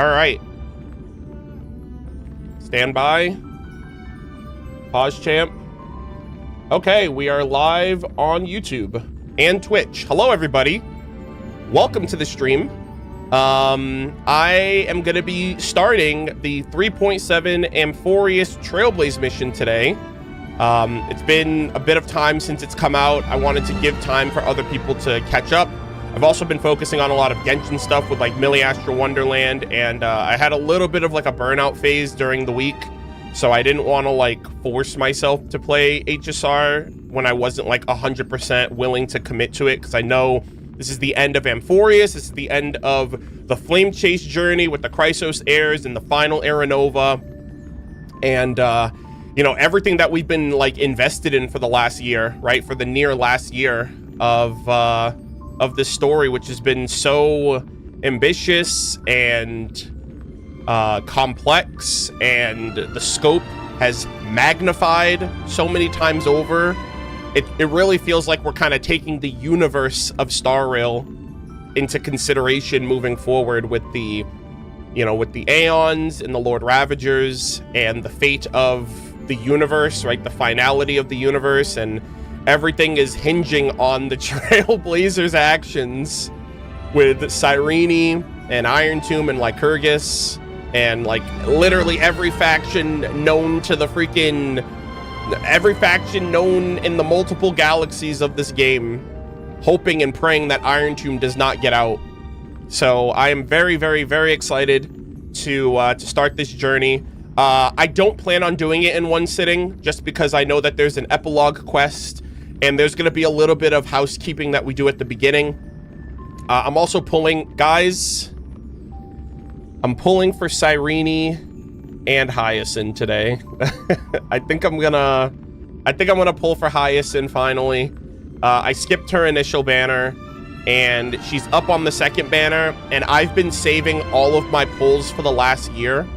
All right. Stand by. Pause, champ. Okay, we are live on YouTube and Twitch. Hello, everybody. Welcome to the stream. I am going to be starting the 3.7 Amphoreus Trailblaze mission today. It's been a bit of time since it's come out. I wanted to give time for other people to catch up. I've also been focusing on a lot of Genshin stuff with like Millie Astral Wonderland, and I had a little bit of like a burnout phase during the week, so I didn't want to like force myself to play HSR when I wasn't like 100% willing to commit to it, because I know this is the end of Amphorius. This is the end of the Flame Chase journey with the Chrysos heirs and the final Aranova, and you know, everything that we've been like invested in for the last year, right? For the near last year of this story, which has been so ambitious and complex, and the scope has magnified so many times over. It really feels like we're kind of taking the universe of Star Rail into consideration moving forward with the, you know, with the Aeons and the Lord Ravagers and the fate of the universe, right? The finality of the universe, and everything is hinging on the Trailblazers' actions with Cyrene and Iron Tomb and Lycurgus, and like literally every faction known to the freaking, every faction known in the multiple galaxies of this game, hoping and praying that Iron Tomb does not get out. So I am very, very, very excited to start this journey. I don't plan on doing it in one sitting, just because I know that there's an epilogue quest, and there's going to be a little bit of housekeeping that we do at the beginning. I'm also pulling, guys, I'm pulling for Cyrene and Hyacinth today. I think I'm gonna pull for Hyacinth finally. I skipped her initial banner, and she's up on the second banner, and I've been saving all of my pulls for the last year.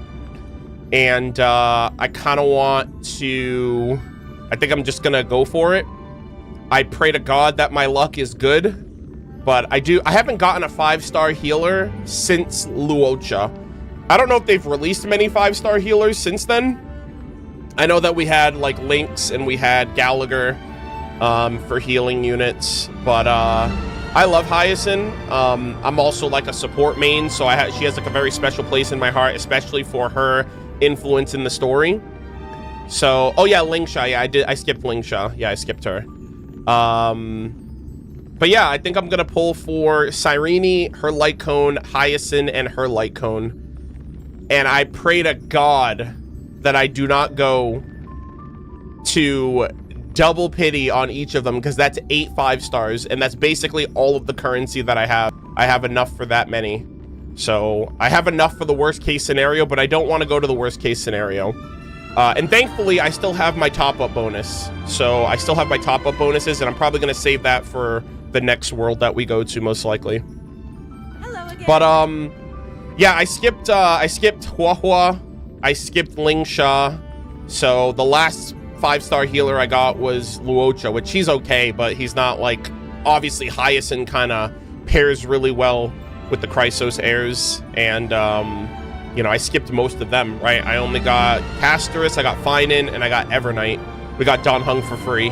And I kind of want to, I think I'm just gonna go for it. I pray to God that my luck is good, but I haven't gotten a 5-star healer since Luocha. I don't know if they've released many 5-star healers since then. I know that we had like Lynx and we had Gallagher for healing units, but I love Hyacinth. I'm also like a support main, so she has like a very special place in my heart, especially for her influence in the story. So, oh yeah, Lingsha, yeah, I skipped Lingsha. Yeah, I skipped her. But yeah, I think I'm gonna pull for Cyrene, her light cone, Hyacinth, and her light cone. And I pray to God that I do not go to double pity on each of them, because that's 8 5-stars, and that's basically all of the currency that I have. I have enough for that many. So I have enough for the worst case scenario, but I don't want to go to the worst case scenario. And thankfully, I still have my top-up bonus. So I still have my top-up bonuses, and I'm probably going to save that for the next world that we go to, most likely. Hello again. But, yeah, I skipped Huahua. I skipped Lingsha. So the last 5-star healer I got was Luocha, which he's okay, but he's not, like, obviously Hyacinth kind of pairs really well with the Chrysos heirs, and, you know, I skipped most of them, right? I only got Castorus, I got Finan, and I got Evernight. We got Don Hung for free.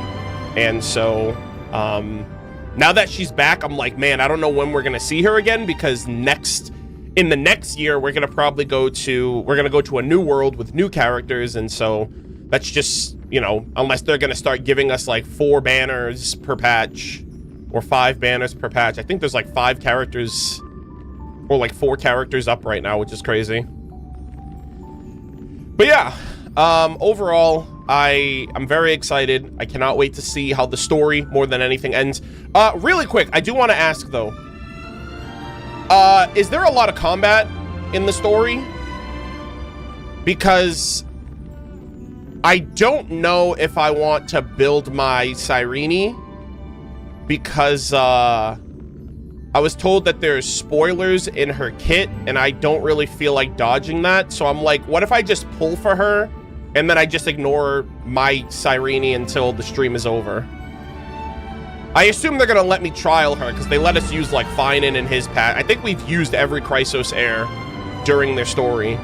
And so, now that she's back, I'm like, man, I don't know when we're gonna see her again, because in the next year, we're gonna probably go to a new world with new characters, and so that's just, you know, unless they're gonna start giving us like 4 banners per patch, or 5 banners per patch. I think there's like 5 characters, or like 4 characters up right now, which is crazy. But yeah, overall, I'm very excited. I cannot wait to see how the story, more than anything, ends. Really quick, I do want to ask though, is there a lot of combat in the story? Because I don't know if I want to build my Cyrene, because I was told that there's spoilers in her kit, and I don't really feel like dodging that. So I'm like, what if I just pull for her, and then I just ignore my Cyrene until the stream is over? I assume they're gonna let me trial her, because they let us use like Finan and his pat. I think we've used every Chrysos heir during their story.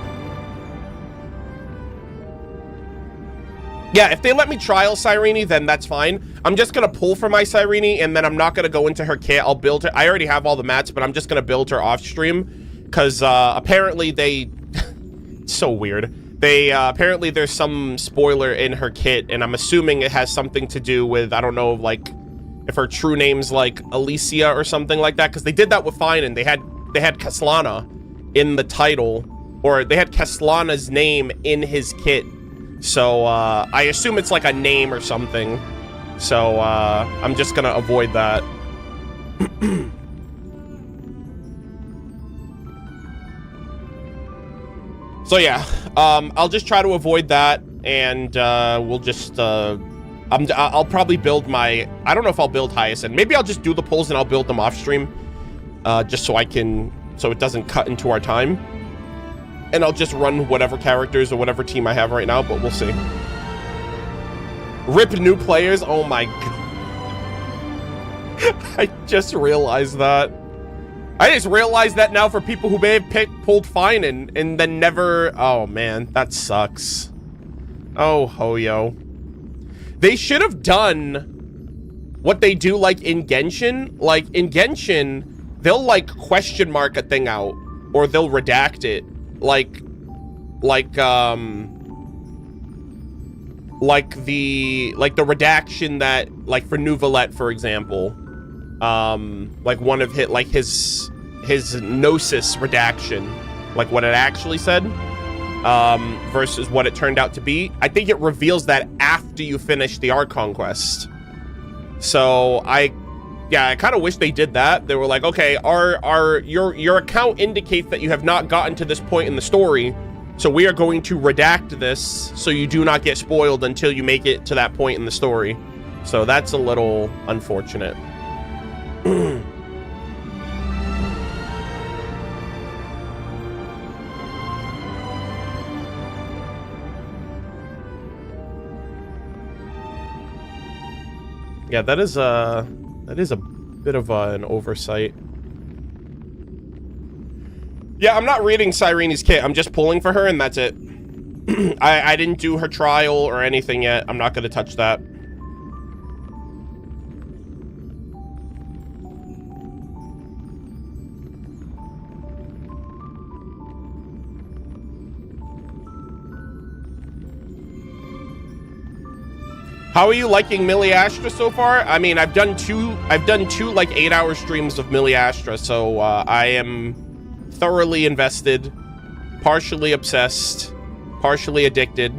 Yeah, if they let me trial Cyrene, then that's fine. I'm just gonna pull for my Cyrene, and then I'm not gonna go into her kit. I'll build her. I already have all the mats, but I'm just gonna build her off stream, because apparently they it's so weird. They apparently there's some spoiler in her kit, and I'm assuming it has something to do with, I don't know, like if her true name's like Alicia or something like that, because they did that with Fine, and they had Caslana in the title, or they had Caslana's name in his kit. So I assume it's like a name or something. So I'm just gonna avoid that. So yeah, I'll just try to avoid that, and we'll just I'll probably build my, I don't know if I'll build Hyacinth. Maybe I'll just do the polls and I'll build them off stream, just so it doesn't cut into our time. And I'll just run whatever characters or whatever team I have right now, but we'll see. Rip new players. Oh my god. I just realized that. I just realized that now for people who may have pulled Fine and then never. Oh man, that sucks. Oh Hoyo. They should have done what they do like in Genshin. Like in Genshin, they'll like question mark a thing out, or they'll redact it. Like the redaction that, like for Nouvelette, for example, like one of his Gnosis redaction, like what it actually said, versus what it turned out to be. I think it reveals that after you finish the Archon quest. So I kind of wish they did that. They were like, okay, your account indicates that you have not gotten to this point in the story, so we are going to redact this so you do not get spoiled until you make it to that point in the story. So that's a little unfortunate. Yeah, that is a bit of an oversight. Yeah, I'm not reading Cyrene's kit. I'm just pulling for her, and that's it. I didn't do her trial or anything yet. I'm not going to touch that. How are you liking Millie Astra so far? I mean, I've done two like 8-hour streams of Millie Astra, so I am thoroughly invested, partially obsessed, partially addicted,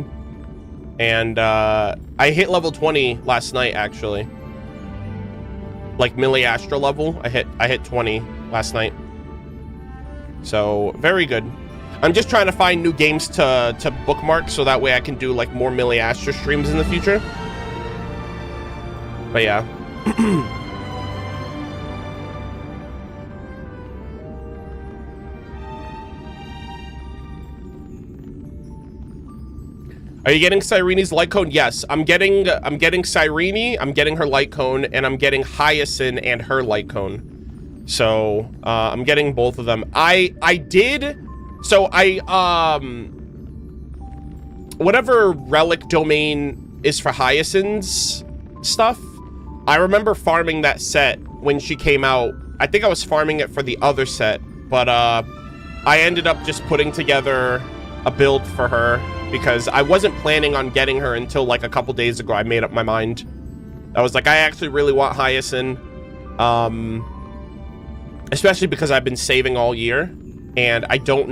and I hit level 20 last night, actually. Like Millie Astra level, I hit 20 last night. So very good. I'm just trying to find new games to bookmark, so that way I can do like more Millie Astra streams in the future. But yeah. Are you getting Cyrene's light cone? Yes, I'm getting Cyrene, I'm getting her light cone, and I'm getting Hyacinth and her light cone. So I'm getting both of them. Whatever relic domain is for Hyacinth's stuff, I remember farming that set when she came out. I think I was farming it for the other set, but I ended up just putting together a build for her because I wasn't planning on getting her until like a couple days ago. I made up my mind. I was like, I actually really want Hyacinth, especially because I've been saving all year, and I don't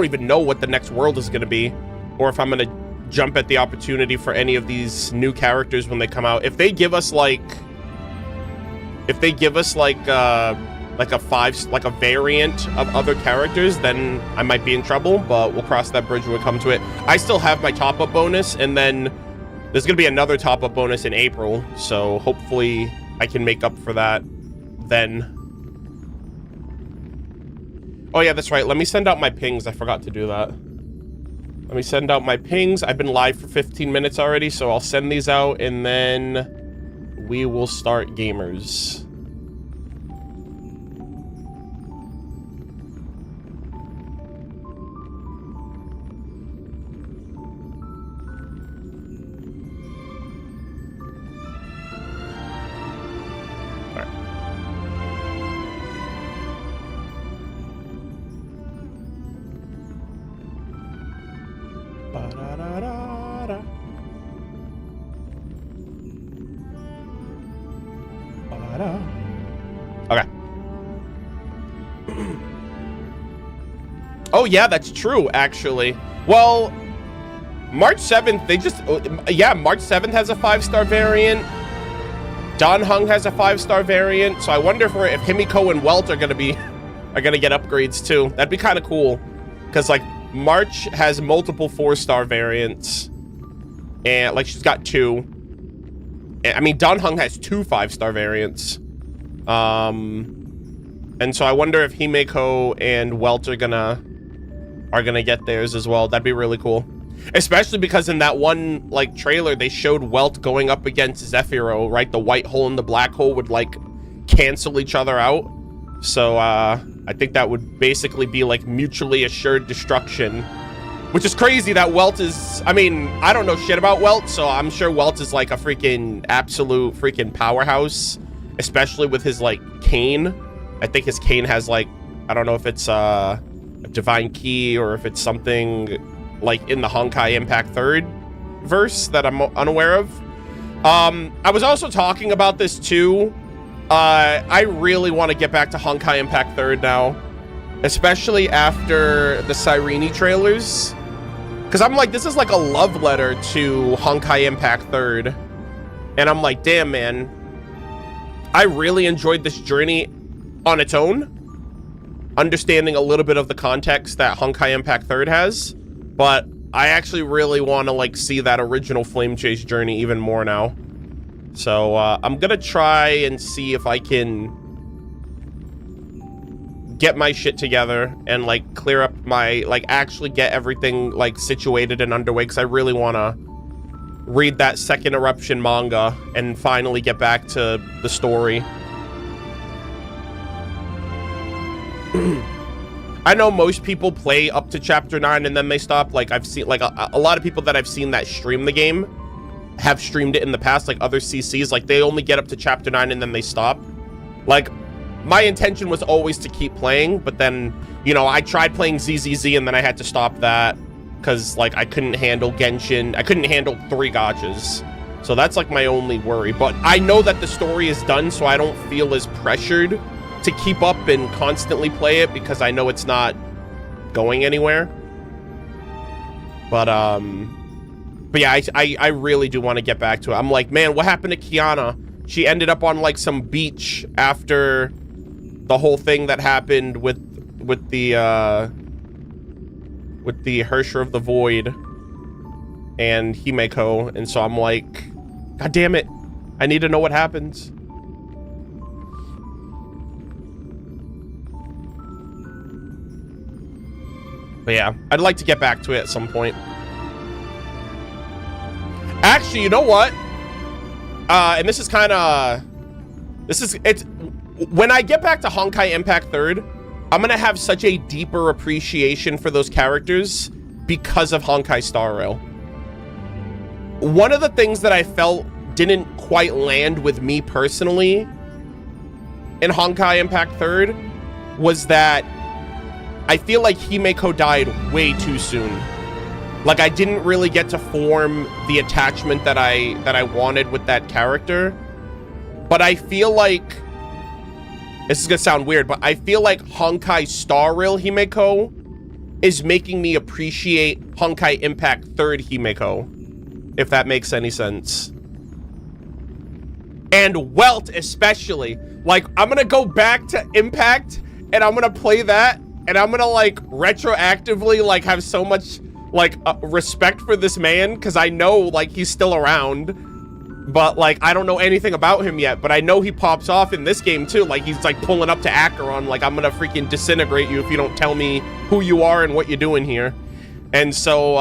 even know what the next world is going to be, or if I'm going to jump at the opportunity for any of these new characters when they come out. If they give us like a variant of other characters, then I might be in trouble, but we'll cross that bridge when we come to it. I still have my top-up bonus, and then there's gonna be another top-up bonus in April, so hopefully I can make up for that then. Oh yeah, that's right. Let me send out my pings. I forgot to do that. Let me send out my pings. I've been live for 15 minutes already, so I'll send these out, and then we will start gamers. Ba-da-da-da-da. Ba-da. Okay. Oh yeah, that's true, actually. Well, March 7th, they just, yeah, March 7th has a 5-star variant. Don Hung has a 5-star variant. So I wonder if Himiko and Welt are gonna get upgrades too. That'd be kind of cool, because like March has multiple 4-star variants, and like she's got 2. I mean, Don Hung has 2 5-star variants. And so I wonder if Himiko and Welt are gonna get theirs as well. That'd be really cool. Especially because in that one like trailer, they showed Welt going up against Zephyro, right? The white hole and the black hole would like cancel each other out. So I think that would basically be like mutually assured destruction. Which is crazy that Welt is, I mean, I don't know shit about Welt, so I'm sure Welt is like a freaking absolute freaking powerhouse. Especially with his like cane. I think his cane has like, I don't know if it's a divine key or if it's something like in the Honkai Impact 3rd verse that I'm unaware of. I was also talking about this too. I really want to get back to Honkai Impact 3rd now, especially after the Cyrene trailers. Because I'm like, this is like a love letter to Honkai Impact 3rd. And I'm like, damn, man. I really enjoyed this journey on its own, understanding a little bit of the context that Honkai Impact 3rd has, but I actually really want to like see that original Flame Chase journey even more now. So I'm gonna try and see if I can get my shit together and like clear up my, like actually get everything like situated and underway, because I really want to read that second Eruption manga and finally get back to the story. I know most people play up to chapter 9 and then they stop. Like I've seen like a lot of people that I've seen that stream the game have streamed it in the past, like other CCs, like they only get up to chapter 9 and then they stop. Like my intention was always to keep playing, but then, you know, I tried playing ZZZ and then I had to stop that because like I couldn't handle Genshin. I couldn't handle 3 gachas. So that's like my only worry. But I know that the story is done, so I don't feel as pressured to keep up and constantly play it because I know it's not going anywhere. But yeah, I really do want to get back to it. I'm like, man, what happened to Kiana? She ended up on like some beach after the whole thing that happened with the Hersher of the Void and Himeko, and so I'm like, god damn it, I need to know what happens. But yeah, I'd like to get back to it at some point. Actually, you know what? And this is kind of, it's when I get back to Honkai Impact 3rd, I'm gonna have such a deeper appreciation for those characters because of Honkai Star Rail. One of the things that I felt didn't quite land with me personally in Honkai Impact 3rd was that I feel like Himeko died way too soon. Like I didn't really get to form the attachment that I wanted with that character. But I feel like, this is gonna sound weird, but I feel like Honkai Star Rail Himeko is making me appreciate Honkai Impact 3rd Himeko, if that makes any sense. And Welt especially. Like, I'm gonna go back to Impact and I'm gonna play that and I'm gonna like retroactively like have so much like respect for this man, because I know like he's still around, but like I don't know anything about him yet, but I know he pops off in this game too. Like he's like pulling up to Acheron, like I'm gonna freaking disintegrate you if you don't tell me who you are and what you're doing here. And so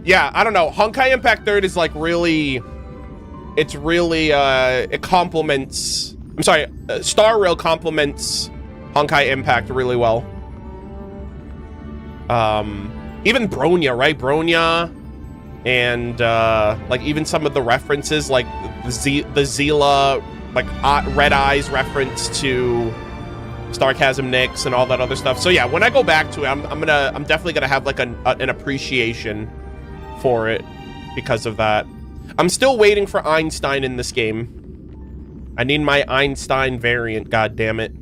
yeah, I don't know, Honkai Impact 3rd is like really, it's really it complements, I'm sorry, Star Rail complements Honkai Impact really well. Even Bronya, right? Bronya, and like even some of the references, like the Zila, like Red Eyes reference to Starchasm Nyx and all that other stuff. So yeah, when I go back to it, I'm definitely gonna have like an appreciation for it because of that. I'm still waiting for Einstein in this game. I need my Einstein variant, god damn it.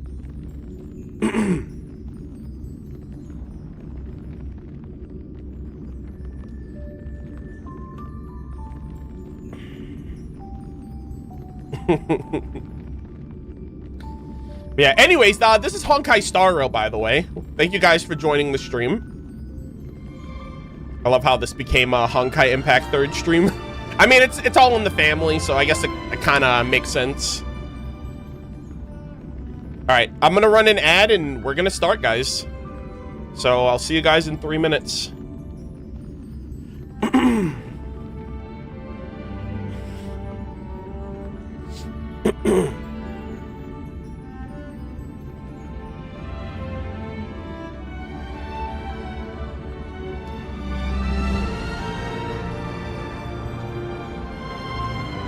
Yeah, anyways, this is Honkai Star Rail, by the way. Thank you guys for joining the stream. I love how this became a Honkai Impact 3rd stream. I mean, it's all in the family, so I guess it kind of makes sense. All right, I'm going to run an ad, and we're going to start, guys. So I'll see you guys in 3 minutes.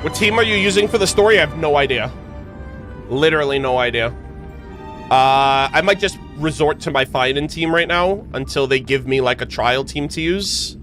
What team are you using for the story? I have no idea. Literally no idea. I might just resort to my fighting team right now until they give me like a trial team to use.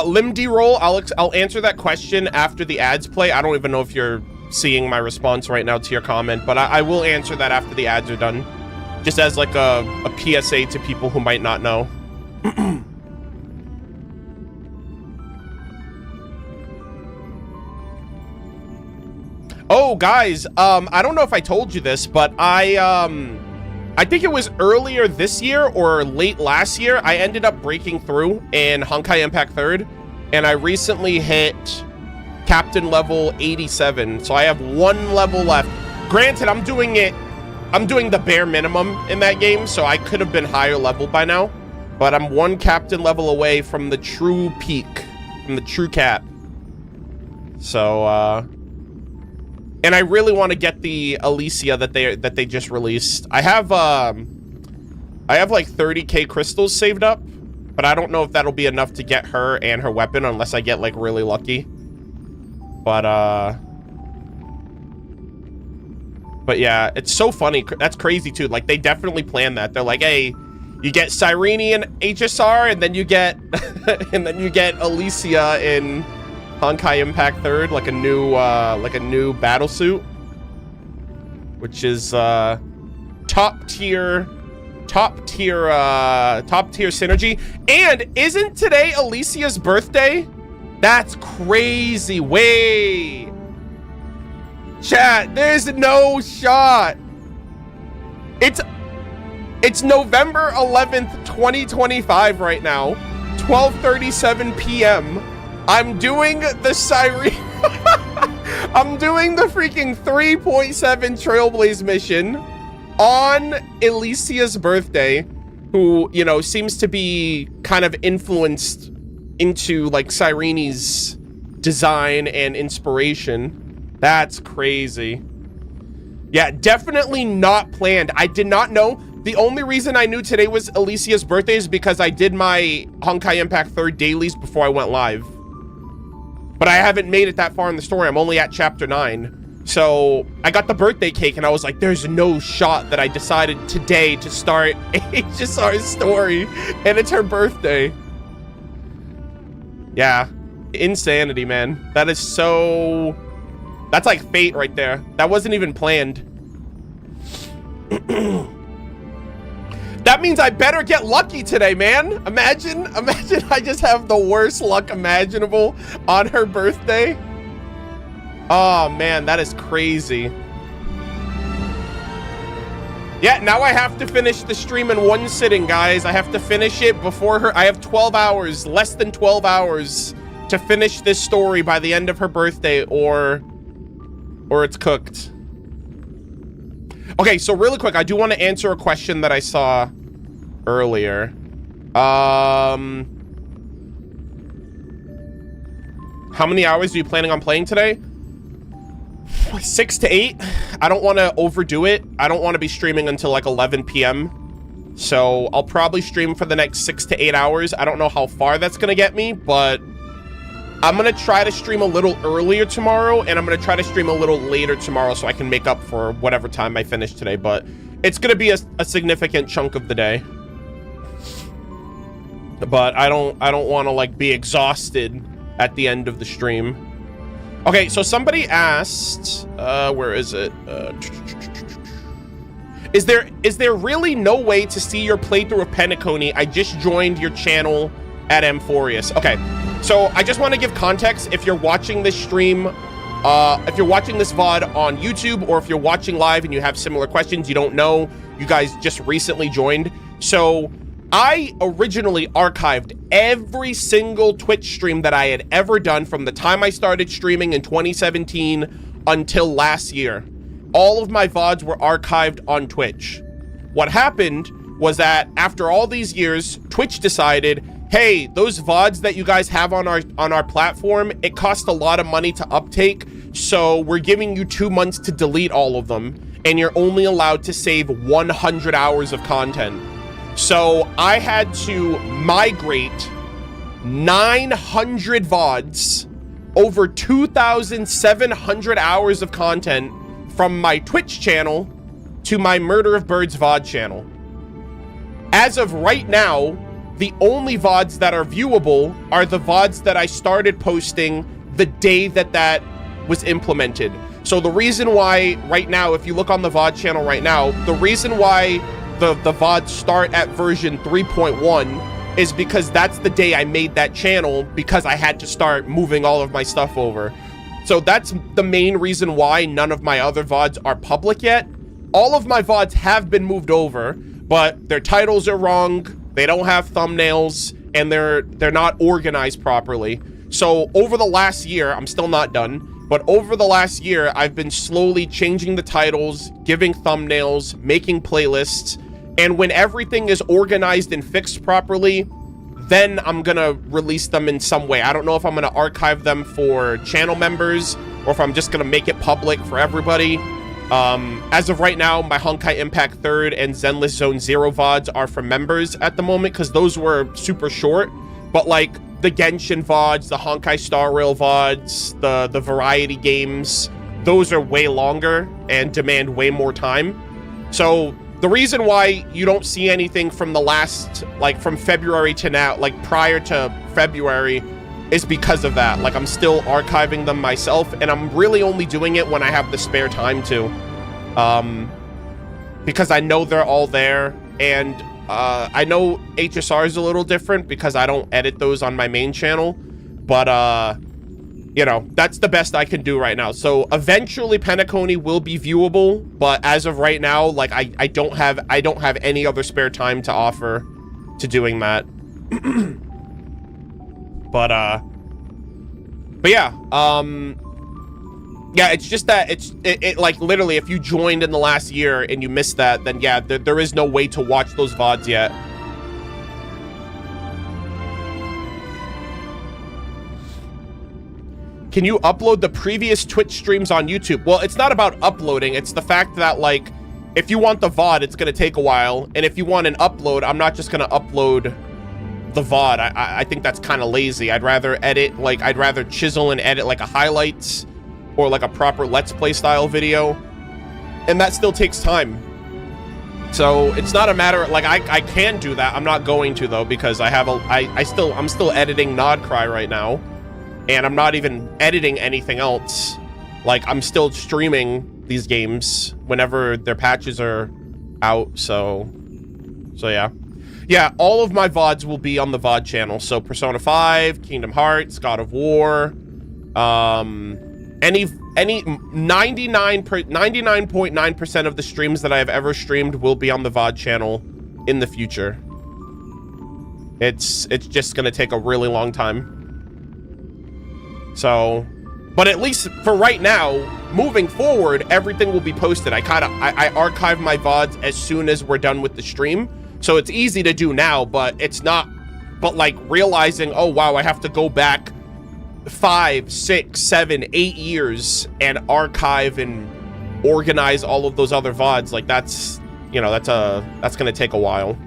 Limdy roll. I'll answer that question after the ads play. I don't even know if you're seeing my response right now to your comment, but I will answer that after the ads are done, just as like a PSA to people who might not know. Oh, guys, I don't know if I told you this, but I think it was earlier this year or late last year, I ended up breaking through in Honkai Impact 3rd, and I recently hit Captain level 87, so I have 1 level left. Granted, I'm doing the bare minimum in that game, so I could have been higher level by now, but I'm 1 Captain level away from the true peak, from the true cap. So, and I really want to get the Alicia that they just released. I have like 30k crystals saved up, but I don't know if that'll be enough to get her and her weapon unless I get like really lucky. But yeah, it's so funny. That's crazy too. Like they definitely planned that. They're like, hey, you get Cyrene and HSR, and then you get Alicia in Honkai Impact 3rd, like a new battle suit, which is top tier synergy. And isn't today Alicia's birthday? That's crazy. Wait, chat, there's no shot. It's November 11th, 2025 right now, 12:37 p.m. I'm doing the Cyrene. I'm doing the freaking 3.7 Trailblaze mission on Alicia's birthday, who, you know, seems to be kind of influenced into like Cyrene's design and inspiration. That's crazy. Yeah, definitely not planned. I did not know. The only reason I knew today was Alicia's birthday is because I did my Honkai Impact 3rd dailies before I went live. But I haven't made it that far in the story. I'm only at chapter 9. So I got the birthday cake and I was like, there's no shot that I decided today to start HSR's story and it's her birthday. Yeah, insanity, man. That is so... That's like fate right there. That wasn't even planned. That means I better get lucky today, man. Imagine I just have the worst luck imaginable on her birthday. Oh man, that is crazy. Yeah, now I have to finish the stream in 1 sitting, guys. I have to finish it before her. I have 12 hours, less than 12 hours to finish this story by the end of her birthday, or it's cooked. Okay, so really quick, I do want to answer a question that I saw earlier. How many hours are you planning on playing today? 6 to 8. I don't want to overdo it. I don't want to be streaming until like 11 p.m. So I'll probably stream for the next 6 to 8 hours. I don't know how far that's gonna get me, but I'm gonna try to stream a little earlier tomorrow, and I'm gonna try to stream a little later tomorrow so I can make up for whatever time I finish today. But it's gonna be a significant chunk of the day. But I don't want to like be exhausted at the end of the stream. Okay, so somebody asked, where is it? Is there really no way to see your playthrough of Penacony? I just joined your channel at Amphorius. Okay, so I just want to give context. If you're watching this stream, if you're watching this VOD on YouTube, or if you're watching live and you have similar questions, you don't know, you guys just recently joined. So I originally archived every single Twitch stream that I had ever done from the time I started streaming in 2017 until last year. All of my VODs were archived on Twitch. What happened was that after all these years, Twitch decided, hey, those VODs that you guys have on our platform, it costs a lot of money to uptake, so we're giving you 2 months to delete all of them, and you're only allowed to save 100 hours of content. So I had to migrate 900 VODs, over 2,700 hours of content from my Twitch channel to my Murder of Birds VOD channel. As of right now, the only VODs that are viewable are the VODs that I started posting the day that was implemented. So the reason why right now, if you look on the VOD channel right now, the reason why the VODs start at version 3.1 is because that's the day I made that channel, because I had to start moving all of my stuff over. So that's the main reason why none of my other VODs are public yet. All of my VODs have been moved over, but their titles are wrong, they don't have thumbnails, and they're not organized properly. So over the last year, I'm still not done, but over the last year, I've been slowly changing the titles, giving thumbnails, making playlists, and when everything is organized and fixed properly, then I'm gonna release them in some way. I don't know if I'm gonna archive them for channel members or if I'm just gonna make it public for everybody. As of right now, my Honkai Impact 3rd and Zenless Zone 0 VODs are for members at the moment, because those were super short. But like the Genshin VODs, the Honkai Star Rail VODs, the variety games, those are way longer and demand way more time. So the reason why you don't see anything from the last, like from February to now, like prior to February, is because of that. Like I'm still archiving them myself, and I'm really only doing it when I have the spare time to, because I know they're all there, and I know HSR is a little different because I don't edit those on my main channel, but you know, that's the best I can do right now. So eventually Penacony will be viewable, but as of right now, like I don't have any other spare time to offer to doing that. But yeah, yeah, it's just that it like literally, if you joined in the last year and you missed that, then yeah, there is no way to watch those VODs yet. Can you upload the previous Twitch streams on YouTube? Well, it's not about uploading. It's the fact that, like, if you want the VOD, it's going to take a while. And if you want an upload, I'm not just going to upload the VOD. I think that's kind of lazy. I'd rather edit, like, I'd rather chisel and edit, like, a highlights or, like, a proper Let's Play style video. And that still takes time. So it's not a matter, like, I can do that. I'm not going to, though, because I have I'm still editing Nodcry right now. And I'm not even editing anything else. Like, I'm still streaming these games whenever their patches are out, so yeah. Yeah, all of my VODs will be on the VOD channel. So Persona 5, Kingdom Hearts, God of War, any 99.9% of the streams that I have ever streamed will be on the VOD channel in the future. It's just gonna take a really long time. So, but at least for right now, moving forward, everything will be posted. I archive my VODs as soon as we're done with the stream. So it's easy to do now, but it's not, but like realizing, oh wow, I have to go back 5, 6, 7, 8 years and archive and organize all of those other VODs. Like that's you know, that's gonna take a while.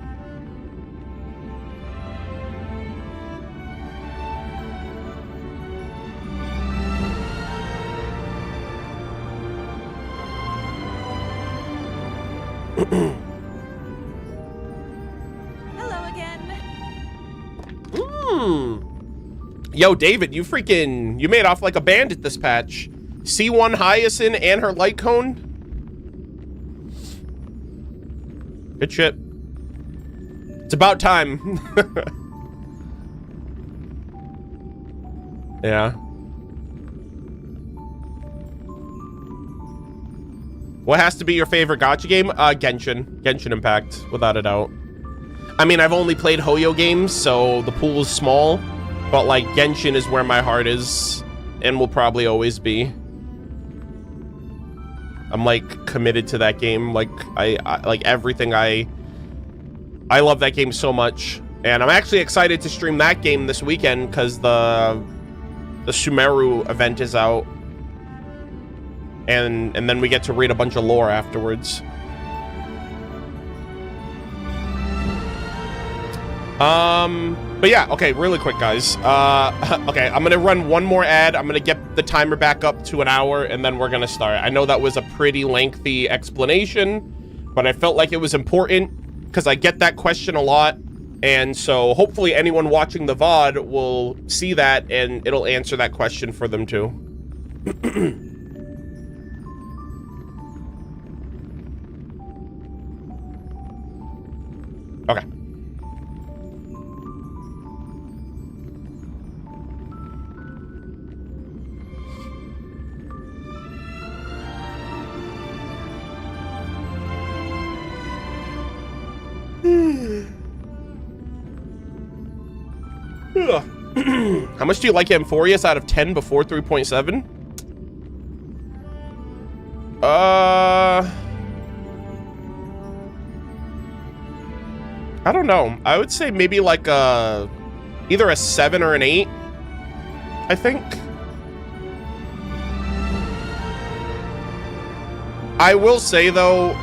Hello again. Yo, David, you made off like a bandit this patch. C1 Hyacinth and her light cone. Good shit. It's about time. Yeah. What has to be your favorite gacha game? Genshin Impact, without a doubt. I mean, I've only played Hoyo games, so the pool is small, but like Genshin is where my heart is and will probably always be. I'm like committed to that game. Like I like everything. I love that game so much, and I'm actually excited to stream that game this weekend because the Sumeru event is out. And then we get to read a bunch of lore afterwards. But yeah, okay, really quick, guys. Okay, I'm gonna run one more ad. I'm gonna get the timer back up to an hour, and then we're gonna start. I know that was a pretty lengthy explanation, but I felt like it was important because I get that question a lot, and so hopefully anyone watching the VOD will see that, and it'll answer that question for them too. Okay. How much do you like Amphorius out of 10 before 3.7? I don't know. I would say maybe like either a 7 or an 8, I think. I will say though,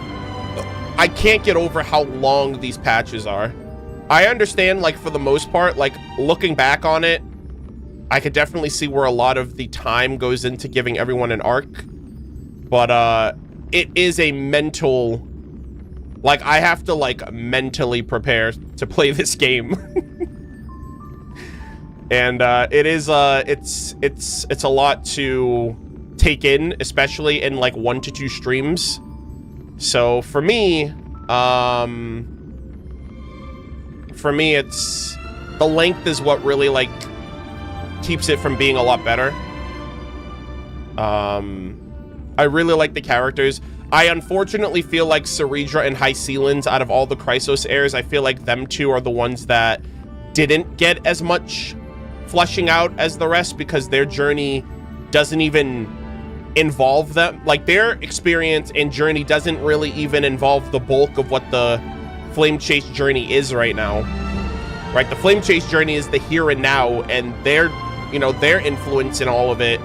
I can't get over how long these patches are. I understand, like, for the most part, like, looking back on it, I could definitely see where a lot of the time goes into giving everyone an arc. But it is a mental... Like, I have to, like, mentally prepare to play this game. And it is, it's a lot to take in, especially in, like, 1 to 2 streams. So, for me, it's... The length is what really, like, keeps it from being a lot better. I really like the characters. I unfortunately feel like Ceredra and Hyacinth, out of all the Chrysos heirs, I feel like them two are the ones that didn't get as much fleshing out as the rest because their journey doesn't even involve them. Like, their experience and journey doesn't really even involve the bulk of what the Flame Chase journey is right now. Right? The Flame Chase journey is the here and now, and their, you know, their influence in all of it,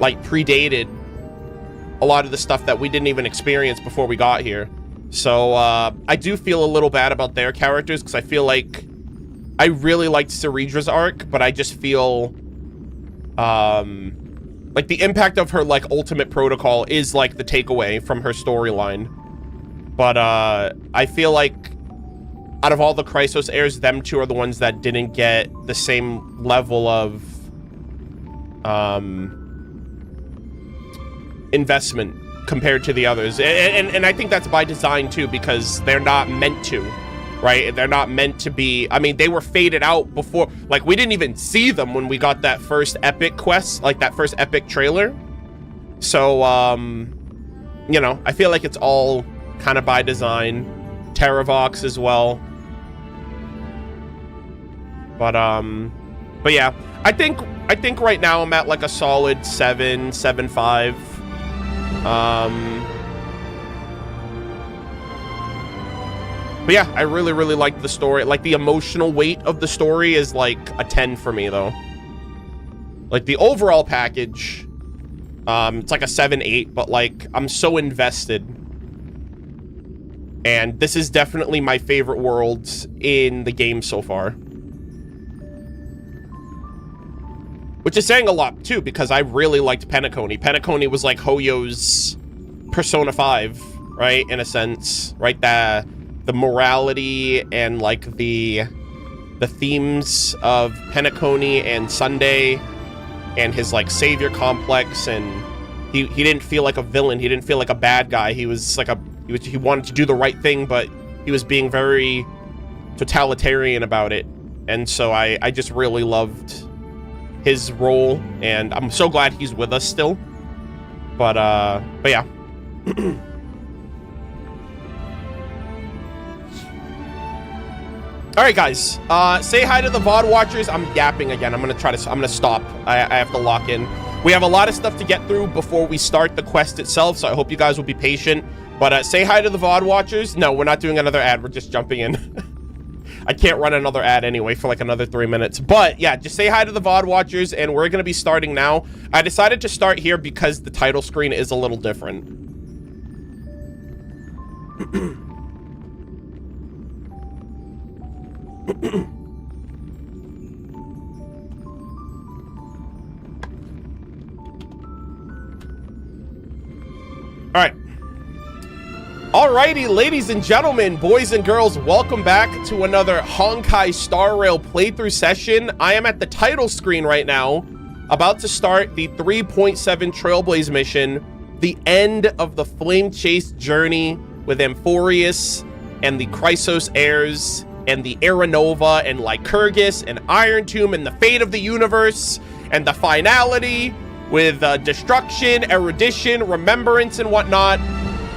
like, predated a lot of the stuff that we didn't even experience before we got here. So I do feel a little bad about their characters because I feel like I really liked Ceredra's arc, but I just feel like the impact of her, like, ultimate protocol is like the takeaway from her storyline. But I feel like out of all the Chrysos heirs, them two are the ones that didn't get the same level of investment compared to the others, and I think that's by design too, because they're not meant to, right? They're not meant to be. I mean, they were faded out before, like, we didn't even see them when we got that first epic quest, like that first epic trailer. So you know, I feel like it's all kind of by design. Terravox as well. But yeah, I think right now I'm at like a solid 7.5. But yeah, I really like the story. Like, the emotional weight of the story is like a 10 for me though. Like, the overall package, it's like a 7.8, but like, I'm so invested And this is definitely my favorite world in the game so far. Which is saying a lot, too, because I really liked Penacony. Penacony was like Hoyo's Persona 5, right? In a sense, right? The morality and, like, the themes of Penacony and Sunday and his, like, savior complex, and he didn't feel like a villain. He didn't feel like a bad guy. He was like he wanted to do the right thing, but he was being very totalitarian about it. And so I just really loved his role, and I'm so glad he's with us still. But yeah. All right, guys. Say hi to the VOD watchers. I'm yapping again. I'm gonna stop. I have to lock in. We have a lot of stuff to get through before we start the quest itself, so I hope you guys will be patient. But say hi to the VOD watchers. No, we're not doing another ad. We're just jumping in. I can't run another ad anyway for like another 3 minutes. But yeah, just say hi to the VOD watchers, and we're going to be starting now. I decided to start here because the title screen is a little different. All right. Alrighty, ladies and gentlemen, boys and girls, welcome back to another Honkai Star Rail playthrough session. I am at the title screen right now, about to start the 3.7 Trailblaze mission, the end of the Flame Chase journey with Amphorius and the Chrysos heirs and the Aeronova and Lycurgus and Iron Tomb and the fate of the universe and the finality with destruction, erudition, remembrance, and whatnot.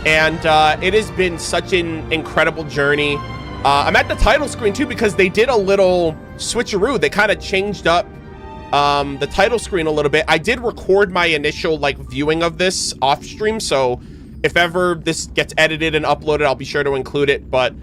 And it has been such an incredible journey. I'm at the title screen too because they did a little switcheroo. They kind of changed up the title screen a little bit. I did record my initial like viewing of this off stream, so if ever this gets edited and uploaded, I'll be sure to include it. But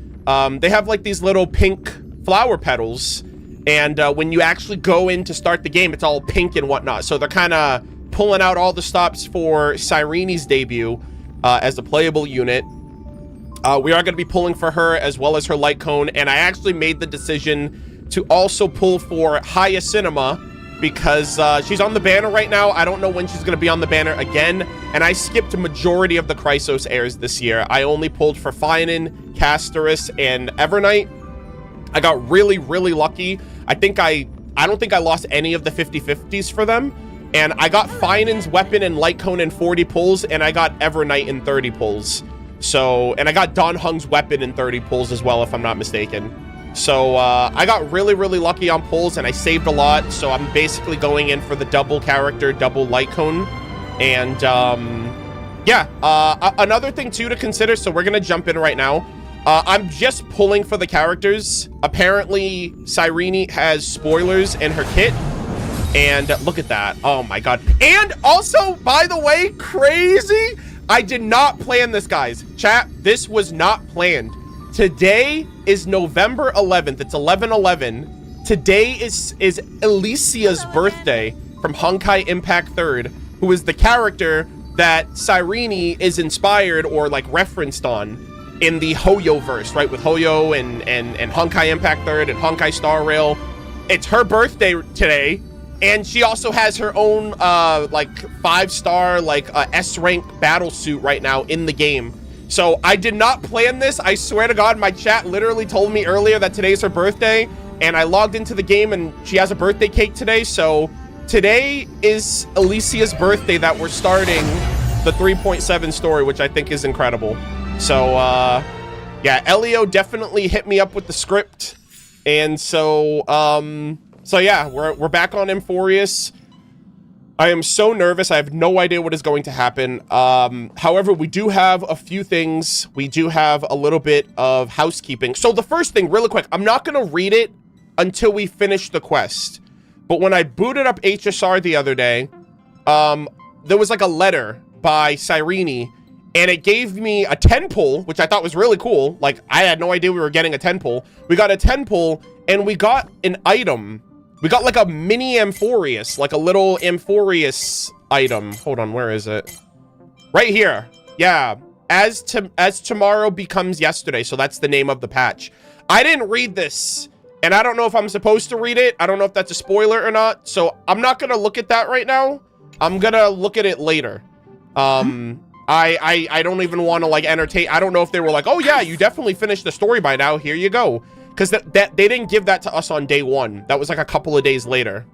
they have like these little pink flower petals, and when you actually go in to start the game, it's all pink and whatnot. So they're kind of pulling out all the stops for Cyrene's debut as a playable unit. We are going to be pulling for her as well as her light cone, and I actually made the decision to also pull for Hyacinema because she's on the banner right now. I don't know when she's going to be on the banner again, and I skipped a majority of the Chrysos heirs this year. I only pulled for Finan, Castorus, and Evernight. I got really, really lucky. I don't think I lost any of the 50-50s for them. And I got Finan's weapon and light cone in 40 pulls, and I got Evernight in 30 pulls. So, and I got Don Hung's weapon in 30 pulls as well, if I'm not mistaken. So, I got really, really lucky on pulls, and I saved a lot. So I'm basically going in for the double character, double light cone. And, yeah, another thing too to consider. So we're going to jump in right now. I'm just pulling for the characters. Apparently, Cyrene has spoilers in her kit. And look at that. Oh my god. And also, by the way, crazy, I did not plan this, guys. Chat, this was not planned. Today is November 11th. It's 11/11. Today is Alicia's birthday from Honkai Impact 3rd, who is the character that Cyrene is inspired or like referenced on in the Hoyo verse, right? With Hoyo and Honkai Impact 3rd and Honkai Star Rail. It's her birthday today. And she also has her own, like, 5-star, like, S-rank battle suit right now in the game. So I did not plan this. I swear to God, my chat literally told me earlier that today's her birthday. And I logged into the game, and she has a birthday cake today. So today is Alicia's birthday that we're starting the 3.7 story, which I think is incredible. So, yeah, Elio definitely hit me up with the script. And so, so yeah, we're back on Amphorius. I am so nervous. I have no idea what is going to happen. However, we do have a few things. We do have a little bit of housekeeping. So the first thing, really quick, I'm not going to read it until we finish the quest. But when I booted up HSR the other day, there was like a letter by Cyrene, and it gave me a 10 pull, which I thought was really cool. Like, I had no idea we were getting a 10 pull. We got a 10 pull, and we got an item. We got like a mini Amphorius, like a little Amphorius item. Hold on, where is it? Right here. Yeah. as tomorrow becomes yesterday. So that's the name of the patch. I didn't read this, and I don't know if I'm supposed to read it. I don't know if that's a spoiler or not. So I'm not gonna look at that right now. I'm gonna look at it later. I don't even want to like entertain. I don't know if they were like, oh yeah, you definitely finished the story by now. Here you go. Because that they didn't give that to us on day one. That was like a couple of days later.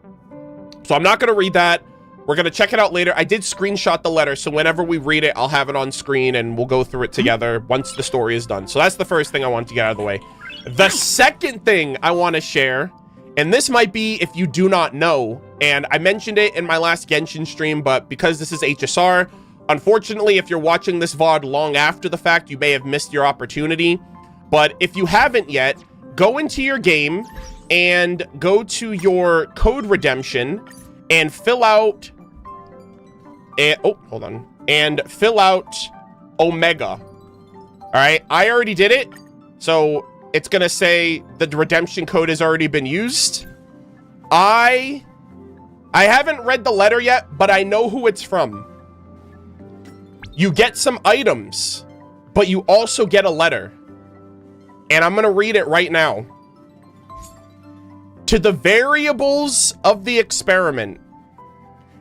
So I'm not gonna read that. We're gonna check it out later. I did screenshot the letter, so whenever we read it, I'll have it on screen and we'll go through it together once the story is done. So that's the first thing I want to get out of the way. The second thing I want to share, and this might be if you do not know, and I mentioned it in my last Genshin stream, but because this is HSR, unfortunately, if you're watching this VOD long after the fact, you may have missed your opportunity. But if you haven't yet, go into your game and go to your code redemption and fill out and fill out Omega. All right, I already did it, so it's gonna say the redemption code has already been used. I haven't read the letter yet, but I know who it's from. You get some items, but you also get a letter, and I'm gonna read it right now. To the variables of the experiment,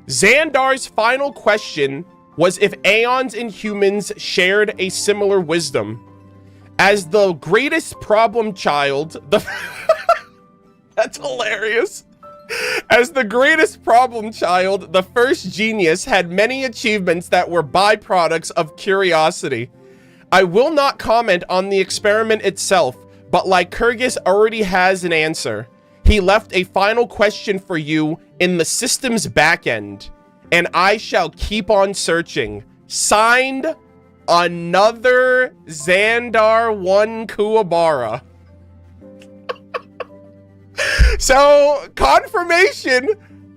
Xandar's final question was if Aeons and humans shared a similar wisdom. As the greatest problem child, that's hilarious. As the greatest problem child, the first genius had many achievements that were byproducts of curiosity. I will not comment on the experiment itself, but Lycurgus already has an answer. He left a final question for you in the system's backend, and I shall keep on searching. Signed, another Xandar 1 Kuwabara. So, confirmation,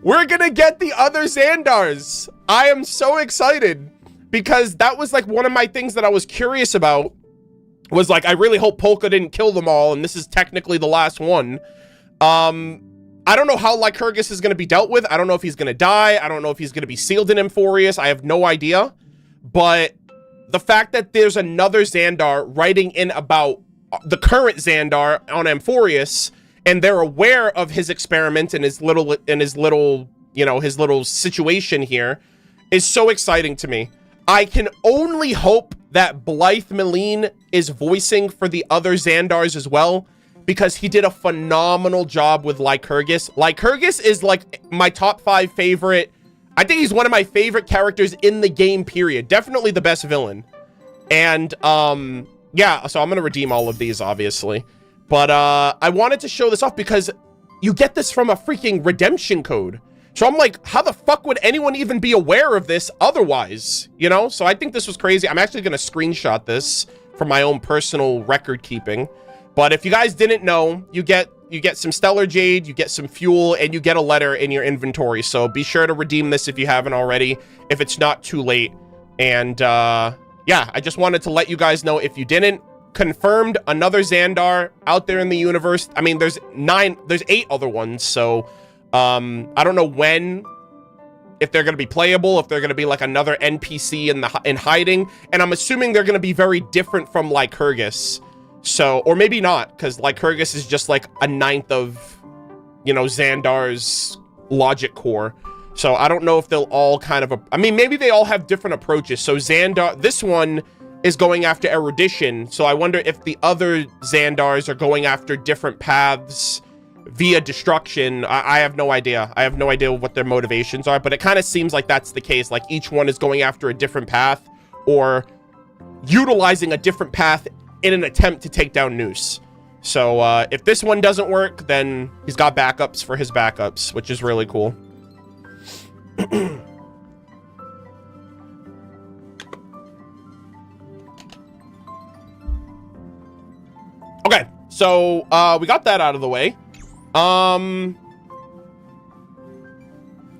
we're gonna get the other Xandars. I am so excited because that was like one of my things that I was curious about, was like, I really hope Polka didn't kill them all, and this is technically the last one. I don't know how Lycurgus is going to be dealt with. I don't know if he's going to die. I don't know if he's going to be sealed in Amphorius. I have no idea. But the fact that there's another Xandar writing in about the current Xandar on Amphorius, and they're aware of his experiment and his little, you know, his little situation here, is so exciting to me. I can only hope that Blythe Meline is voicing for the other Xandars as well, because he did a phenomenal job with Lycurgus. Lycurgus is like my top 5 favorite. I think he's one of my favorite characters in the game, period. Definitely the best villain. And yeah, so I'm gonna redeem all of these, obviously. But I wanted to show this off because you get this from a freaking redemption code. So I'm like, how the fuck would anyone even be aware of this otherwise? You know? So I think this was crazy. I'm actually gonna screenshot this for my own personal record keeping. But if you guys didn't know, you get some Stellar Jade, you get some fuel, and you get a letter in your inventory. So be sure to redeem this if you haven't already, if it's not too late. And yeah, I just wanted to let you guys know if you didn't. Confirmed another Xandar out there in the universe. I mean, there's 8 other ones. So I don't know when, if they're going to be playable, if they're going to be like another NPC in hiding. And I'm assuming they're going to be very different from Lycurgus. So, or maybe not, because Lycurgus is just like a 9th of, you know, Xandar's logic core. So I don't know if they'll all kind of, I mean, maybe they all have different approaches. So Xandar, this one is going after erudition. So I wonder if the other Xandars are going after different paths via destruction. I have no idea. I have no idea what their motivations are, but it kind of seems like that's the case. Like each one is going after a different path or utilizing a different path in an attempt to take down Noose. So if this one doesn't work, then he's got backups for his backups, which is really cool. Okay, so we got that out of the way.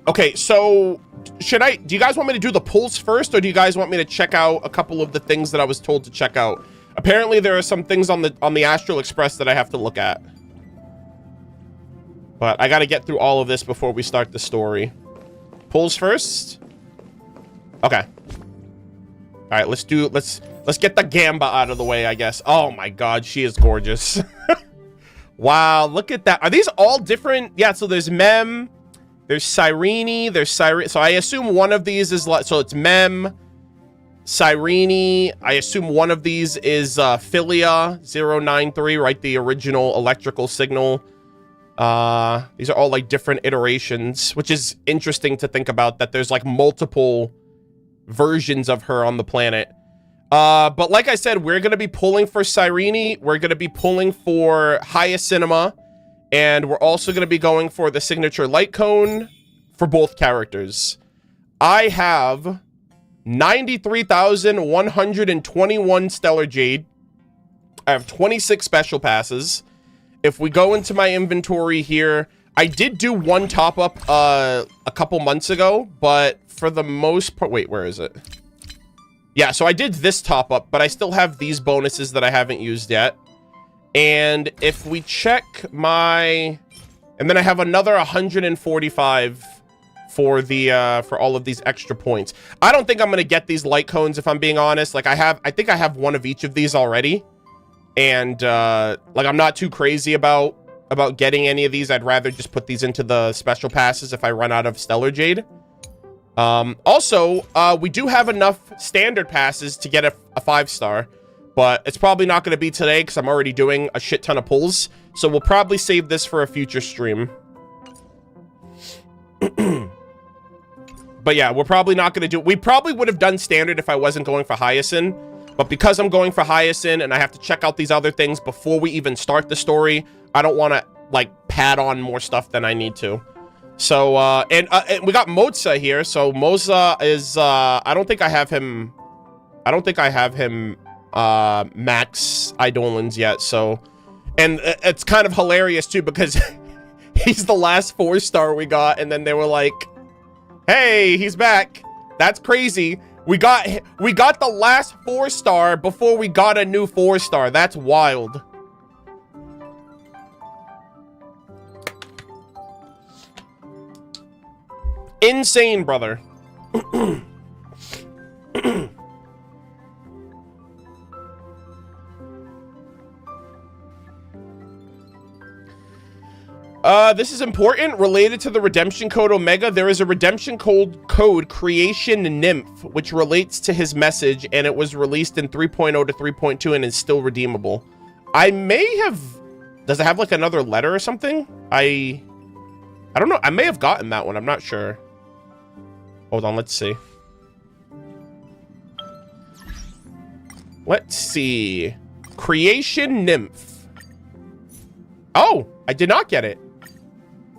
Okay, so do you guys want me to do the pulls first, or do you guys want me to check out a couple of the things that I was told to check out? Apparently there are some things on the Astral Express that I have to look at. But I got to get through all of this before we start the story. Pulls first? Okay. All right, let's Let's get the Gamba out of the way, I guess. Oh my god, she is gorgeous. Wow, look at that. Are these all different? Yeah, so there's Mem, there's Cyrene, there's Cyrene. So I assume one of these is like, so it's Mem, Cyrene. I assume one of these is Filia 093, right? The original electrical signal. These are all like different iterations, which is interesting to think about, that there's like multiple versions of her on the planet. But like I said, we're going to be pulling for Cyrene. We're going to be pulling for Hyacinema. And we're also going to be going for the signature light cone for both characters. I have 93,121 Stellar Jade. I have 26 special passes. If we go into my inventory here, I did do one top up a couple months ago, but for the most part, wait, where is it? Yeah, so I did this top up, but I still have these bonuses that I haven't used yet. And if we check my, and then I have another 145 for the for all of these extra points. I don't think I'm gonna get these light cones, if I'm being honest. Like I think I have one of each of these already, and like I'm not too crazy about getting any of these. I'd rather just put these into the special passes if I run out of Stellar Jade. Also, we do have enough standard passes to get a 5-star, but it's probably not going to be today because I'm already doing a shit ton of pulls. So we'll probably save this for a future stream. But yeah, we're probably not going to do... We probably would have done standard if I wasn't going for Hyacinth. But because I'm going for Hyacinth and I have to check out these other things before we even start the story, I don't want to, like, pad on more stuff than I need to. So, and we got Moza here. So Moza is, I don't think I have him max Eidolons yet. So, and it's kind of hilarious too, because he's the last 4-star we got. And then they were like, hey, he's back. That's crazy. We got the last 4-star before we got a new 4-star. That's wild. Insane, brother. This is important. Related to the redemption code Omega, there is a redemption code Creation Nymph, which relates to his message, and it was released in 3.0 to 3.2 and is still redeemable. I may have... Does it have like another letter or something? I don't know. I may have gotten that one. I'm not sure. Hold on, let's see. Let's see. Creation Nymph. Oh, I did not get it.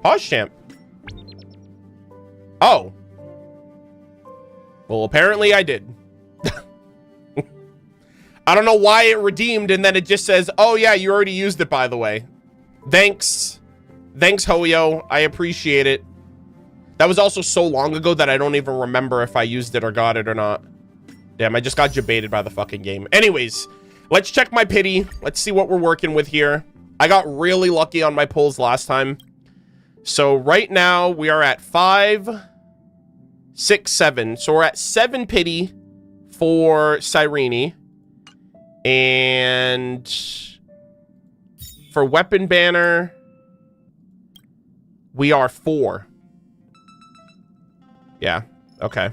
Pause champ. Oh. Well, apparently I did. I don't know why it redeemed and then it just says, oh yeah, you already used it, by the way. Thanks. Thanks, Hoyo. I appreciate it. That was also so long ago that I don't even remember if I used it or got it or not. Damn, I just got jebaited by the fucking game. Anyways, let's check my pity. Let's see what we're working with here. I got really lucky on my pulls last time. So right now we are at 5, 6, 7. So we're at 7 pity for Cyrene. And for weapon banner, we are 4. Yeah, okay.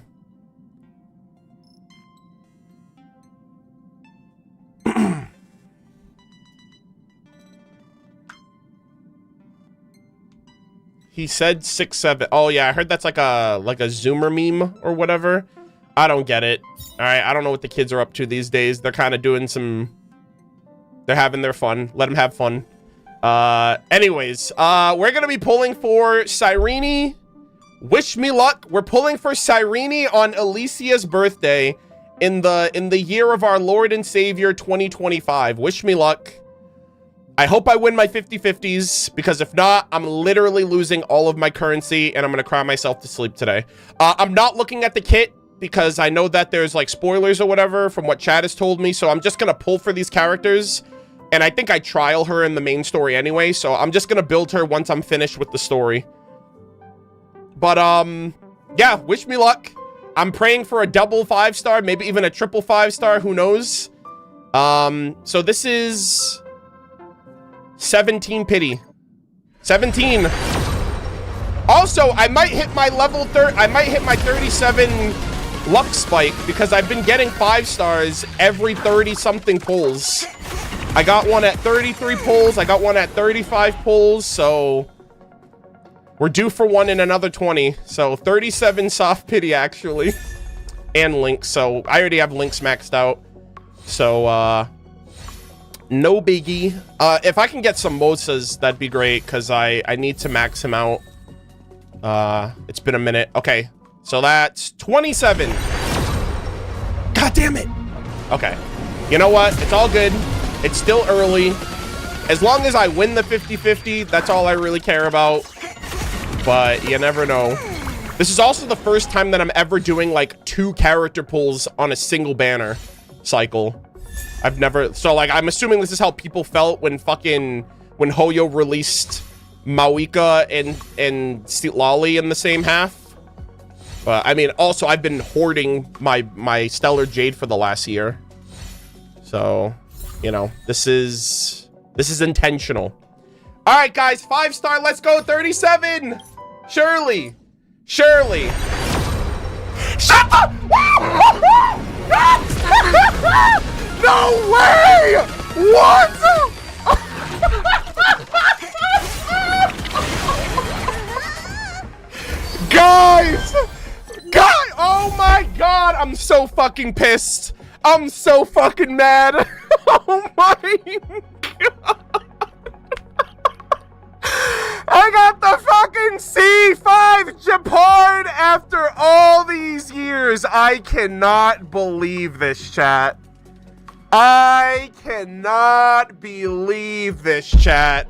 He said 6, 7. Oh yeah, I heard that's like a Zoomer meme or whatever. I don't get it. All right, I don't know what the kids are up to these days. They're kind of doing some... They're having their fun. Let them have fun. Anyways, we're gonna be pulling for Cyrene. Wish me luck. We're pulling for Cyrene on Alicia's birthday in the year of our Lord and Savior 2025. Wish me luck. I hope I win my 50-50s, because if not, I'm literally losing all of my currency and I'm gonna cry myself to sleep today. I'm not looking at the kit because I know that there's like spoilers or whatever from what Chad has told me, so I'm just gonna pull for these characters. And I think I trial her in the main story anyway, so I'm just gonna build her once I'm finished with the story. But, yeah, wish me luck. I'm praying for a double 5-star, maybe even a triple 5-star, who knows? So this is 17 pity. 17. Also, I might hit my level 30, I might hit my 37 luck spike because I've been getting 5 stars every 30 something pulls. I got one at 33 pulls, I got one at 35 pulls, so we're due for one in another 20. So 37 soft pity actually. And links, so I already have links maxed out. So no biggie. If I can get some Mosas, that'd be great, because I need to max him out. It's been a minute. Okay, so that's 27. God damn it. Okay, you know what? It's all good. It's still early. As long as I win the 50-50, that's all I really care about. But you never know. This is also the first time that I'm ever doing like 2 character pulls on a single banner cycle. I've never, so like I'm assuming this is how people felt when Hoyo released Mawika and Lolly in the same half. But I mean, also I've been hoarding my Stellar Jade for the last year. So, you know, this is intentional. All right, guys, 5-star, let's go. 37. Shut up! No way! What? Guys! Oh my god! I'm so fucking pissed. I'm so fucking mad. Oh my god. I got the fucking C5 Japard after all these years. I cannot believe this, chat. I cannot believe this, chat.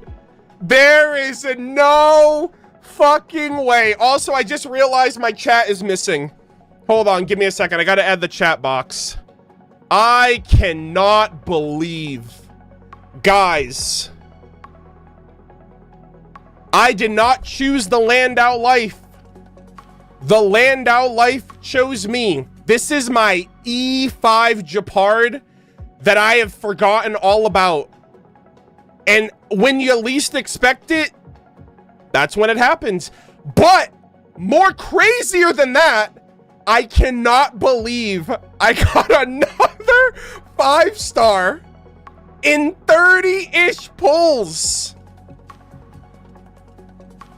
There is no fucking way. Also, I just realized my chat is missing. Hold on, give me a second. I gotta add the chat box. I cannot believe. Guys, I did not choose the Landau life. The Landau life chose me. This is my E5 Japard that I have forgotten all about. And when you least expect it, that's when it happens. But more crazier than that, I cannot believe I got another 5-star in 30-ish pulls.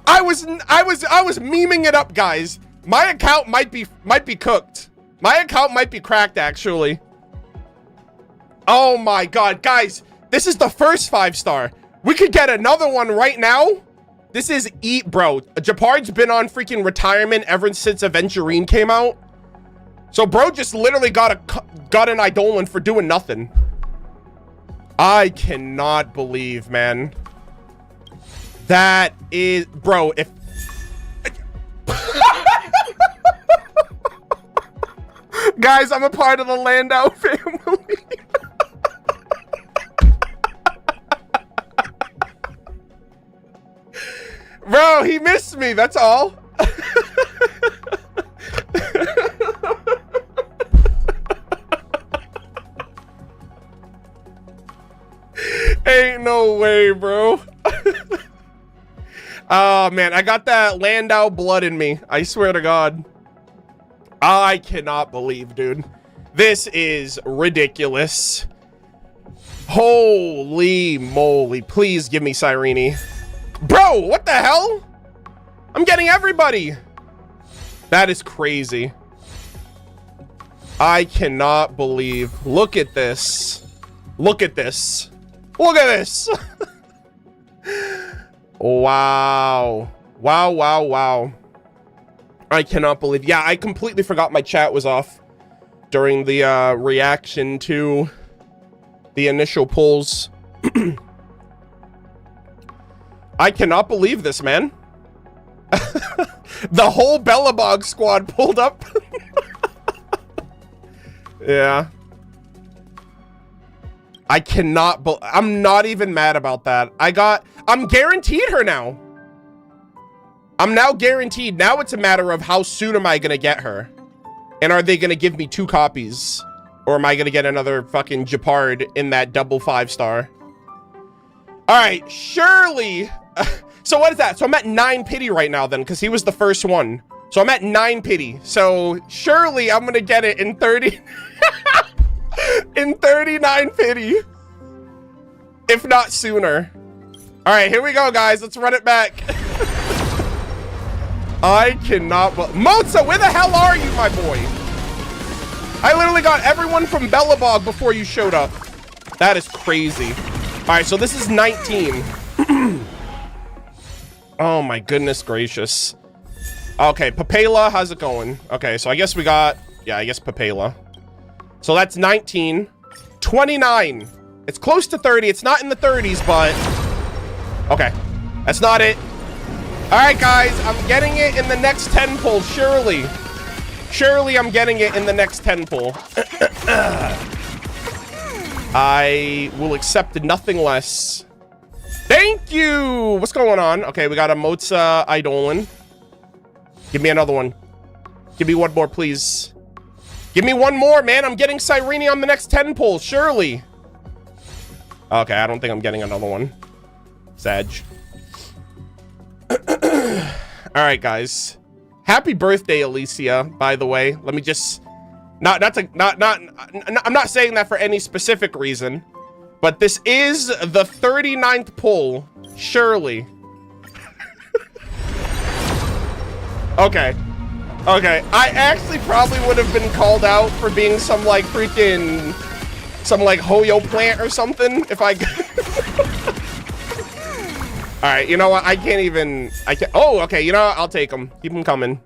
I was memeing it up, guys. My account might be cooked. My account might be cracked, actually. Oh my god, guys, this is the first 5-star. We could get another one right now. This is bro. Japard's been on freaking retirement ever since Aventurine came out. So bro just literally got an Eidolon for doing nothing. I cannot believe, man. That is, bro, if guys, I'm a part of the Landau family. Bro, he missed me, that's all. Ain't no way, bro. Oh man, I got that Landau blood in me. I swear to God. I cannot believe, dude. This is ridiculous. Holy moly. Please give me Cyrene. Bro, what the hell? I'm getting everybody. That is crazy. I cannot believe. Look at this. Look at this. Look at this. Wow. Wow, wow, wow. I cannot believe. Yeah, I completely forgot my chat was off during the reaction to the initial pulls. I cannot believe this, man. The whole Bellabog squad pulled up. Yeah. I cannot, I'm not even mad about that. I'm guaranteed her now. I'm now guaranteed. Now it's a matter of how soon am I gonna get her. And are they gonna give me 2 copies? Or am I gonna get another fucking Japard in that double 5-star? All right, surely. So what is that? So I'm at 9 pity right now then, because he was the first one. So I'm at 9 pity. So surely I'm gonna get it in 30, in 39 pity, if not sooner. All right, here we go, guys. Let's run it back. I cannot. Moza, where the hell are you, my boy? I literally got everyone from Bellabog before you showed up. That is crazy. All right, so this is 19. Oh my goodness gracious. Okay, Papela, how's it going? Okay, so I guess we got, yeah, I guess Papela. So that's 19. 29. It's close to 30. It's not in the 30s, but okay, that's not it. All right, guys, I'm getting it in the next 10 pull, surely. Surely I'm getting it in the next 10 pull. I will accept nothing less. Thank you. What's going on? Okay, we got a Moza Eidolon. Give me another one. Give me one more, please. Give me one more, man. I'm getting Cyrene on the next 10 pull, surely. Okay, I don't think I'm getting another one. Sag. All right, guys. Happy birthday, Alicia, by the way. Let me just I'm not saying that for any specific reason, but this is the 39th pull, surely. Okay. Okay. I actually probably would have been called out for being some like freaking Hoyo plant or something if I All right, you know what? I can't. Oh, okay. You know what? I'll take them. Keep them coming.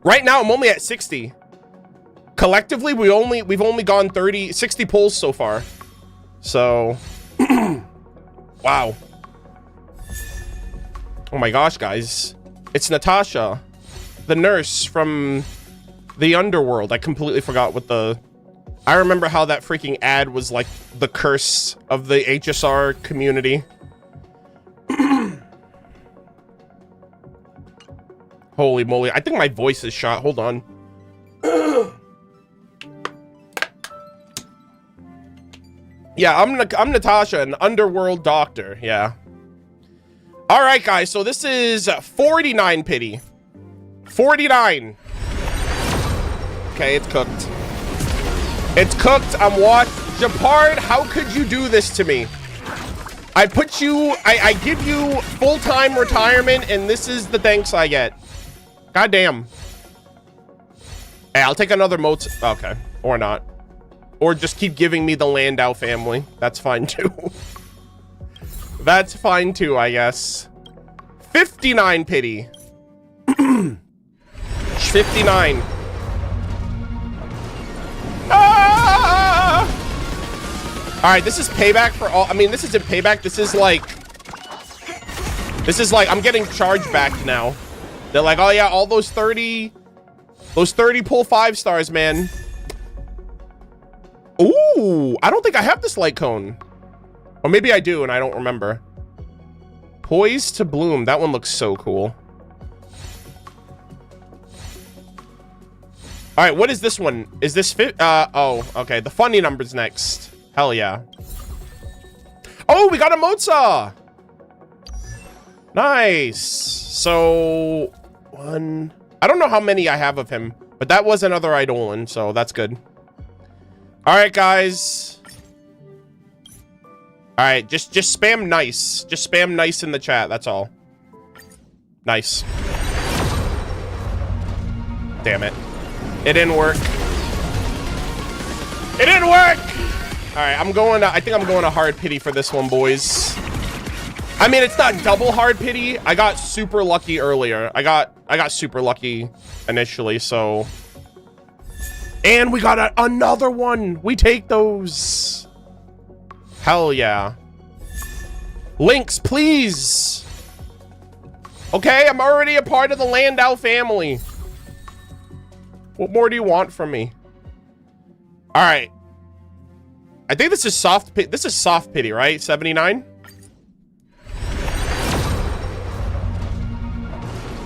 Right now, I'm only at 60. Collectively, we've only gone 60 pulls so far. So, wow. Oh my gosh, guys. It's Natasha, the nurse from the underworld. I completely forgot what the... I remember how that freaking ad was like the curse of the HSR community. Holy moly. I think my voice is shot. Hold on. Yeah, I'm Natasha, an underworld doctor. Yeah. All right, guys. So this is 49 pity. 49. Okay, it's cooked. It's cooked. I'm watched. Japard, how could you do this to me? I put you, I give you full-time retirement, and this is the thanks I get. God damn. Hey, I'll take another moat. Okay, or not. Or just keep giving me the Landau family. That's fine too. That's fine too, I guess. 59 pity. 59. Ah! All right, this is payback for all. I mean, this isn't payback. This is like I'm getting charged back now. They're like, oh yeah, all those 30 pull 5 stars, man. Ooh, I don't think I have this light cone. Or maybe I do and I don't remember. Poised to bloom. That one looks so cool. All right, what is this one? Is this fit? Oh, okay. The funny number's next. Hell yeah. Oh, we got a Moza. Nice. So, one. I don't know how many I have of him, but that was another Eidolon, so that's good. All right, guys. All right, just spam nice. Just spam nice in the chat. That's all. Nice. Damn it. It didn't work. It didn't work. All right, I think I'm going to hard pity for this one, boys. I mean, it's not double hard pity. I got super lucky earlier. I got super lucky initially, so. And we got another one. We take those. Hell yeah. Links, please. Okay, I'm already a part of the Landau family. What more do you want from me? All right. I think this is soft pity. This is soft pity, right? 79.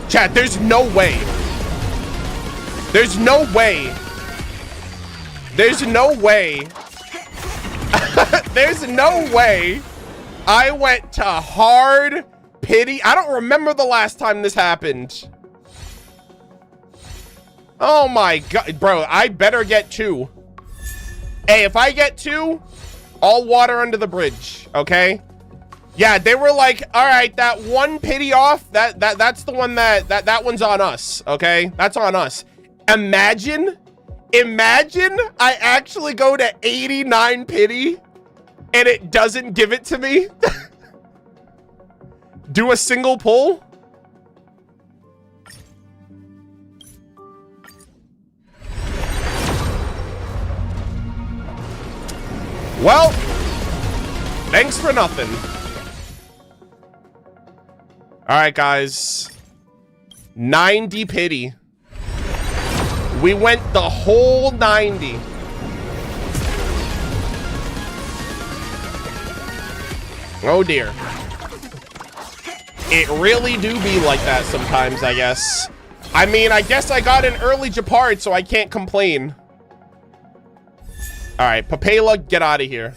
Chat, there's no way. There's no way. There's no way. There's no way I went to hard pity. I don't remember the last time this happened. Oh my god, bro, I better get 2. Hey, if I get 2, all water under the bridge, okay? Yeah, they were like, all right, that 1 pity off, that's the one that one's on us, okay? That's on us. Imagine I actually go to 89 pity and it doesn't give it to me. Do a single pull. Well, thanks for nothing. All right, guys. 90 pity. We went the whole 90. Oh dear. It really do be like that sometimes, I guess. I mean, I guess I got an early Japard, so I can't complain. All right, Papela, get out of here.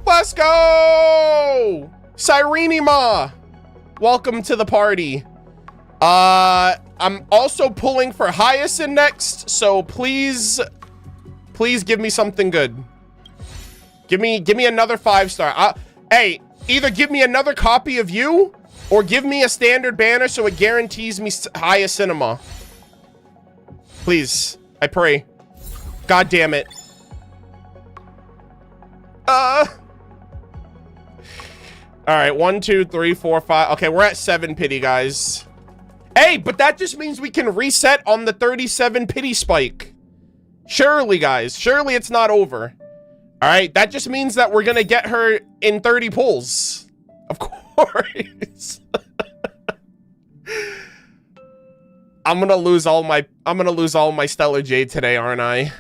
Let's go! Cyrene Ma, welcome to the party. I'm also pulling for Hyacinth next, so please give me something good. Give me another 5-star. Hey, either give me another copy of you or give me a standard banner so it guarantees me Hyacinth Ma. Please, I pray. God damn it. All right, 1, 2, 3, 4, 5. Okay, we're at 7 pity, guys. Hey, but that just means we can reset on the 37 pity spike. Surely, guys. Surely it's not over. All right, that just means that we're gonna get her in 30 pulls. Of course. I'm gonna lose all my Stellar Jade today, aren't I?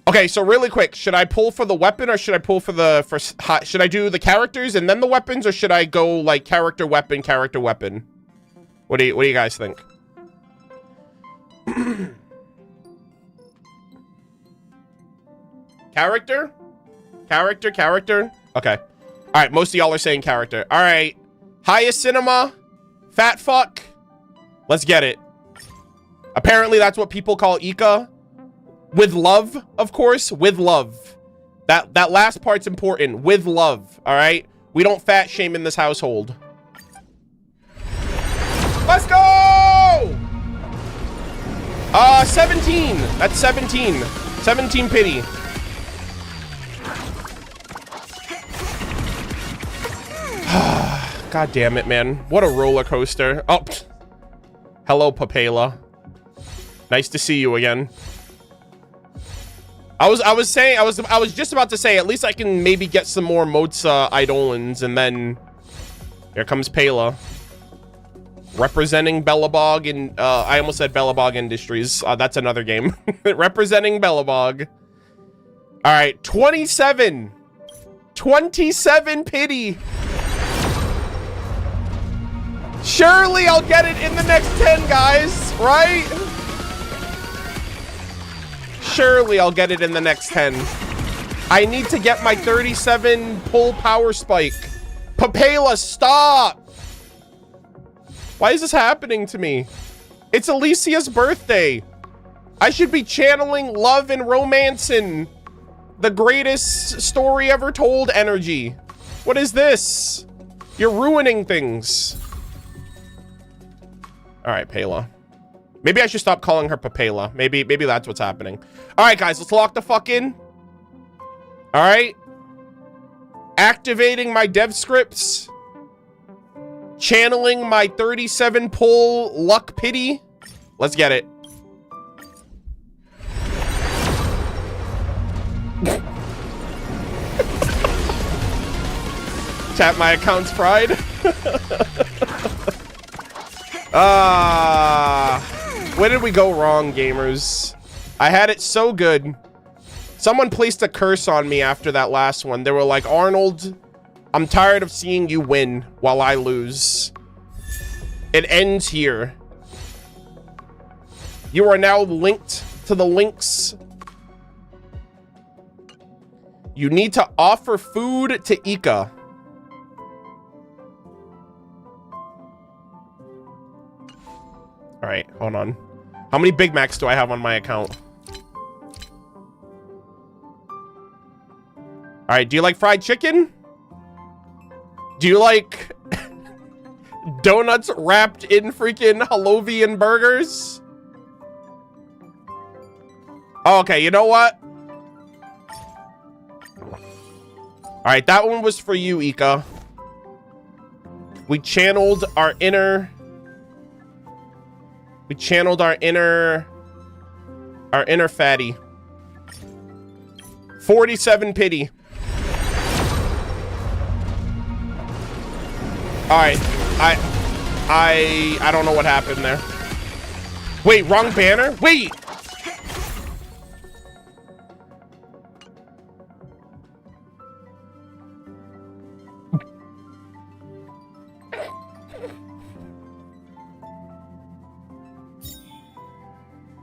Okay, so really quick, should I pull for the weapon or should I pull for should I do the characters and then the weapons, or should I go like character, weapon, character, weapon? What do you guys think? Character? Character, character? Okay. All right, most of y'all are saying character. All right. Highest cinema, fat fuck. Let's get it. Apparently that's what people call Ika. With love, of course, with love. That last part's important. With love, all right? We don't fat shame in this household. Let's go! 17. That's 17. 17 pity. God damn it, man. What a roller coaster. Oh, hello, Papela. Nice to see you again. I was just about to say, at least I can maybe get some more Moza Eidolons, and then here comes Pela. Representing Bellabog and I almost said Bellabog Industries. That's another game. Representing Bellabog. All right, 27. 27 pity. Surely I'll get it in the next 10, guys, right? Surely I'll get it in the next 10. I need to get my 37 pull power spike. Papela, stop! Why is this happening to me? It's Alicia's birthday. I should be channeling love and romance and the greatest story ever told energy. What is this? You're ruining things. All right, Pela. Maybe I should stop calling her Papela. Maybe that's what's happening. All right, guys, let's lock the fuck in. All right. Activating my dev scripts. Channeling my 37 pull luck pity. Let's get it. Tap my account's pride. Where did we go wrong, gamers? I had it so good. Someone placed a curse on me after that last one. They were like, Arnold, I'm tired of seeing you win while I lose. It ends here. You are now linked to the links. You need to offer food to Ika. All right, hold on. How many Big Macs do I have on my account? All right, do you like fried chicken? Do you like donuts wrapped in freaking Halovian burgers? Oh, okay, you know what? All right, that one was for you, Ika. We channeled our inner... We channeled our inner fatty. 47 pity. All right, I don't know what happened there. Wait, wrong banner? Wait.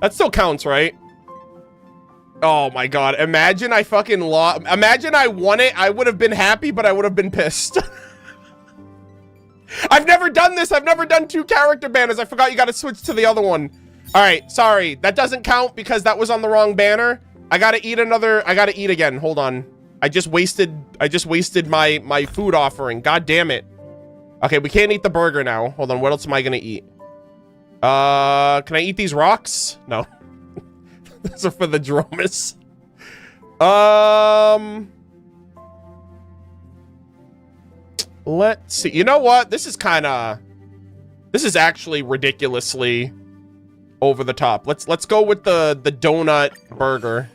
That still counts, right? Oh my god, imagine I fucking lost. Imagine I won it. I would have been happy, but I would have been pissed. I've never done this. I've never done 2 character banners. I forgot you got to switch to the other one. All right, sorry. That doesn't count because that was on the wrong banner. I got to eat another. I got to eat again. Hold on. I just wasted my food offering. God damn it. Okay, we can't eat the burger now. Hold on. What else am I going to eat? Can I eat these rocks? No. Those are for the Dromus. Let's see. You know what? This is actually ridiculously over the top. Let's go with the donut burger.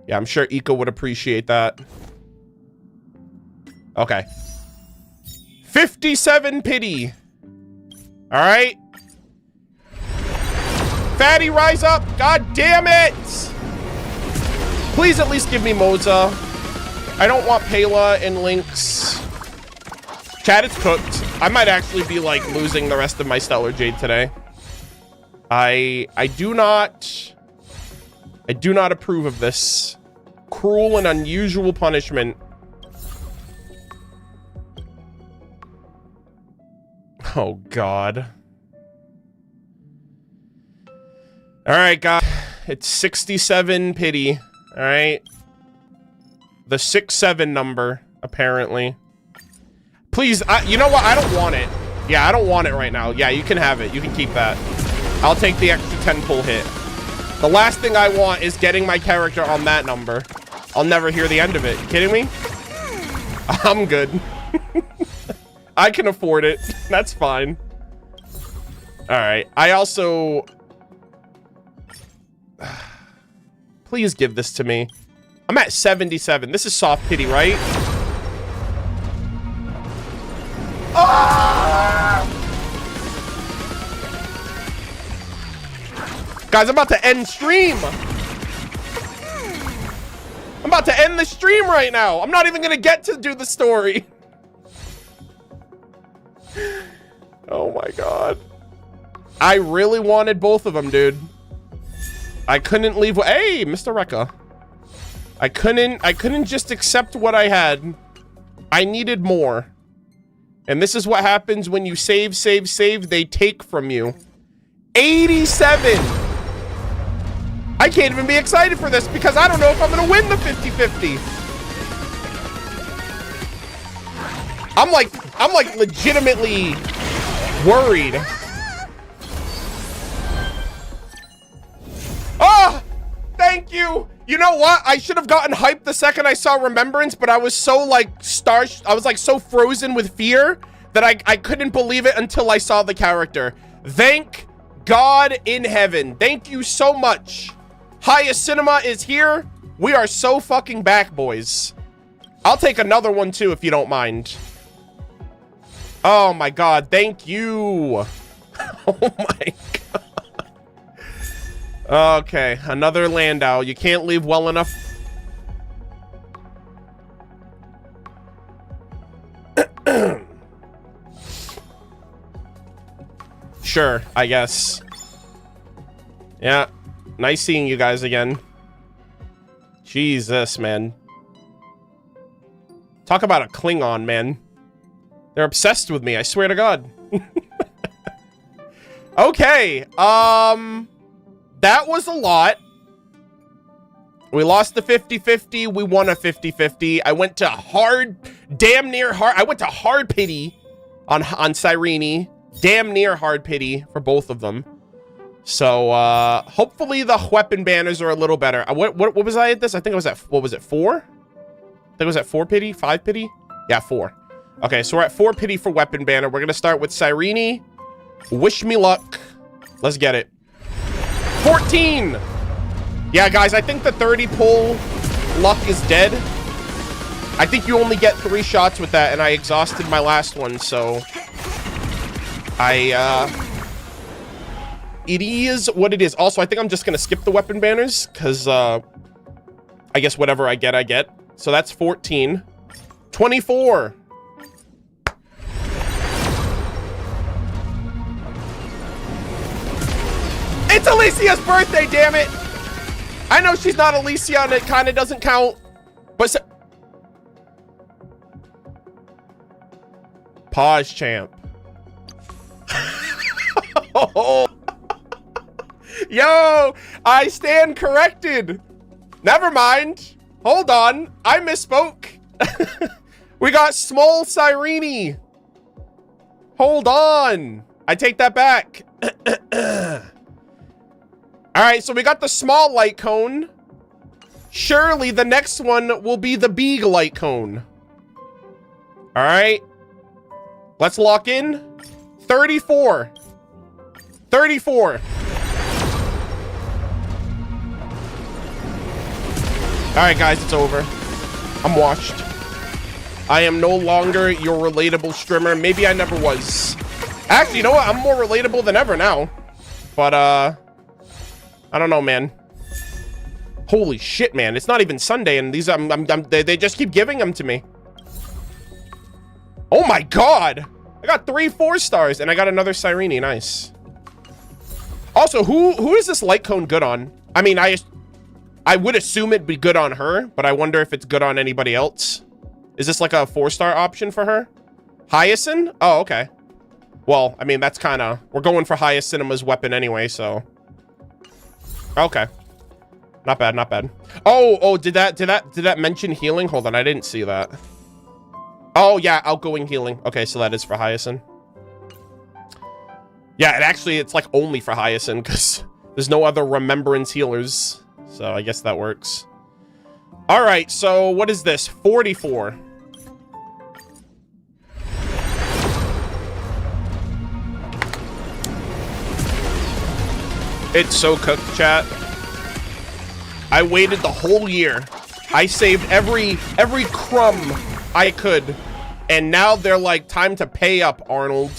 Yeah, I'm sure Ika would appreciate that. Okay. 57 pity. All right. Fatty, rise up. God damn it. Please at least give me Moza. I don't want Pela and Lynx. Chat, it's cooked. I might actually be like losing the rest of my Stellar Jade today. I do not approve of this cruel and unusual punishment. Oh god. All right, guys. It's 67 pity. All right. The 6-7 number, apparently. Please, you know what? I don't want it. Yeah, I don't want it right now. Yeah, you can have it. You can keep that. I'll take the extra 10 pull hit. The last thing I want is getting my character on that number. I'll never hear the end of it. You kidding me? I'm good. I can afford it. That's fine. All right. I also... Please give this to me. I'm at 77. This is soft pity, right? Ah! Guys, I'm about to end stream. I'm about to end the stream right now. I'm not even gonna get to do the story. Oh my god. I really wanted both of them, dude. I couldn't leave. Hey, Mr. Rekka. I couldn't just accept what I had. I needed more. And this is what happens when you save, they take from you. 87! I can't even be excited for this because I don't know if I'm gonna win the 50-50. I'm like legitimately worried. Oh! Thank you! You know what? I should have gotten hyped the second I saw Remembrance, but I was so like I was like so frozen with fear that I couldn't believe it until I saw the character. Thank God in heaven. Thank you so much. Highest Cinema is here. We are so fucking back, boys. I'll take another one too if you don't mind. Oh my god, thank you. Oh my god. Okay, another Landau. You can't leave well enough. Sure, I guess. Yeah. Nice seeing you guys again. Jesus, man. Talk about a Klingon, man. They're obsessed with me, I swear to God. Okay, that was a lot. We lost the 50-50, we won a 50-50. I went to damn near hard, I went to hard pity on Cyrene. Damn near hard pity for both of them. So, hopefully the weapon banners are a little better. What was I at this? I think I was at, what was it, 4? I think it was at 4 pity, 5 pity? Yeah, 4. Okay, so we're at 4 pity for weapon banner. We're gonna start with Cyrene. Wish me luck. Let's get it. 14! Yeah, guys, I think the 30 pull luck is dead. I think you only get 3 shots with that, and I exhausted my last one, so... It is what it is. Also, I think I'm just gonna skip the weapon banners, because, I guess whatever I get, I get. So that's 14. 24! It's Alicia's birthday, damn it! I know she's not Alicia and it kind of doesn't count, but... Pause, champ. Oh. Yo, I stand corrected. Never mind. Hold on, I misspoke. We got small Cyrene. Hold on. I take that back. All right, so we got the small light cone. Surely the next one will be the big light cone. All right. Let's lock in. 34. 34. All right, guys, it's over. I'm washed. I am no longer your relatable streamer. Maybe I never was. Actually, you know what? I'm more relatable than ever now. But, I don't know, man. Holy shit, man. It's not even Sunday, and these, they just keep giving them to me. Oh my God. I got 3 4-stars, and I got another Cyrene. Nice. Also, who is this light cone good on? I mean, I would assume it'd be good on her, but I wonder if it's good on anybody else. Is this like a 4-star option for her? Hyacinth? Oh, okay. Well, I mean, that's kind of... We're going for Hyacinth's weapon anyway, so... Okay. Not bad, not bad. Oh, did that mention healing? Hold on, I didn't see that. Oh, yeah, outgoing healing. Okay, so that is for Hyacinth. Yeah, and actually, it's like only for Hyacinth, because there's no other remembrance healers. So I guess that works. All right, so what is this? 44. It's so cooked, chat. I waited the whole year. I saved every crumb I could. And now they're like, time to pay up, Arnold.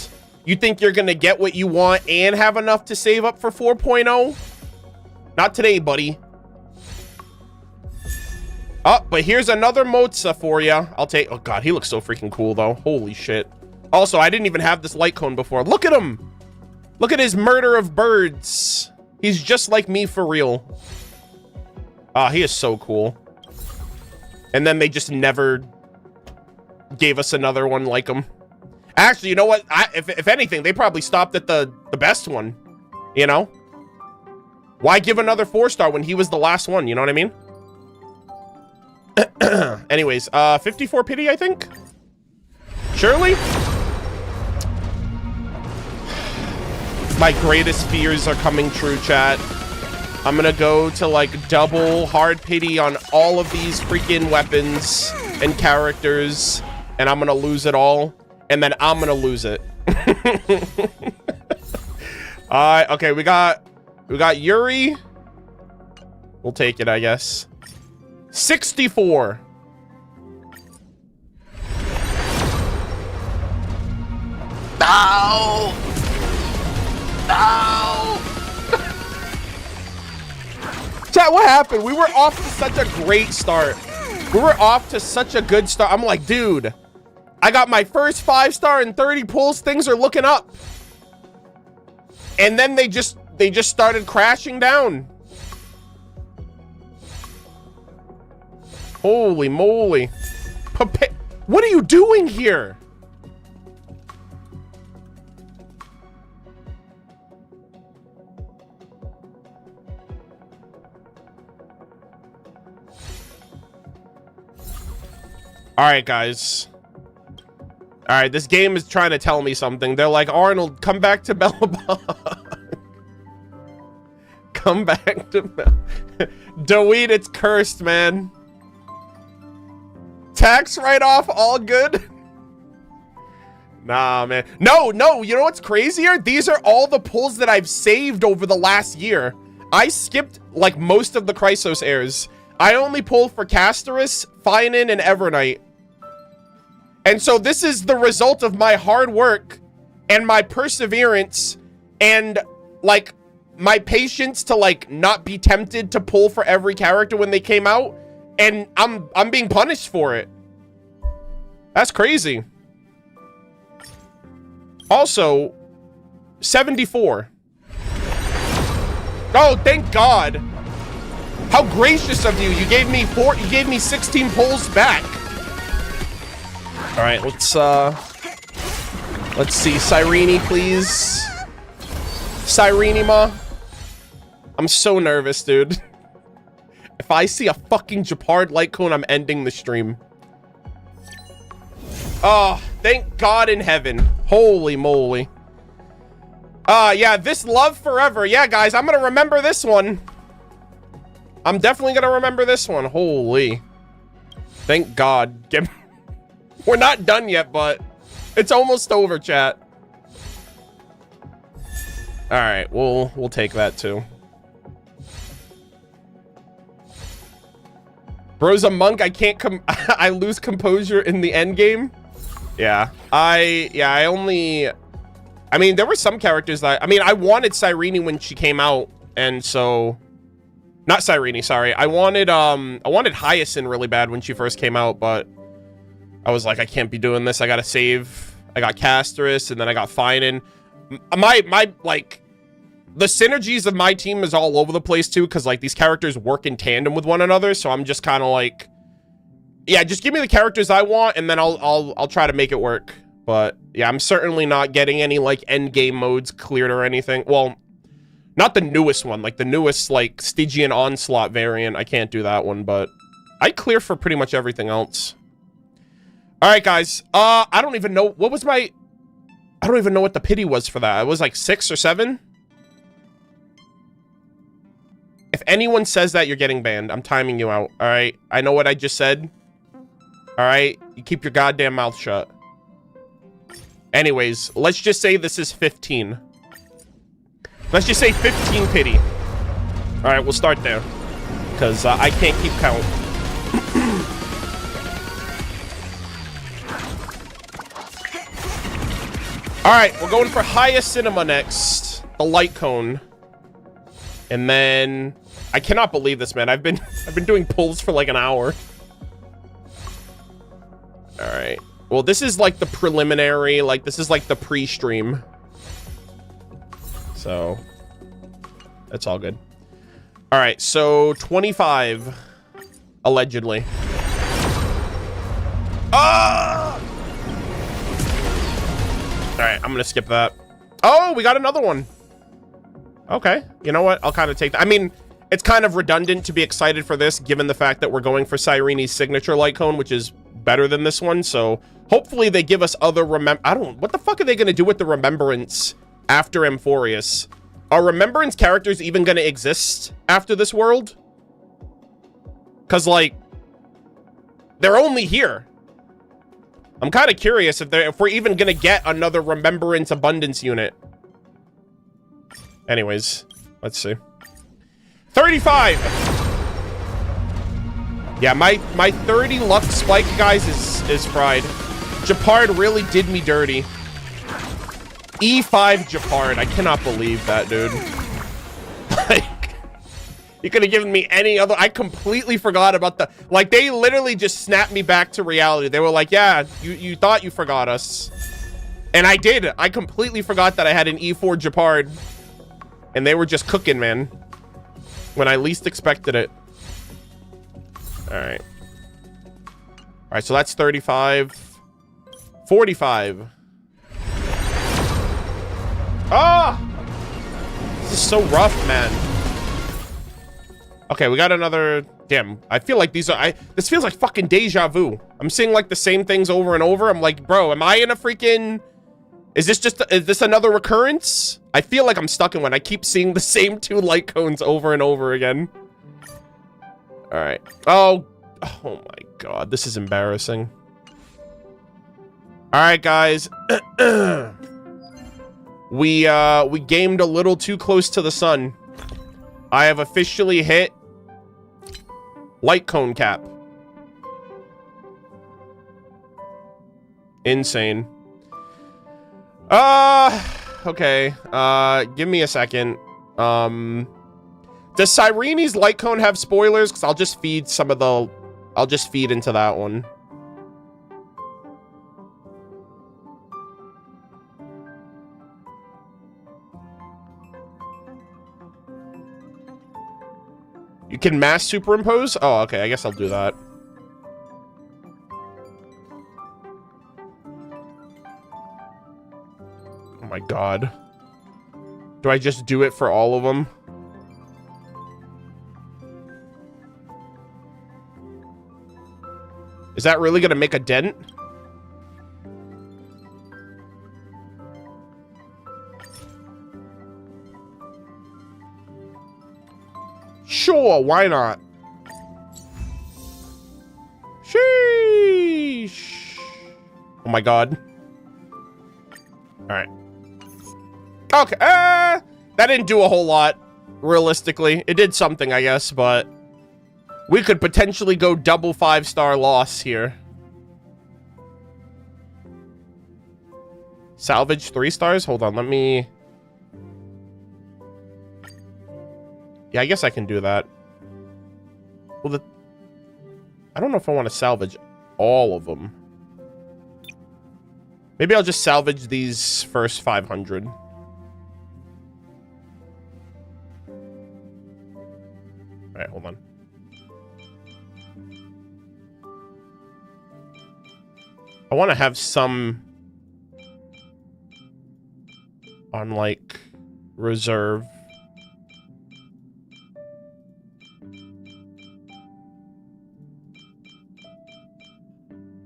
You think you're gonna get what you want and have enough to save up for 4.0? Not today, buddy. Oh, but here's another Moza for you. I'll take... Oh, God, he looks so freaking cool, though. Holy shit. Also, I didn't even have this light cone before. Look at him. Look at his Murderofbirds. He's just like me for real. Ah, he is so cool. And then they just never gave us another one like him. Actually, you know what? If anything, they probably stopped at the best one. You know? Why give another 4-star when he was the last one? You know what I mean? Anyways, 54 pity, I think? Surely? My greatest fears are coming true, chat. I'm gonna go to like double hard pity on all of these freaking weapons and characters, and I'm gonna lose it all, and then I'm gonna lose it. Okay, we got Yuri. We'll take it, I guess. 64. No! No! Chat, what happened? We were off to such a great start. We were off to such a good start. I'm like, dude, I got my first 5-star and 30 pulls. Things are looking up. And then they just started crashing down. Holy moly. What are you doing here? All right, guys. All right, this game is trying to tell me something. They're like, Arnold, come back to Bellabong. Come back to Delete, it's cursed, man. Tax write-off, all good? Nah, man. No, you know what's crazier? These are all the pulls that I've saved over the last year. I skipped, like, most of the Chrysos heirs. I only pulled for Castorus, Finan, and Evernight. And so this is the result of my hard work and my perseverance and, like, my patience to, like, not be tempted to pull for every character when they came out. And I'm being punished for it. That's crazy. Also, 74. Oh, thank God. How gracious of you. You gave me 16 pulls back. All right, let's see. Cyrene, please. Cyrene-ma. I'm so nervous, dude. If I see a fucking Japard light cone, I'm ending the stream. Oh, thank God in heaven. Holy moly. Yeah, this love forever. Yeah, guys, I'm gonna remember this one. I'm definitely gonna remember this one. Holy. Thank God. We're not done yet, but it's almost over, chat. All right, we'll take that too. Bro's a monk. I can't I lose composure in the end game. Yeah, I mean, there were some characters that I wanted Cyrene when she came out, and so not Cyrene, sorry. I wanted Hyacinth really bad when she first came out, but I was like, I can't be doing this. I gotta save. I got Castorus, and then I got Finan. My like, the synergies of my team is all over the place too, because like these characters work in tandem with one another. So I'm just kind of like, yeah, just give me the characters I want, and then I'll try to make it work. But yeah, I'm certainly not getting any like end game modes cleared or anything. Well, not the newest one, like the newest like Stygian Onslaught variant. I can't do that one, but I clear for pretty much everything else. All right, guys. I don't even know what was my. I don't even know what the pity was for that. It was like 6 or 7. If anyone says that, you're getting banned. I'm timing you out. All right. I know what I just said. All right. You keep your goddamn mouth shut. Anyways, let's just say this is 15. Let's just say 15 pity. All right. We'll start there. Because I can't keep count. All right. We're going for highest cinema next. The light cone. And then I cannot believe this, man. I've been doing pulls for like an hour. All right. Well, this is like the preliminary, like this is like the pre-stream. So that's all good. All right. So 25 allegedly. Ah! All right. I'm going to skip that. Oh, we got another one. Okay, you know what? I'll kind of take that. I mean, it's kind of redundant to be excited for this, given the fact that we're going for Cyrene's signature light cone, which is better than this one. So hopefully they give us other what the fuck are they going to do with the Remembrance after Amphorius? Are Remembrance characters even going to exist after this world? Because, like, they're only here. I'm kind of curious if we're even going to get another Remembrance Abundance unit. Anyways, let's see. 35. Yeah, my 30 luck spike, guys, is fried. Japard really did me dirty. E5 Japard. I cannot believe that, dude. Like, you could have given me any other. I completely forgot about the. Like, they literally just snapped me back to reality. They were like, yeah, you thought you forgot us. And I did. I completely forgot that I had an E4 Japard. And they were just cooking, man. When I least expected it. Alright. Alright, so that's 35. 45. Ah! This is so rough, man. Okay, we got another... Damn, I feel like these are... This feels like fucking deja vu. I'm seeing like the same things over and over. I'm like, bro, am I in a freaking... Is this another recurrence? I feel like I'm stuck in one. I keep seeing the same 2 light cones over and over again. Alright. Oh my god, this is embarrassing. Alright, guys. We gamed a little too close to the sun. I have officially hit light cone cap. Insane. Okay. Give me a second. Does Cyrene's light cone have spoilers? Because I'll just feed some of the... I'll just feed into that one. You can mass superimpose? Oh, okay. I guess I'll do that. Oh my god. Do I just do it for all of them? Is that really gonna make a dent? Sure, why not? Sheesh. Oh my god. Alright. Okay, that didn't do a whole lot, realistically. It did something, I guess, but... We could potentially go double 5-star loss here. Salvage 3 stars? Hold on, let me... Yeah, I guess I can do that. Well, I don't know if I want to salvage all of them. Maybe I'll just salvage these first 500. Alright, hold on. I want to have some on, like, reserve.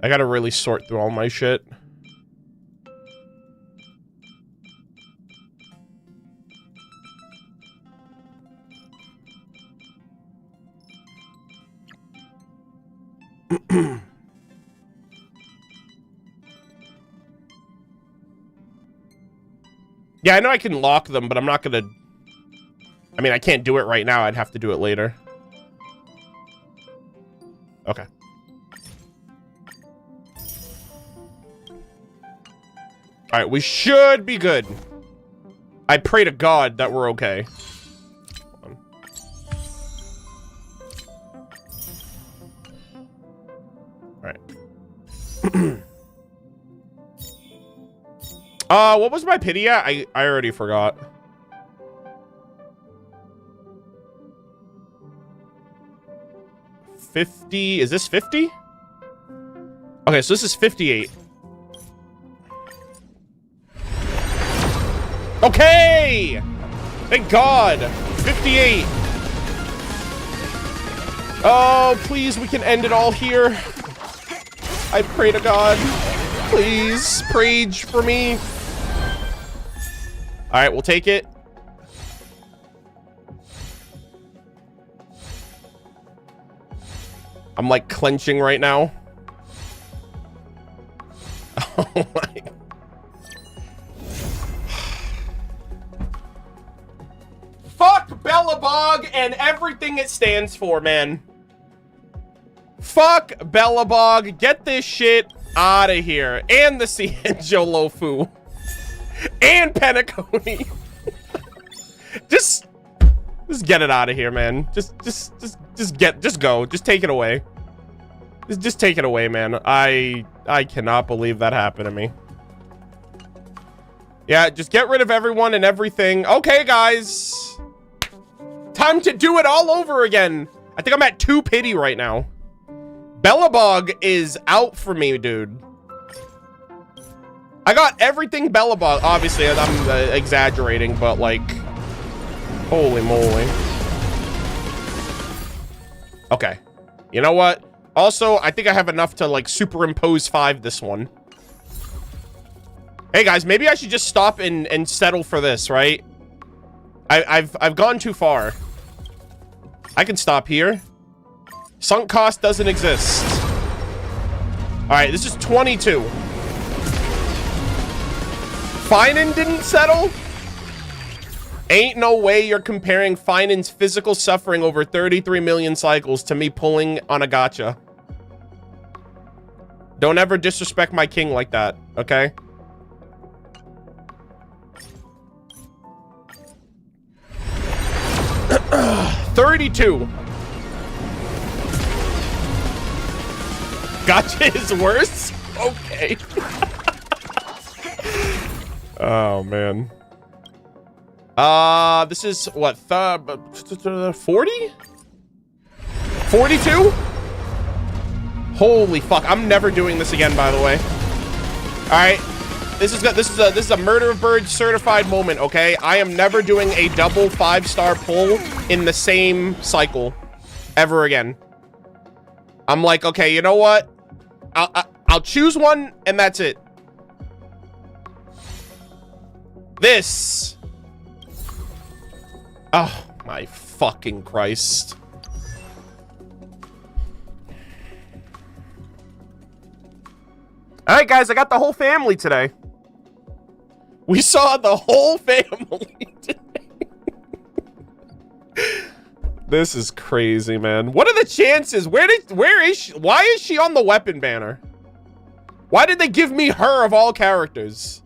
I gotta really sort through all my shit. Yeah, I know I can lock them, but I'm not gonna... I mean, I can't do it right now. I'd have to do it later. Okay. Alright, we should be good. I pray to God that we're okay. Alright. What was my pity at? I already forgot. $50. Is this 50? Okay, so this is 58. Okay! Thank God! 58. Oh, please, we can end it all here. I pray to God. Please, prage for me. Alright, we'll take it. I'm like clenching right now. Oh my. Fuck Bellabog and everything it stands for, man. Fuck Bellabog. Get this shit out of here. And the Cianjolofu. And Penacony. Just get it out of here, man. Just go. Just take it away. Just take it away, man. I cannot believe that happened to me. Yeah, just get rid of everyone and everything. Okay, guys. Time to do it all over again. I think I'm at 2 pity right now. Bellabog is out for me, dude. I got everything Bellabog. Obviously, I'm exaggerating, but like, holy moly. Okay. You know what? Also, I think I have enough to like superimpose 5 this one. Hey guys, maybe I should just stop and settle for this, right? I've gone too far. I can stop here. Sunk cost doesn't exist. All right, this is 22. Finan didn't settle? Ain't no way you're comparing Finan's physical suffering over 33 million cycles to me pulling on a gacha. Don't ever disrespect my king like that, okay? $32. Gacha is worse? Okay. Oh, man. This is what, 40? 42? Holy fuck, I'm never doing this again, by the way. All right. This is a Murder of Birds certified moment, okay? I am never doing a double 5-star pull in the same cycle ever again. I'm like, okay, you know what? I'll choose one and that's it. This. Oh my fucking Christ. All right, guys, I got the whole family today. We saw the whole family today. This is crazy, man. What are the chances? Where is she? Why is she on the weapon banner? Why did they give me her of all characters?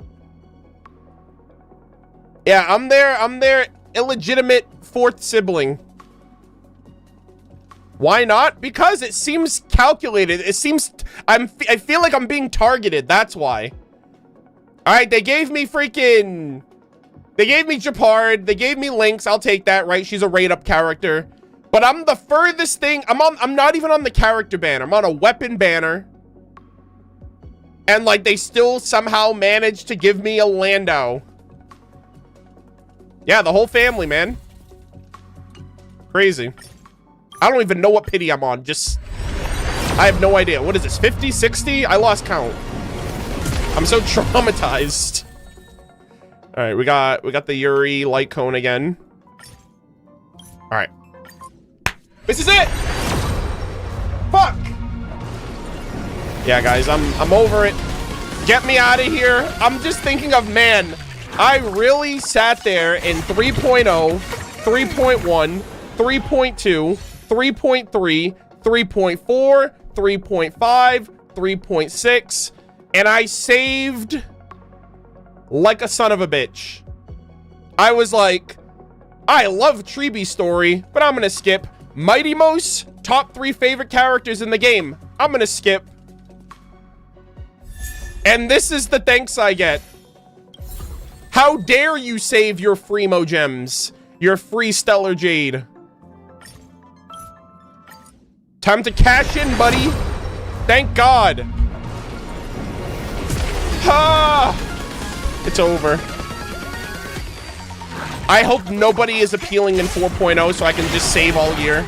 Yeah, I'm their illegitimate 4th sibling. Why not? Because it seems calculated. It seems I feel like I'm being targeted. That's why. All right, they gave me Japard. They gave me Lynx. I'll take that, right? She's a rate-up character. But I'm the furthest thing. I'm not even on the character banner. I'm on a weapon banner. And like they still somehow managed to give me a Landau. Yeah, the whole family, man. Crazy. I don't even know what pity I'm on. I have no idea. What is this? 50, 60? I lost count. I'm so traumatized. All right, we got the Yuri light cone again. All right. This is it. Fuck. Yeah, guys, I'm over it. Get me out of here. I'm just thinking of, man, I really sat there in 3.0, 3.1, 3.2, 3.3, 3.4, 3.5, 3.6, and I saved like a son of a bitch. I was like, I love Treebe's story, but I'm gonna skip. Mighty Mouse, top 3 favorite characters in the game. I'm gonna skip. And this is the thanks I get. How dare you save your Freemo gems, your free Stellar Jade. Time to cash in, buddy. Thank God. Ah, it's over. I hope nobody is appealing in 4.0 so I can just save all year.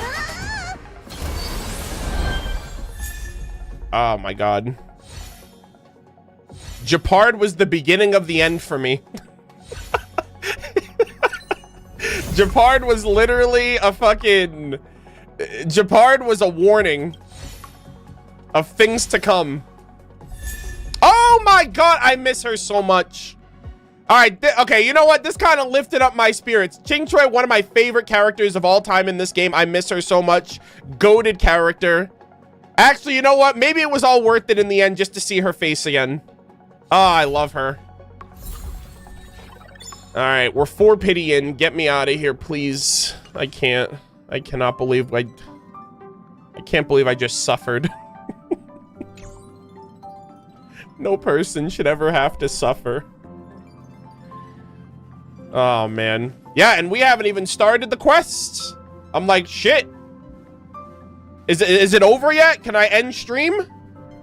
Oh my God. Japard was the beginning of the end for me. Japard was literally a fucking... Japard was a warning of things to come. Oh my God, I miss her so much. All right, okay, you know what? This kind of lifted up my spirits. Ching Choi, one of my favorite characters of all time in this game. I miss her so much. Goated character. Actually, you know what? Maybe it was all worth it in the end just to see her face again. Oh, I love her. All right, we're 4 pity in. Get me out of here, please. I can't. I cannot believe I can't believe I just suffered. No person should ever have to suffer. Oh, man. Yeah, and we haven't even started the quests. I'm like, shit. Is it over yet? Can I end stream?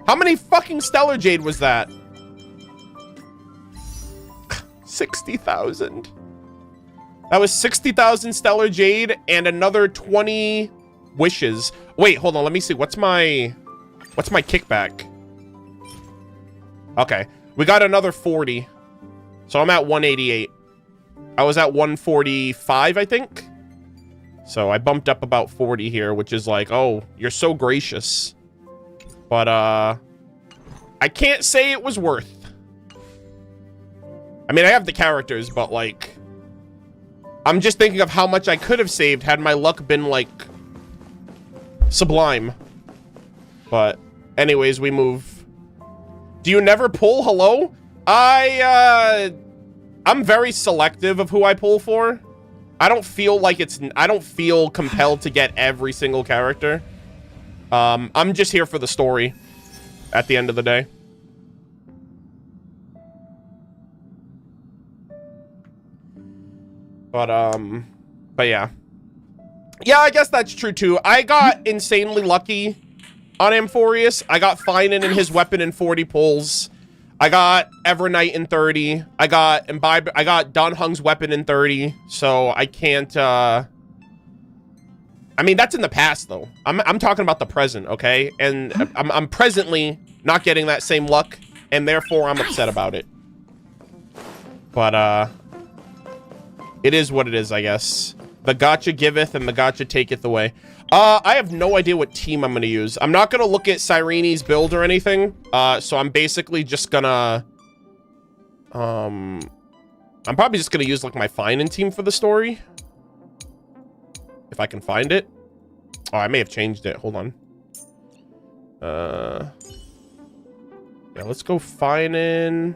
How many fucking Stellar Jade was that? 60,000. That was 60,000 Stellar Jade and another 20 wishes. Wait, hold on. Let me see. What's my kickback? Okay. We got another 40. So I'm at 188. I was at 145, I think. So I bumped up about 40 here, which is like, oh, you're so gracious. But, I can't say it was worth. I mean, I have the characters, but, like, I'm just thinking of how much I could have saved had my luck been, like, sublime. But, anyways, we move. Do you never pull? Hello? I'm very selective of who I pull for. I don't feel compelled to get every single character. I'm just here for the story at the end of the day. But yeah. Yeah, I guess that's true too. I got insanely lucky on Amphorius. I got Finan and his weapon in 40 pulls. I got Evernight in 30. I got Don Hung's weapon in 30. So I can't I mean, that's in the past though. I'm talking about the present, okay? And I'm presently not getting that same luck, and therefore I'm upset about it. But it is what it is, I guess. The gacha giveth and the gacha taketh away. I have no idea what team I'm going to use. I'm not going to look at Cyrene's build or anything. So I'm basically just gonna... I'm probably just going to use, like, my Finan team for the story. If I can find it. Oh, I may have changed it. Hold on. Yeah, let's go Finan.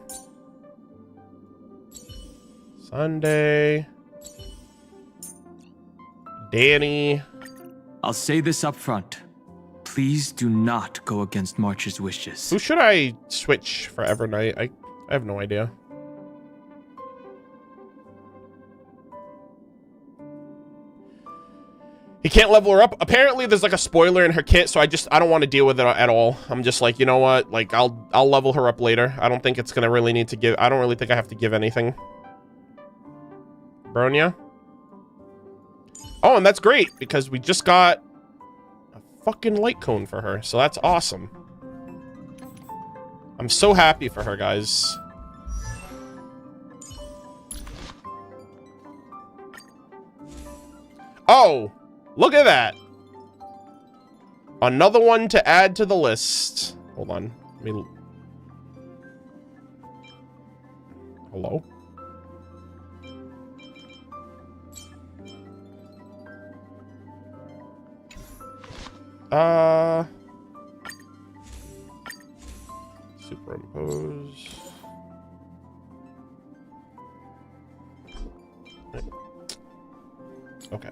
Sunday. Danny. I'll say this up front. Please do not go against March's wishes. Who should I switch for Evernight? I have no idea. He can't level her up. Apparently there's like a spoiler in her kit, so I don't want to deal with it at all. I'm just like, you know what? Like I'll level her up later. I don't think it's gonna really need to give. I don't really think I have to give anything. Bronya. Oh, and that's great because we just got a fucking light cone for her. So that's awesome. I'm so happy for her, guys. Oh, look at that. Another one to add to the list. Hold on. Let me... Hello? Superimpose. Okay.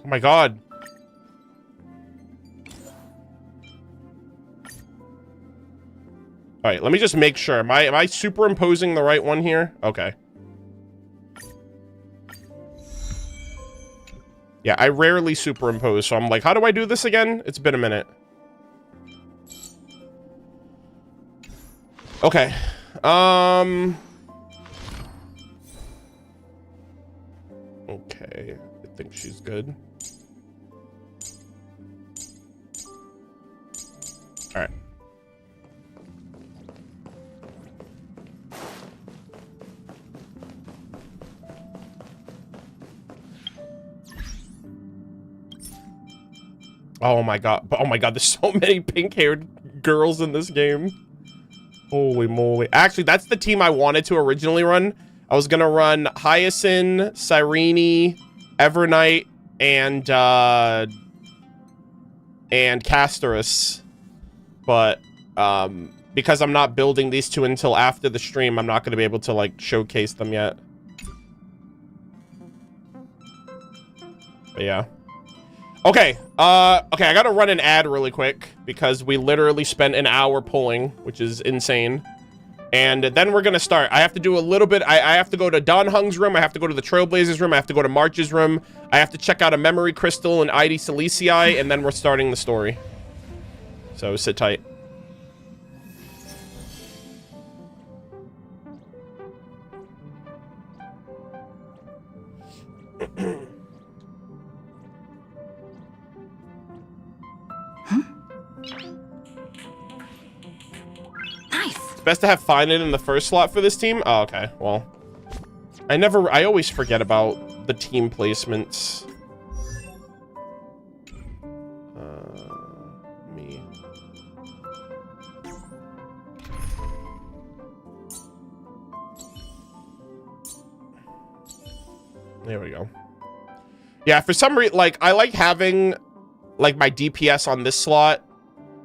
Oh my god. All right, let me just make sure. Am I superimposing the right one here? Okay. Yeah, I rarely superimpose, so I'm like, how do I do this again? It's been a minute. Okay. Okay. I think she's good. All right. Oh my god. Oh my god, there's so many pink-haired girls in this game. Holy moly. Actually, that's the team I wanted to originally run. I was gonna run Hyacinth, Cyrene, Evernight, and Castorus. But because I'm not building these two until after the stream, I'm not gonna be able to like showcase them yet. But yeah. Okay, okay, I gotta run an ad really quick because we literally spent an hour pulling, which is insane. And then we're gonna start. I have to do a little bit. I have to go to Don Hung's room. I have to go to the Trailblazers room. I have to go to March's room. I have to check out a memory crystal and ID Silicii, and then we're starting the story. So sit tight. Best to have find it in the first slot for this team? Oh, okay. Well, I always forget about the team placements. Me. There we go. Yeah, for some reason, like, I like having, like, my DPS on this slot,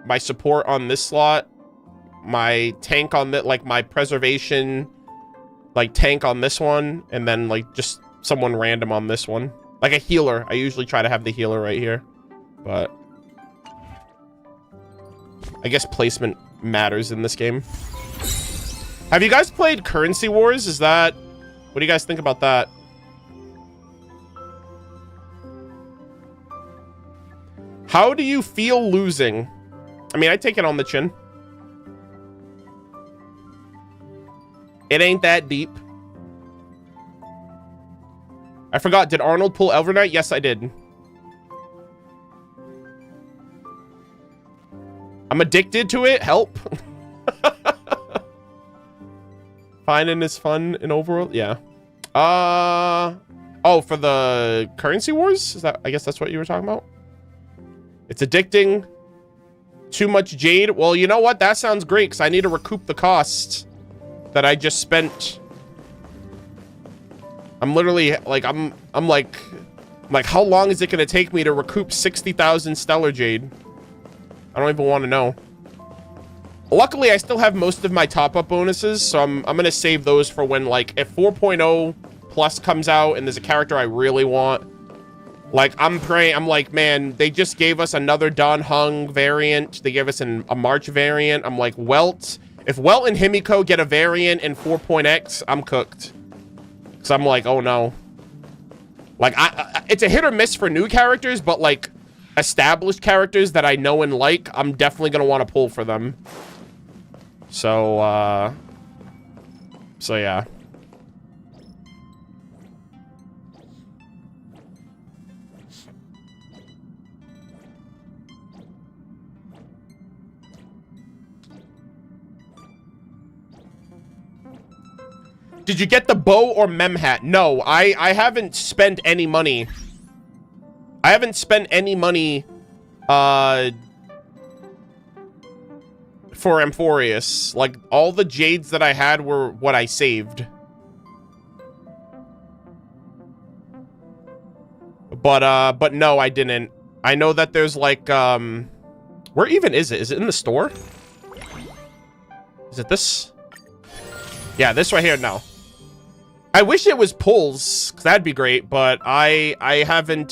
my support on this slot, my tank on that, like my preservation, like tank on this one, and then like just someone random on this one, like a healer. I usually try to have the healer right here, but I guess placement matters in this game. Have you guys played Currency Wars? Is that, what do you guys think about that? How do you feel losing? I mean, I take it on the chin. It ain't that deep. I forgot, did Arnold pull Elvernite? Yes, I did. I'm addicted to it. Help. Finding is fun in overworld. Yeah. Oh, for the Currency Wars? Is that, I guess that's what you were talking about? It's addicting. Too much jade. Well, you know what? That sounds great because I need to recoup the costs that I just spent. I'm literally like, I'm like, how long is it going to take me to recoup 60,000 stellar jade? I don't even want to know. Luckily, I still have most of my top-up bonuses, so I'm going to save those for when, like, if 4.0 plus comes out and there's a character I really want. Like, I'm praying, I'm like, man, they just gave us another Don Hung variant. They gave us a March variant. I'm like, Welt. If Welt and Himiko get a variant in 4.x, I'm cooked. So I'm like, oh no. Like, it's a hit or miss for new characters, but like established characters that I know and like, I'm definitely gonna want to pull for them. So yeah. Did you get the bow or mem hat? No, I haven't spent any money. I haven't spent any money for Amphorius. Like, all the jades that I had were what I saved. But no, I didn't. I know that there's like, where even is it? Is it in the store? Is it this? Yeah, this right here, no. I wish it was pulls, because that'd be great, but I haven't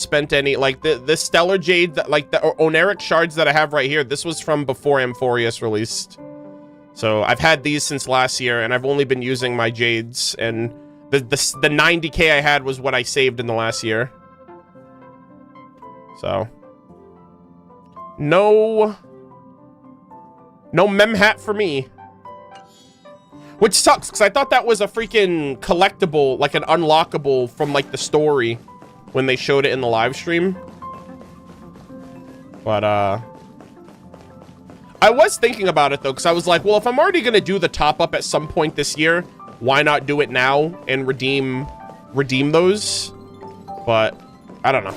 spent any, like, the stellar jade, that, like, the oneric shards that I have right here, this was from before Amphorius released. So I've had these since last year, and I've only been using my jades, and the 90k I had was what I saved in the last year. So no mem hat for me. Which sucks, because I thought that was a freaking collectible, like an unlockable from, like, the story when they showed it in the live stream. But, I was thinking about it, though, because I was like, well, if I'm already going to do the top-up at some point this year, why not do it now and redeem those? But, I don't know.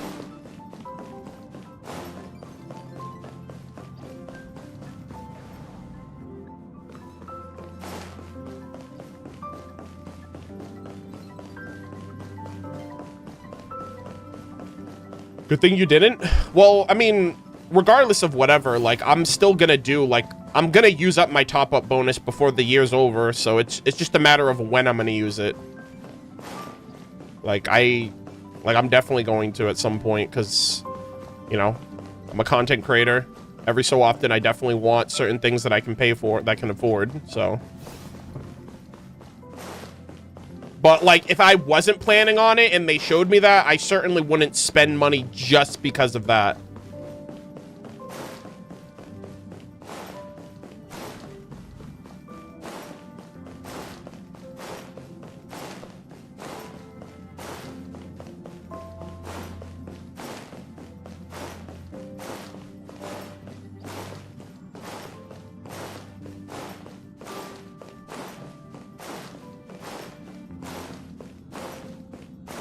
Good thing you didn't. Well, I mean, regardless of whatever, like, I'm still gonna do, like, I'm gonna use up my top-up bonus before the year's over, so it's just a matter of when I'm gonna use it. Like, Like, I'm definitely going to at some point because, you know, I'm a content creator. Every so often, I definitely want certain things that I can pay for, that I can afford, so. But, like, if I wasn't planning on it and they showed me that, I certainly wouldn't spend money just because of that.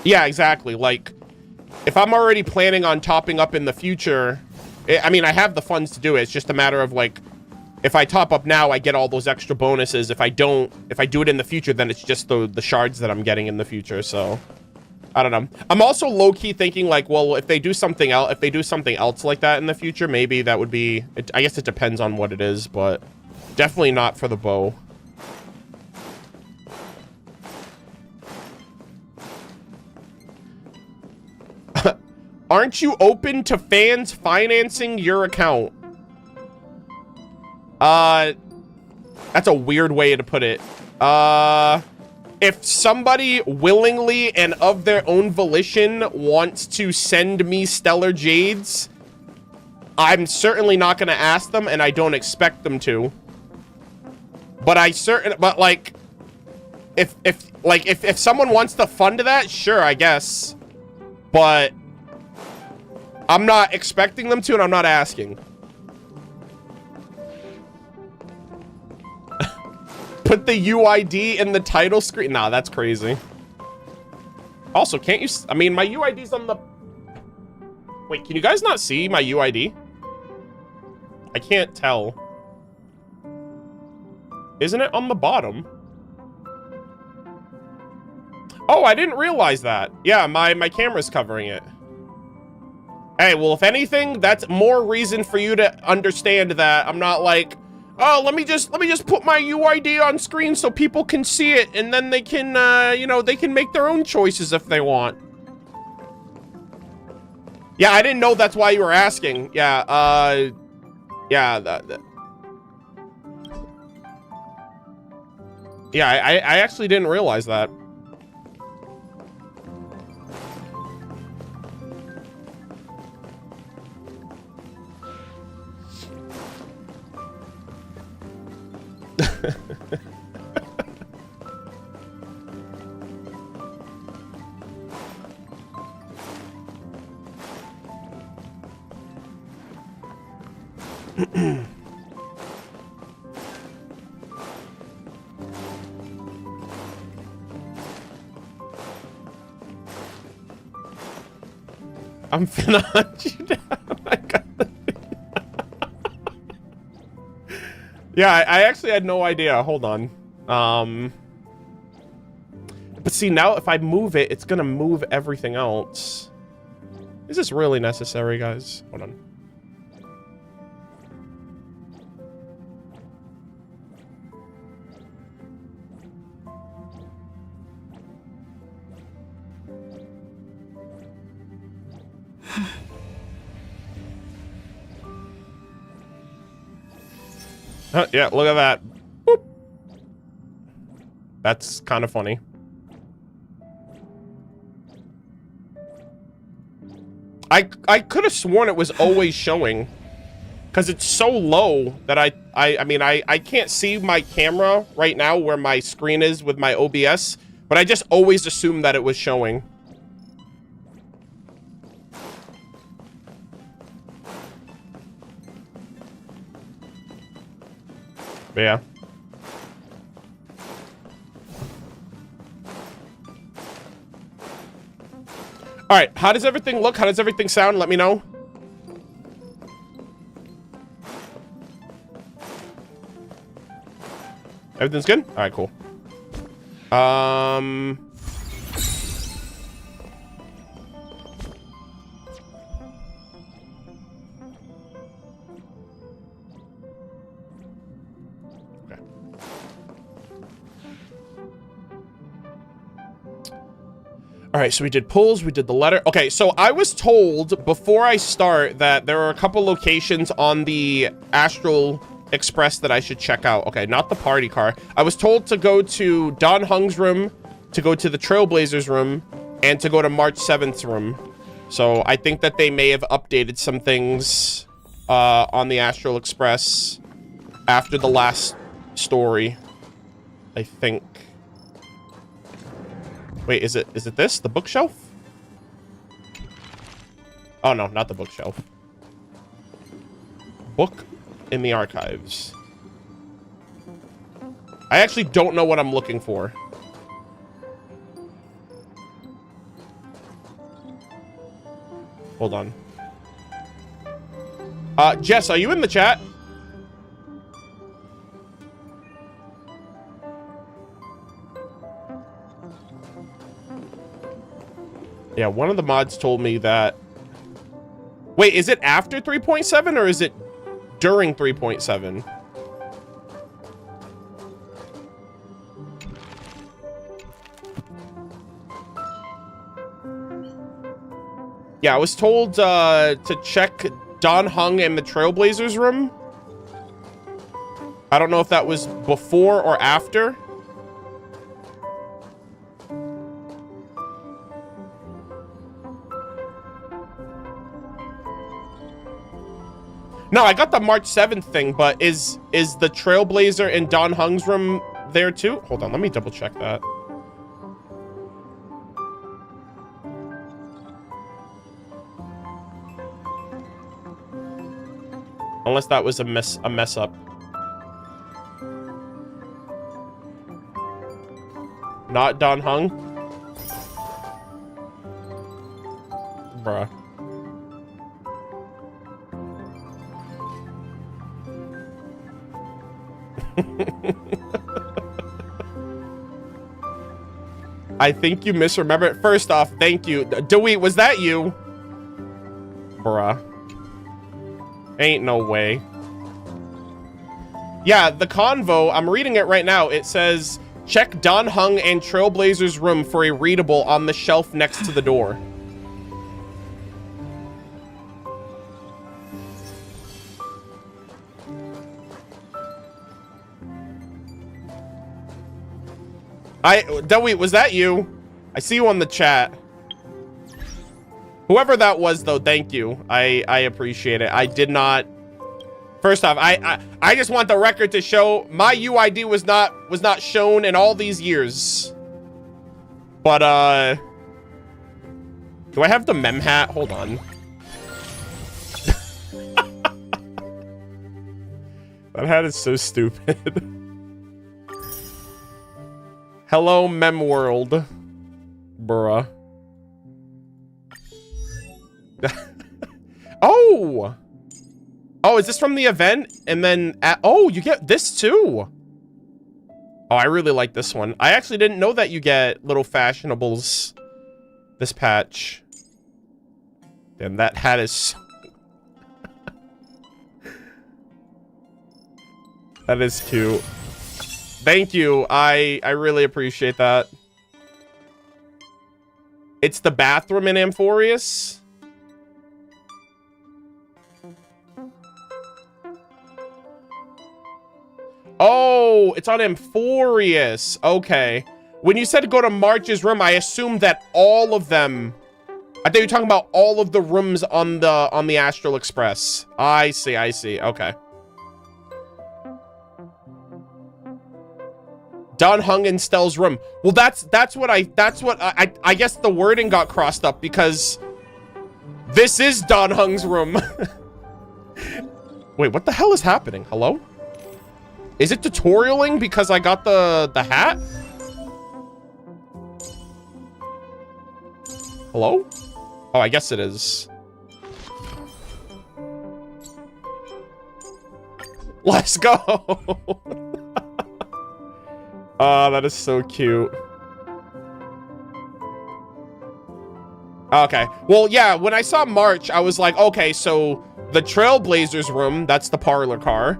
Yeah, exactly. Like, if I'm already planning on topping up in the future, I mean, I have the funds to do it. It's just a matter of, like, if I top up now, I get all those extra bonuses. If I don't, if I do it in the future, then it's just the shards that I'm getting in the future. So, I don't know. I'm also low-key thinking, like, well, if they do something else like that in the future, maybe that would be, I guess it depends on what it is, but definitely not for the bow. Aren't you open to fans financing your account? That's a weird way to put it. If somebody willingly and of their own volition wants to send me stellar jades, I'm certainly not going to ask them, and I don't expect them to. But like, if someone wants to fund that, sure, I guess. But I'm not expecting them to, and I'm not asking. Put the UID in the title screen. Nah, that's crazy. Also, can't you... I mean, my UID's on the... Wait, can you guys not see my UID? I can't tell. Isn't it on the bottom? Oh, I didn't realize that. Yeah, my camera's covering it. Hey, well, if anything, that's more reason for you to understand that I'm not like, oh, let me just put my UID on screen so people can see it, and then they can, you know, they can make their own choices if they want. Yeah, I didn't know that's why you were asking. Yeah, yeah, yeah, I actually didn't realize that. I'm finna hunt you down. I got the... Yeah, I actually had no idea. Hold on. But see, now if I move it, it's gonna move everything else. Is this really necessary, guys? Hold on. Yeah, look at that. Boop. That's kind of funny. I could have sworn it was always showing, because it's so low that I mean, I can't see my camera right now where my screen is with my OBS, but I just always assumed that it was showing. But yeah. All right, how does everything look? How does everything sound? Let me know. Everything's good? All right, cool. All right, so we did pulls, we did the letter. Okay, so I was told before I start that there are a couple locations on the Astral Express that I should check out. Okay, not the party car. I was told to go to Don Hung's room, to go to the Trailblazers room, and to go to March 7th's room. So I think that they may have updated some things on the Astral Express after the last story, I think. Wait, is it this? The bookshelf? Oh, no, not the bookshelf. Book in the archives. I actually don't know what I'm looking for. Hold on. Jess, are you in the chat? Yeah, one of the mods told me that... Wait, is it after 3.7 or is it during 3.7? Yeah, I was told to check Don Hung and the Trailblazers room. I don't know if that was before or after. No, I got the March 7th thing, but is the Trailblazer in Don Hung's room there too? Hold on, let me double check that. Unless that was a mess up. Not Don Hung? Bruh. I think you misremember it. First off, thank you. Dewey, was that you? Bruh. Ain't no way. Yeah, the convo, I'm reading it right now. It says, check Don Hung and Trailblazer's room for a readable on the shelf next to the door. Dewey, was that you? I see you on the chat. Whoever that was, though, thank you. I appreciate it. I did not... First off, I just want the record to show my UID was not shown in all these years. But, do I have the mem hat? Hold on. That hat is so stupid. Hello, mem world. Bruh. Oh! Oh, is this from the event? And then, oh, you get this too. Oh, I really like this one. I actually didn't know that you get little fashionables this patch. Damn, that hat is... That is cute. Thank you. I really appreciate that. It's the bathroom in Amphorius. Oh, it's on Amphorius. Okay. When you said to go to March's room, I assumed that all of them... I thought you were talking about all of the rooms on the Astral Express. I see, I see. Okay. Don Hung and Stell's room. Well, that's what I guess the wording got crossed up because this is Don Hung's room. Wait, what the hell is happening? Hello? Is it tutorialing because I got the hat? Hello? Oh, I guess it is. Let's go. Oh, that is so cute. Okay. Well, yeah, when I saw March, I was like, okay, so the Trailblazers room, that's the parlor car.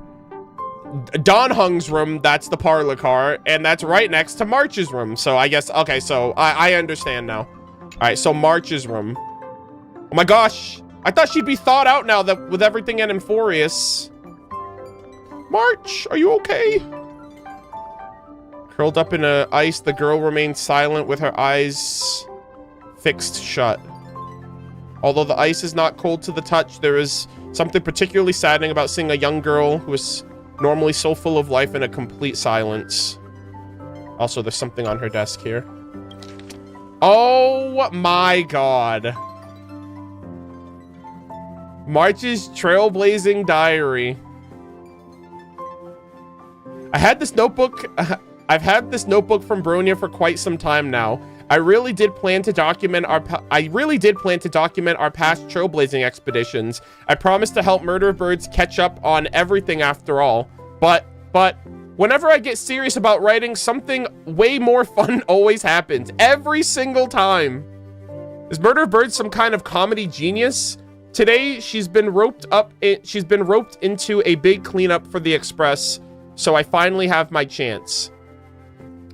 Don Hung's room, that's the parlor car. And that's right next to March's room. So I guess, okay, so I understand now. All right, so March's room. Oh my gosh. I thought she'd be thawed out now that with everything in Amphorius. March, are you okay? Curled up in ice, the girl remained silent with her eyes fixed shut. Although the ice is not cold to the touch, there is something particularly saddening about seeing a young girl who is normally so full of life in a complete silence. Also, there's something on her desk here. Oh my god. March's trailblazing diary. I had this notebook. I've had this notebook from Bronya for quite some time now. I really did plan to document our past trailblazing expeditions. I promised to help Murder-of-Birds catch up on everything after all. But whenever I get serious about writing, something way more fun always happens. Every single time. Is Murder-of-Birds some kind of comedy genius? Today, she's been roped into a big cleanup for the Express, so I finally have my chance.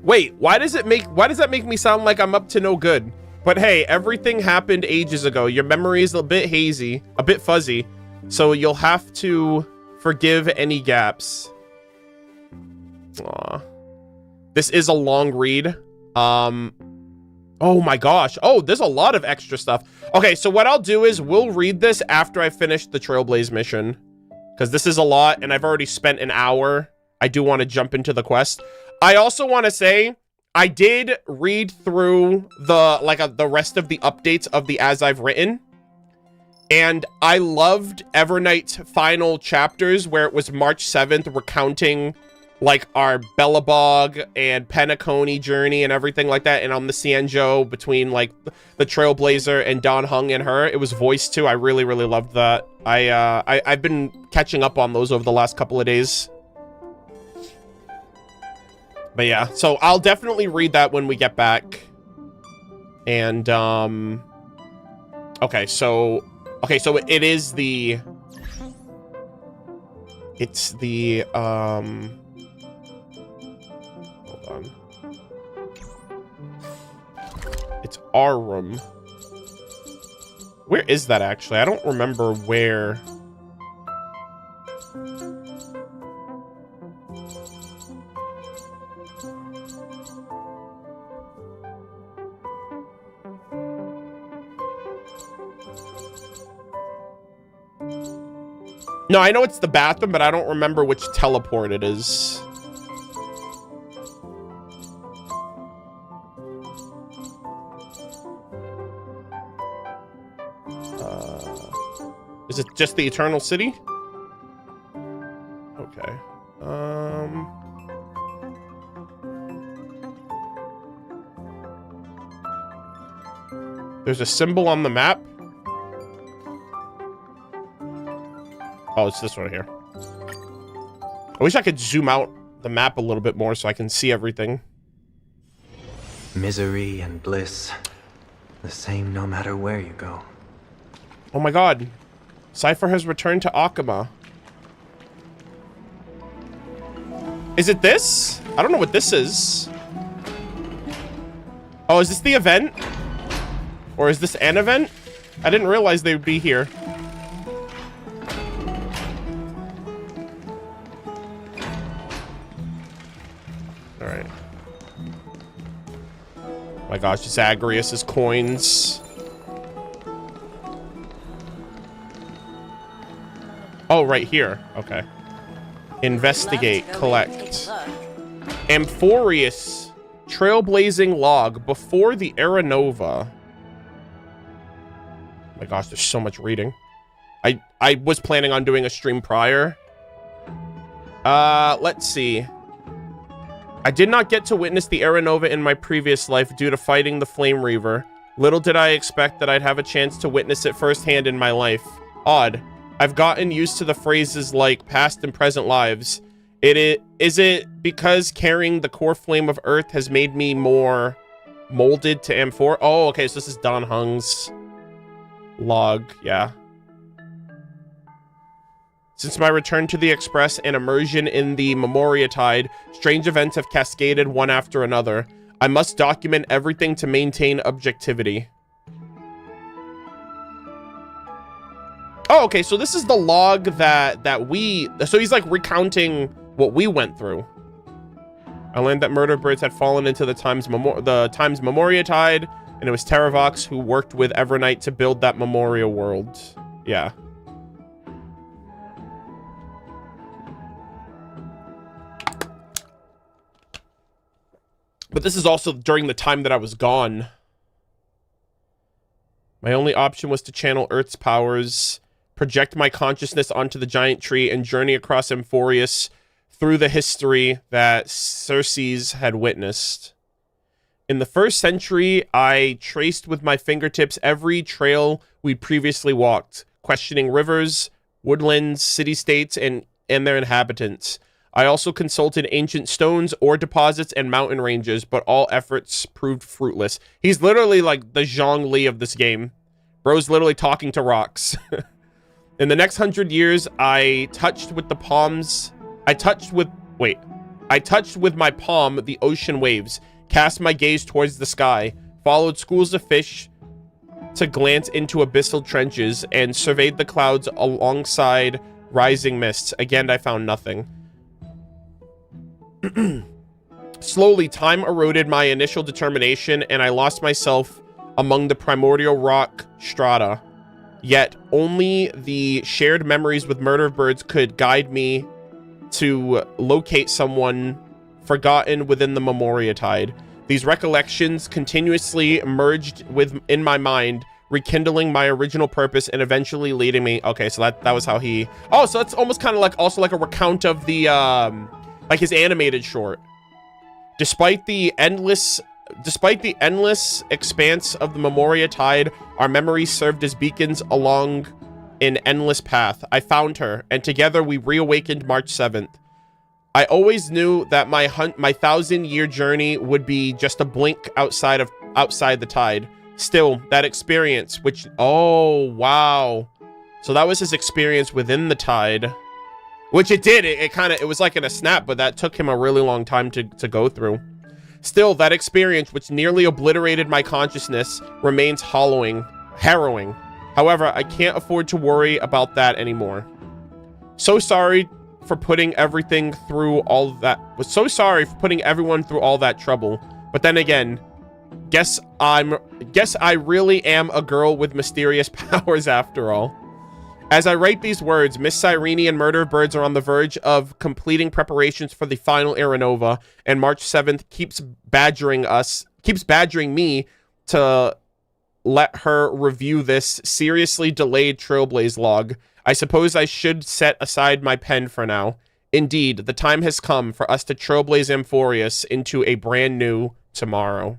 Wait, why does that make me sound like I'm up to no good? But hey, everything happened ages ago. Your memory is a bit hazy, a bit fuzzy, so you'll have to forgive any gaps. Aw. This is a long read. Oh my gosh. Oh, there's a lot of extra stuff. Okay, so what I'll do is we'll read this after I finish the Trailblaze mission, because this is a lot and I've already spent an hour. I do want to jump into the quest. I also want to say I did read through the rest of the updates of the As I've Written, and I loved Evernight's final chapters where it was March 7th recounting like our Bellabog and Penacony journey and everything like that, and on the Cienjo between like the Trailblazer and Don Hung and her. It was voiced too. I really loved that. I've been catching up on those over the last couple of days. But yeah, so I'll definitely read that when we get back. And okay, so it is the hold on. It's our room. Where is that actually? I don't remember where. No, I know it's the bathroom, but I don't remember which teleport it is. Is it just the Eternal City? Okay. There's a symbol on the map. Oh, it's this one here. I wish I could zoom out the map a little bit more so I can see everything. Misery and bliss, the same no matter where you go. Oh my god. Cypher has returned to Akama. Is it this? I don't know what this is. Oh, is this the event? Or is this an event? I didn't realize they would be here. Alright. Oh my gosh, it's Agrius's coins. Oh, right here. Okay. Investigate. Collect. Amphorius. Trailblazing log. Before the Era Nova. Oh my gosh, there's so much reading. I was planning on doing a stream prior. Let's see. I did not get to witness the Era Nova in my previous life due to fighting the Flame Reaver. Little did I expect that I'd have a chance to witness it firsthand in my life. Odd. I've gotten used to the phrases like past and present lives. Is it because carrying the core flame of Earth has made me more molded to Amphor? Oh, okay, so this is Don Hung's log, yeah. Since my return to the Express and immersion in the Memoria Tide, strange events have cascaded one after another. I must document everything to maintain objectivity. Oh, okay, so this is the log that we... So he's, like, recounting what we went through. I learned that murder birds had fallen into the Times Memoria Tide, and it was Terravox who worked with Evernight to build that memorial world. Yeah. But this is also during the time that I was gone. My only option was to channel Earth's powers, project my consciousness onto the giant tree, and journey across Amphorius through the history that Circes had witnessed. In the 1st century, I traced with my fingertips every trail we'd previously walked, questioning rivers, woodlands, city-states, and their inhabitants. I also consulted ancient stones, ore deposits, and mountain ranges, but all efforts proved fruitless. He's literally like the Zhongli of this game. Bro's literally talking to rocks. In the next 100 years, I touched with my palm the ocean waves, cast my gaze towards the sky, followed schools of fish to glance into abyssal trenches, and surveyed the clouds alongside rising mists. Again, I found nothing. Slowly, time eroded my initial determination, and I lost myself among the primordial rock strata. Yet, only the shared memories with Murder of Birds could guide me to locate someone forgotten within the Memoria Tide. These recollections continuously emerged in my mind, rekindling my original purpose and eventually leading me... Okay, so that was how he... Oh, so that's almost kind of like also like a recount of the... like his animated short. Despite the endless expanse of the Memoria Tide, our memories served as beacons along an endless path. I found her, and together we reawakened March 7th. I always knew that my 1,000-year journey would be just a blink outside the tide. Still, that experience, which... Oh, wow. So that was his experience within the tide. Which it did. It was like in a snap, but that took him a really long time to go through. Still, that experience, which nearly obliterated my consciousness, remains harrowing. However, I can't afford to worry about that anymore. So sorry for putting everything through all that. Was so sorry for putting everyone through all that trouble. But then again, guess I really am a girl with mysterious powers after all. As I write these words, Miss Cyrene and Murder of Birds are on the verge of completing preparations for the final Aranova, and March 7th keeps badgering me to let her review this seriously delayed Trailblaze log. I suppose I should set aside my pen for now. Indeed, the time has come for us to Trailblaze Amphorius into a brand new tomorrow.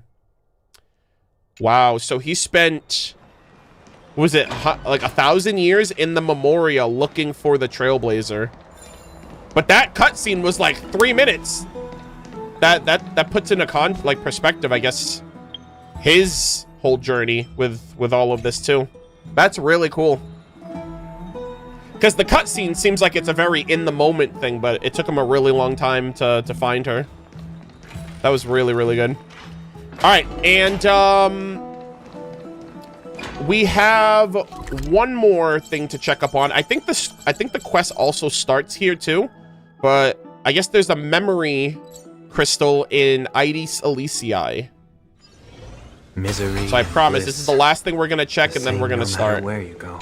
Wow, so he spent... Was it like 1,000 years in the Memoria looking for the Trailblazer? But that cutscene was like 3 minutes. That puts into perspective, I guess, his whole journey with all of this too. That's really cool. Because the cutscene seems like it's a very in the moment thing, but it took him a really long time to find her. That was really, really good. All right, and we have one more thing to check up on. I think the quest also starts here too, but I guess there's a memory crystal in Ides Elysiae. Misery. So I promise bliss, this is the last thing we're gonna check, and then we're gonna start. Where you go.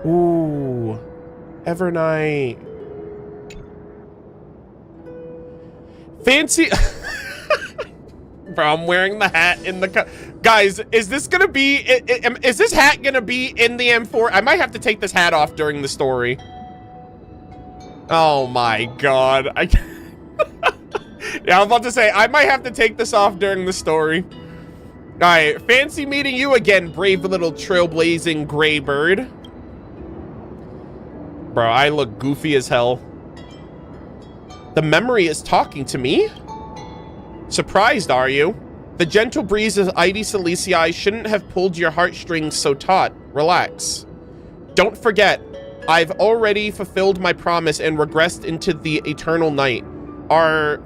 Ooh, Evernight. Fancy. Bro, I'm wearing the hat in the... Guys, is this gonna be... Is this hat gonna be in the M4? I might have to take this hat off during the story. Oh my god. Yeah, I'm about to say, I might have to take this off during the story. Alright, fancy meeting you again, brave little trailblazing gray bird. Bro, I look goofy as hell. The memory is talking to me? Surprised, are you? The gentle breeze of Ides Elysiae shouldn't have pulled your heartstrings so taut. Relax. Don't forget, I've already fulfilled my promise and regressed into the eternal night. Our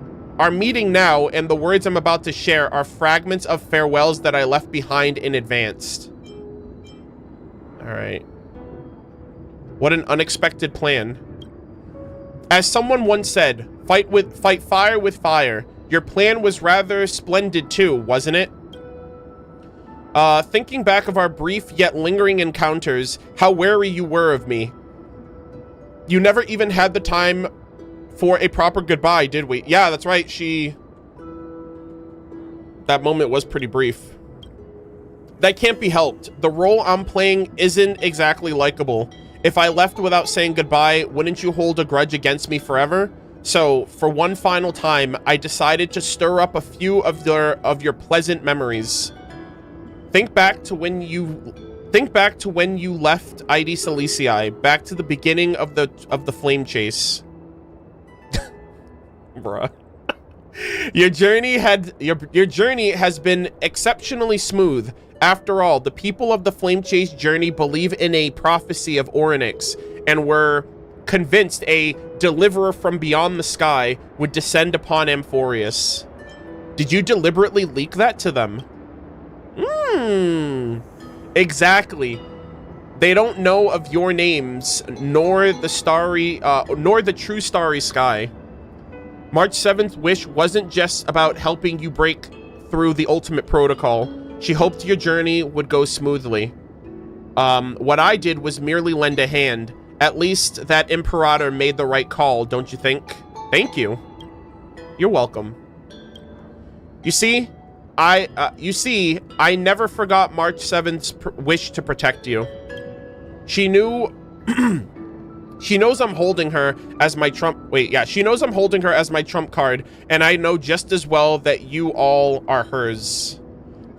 meeting now and the words I'm about to share are fragments of farewells that I left behind in advance. All All right. What an unexpected plan. As someone once said, fight fire with fire. Your plan was rather splendid too, wasn't it? Thinking back of our brief yet lingering encounters, how wary you were of me. You never even had the time for a proper goodbye, did we? Yeah, that's right. That moment was pretty brief. That can't be helped. The role I'm playing isn't exactly likable. If I left without saying goodbye, wouldn't you hold a grudge against me forever? So, for one final time, I decided to stir up a few of your pleasant memories. Think back to when you left ID Silicii, back to the beginning of the flame chase. Bruh. Your journey has been exceptionally smooth. After all, the people of the Flame Chase journey believe in a prophecy of Orynyx and were convinced a deliverer from beyond the sky would descend upon Amphorius. Did you deliberately leak that to them? Exactly. They don't know of your names, nor the true starry sky. March 7th wish wasn't just about helping you break through the ultimate protocol. She hoped your journey would go smoothly. What I did was merely lend a hand. At least that Imperator made the right call, don't you think? Thank you. You're welcome. You see, I never forgot March 7th's wish to protect you. She knew she knows I'm holding her as my trump. Wait, yeah, she knows I'm holding her as my trump card, and I know just as well that you all are hers.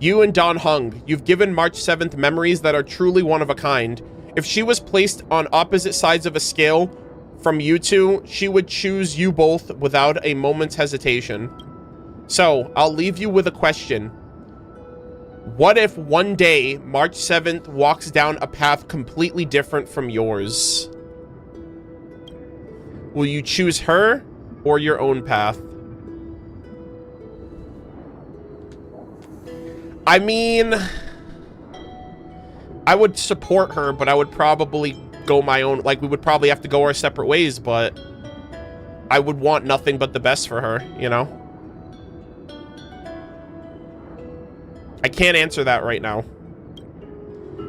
You and Don Hung, you've given March 7th memories that are truly one of a kind. If she was placed on opposite sides of a scale from you two, she would choose you both without a moment's hesitation. So, I'll leave you with a question. What if one day March 7th walks down a path completely different from yours? Will you choose her or your own path? I mean, I would support her, but I would probably go my own, like, we would probably have to go our separate ways, but I would want nothing but the best for her, you know? I can't answer that right now.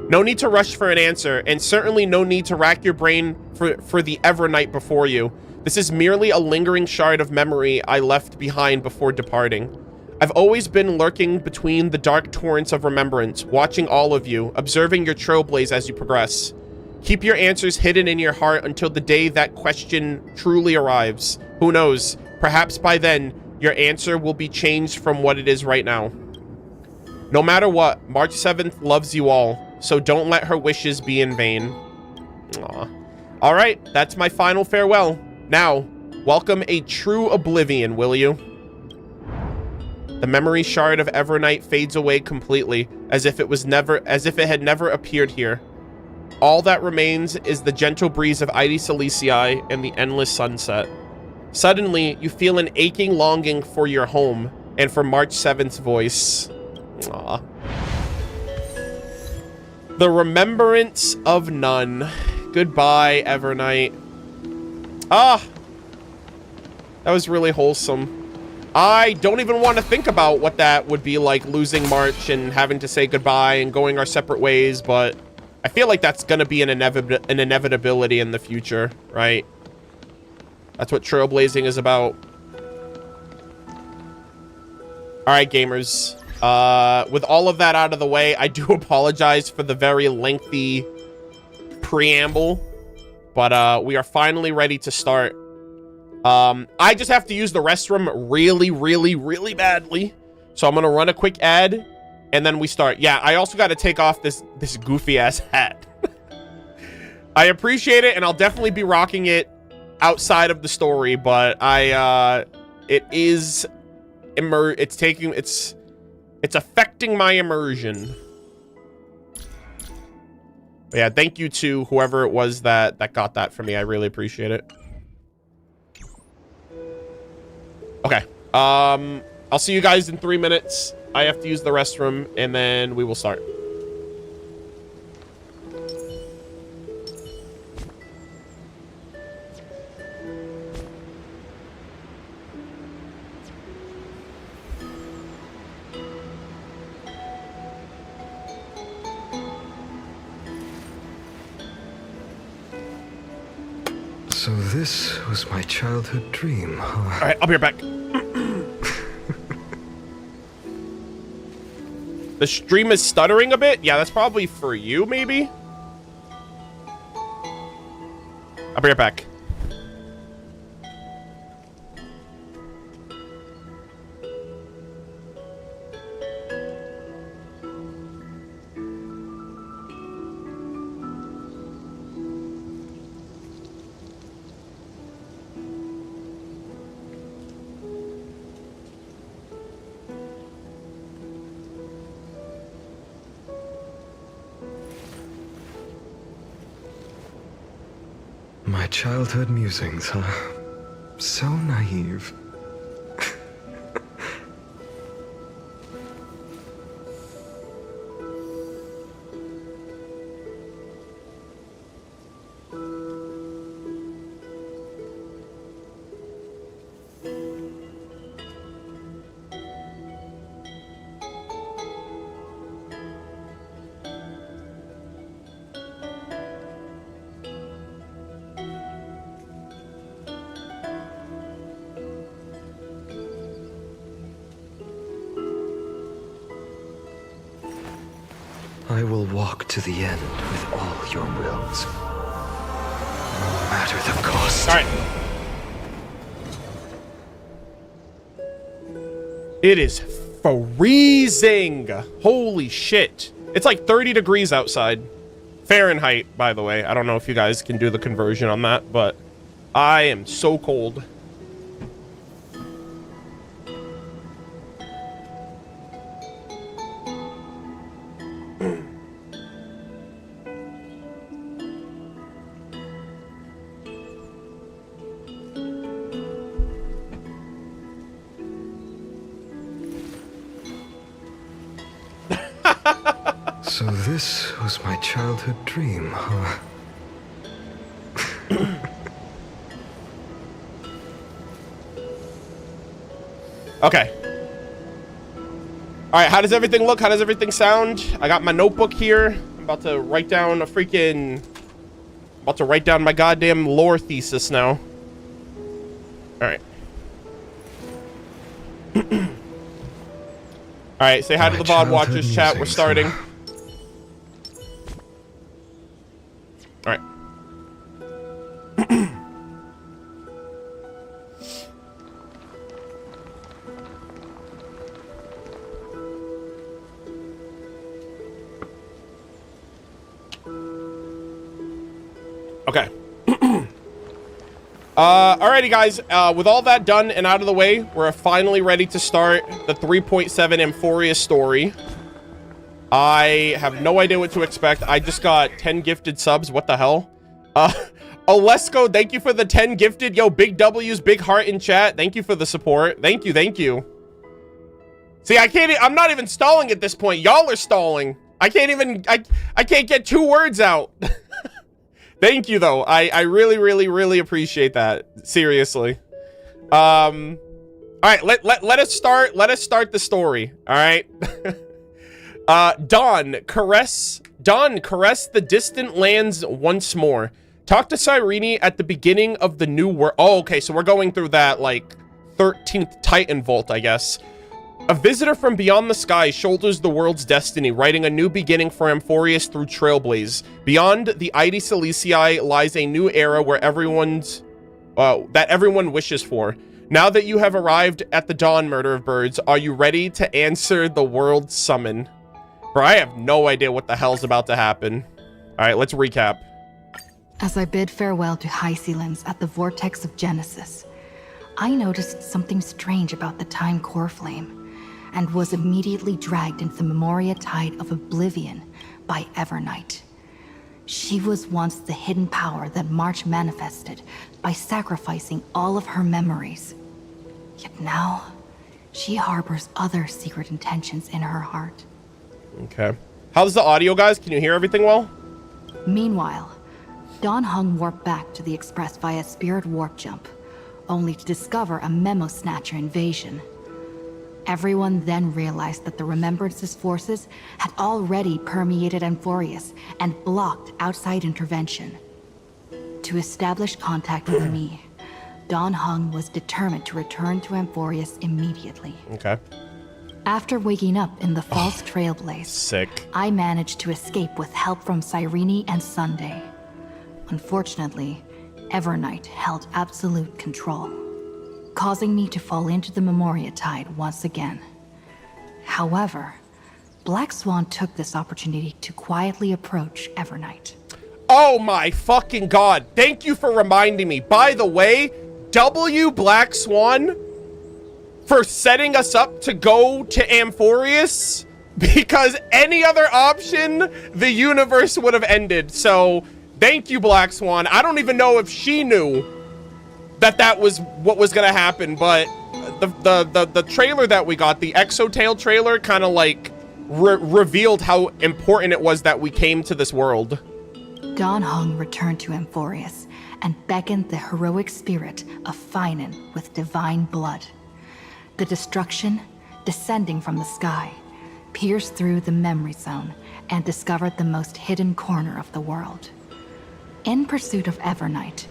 No need to rush for an answer, and certainly no need to rack your brain for the Evernight before you. This is merely a lingering shard of memory I left behind before departing. I've always been lurking between the dark torrents of remembrance, watching all of you, observing your trailblaze as you progress. Keep your answers hidden in your heart until the day that question truly arrives. Who knows? Perhaps by then, your answer will be changed from what it is right now. No matter what, March 7th loves you all, so don't let her wishes be in vain. Aw. All right, that's my final farewell. Now, welcome a true oblivion, will you? The memory shard of Evernight fades away completely, as if it had never appeared here. All that remains is the gentle breeze of ID Silicii and the endless sunset. Suddenly, you feel an aching longing for your home and for March 7th's voice. Aww. The remembrance of none. Goodbye, Evernight. Ah! That was really wholesome. I don't even want to think about what that would be like, losing March and having to say goodbye and going our separate ways, but I feel like that's going to be an inevitability in the future, right? That's what trailblazing is about. All right, gamers. With all of that out of the way, I do apologize for the very lengthy preamble, but we are finally ready to start. I just have to use the restroom really, really, really badly. So I'm going to run a quick ad and then we start. Yeah, I also got to take off this goofy ass hat. I appreciate it, and I'll definitely be rocking it outside of the story, but it's affecting my immersion. But yeah, thank you to whoever it was that got that for me. I really appreciate it. Okay. I'll see you guys in 3 minutes. I have to use the restroom, and then we will start. So this was my childhood dream, huh? All right, I'll be right back. The stream is stuttering a bit. Yeah, that's probably for you, maybe. I'll be right back. My childhood musings, huh? So naive. I will walk to the end with all your wills. No matter the cost. All right. It is freezing. Holy shit. It's like 30 degrees outside. Fahrenheit, by the way. I don't know if you guys can do the conversion on that, but I am so cold. So this was my childhood dream, huh? Okay. All right, how does everything look? How does everything sound? I got my notebook here. I'm about to write down my goddamn lore thesis now. All right. All right, say hi to the VOD watchers chat. We're starting. All right. Okay. Alrighty, guys. With all that done and out of the way, we're finally ready to start the 3.7 Amphoreus story. I have no idea what to expect. I just got 10 gifted subs. What the hell? Olesko, thank you for the 10 gifted. Yo, big W's, big heart in chat. Thank you for the support. Thank you, thank you. See, I'm not even stalling at this point. Y'all are stalling. I can't get 2 words out. Thank you, though. I really, really, really appreciate that. Seriously. All right, let us start the story. All right. Dawn, caress the distant lands once more. Talk to Cyrene at the beginning of the new world. Oh, okay, so we're going through that, like, 13th Titan Vault, I guess. A visitor from beyond the sky shoulders the world's destiny, writing a new beginning for Amphorius through Trailblaze. Beyond the Ide Silesii lies a new era where that everyone wishes for. Now that you have arrived at the dawn, Murder of Birds, are you ready to answer the world's summon? Bro, I have no idea what the hell's about to happen. All right, let's recap. As I bid farewell to High Sealens at the vortex of Genesis, I noticed something strange about the time core flame, and was immediately dragged into the Memoria tide of oblivion by Evernight. She was once the hidden power that March manifested by sacrificing all of her memories. Yet now, she harbors other secret intentions in her heart. Okay. How's the audio, guys? Can you hear everything well? Meanwhile, Dawn Hung warped back to the Express via Spirit Warp Jump, only to discover a Memo Snatcher invasion. Everyone then realized that the Remembrance's forces had already permeated Amphorius and blocked outside intervention. To establish contact with me, Dan Heng was determined to return to Amphorius immediately. Okay. After waking up in the false Trailblaze, Sick. I managed to escape with help from Cyrene and Sunday. Unfortunately, Evernight held absolute control, causing me to fall into the Memoria Tide once again. However, Black Swan took this opportunity to quietly approach Evernight. Oh my fucking god. Thank you for reminding me. By the way, W Black Swan for setting us up to go to Amphorius, because any other option, the universe would have ended. So thank you, Black Swan. I don't even know if she knew that that was what was gonna happen, but the trailer that we got, the Exotail trailer, kind of like revealed how important it was that we came to this world. Dan Heng returned to Amphorius and beckoned the heroic spirit of Finan with divine blood. The destruction, descending from the sky, pierced through the memory zone and discovered the most hidden corner of the world. In pursuit of Evernight,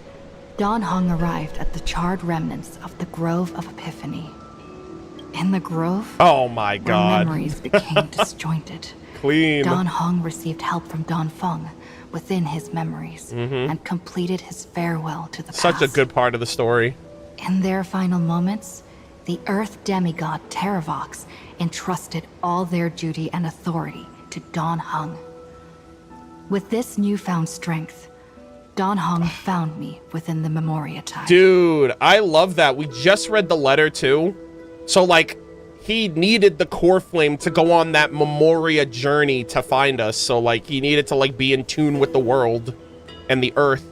Dan Heng arrived at the charred remnants of the Grove of Epiphany. In the grove, Oh my god. memories became disjointed. Clean. Dan Heng received help from Dan Feng within his memories and completed his farewell to the past. Such a good part of the story. In their final moments, the Earth demigod Terravox entrusted all their duty and authority to Dan Heng. With this newfound strength, Dan Heng found me within the Memoria Tide. Dude, I love that. We just read the letter too. So like, he needed the core flame to go on that Memoria journey to find us. So like, he needed to like be in tune with the world and the earth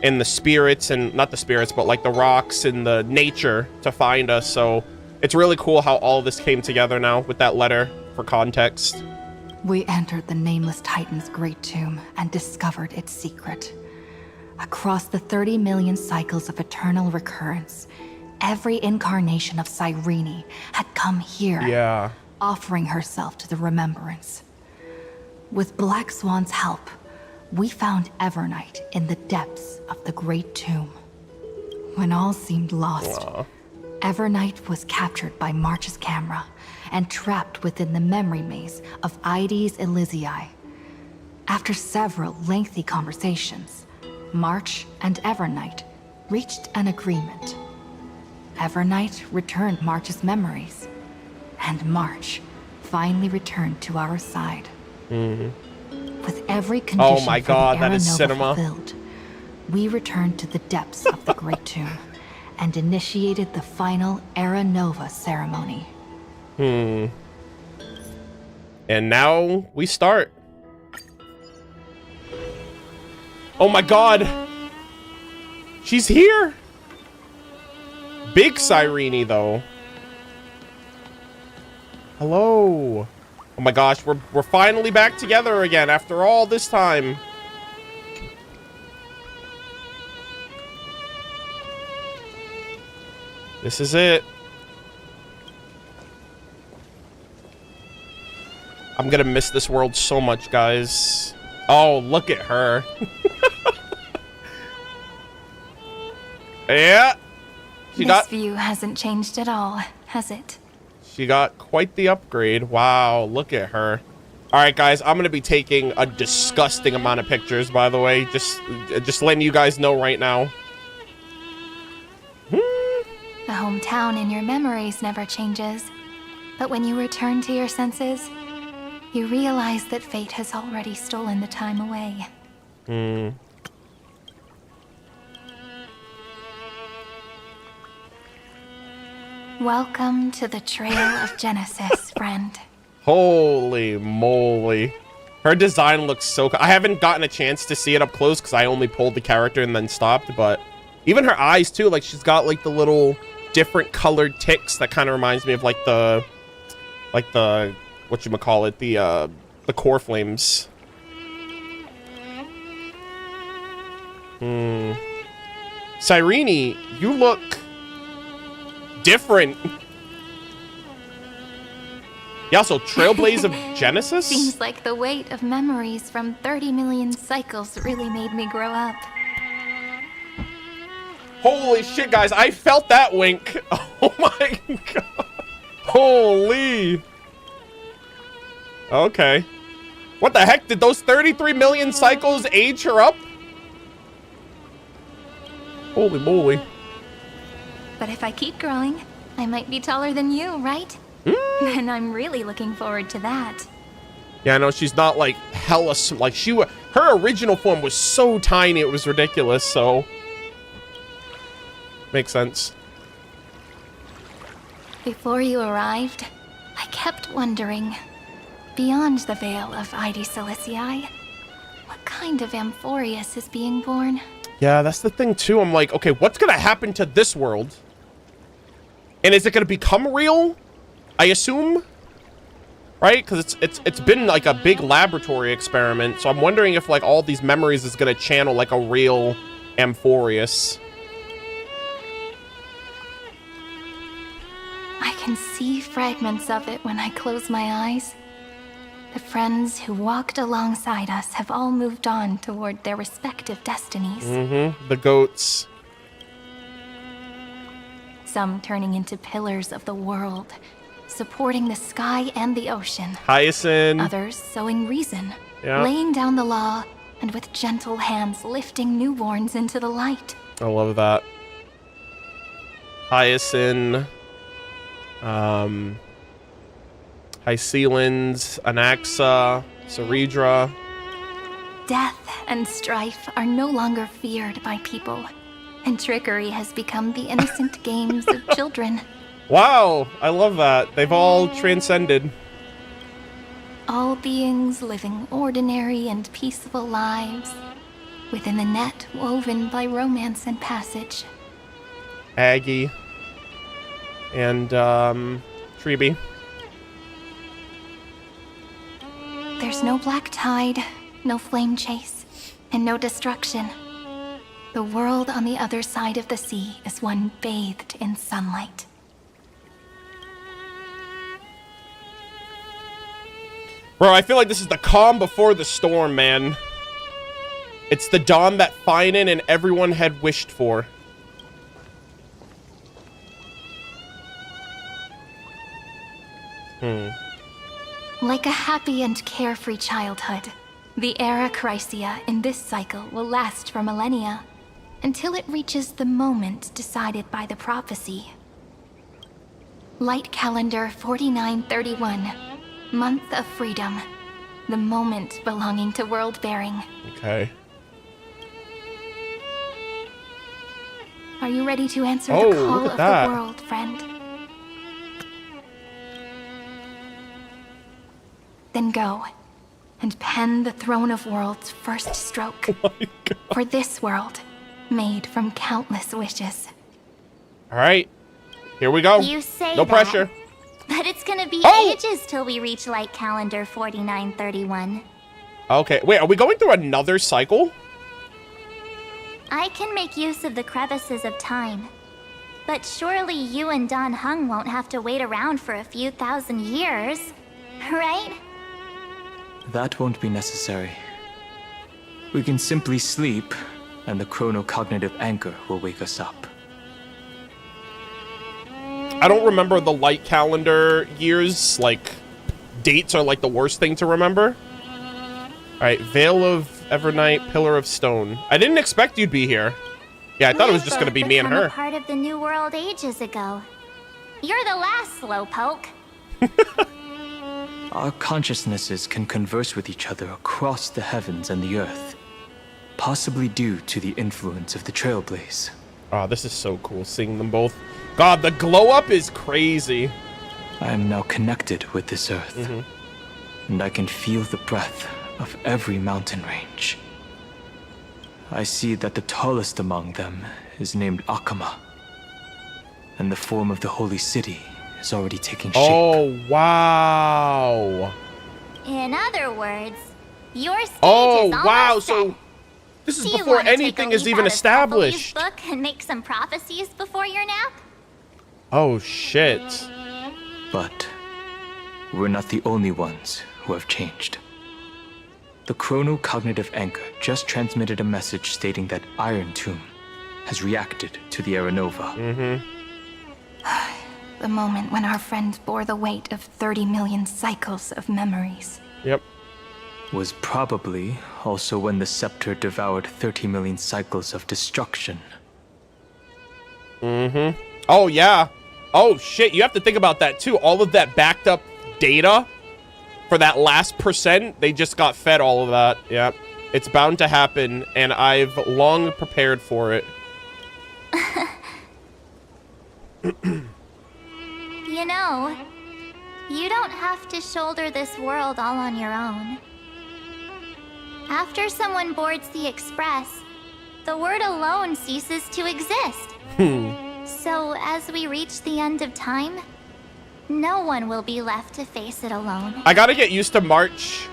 and the spirits, and not the spirits, but like the rocks and the nature to find us. So it's really cool how all this came together now with that letter for context. We entered the Nameless Titan's great tomb and discovered its secret. Across the 30 million cycles of eternal recurrence, every incarnation of Cyrene had come here, Yeah. offering herself to the remembrance. With Black Swan's help, we found Evernight in the depths of the great tomb. When all seemed lost, Evernight was captured by March's camera and trapped within the memory maze of Ides Elysiae. After several lengthy conversations, March and Evernight reached an agreement. Evernight returned March's memories, and March finally returned to our side. With every condition Oh my for god, the that Era is Nova cinema. fulfilled, we returned to the depths of the Great Tomb and initiated the final Era Nova ceremony. And now we start. Oh my god. She's here. Big Cyrene though. Hello. Oh my gosh, we're finally back together again after all this time. This is it. I'm gonna miss this world so much, guys. Oh, look at her. Yeah. This view hasn't changed at all, has it? She got quite the upgrade. Wow, look at her. All right, guys, I'm gonna be taking a disgusting amount of pictures, by the way. Just letting you guys know right now. The hometown in your memories never changes. But when you return to your senses, you realize that fate has already stolen the time away. Welcome to the Trail of Genesis, friend. Holy moly. Her design looks so cool. I haven't gotten a chance to see it up close because I only pulled the character and then stopped, but even her eyes too, like she's got like the little different colored ticks that kind of reminds me of like the whatchamacallit, the core flames. Cyrene, you look different. Yeah, so Trailblaze of Genesis? Seems like the weight of memories from 30 million cycles really made me grow up. Holy shit, guys. I felt that wink. Oh my god. Holy. Okay. What the heck? Did those 33 million cycles age her up? Holy moly. But if I keep growing, I might be taller than you, right? And I'm really looking forward to that. Yeah, I know she's not like hella, like her original form was so tiny, it was ridiculous, so. Makes sense. Before you arrived, I kept wondering, beyond the veil of Ide Silicii, what kind of Amphorius is being born? Yeah, that's the thing too. I'm like, okay, what's gonna happen to this world? And is it gonna become real? I assume, right? Because it's been like a big laboratory experiment. So I'm wondering if like all these memories is gonna channel like a real Amphorius. I can see fragments of it when I close my eyes. The friends who walked alongside us have all moved on toward their respective destinies. Mm-hmm. The goats. Some turning into pillars of the world, supporting the sky and the ocean. Hyacinth. Others sowing reason, Yeah. laying down the law, and with gentle hands lifting newborns into the light. I love that. Hyacinth. Hycelins, Anaxa, Ceredra. Death and strife are no longer feared by people, and trickery has become the innocent games of children. Wow, I love that. They've all transcended. All beings living ordinary and peaceful lives, within the net woven by romance and passage. Aggie. And, Treeby. There's no black tide, no flame chase, and no destruction. The world on the other side of the sea is one bathed in sunlight. Bro, I feel like this is the calm before the storm, man. It's the dawn that Finan and everyone had wished for. Like a happy and carefree childhood, the era Chrysia in this cycle will last for millennia, until it reaches the moment decided by the prophecy. Light calendar 4931, month of freedom, the moment belonging to world-bearing. Okay. Are you ready to answer Oh, the call look at of that. the world, friend? Then go, and pen the Throne of Worlds' first stroke. Oh my God. For this world, made from countless wishes. All right. Here we go. You say No that, pressure. but it's gonna be Oh! ages till we reach light calendar 4931. Okay. Wait, are we going through another cycle? I can make use of the crevices of time. But surely you and Don Hung won't have to wait around for a few thousand years, right? That won't be necessary. We can simply sleep, and the chronocognitive anchor will wake us up. I don't remember the light calendar years. Like, dates are like the worst thing to remember. All right, Veil of Evernight, Pillar of Stone. I didn't expect you'd be here. Yeah, I thought it was just gonna be me and Become her. a part of the New World ages ago. You're the last slowpoke. Our consciousnesses can converse with each other across the heavens and the earth, possibly due to the influence of the Trailblaze. Oh, this is so cool, seeing them both. God, the glow up is crazy. I am now connected with this earth, and I can feel the breath of every mountain range. I see that the tallest among them is named Akama, and the form of the holy city is already taking shape. Oh, wow. In other words, your stage Oh, is almost wow. set. So this is Do you before wanna take a anything is leaf even out of established. Snuffley's book and make some prophecies before your nap? Oh, shit. But we're not the only ones who have changed. The chronocognitive anchor just transmitted a message stating that Iron Tomb, has reacted to the Aeronova. The moment when our friend bore the weight of 30 million cycles of memories. Yep. Was probably also when the scepter devoured 30 million cycles of destruction. Oh, yeah. Oh, shit. You have to think about that, too. All of that backed up data for that last %, they just got fed all of that. Yep. It's bound to happen, and I've long prepared for it. You know, you don't have to shoulder this world all on your own. After someone boards the Express, the word alone ceases to exist. So as we reach the end of time, no one will be left to face it alone. I gotta get used to March's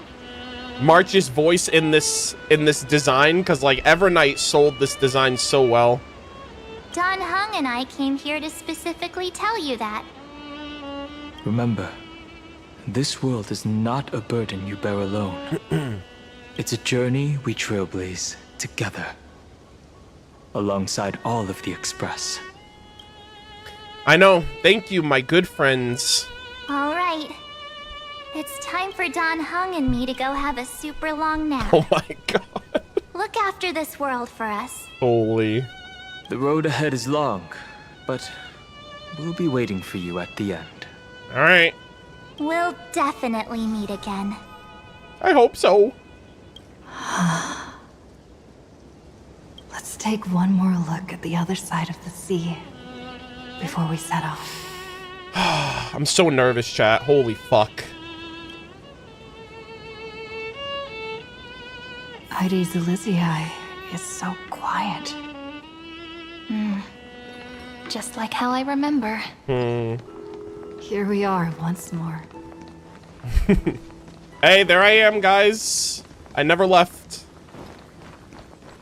voice in this design, because like Evernight sold this design so well. Don Hung and I came here to specifically tell you that. Remember, this world is not a burden you bear alone. It's a journey we trailblaze together, alongside all of the Express. I know. Thank you, my good friends. All right. It's time for Don Hung and me to go have a super long nap. Oh my god. Look after this world for us. Holy. The road ahead is long, but we'll be waiting for you at the end. All right. We'll definitely meet again. I hope so. Let's take one more look at the other side of the sea before we set off. I'm so nervous, chat. Holy fuck. Heidi's Elysiae is so quiet. Just like how I remember. Here we are once more. Hey, there I am, guys. I never left.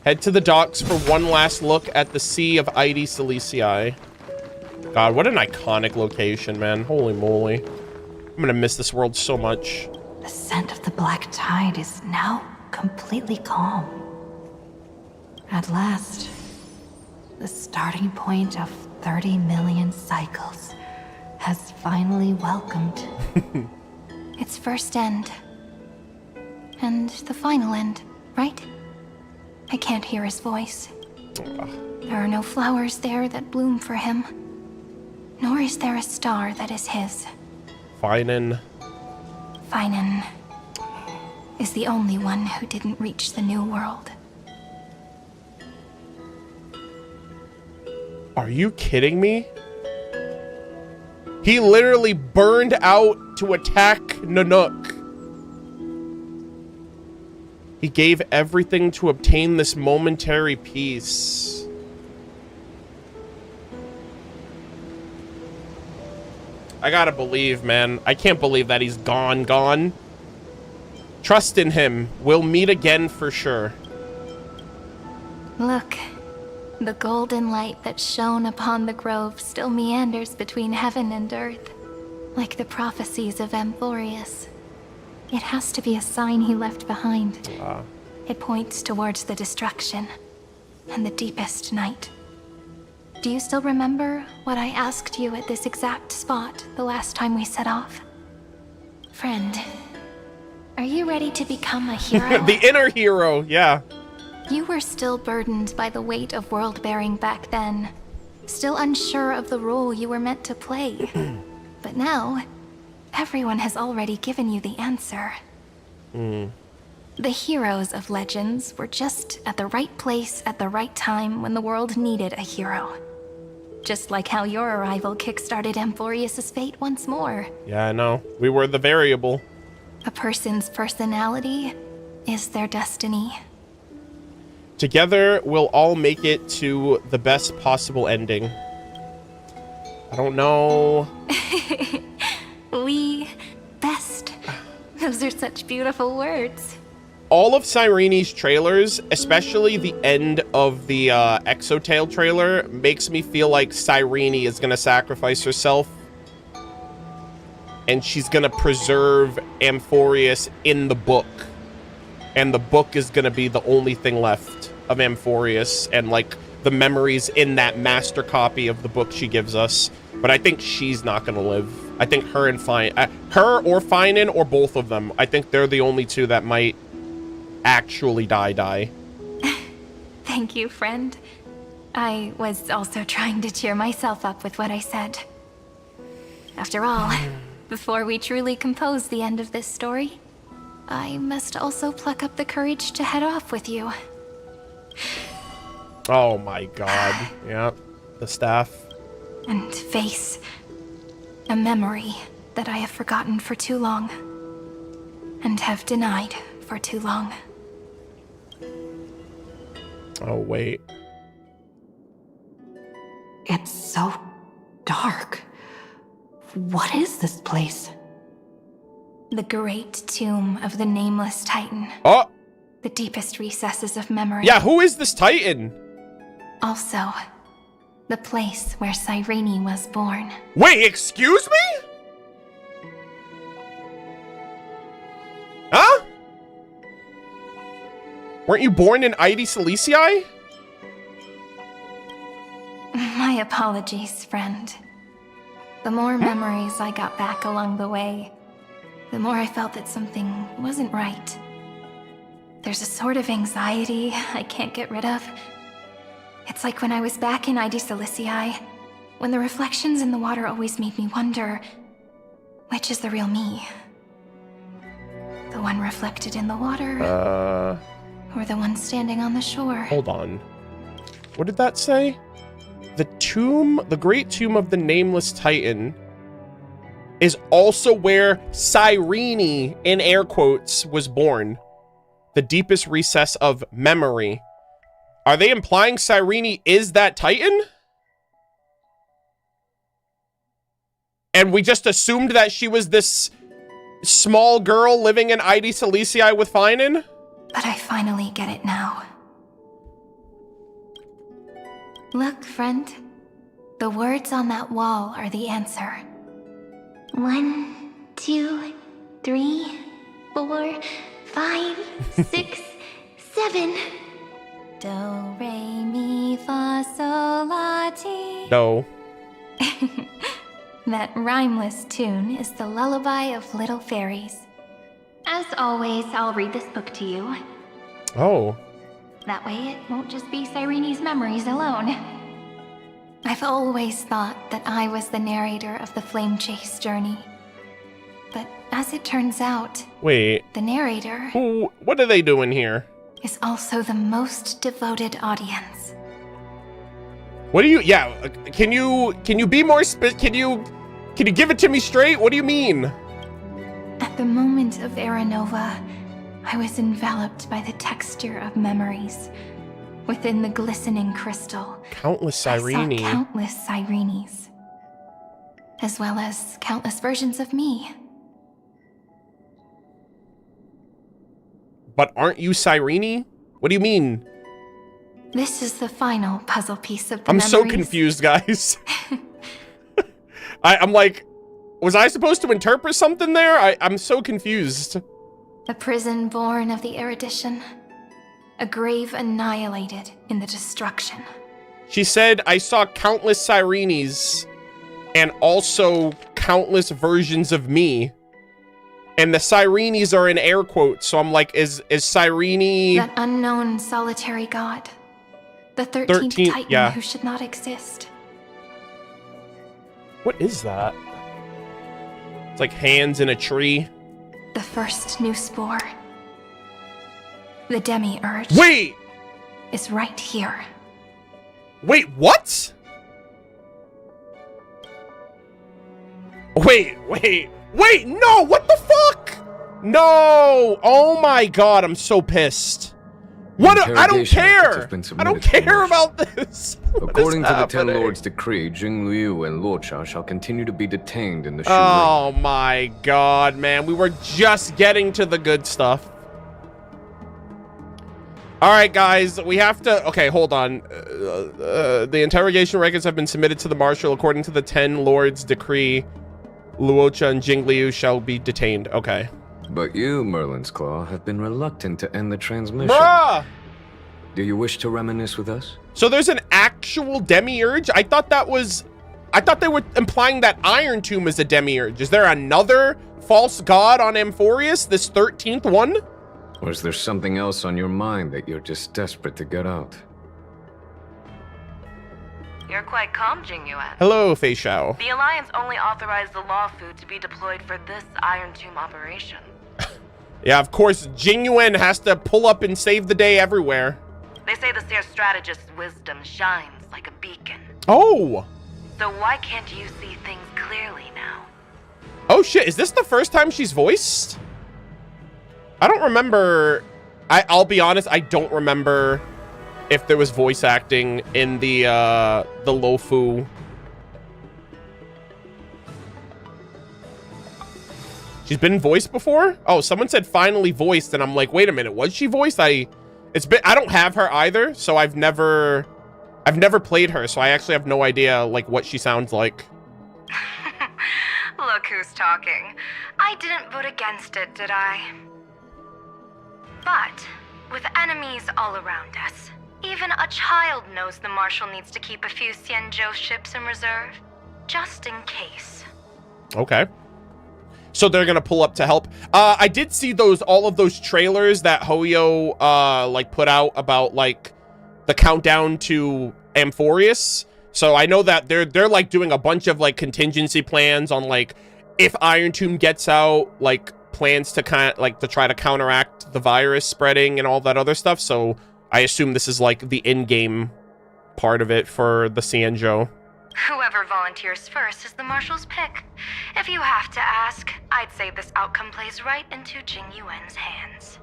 Head to the docks for one last look at the Sea of Heidi's Elysiae. God, what an iconic location, man. Holy moly. I'm gonna miss this world so much. The scent of the black tide is now completely calm. At last, the starting point of 30 million cycles has finally welcomed. Its first end. And the final end, right? I can't hear his voice. There are no flowers there that bloom for him. Nor is there a star that is his. Finan. Finan is the only one who didn't reach the new world. Are you kidding me? He literally burned out to attack Nanook. He gave everything to obtain this momentary peace. I gotta believe, man. I can't believe that he's gone. Trust in him. We'll meet again for sure. Look, the golden light that shone upon the grove still meanders between heaven and earth, like the prophecies of Amphorius. It has to be a sign he left behind. It points towards the destruction and the deepest night. Do you still remember what I asked you at this exact spot the last time we set off? Friend, are you ready to become a hero? The inner hero, yeah. You were still burdened by the weight of world-bearing back then, still unsure of the role you were meant to play. But now, everyone has already given you the answer. The heroes of legends were just at the right place at the right time when the world needed a hero. Just like how your arrival kickstarted Amphorius' fate once more. Yeah, I know. We were the variable. A person's personality is their destiny. Together, we'll all make it to the best possible ending. I don't know. We best. Those are such beautiful words. All of Cyrene's trailers, especially the end of the Exotail trailer, makes me feel like Cyrene is going to sacrifice herself. And she's going to preserve Amphorius in the book. And the book is going to be the only thing left of Amphorius. And, like, the memories in that master copy of the book she gives us. But I think she's not going to live. I think her and her or Finan or both of them. I think they're the only two that might actually die. Thank you, friend. I was also trying to cheer myself up with what I said. After all, before we truly compose the end of this story, I must also pluck up the courage to head off with you. Oh my god. Yeah, the staff. And face a memory that I have forgotten for too long, and have denied for too long. Oh, wait. It's so dark. What is this place? The great tomb of the Nameless Titan. Oh! The deepest recesses of memory. Yeah, who is this Titan? Also, the place where Cyrene was born. Wait, excuse me? Huh? Weren't you born in Ide Silicii? My apologies, friend. The more memories I got back along the way, the more I felt that something wasn't right. There's a sort of anxiety I can't get rid of. It's like when I was back in Ide Silicii, when the reflections in the water always made me wonder, which is the real me? The one reflected in the water? Or the one standing on the shore? Hold on. What did that say? The tomb, the great tomb of the Nameless Titan, is also where Cyrene, in air quotes, was born. The deepest recess of memory. Are they implying Cyrene is that Titan? And we just assumed that she was this small girl living in Ide Silicii with Finan? But I finally get it now. Look, friend. The words on that wall are the answer. 1, 2, 3, 4, 5, 6, 7. Do, re, mi, fa, sol, la, ti. No. That rhymeless tune is the lullaby of little fairies. As always, I'll read this book to you. Oh. That way it won't just be Cyrene's memories alone. I've always thought that I was the narrator of the Flame Chase journey. But as it turns out, Wait. the narrator What are they doing here? is also the most devoted audience. What do you, yeah, can you be more can you give it to me straight? What do you mean? At the moment of Aranova, I was enveloped by the texture of memories. Within the glistening crystal, Countless Cyrene. I saw countless Cyrenes, as well as countless versions of me. But aren't you Cyrene? What do you mean? This is the final puzzle piece of the I'm memories. so confused, guys. I'm like, was I supposed to interpret something there? I'm so confused. A prison born of the erudition. A grave annihilated in the destruction. She said, I saw countless Cyrenes and also countless versions of me. And the Cyrenes are in air quotes, so I'm like, is Cyrene... That unknown solitary god. The 13th Titan, yeah. who should not exist. What is that? It's like hands in a tree. The first new spore. The Demiurge. Wait! Is right here. Wait, what? Wait, no, what the fuck? No, oh my god, I'm so pissed. What, I don't care. I don't care about this. According to the Ten Lords' decree, Jing Liu and Luocha shall continue to be detained in the Shu Ring. Oh my god, man, we were just getting to the good stuff. All right, guys, we have to... Okay, hold on. The interrogation records have been submitted to the Marshal. According to the Ten Lords' decree, Luocha and Jingliu shall be detained. Okay. But you, Merlin's Claw, have been reluctant to end the transmission. Bruh! Do you wish to reminisce with us? So there's an actual Demiurge? I thought they were implying that Iron Tomb is a Demiurge. Is there another false god on Amphorius, this 13th one? Or is there something else on your mind that you're just desperate to get out? You're quite calm, Jingyuan. Hello, Fei Xiao. The Alliance only authorized the law food to be deployed for this Iron Tomb operation. Yeah, of course, Jingyuan has to pull up and save the day everywhere. They say the Seer Strategist's wisdom shines like a beacon. Oh! So why can't you see things clearly now? Oh shit, is this the first time she's voiced? I don't remember. I'll be honest, I don't remember if there was voice acting in the Lofu. She's been voiced before? Oh, someone said finally voiced, and I'm like, wait a minute, was she voiced? I don't have her either, so I've never played her, so I actually have no idea like what she sounds like. Look who's talking. I didn't vote against it, did I? But with enemies all around us, even a child knows the Marshal needs to keep a few Xianzhou ships in reserve, just in case. Okay. So they're gonna pull up to help. I did see all of those trailers that Hoyo like put out about like the countdown to Amphorius. So I know that they're like doing a bunch of like contingency plans on like if Iron Tomb gets out, like plans to to try to counteract the virus spreading and all that other stuff. So I assume this is like the in-game part of it for the Xianzhou. Whoever volunteers first is the Marshal's pick. If you have to ask, I'd say this outcome plays right into Jingyuan's hands.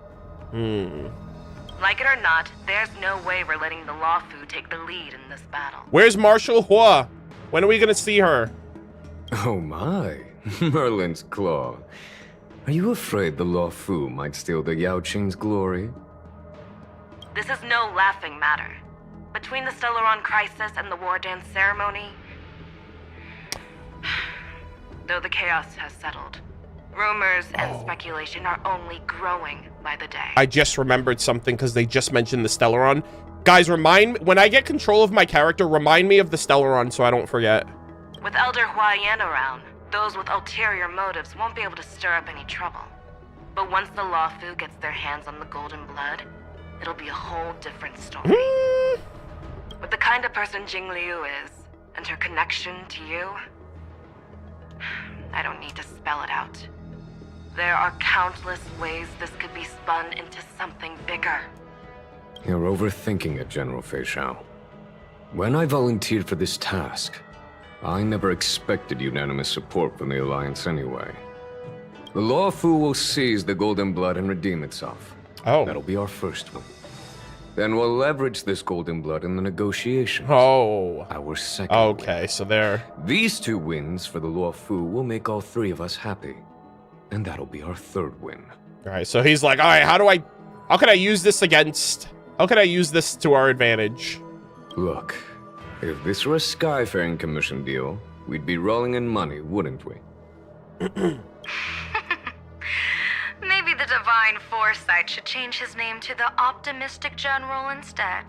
Like it or not, there's no way we're letting the Law Fu take the lead in this battle. Where's Marshal Hua? When are we gonna see her? Oh my, Merlin's Claw. Are you afraid the Law Fu might steal the Yao Qing's glory? This is no laughing matter. Between the Stellaron crisis and the War Dance ceremony, though the chaos has settled, rumors and speculation are only growing by the day. I just remembered something because they just mentioned the Stellaron. Guys, when I get control of my character, remind me of the Stellaron so I don't forget. With Elder Huaiyan around, those with ulterior motives won't be able to stir up any trouble. But once the Law Fu gets their hands on the Golden Blood, it'll be a whole different story. With the kind of person Jing Liu is, and her connection to you, I don't need to spell it out. There are countless ways this could be spun into something bigger. You're overthinking it, General Fei Xiao. When I volunteered for this task, I never expected unanimous support from the Alliance anyway. The Law Fu will seize the Golden Blood and redeem itself. Oh. That'll be our first win. Then we'll leverage this Golden Blood in the negotiations. Oh. Our second Okay, win. so there. These two wins for the Law Fu will make all three of us happy. And that'll be our third win. All right, so he's like, all right, how can I use this to our advantage? Look, if this were a Skyfaring Commission deal, we'd be rolling in money, wouldn't we? Maybe the Divine Foresight should change his name to the Optimistic General instead.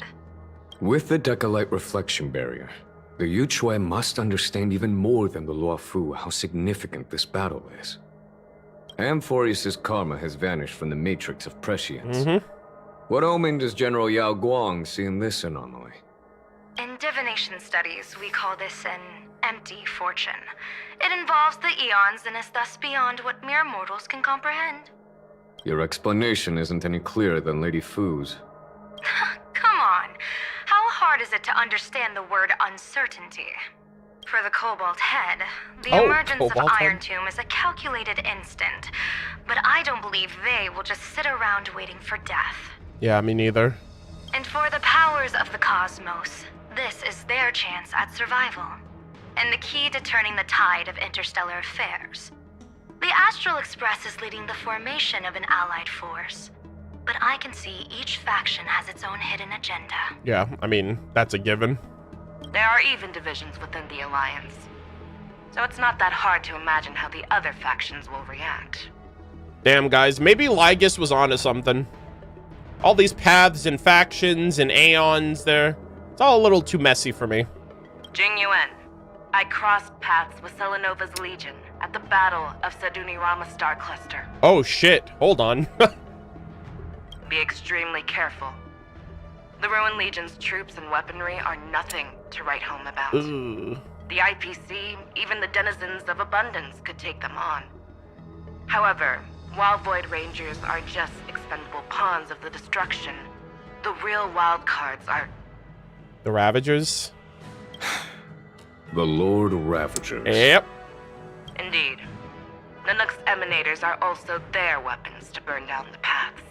With the Decalite Reflection Barrier, the Yuchue must understand even more than the Law Fu how significant this battle is. Amphorius' karma has vanished from the matrix of prescience. What omen does General Yao Guang see in this anomaly? In divination studies, we call this an empty fortune. It involves the eons and is thus beyond what mere mortals can comprehend. Your explanation isn't any clearer than Lady Fu's. Come on. How hard is it to understand the word uncertainty? For the Cobalt Head, the emergence of Iron Tomb is a calculated instant, but I don't believe they will just sit around waiting for death. Yeah, me neither. And for the powers of the cosmos, this is their chance at survival, and the key to turning the tide of interstellar affairs. The Astral Express is leading the formation of an allied force, but I can see each faction has its own hidden agenda. Yeah, I mean, that's a given. There are even divisions within the Alliance, so it's not that hard to imagine how the other factions will react. Damn, guys, maybe Lycurgus was onto something. All these paths and factions and aeons there. It's all a little too messy for me. Jing Yuan, I crossed paths with Selenova's Legion at the Battle of Sadunirama Star Cluster. Oh shit, hold on. Be extremely careful. The Ruined Legion's troops and weaponry are nothing to write home about. Ooh. The IPC, even the denizens of abundance, could take them on. However, while Void Rangers are just expendable pawns of the destruction, the real wild cards are... The Ravagers? The Lord Ravagers. Yep. Indeed. Nanook's emanators are also their weapons to burn down the paths.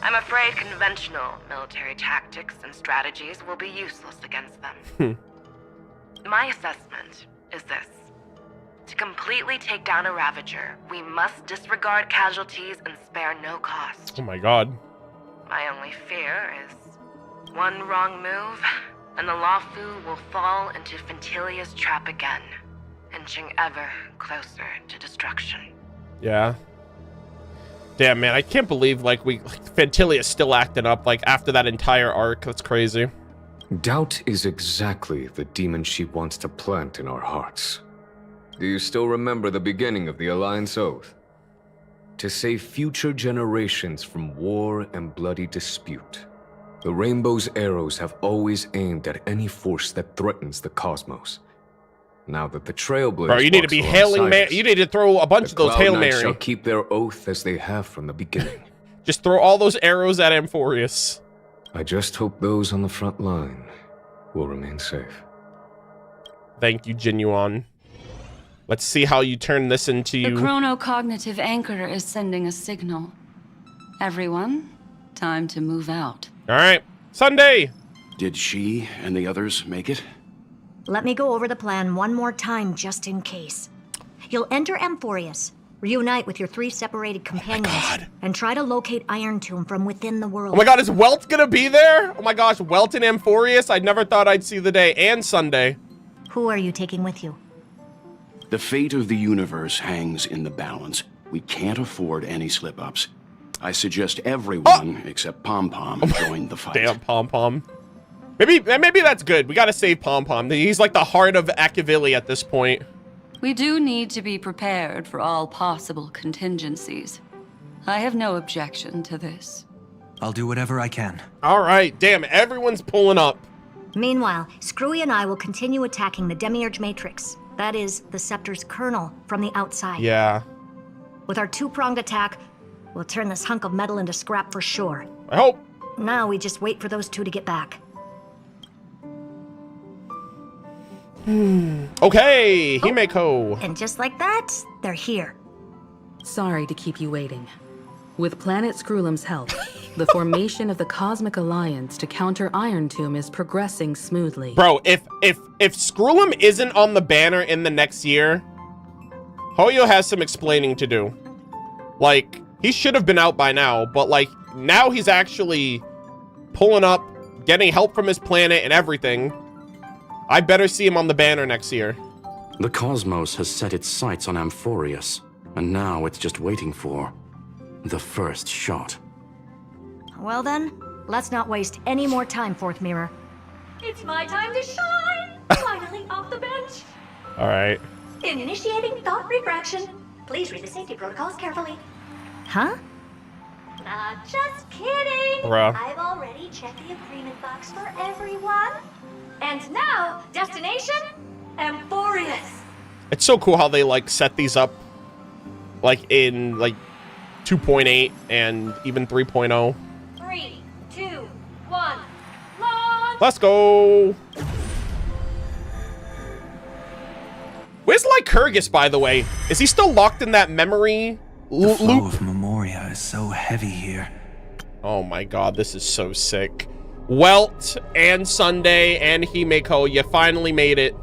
I'm afraid conventional military tactics and strategies will be useless against them. My assessment is this. To completely take down a Ravager, we must disregard casualties and spare no cost. Oh my god. My only fear is one wrong move, and the Lawfu will fall into Fentilia's trap again, inching ever closer to destruction. Yeah. Damn, man, I can't believe, like, Fentilia's still acting up, like, after that entire arc. That's crazy. Doubt is exactly the demon she wants to plant in our hearts. Do you still remember the beginning of the Alliance Oath? To save future generations from war and bloody dispute. The Rainbow's arrows have always aimed at any force that threatens the cosmos. Now that the Trailblaze... Bro, you need to be hailing... You need to throw a bunch of those Hail Mary. Shall keep their oath as they have from the beginning. Just throw all those arrows at Amphorius. I just hope those on the front line will remain safe. Thank you, Genuine. Let's see how you turn this into... The chronocognitive anchor is sending a signal. Everyone, time to move out. All right, Sunday. Did she and the others make it? Let me go over the plan one more time, just in case. You'll enter Amphorius, reunite with your 3 separated companions, and try to locate Iron Tomb from within the world. Oh my god, is Welt gonna be there? Oh my gosh, Welt and Amphorius? I never thought I'd see the day. And Sunday. Who are you taking with you? The fate of the universe hangs in the balance. We can't afford any slip-ups. I suggest everyone except Pom Pom join the fight. Damn, Pom Pom. Maybe that's good. We gotta save Pom Pom. He's like the heart of Akavili at this point. We do need to be prepared for all possible contingencies. I have no objection to this. I'll do whatever I can. All right, damn, everyone's pulling up. Meanwhile, Screwy and I will continue attacking the Demiurge Matrix. That is, the Scepter's kernel from the outside. Yeah. With our 2-pronged attack, we'll turn this hunk of metal into scrap for sure. I hope. Now we just wait for those 2 to get back. Okay, Himeko. And just like that, they're here. Sorry to keep you waiting. With Planet Screwlum's help, the formation of the Cosmic Alliance to counter Iron Tomb is progressing smoothly. Bro, if Screwlum isn't on the banner in the next year, Hoyo has some explaining to do. Like, he should have been out by now, but like, now he's actually pulling up, getting help from his planet and everything. I better see him on the banner next year. The cosmos has set its sights on Amphorius, and now it's just waiting for the first shot. Well then, let's not waste any more time, Fourth Mirror. It's my time to shine! Finally off the bench! Alright. Initiating thought refraction. Please read the safety protocols carefully. Huh? Just kidding! Bruh. I've already checked the agreement box for everyone. And now, destination, Amphorius. It's so cool how they like set these up like in like 2.8 and even 3.0. 3, 2, 1, launch! Let's go. Where's Lycurgus, by the way? Is he still locked in that memory loop? The flow loop? of Memoria is so heavy here. Oh my god, this is so sick. Welt and Sunday and Himeko, you finally made it.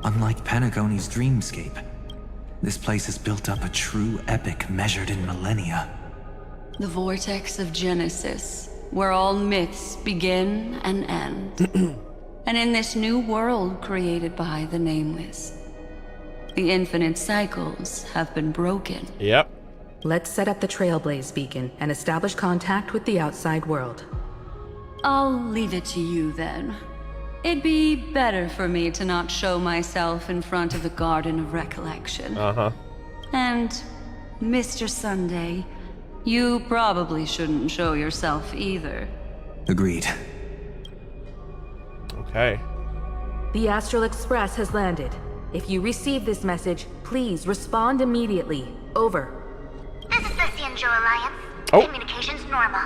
Unlike Panagoni's dreamscape, this place has built up a true epic measured in millennia. The vortex of Genesis, where all myths begin and end. And in this new world created by the Nameless, the infinite cycles have been broken. Yep. Let's set up the Trailblaze beacon and establish contact with the outside world. I'll leave it to you then. It'd be better for me to not show myself in front of the Garden of Recollection. Uh-huh. And, Mr. Sunday, you probably shouldn't show yourself either. Agreed. Okay. The Astral Express has landed. If you receive this message, please respond immediately. Over. This is the Cianjo Alliance. Oh. Communications normal.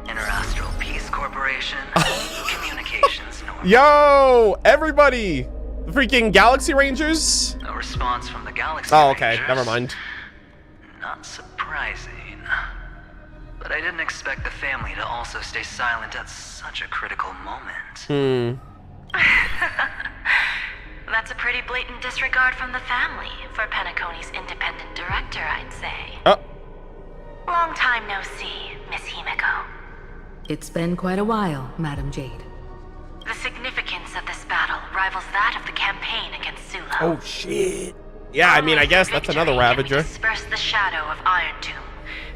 Interastral Peace Corporation. Communications normal. Yo, everybody! The freaking Galaxy Rangers? No response from the Galaxy Oh, okay. Rangers. Never mind. Not surprising. But I didn't expect the family to also stay silent at such a critical moment. That's a pretty blatant disregard from the family for Penacony's independent director, I'd say. Oh. Long time no see, Miss Himiko. It's been quite a while, Madam Jade. The significance of this battle rivals that of the campaign against Sula. Oh, shit. Yeah, I mean, I guess that's another Ravager. Disperse the shadow of Iron Tomb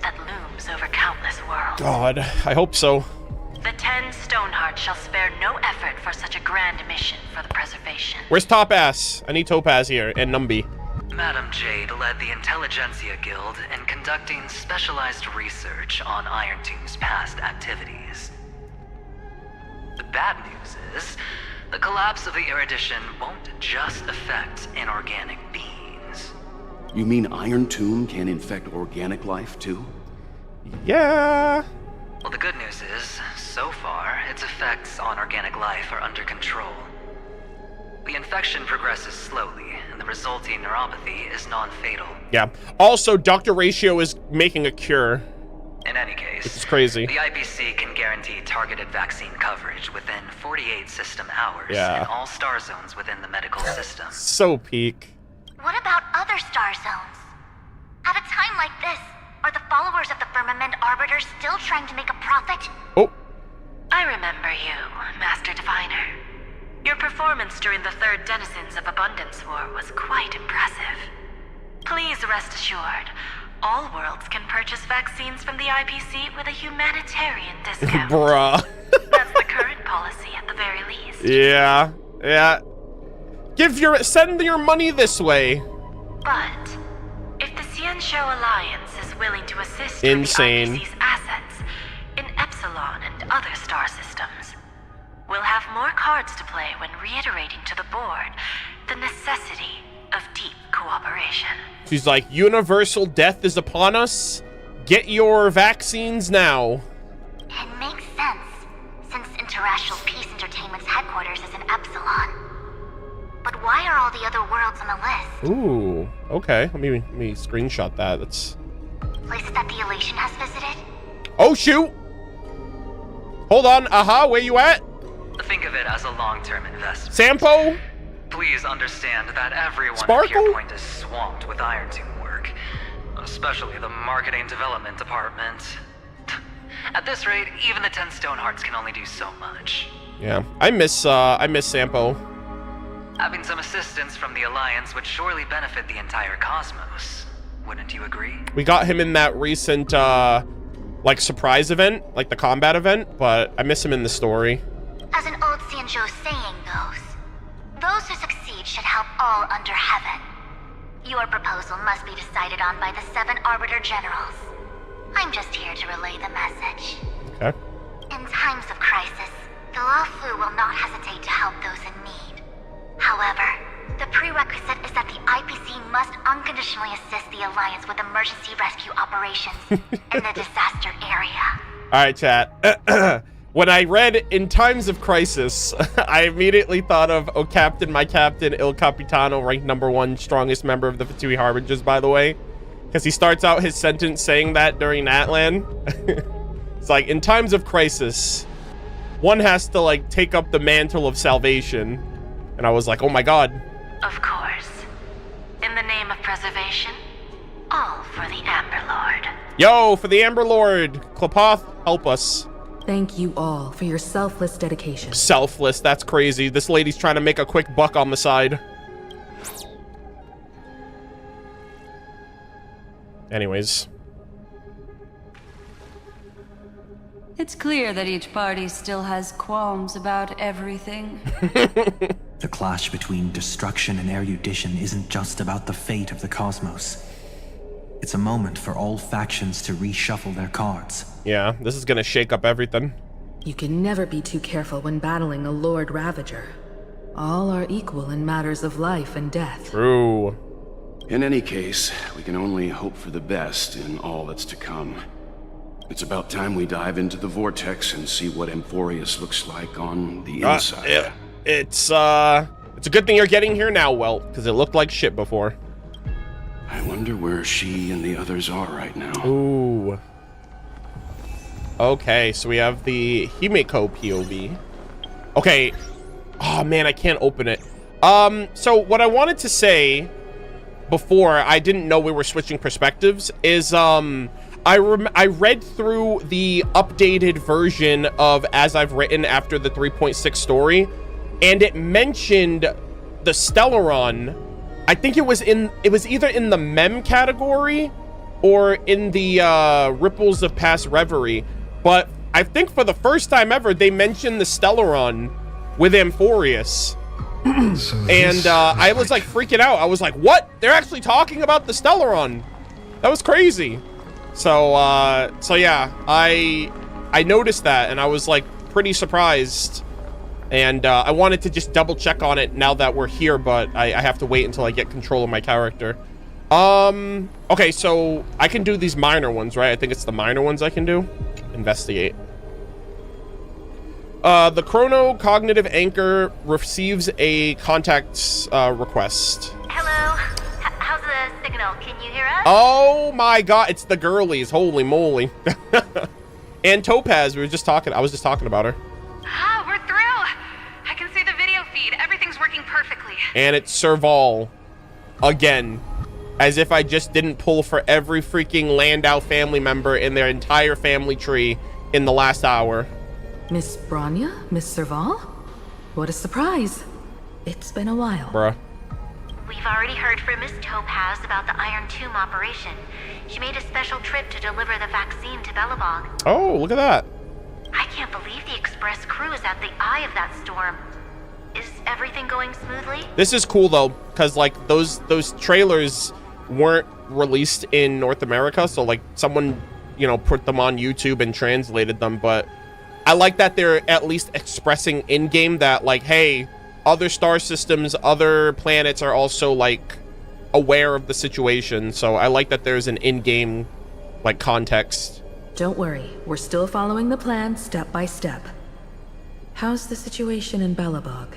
that looms over countless worlds. God, I hope so. The 10 Stonehearts shall spare no effort for such a grand mission for the preservation. Where's Topaz? I need Topaz here, and Numby. Madam Jade led the Intelligentsia Guild in conducting specialized research on Iron Tomb's past activities. The bad news is, the collapse of the Erudition won't just affect inorganic beings. You mean Iron Tomb can infect organic life, too? Yeah. Well, the good news is, so far, its effects on organic life are under control. The infection progresses slowly, and the resulting neuropathy is non-fatal. Yeah. Also, Dr. Ratio is making a cure. In any case, This is crazy. The IPC can guarantee targeted vaccine coverage within 48 system hours Yeah. in all star zones within the medical system. So peak. What about other star zones? At a time like this, are the followers of the Firmament Arbiters still trying to make a profit? Oh. I remember you, Master Diviner. Your performance during the Third Denizens of Abundance War was quite impressive. Please rest assured, all worlds can purchase vaccines from the IPC with a humanitarian discount. Bruh. That's the current policy at the very least. Yeah. Yeah. Send your money this way. But if the Cianjo Alliance is willing to assist Insane. with the IPC's assets in Epsilon and other star systems, we'll have more cards to play when reiterating to the board the necessity of deep cooperation. She's like, universal death is upon us. Get your vaccines now. It makes sense, since Interastral Peace Entertainment's headquarters is in Epsilon. But why are all the other worlds on the list? Ooh. Okay. Let me screenshot that. That's. Places that the Elation has visited? Oh shoot. Hold on. Aha. Where you at? Think of it as a long-term investment. Sampo? Please understand that everyone at Sparkle? Pierpoint is swamped with Iron Tomb work, especially the marketing development department. At this rate, even the 10 Stonehearts can only do so much. Yeah. I miss Sampo. Having some assistance from the Alliance would surely benefit the entire cosmos. Wouldn't you agree? We got him in that recent, like, surprise event, like the combat event, but I miss him in the story. As an old Cianjo saying goes, those who succeed should help all under heaven. Your proposal must be decided on by the 7 Arbiter Generals. I'm just here to relay the message. Okay. In times of crisis, the Luofu will not hesitate to help those in need. However, the prerequisite is that the IPC must unconditionally assist the Alliance with emergency rescue operations in the disaster area. Alright, chat. When I read in times of crisis, I immediately thought of, oh, Captain, my Captain, Il Capitano, ranked #1, strongest member of the Fatui Harbingers, by the way. Because he starts out his sentence saying that during Atlan. It's like, in times of crisis, one has to, like, take up the mantle of salvation. And I was like, oh my god. Of course. In the name of preservation, all for the Amber Lord. Yo, for the Amber Lord. Klapoth, help us. Thank you all for your selfless dedication. Selfless, that's crazy. This lady's trying to make a quick buck on the side. Anyways. It's clear that each party still has qualms about everything. The clash between destruction and erudition isn't just about the fate of the cosmos. It's a moment for all factions to reshuffle their cards. Yeah, this is gonna shake up everything. You can never be too careful when battling a Lord Ravager. All are equal in matters of life and death. True. In any case, we can only hope for the best in all that's to come. It's about time we dive into the vortex and see what Amphorius looks like on the inside. It's a good thing you're getting here now, Welt, because it looked like shit before. I wonder where she and the others are right now. Ooh. Okay, so we have the Himeko POV. Okay. Oh man, I can't open it. So what I wanted to say before I didn't know we were switching perspectives is I read through the updated version of As I've Written after the 3.6 story, and it mentioned the Stellaron. I think it was either in the mem category or in the Ripples of Past Reverie, but I think for the first time ever they mentioned the Stellaron with Amphorius. And I was like freaking out. I was like, what? They're actually talking about the Stellaron. That was crazy. So yeah, I noticed that and I was like pretty surprised. And I wanted to just double check on it now that we're here, but I have to wait until I get control of my character. Okay, so I can do these minor ones, right? I think it's the minor ones I can do. Investigate. The Chrono Cognitive Anchor receives a contact request. Hello. How's the signal? Can you hear us? Oh my god, it's the girlies. Holy moly. And Topaz, I was just talking about her. Ah, we're through. I can see the video feed. Everything's working perfectly. And it's Serval again. As if I just didn't pull for every freaking Landau family member in their entire family tree in the last hour. Miss Bronya? Miss Serval? What a surprise. It's been a while. Bruh. We've already heard from Miss Topaz about the Iron Tomb operation. She made a special trip to deliver the vaccine to Belobog. Oh, look at that. I can't believe the Express crew is at the eye of that storm. Is everything going smoothly? This is cool though, because like those trailers weren't released in North America, so like someone, you know, put them on YouTube and translated them, but I like that they're at least expressing in-game that like, hey, other star systems, other planets are also like aware of the situation, so I like that there's an in-game like context. Don't worry, we're still following the plan step by step. How's the situation in Belobog?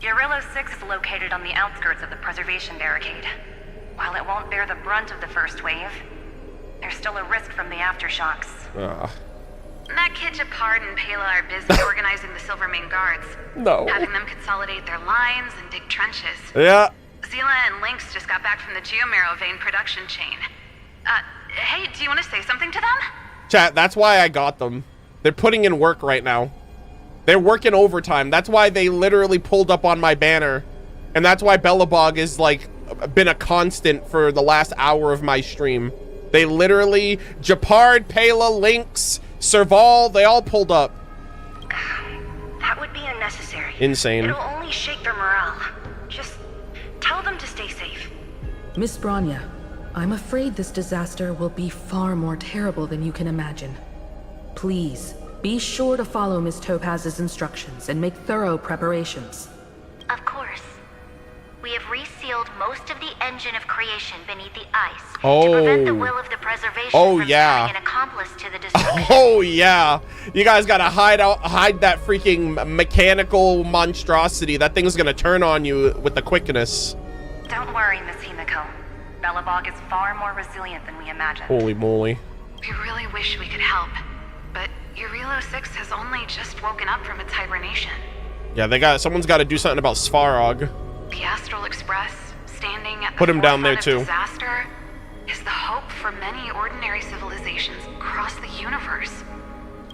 Eurillo 6 is located on the outskirts of the preservation barricade. While it won't bear the brunt of the first wave, there's still a risk from the aftershocks. Matt, Japard, and Pela are busy organizing the Silvermane Guards. No. Having them consolidate their lines and dig trenches. Yeah. Zila and Lynx just got back from the Geomarrow vein production chain. Hey, do you want to say something to them? Chat, that's why I got them. They're putting in work right now. They're working overtime. That's why they literally pulled up on my banner. And that's why Belobog is like been a constant for the last hour of my stream. They literally, Japard, Pela, Lynx, Serval, they all pulled up. That would be unnecessary. Insane. It'll only shake their morale. Just tell them to stay safe. Miss Bronya, I'm afraid this disaster will be far more terrible than you can imagine. Please, be sure to follow Miss Topaz's instructions and make thorough preparations. Of course. We have resealed most of the engine of creation beneath the ice to prevent the will of the preservation from becoming an accomplice to the destruction. Oh yeah, you guys gotta hide that freaking mechanical monstrosity. That thing's gonna turn on you with the quickness. Don't worry, Miss Himeko. Belobog is far more resilient than we imagined. Holy moly. We really wish we could help, but Eurillo 6 has only just woken up from its hibernation. Yeah, someone's gotta do something about Svarog. The Astral Express, standing at the Put him down there too. Disaster, is the hope for many ordinary civilizations across the universe.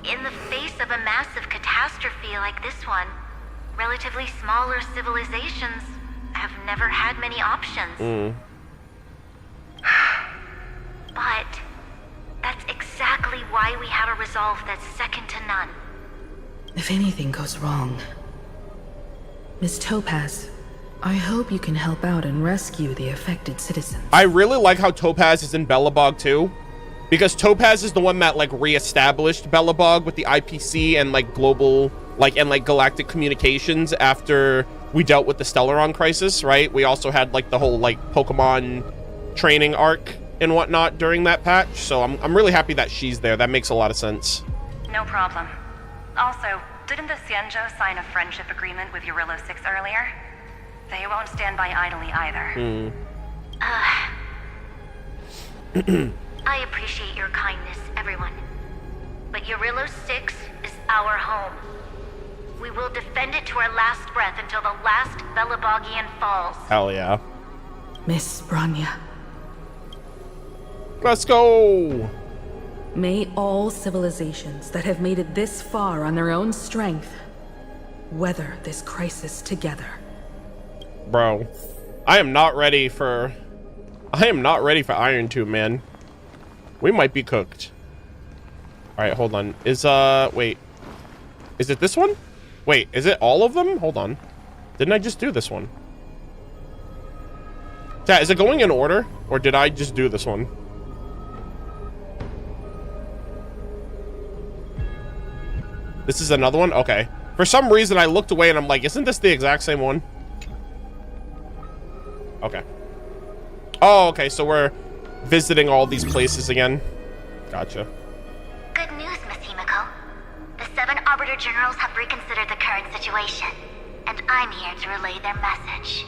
In the face of a massive catastrophe like this one, relatively smaller civilizations have never had many options. But resolve that's second to none. If anything goes wrong... Miss Topaz, I hope you can help out and rescue the affected citizens. I really like how Topaz is in Belobog too, because Topaz is the one that like reestablished Belobog with the IPC and like global, and galactic communications after we dealt with the Stellaron crisis, right? We also had like the whole like Pokemon training arc and whatnot during that patch, so I'm really happy that she's there. That makes a lot of sense. No problem. Also, didn't the Xianzhou sign a friendship agreement with Eurillo 6 earlier? They won't stand by idly either. I appreciate your kindness, everyone. But Eurillo 6 is our home. We will defend it to our last breath until the last Belabogian falls. Hell yeah. Miss Bronya. Let's go! May all civilizations that have made it this far on their own strength weather this crisis together. Bro, I am not ready for Iron Tomb, man. We might be cooked. Alright, hold on. Wait. Is it this one? Wait, is it all of them? Hold on. Didn't I just do this one? Chat, is it going in order? Or did I just do this one? This is another one? Okay. For some reason, I looked away and I'm like, isn't this the exact same one? Okay. Oh, okay. So we're visiting all these places again. Gotcha. Good news, Miss Himiko. The 7 Arbiter Generals have reconsidered the current situation, and I'm here to relay their message.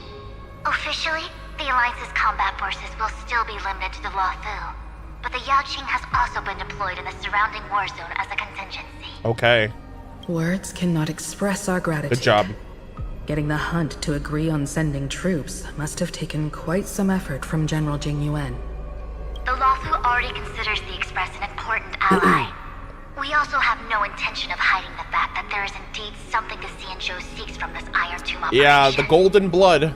Officially, the Alliance's combat forces will still be limited to the Luofu, but the Yaoqing has also been deployed in the surrounding war zone as a contingency. Okay. Words cannot express our gratitude. Good job. Getting the Hunt to agree on sending troops must have taken quite some effort from General Jing Yuan. The Luofu already considers the Express an important ally. We also have no intention of hiding the fact that there is indeed something the Xianzhou seeks from this Iron Tomb operation. Yeah, the golden blood.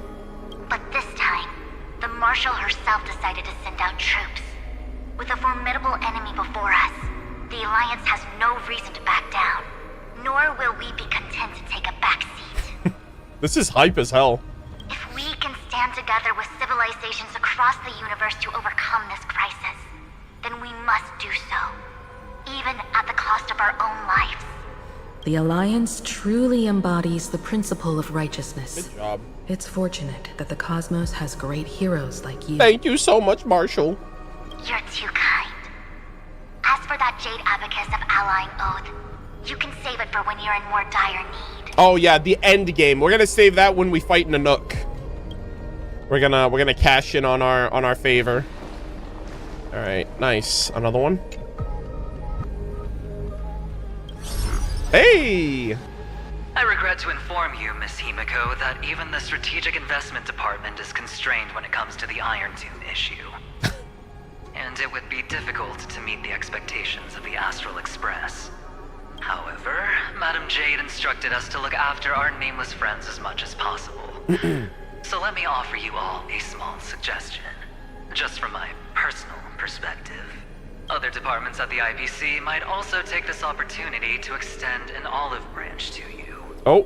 But this time, the Marshal herself decided to send out troops. With a formidable enemy before us, the Alliance has no reason to back down. Nor will we be content to take a back seat. This is hype as hell. If we can stand together with civilizations across the universe to overcome this crisis, then we must do so, even at the cost of our own lives. The Alliance truly embodies the principle of righteousness. Good job. It's fortunate that the cosmos has great heroes like you. Thank you so much, Marshal. You're too kind. As for that Jade Abacus of Allying Oath, you can save it for when you're in more dire need. Oh yeah, the end game. We're gonna save that when we fight Nanook. We're gonna cash in on our favor. All right, nice. Another one. Hey. I regret to inform you, Miss Himiko, that even the Strategic Investment Department is constrained when it comes to the Iron Tomb issue. And it would be difficult to meet the expectations of the Astral Express. However, Madam Jade instructed us to look after our nameless friends as much as possible. So let me offer you all a small suggestion, just from my personal perspective. Other departments at the IPC might also take this opportunity to extend an olive branch to you. Oh.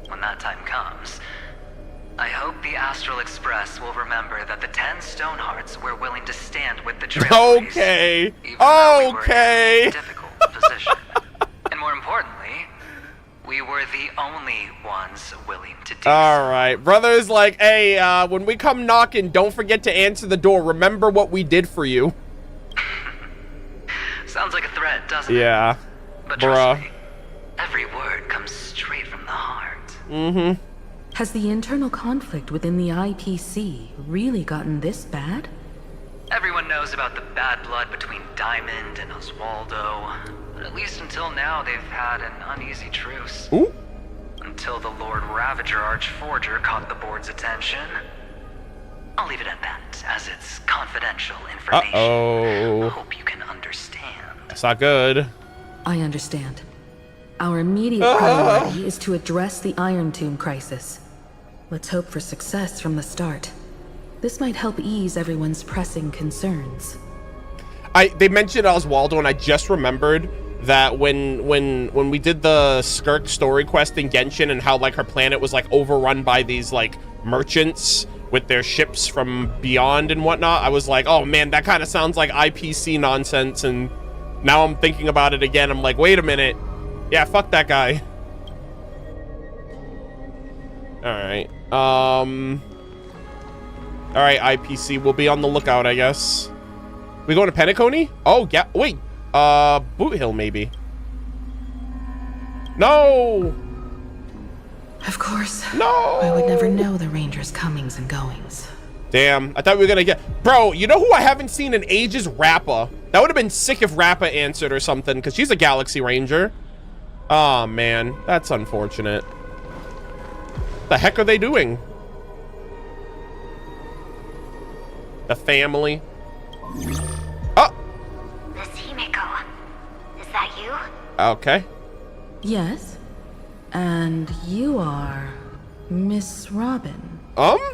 When that time comes, I hope the Astral Express will remember that the 10 Stonehearts were willing to stand with the Trailblaze. Okay. Even though we were Okay. in a difficult position. And more importantly, we were the only ones willing to do All right. Brother's like, hey, when we come knocking, don't forget to answer the door. Remember what we did for you. Sounds like a threat, doesn't it? Yeah. But trust me, every word comes straight from the heart. Mm-hmm. Has the internal conflict within the IPC really gotten this bad? Everyone knows about the bad blood between Diamond and Oswaldo, but at least until now they've had an uneasy truce. Ooh. Until the Lord Ravager Archforger caught the board's attention. I'll leave it at that, as it's confidential information. Uh-oh. I hope you can understand. That's not good. I understand. Our immediate priority is to address the Iron Tomb crisis. Let's hope for success from the start. This might help ease everyone's pressing concerns. They mentioned Oswaldo, and I just remembered that when we did the Skirk story quest in Genshin, and how like her planet was like overrun by these like merchants with their ships from beyond and whatnot, I was like, oh man, that kind of sounds like IPC nonsense. And now I'm thinking about it again. I'm like, wait a minute. Yeah, fuck that guy. All right. All right, IPC, we'll be on the lookout, I guess. We going to Penacony? Oh, yeah. Wait. Boot Hill, maybe. No. Of course. No. I would never know the Ranger's comings and goings. Damn, I thought we were gonna get... Bro, you know who I haven't seen in ages? Rappa. That would have been sick if Rappa answered or something, because she's a Galaxy Ranger. Oh, man. That's unfortunate. What the heck are they doing? The family. Oh! Miss Himeko, is that you? Okay. Yes. And you are Miss Robin. Yes.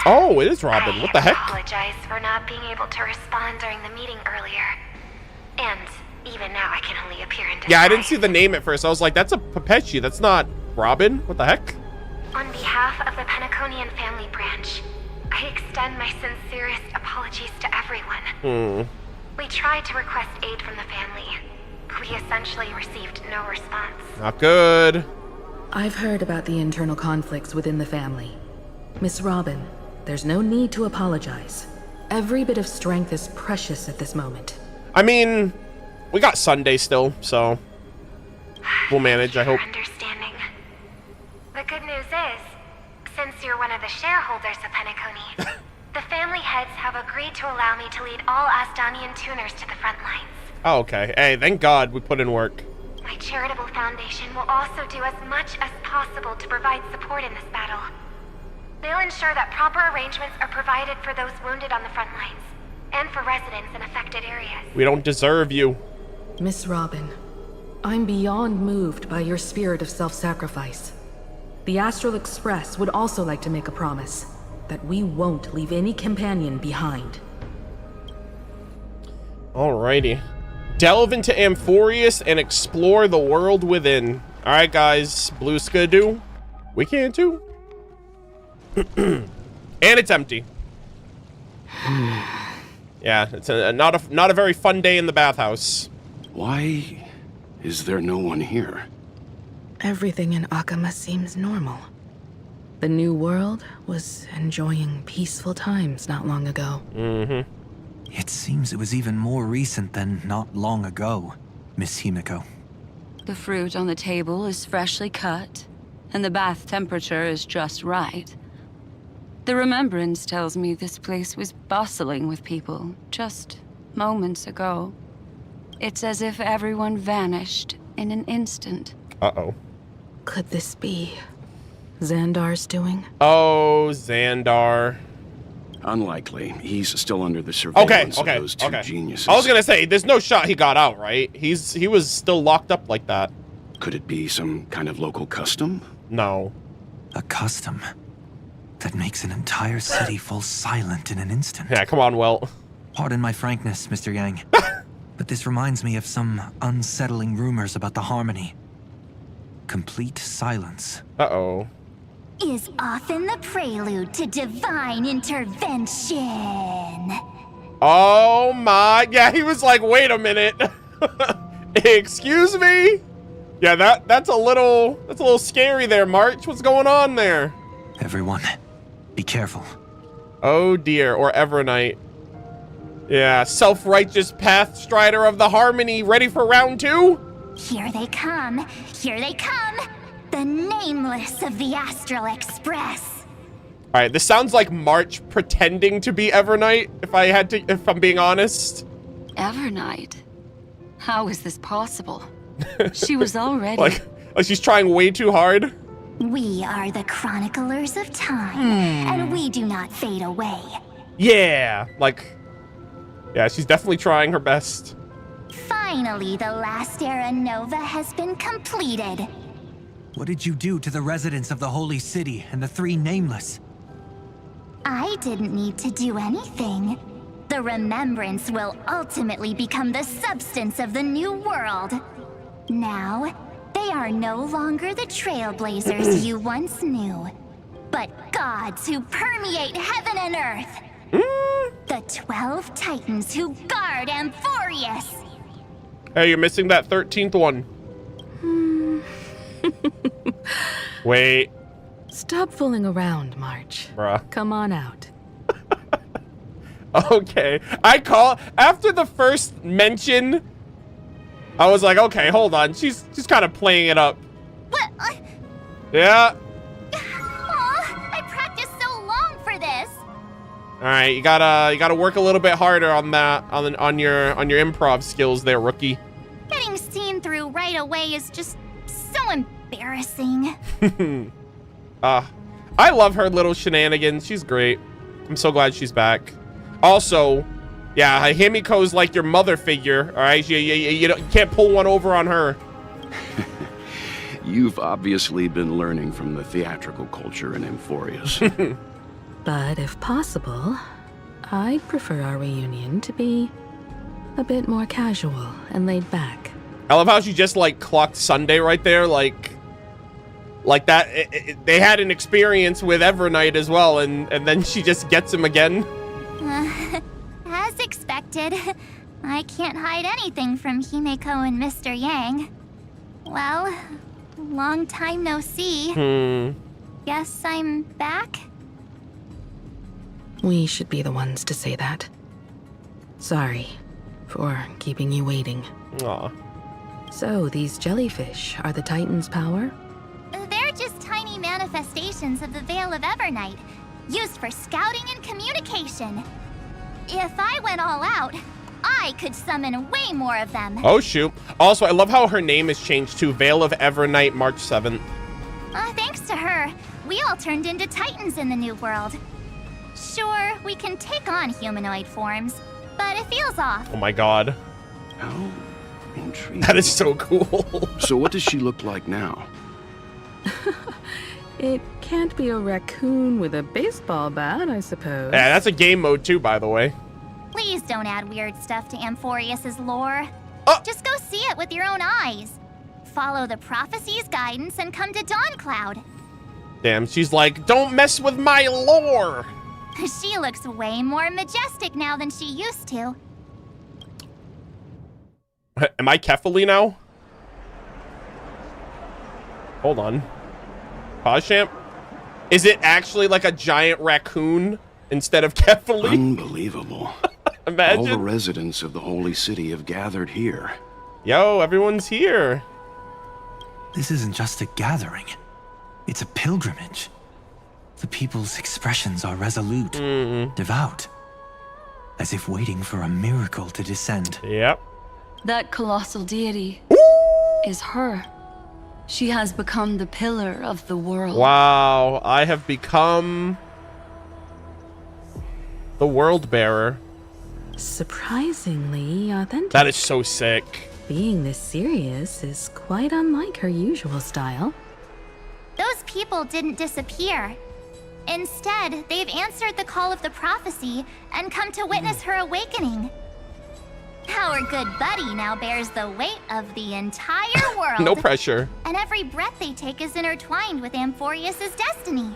Oh, it is Robin. What the heck? I apologize for not being able to respond during the meeting earlier. And even now I can only appear in disguise. Yeah, I didn't see the name at first. I was like, that's a Pepechi. That's not Robin. What the heck? On behalf of the Penaconian family branch, I extend my sincerest apologies to everyone. We tried to request aid from the family. We essentially received no response. Not good. I've heard about the internal conflicts within the family. Miss Robin, there's no need to apologize. Every bit of strength is precious at this moment. I mean, we got Sunday still, so we'll manage, I hope. Understanding. The good news is, since you're one of the shareholders of Penacony, the family heads have agreed to allow me to lead all Astonian tuners to the front lines. Oh, okay. Hey, thank God we put in work. My charitable foundation will also do as much as possible to provide support in this battle. They'll ensure that proper arrangements are provided for those wounded on the front lines, and for residents in affected areas. We don't deserve you. Miss Robin, I'm beyond moved by your spirit of self-sacrifice. The Astral Express would also like to make a promise that we won't leave any companion behind. Alrighty. Delve into Amphorius and explore the world within. Alright, guys. Blue Skidoo. We can too. And it's empty. Yeah, it's not a very fun day in the bathhouse. Why is there no one here? Everything in Akama seems normal. The new world was enjoying peaceful times not long ago. It seems it was even more recent than not long ago, Miss Himeko. The fruit on the table is freshly cut, and the bath temperature is just right. The remembrance tells me this place was bustling with people just moments ago. It's as if everyone vanished in an instant. Uh-oh. Could this be Xandar's doing? Oh, Xandar. Unlikely. He's still under the surveillance of those two geniuses. I was gonna say, there's no shot he got out, right? He was still locked up like that. Could it be some kind of local custom? No. A custom that makes an entire city fall silent in an instant. Yeah, come on, Welt. Pardon my frankness, Mr. Yang, but this reminds me of some unsettling rumors about the Harmony. Complete silence. Uh-oh. Is often the prelude to divine intervention. Oh my, yeah, he was like, wait a minute. Excuse me? Yeah, that's a little scary there, March. What's going on there? Everyone, be careful. Oh dear, or Evernight. Yeah, self-righteous path strider of the Harmony, ready for round 2? Here they come. Here they come. The Nameless of the Astral Express. All right, this sounds like March pretending to be Evernight, if I'm being honest. Evernight? How is this possible? She was already... like she's trying way too hard. We are the chroniclers of time, and we do not fade away. Yeah, yeah, she's definitely trying her best. Finally, the last era Nova has been completed. What did you do to the residents of the Holy City and the 3 Nameless? I didn't need to do anything. The remembrance will ultimately become the substance of the new world. Now, they are no longer the Trailblazers you once knew, but gods who permeate heaven and earth. The 12 Titans who guard Amphorius. Hey, you're missing that 13th one. Wait. Stop fooling around, March. Bruh. Come on out. Okay. After the first mention, I was like, okay, hold on. She's kind of playing it up. What? Yeah. I practiced so long for this. All right, you gotta work a little bit harder on that on your improv skills there, rookie. Getting seen through right away is just so embarrassing. I love her little shenanigans. She's great. I'm so glad she's back. Also, yeah, Himiko's like your mother figure. All right, you can't pull one over on her. You've obviously been learning from the theatrical culture in Amphorius. But if possible, I'd prefer our reunion to be a bit more casual and laid back. I love how she just like clocked Sunday right there, like that. They had an experience with Evernight as well, and then she just gets him again. As expected, I can't hide anything from Himeko and Mr. Yang. Well, long time no see. Guess I'm back? We should be the ones to say that. Sorry for keeping you waiting. Aw. So, these jellyfish are the Titan's power? They're just tiny manifestations of the Veil of Evernight, used for scouting and communication. If I went all out, I could summon way more of them. Oh, shoot. Also, I love how her name is changed to Veil of Evernight March 7th. Thanks to her, we all turned into Titans in the new world. Sure, we can take on humanoid forms, but it feels off. Oh my god. How intriguing. That is so cool. So what does she look like now? It can't be a raccoon with a baseball bat, I suppose. Yeah, that's a game mode too, by the way. Please don't add weird stuff to Amphorius's lore. Just go see it with your own eyes. Follow the prophecy's guidance and come to Dawncloud. Damn, she's like, don't mess with my lore. She looks way more majestic now than she used to. Am I Kefali now? Hold on. Pause, champ. Is it actually like a giant raccoon instead of Kefali? Unbelievable. Imagine. All the residents of the Holy City have gathered here. Yo, everyone's here. This isn't just a gathering. It's a pilgrimage. The people's expressions are resolute, devout, as if waiting for a miracle to descend. Yep. That colossal deity is her. She has become the pillar of the world. Wow, I have become the world bearer. Surprisingly authentic. That is so sick. Being this serious is quite unlike her usual style. Those people didn't disappear. Instead, they've answered the call of the prophecy and come to witness her awakening. Our good buddy now bears the weight of the entire world. No pressure. And every breath they take is intertwined with Amphorius' destiny.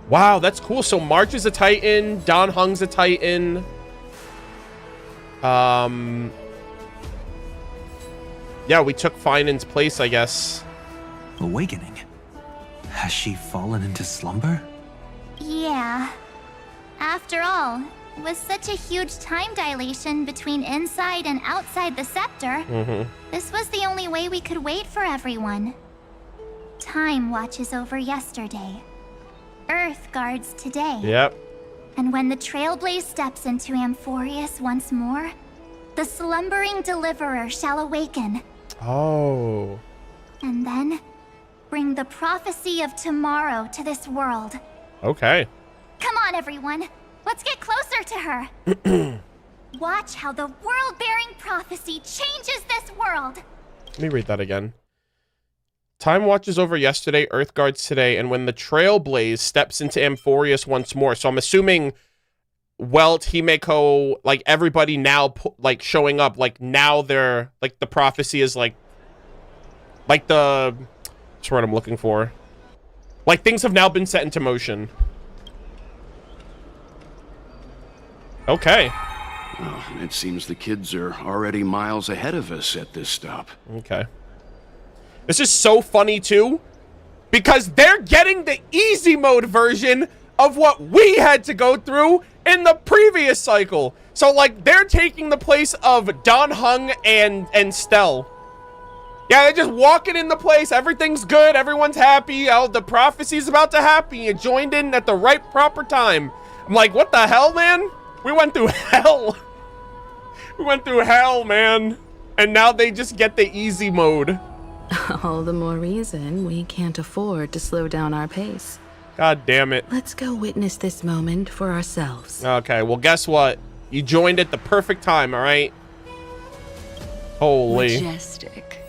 Wow, that's cool. So March is a Titan, Don Hung's a Titan. Yeah, we took Finan's place, I guess. Awakening? Has she fallen into slumber? Yeah. After all, with such a huge time dilation between inside and outside the scepter, this was the only way we could wait for everyone. Time watches over yesterday. Earth guards today. Yep. And when the Trailblaze steps into Amphorius once more, the slumbering deliverer shall awaken. Oh. And then bring the prophecy of tomorrow to this world. Okay. Come on, everyone. Let's get closer to her. Watch how the world-bearing prophecy changes this world. Let me read that again. Time watches over yesterday, Earth guards today, and when the Trailblaze steps into Amphorius once more. So I'm assuming Welt, Himeko, like everybody now like showing up, like now they're like the prophecy is like the, that's what I'm looking for. Like things have now been set into motion. Okay. Well, it seems the kids are already miles ahead of us at this stop. Okay. This is so funny too, because they're getting the easy mode version of what we had to go through in the previous cycle. So like they're taking the place of Don Hung and Stell. Yeah, they're just walking in the place. Everything's good. Everyone's happy. Oh, the prophecy's about to happen. You joined in at the right proper time. I'm like, what the hell, man? We went through hell. We went through hell, man. And now they just get the easy mode. All the more reason we can't afford to slow down our pace. God damn it. Let's go witness this moment for ourselves. Okay, well, guess what? You joined at the perfect time, all right? Holy. Majestic.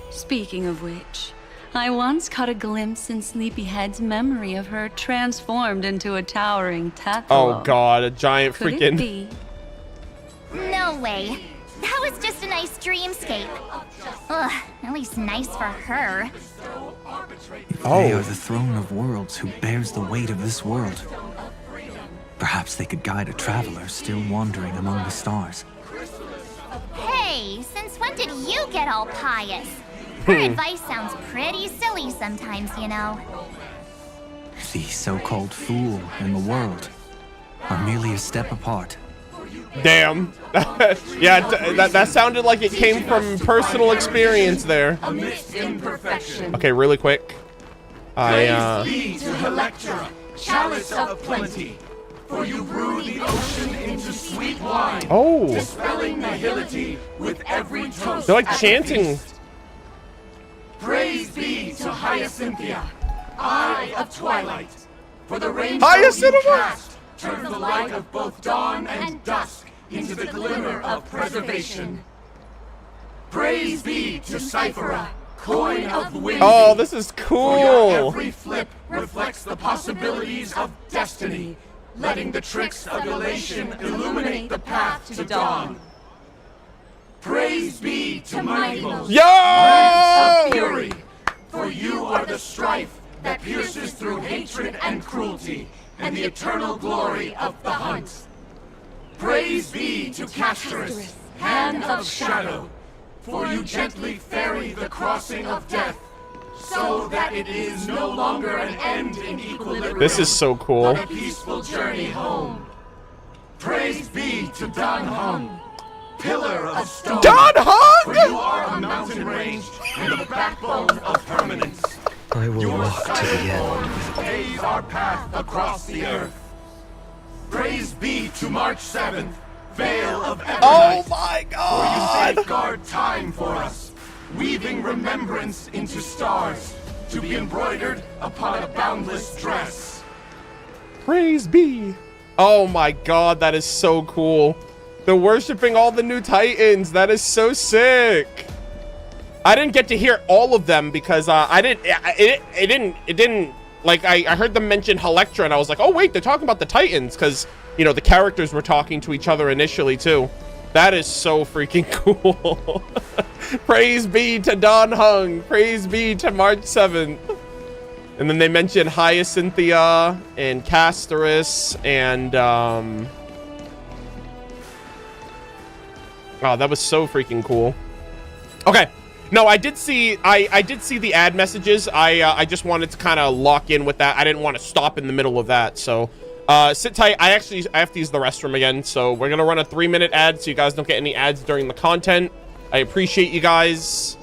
Speaking of which, I once caught a glimpse in Sleepyhead's memory of her transformed into a towering tadpole. Oh god, a giant Could freaking... it be? No way. That was just a nice dreamscape. Ugh, at least nice for her. They are the throne of worlds who bears the weight of this world. Perhaps they could guide a traveler still wandering among the stars. Hey, since when did you get all pious? Her advice sounds pretty silly sometimes, you know. The so-called fool and the world are merely a step apart. Damn. Yeah, that sounded like it came from personal experience there. Okay, really quick. Praise be to Electra, chalice of plenty, for you brew the ocean into sweet wine, dispelling nihility with every toast. They're like chanting. Praise be to Hyacinthia, eye of twilight, for the rainbow Hyacinthia you cast turns the light of both dawn and dusk into the glimmer of preservation. Praise be to Cyphera, coin of wind. Oh, this is cool. For your every flip reflects the possibilities of destiny, letting the tricks of elation illuminate the path to dawn. Praise be to Mightymost, Lance of Fury, for you are the strife that pierces through hatred and cruelty, and the eternal glory of the hunt. Praise be to Castorus, Hand of Shadow, for you gently ferry the crossing of death, so that it is no longer an end in equilibrium. This is so cool. But a peaceful journey home. Praise be to Don Hung, pillar of stone. Don Hung! For you are a mountain range and the backbone of permanence. I will Your walk to the end with paves our path across the earth. Praise be to March 7th, Veil of Evernight. Oh my god! For you safeguard time for us, weaving remembrance into stars, to be embroidered upon a boundless dress. Praise be. Oh my god, that is so cool. They're worshiping all the new Titans. That is so sick. I didn't get to hear all of them because it didn't like I heard them mention Electra and I was like, oh wait, they're talking about the Titans because you know the characters were talking to each other initially too. That is so freaking cool. Praise be to Don Hung. Praise be to March 7th. And then they mentioned Hyacinthia and Castorus and oh, that was so freaking cool. Okay. No, I did see the ad messages. I just wanted to kind of lock in with that. I didn't want to stop in the middle of that. So sit tight. I have to use the restroom again. So we're going to run a 3-minute ad so you guys don't get any ads during the content. I appreciate you guys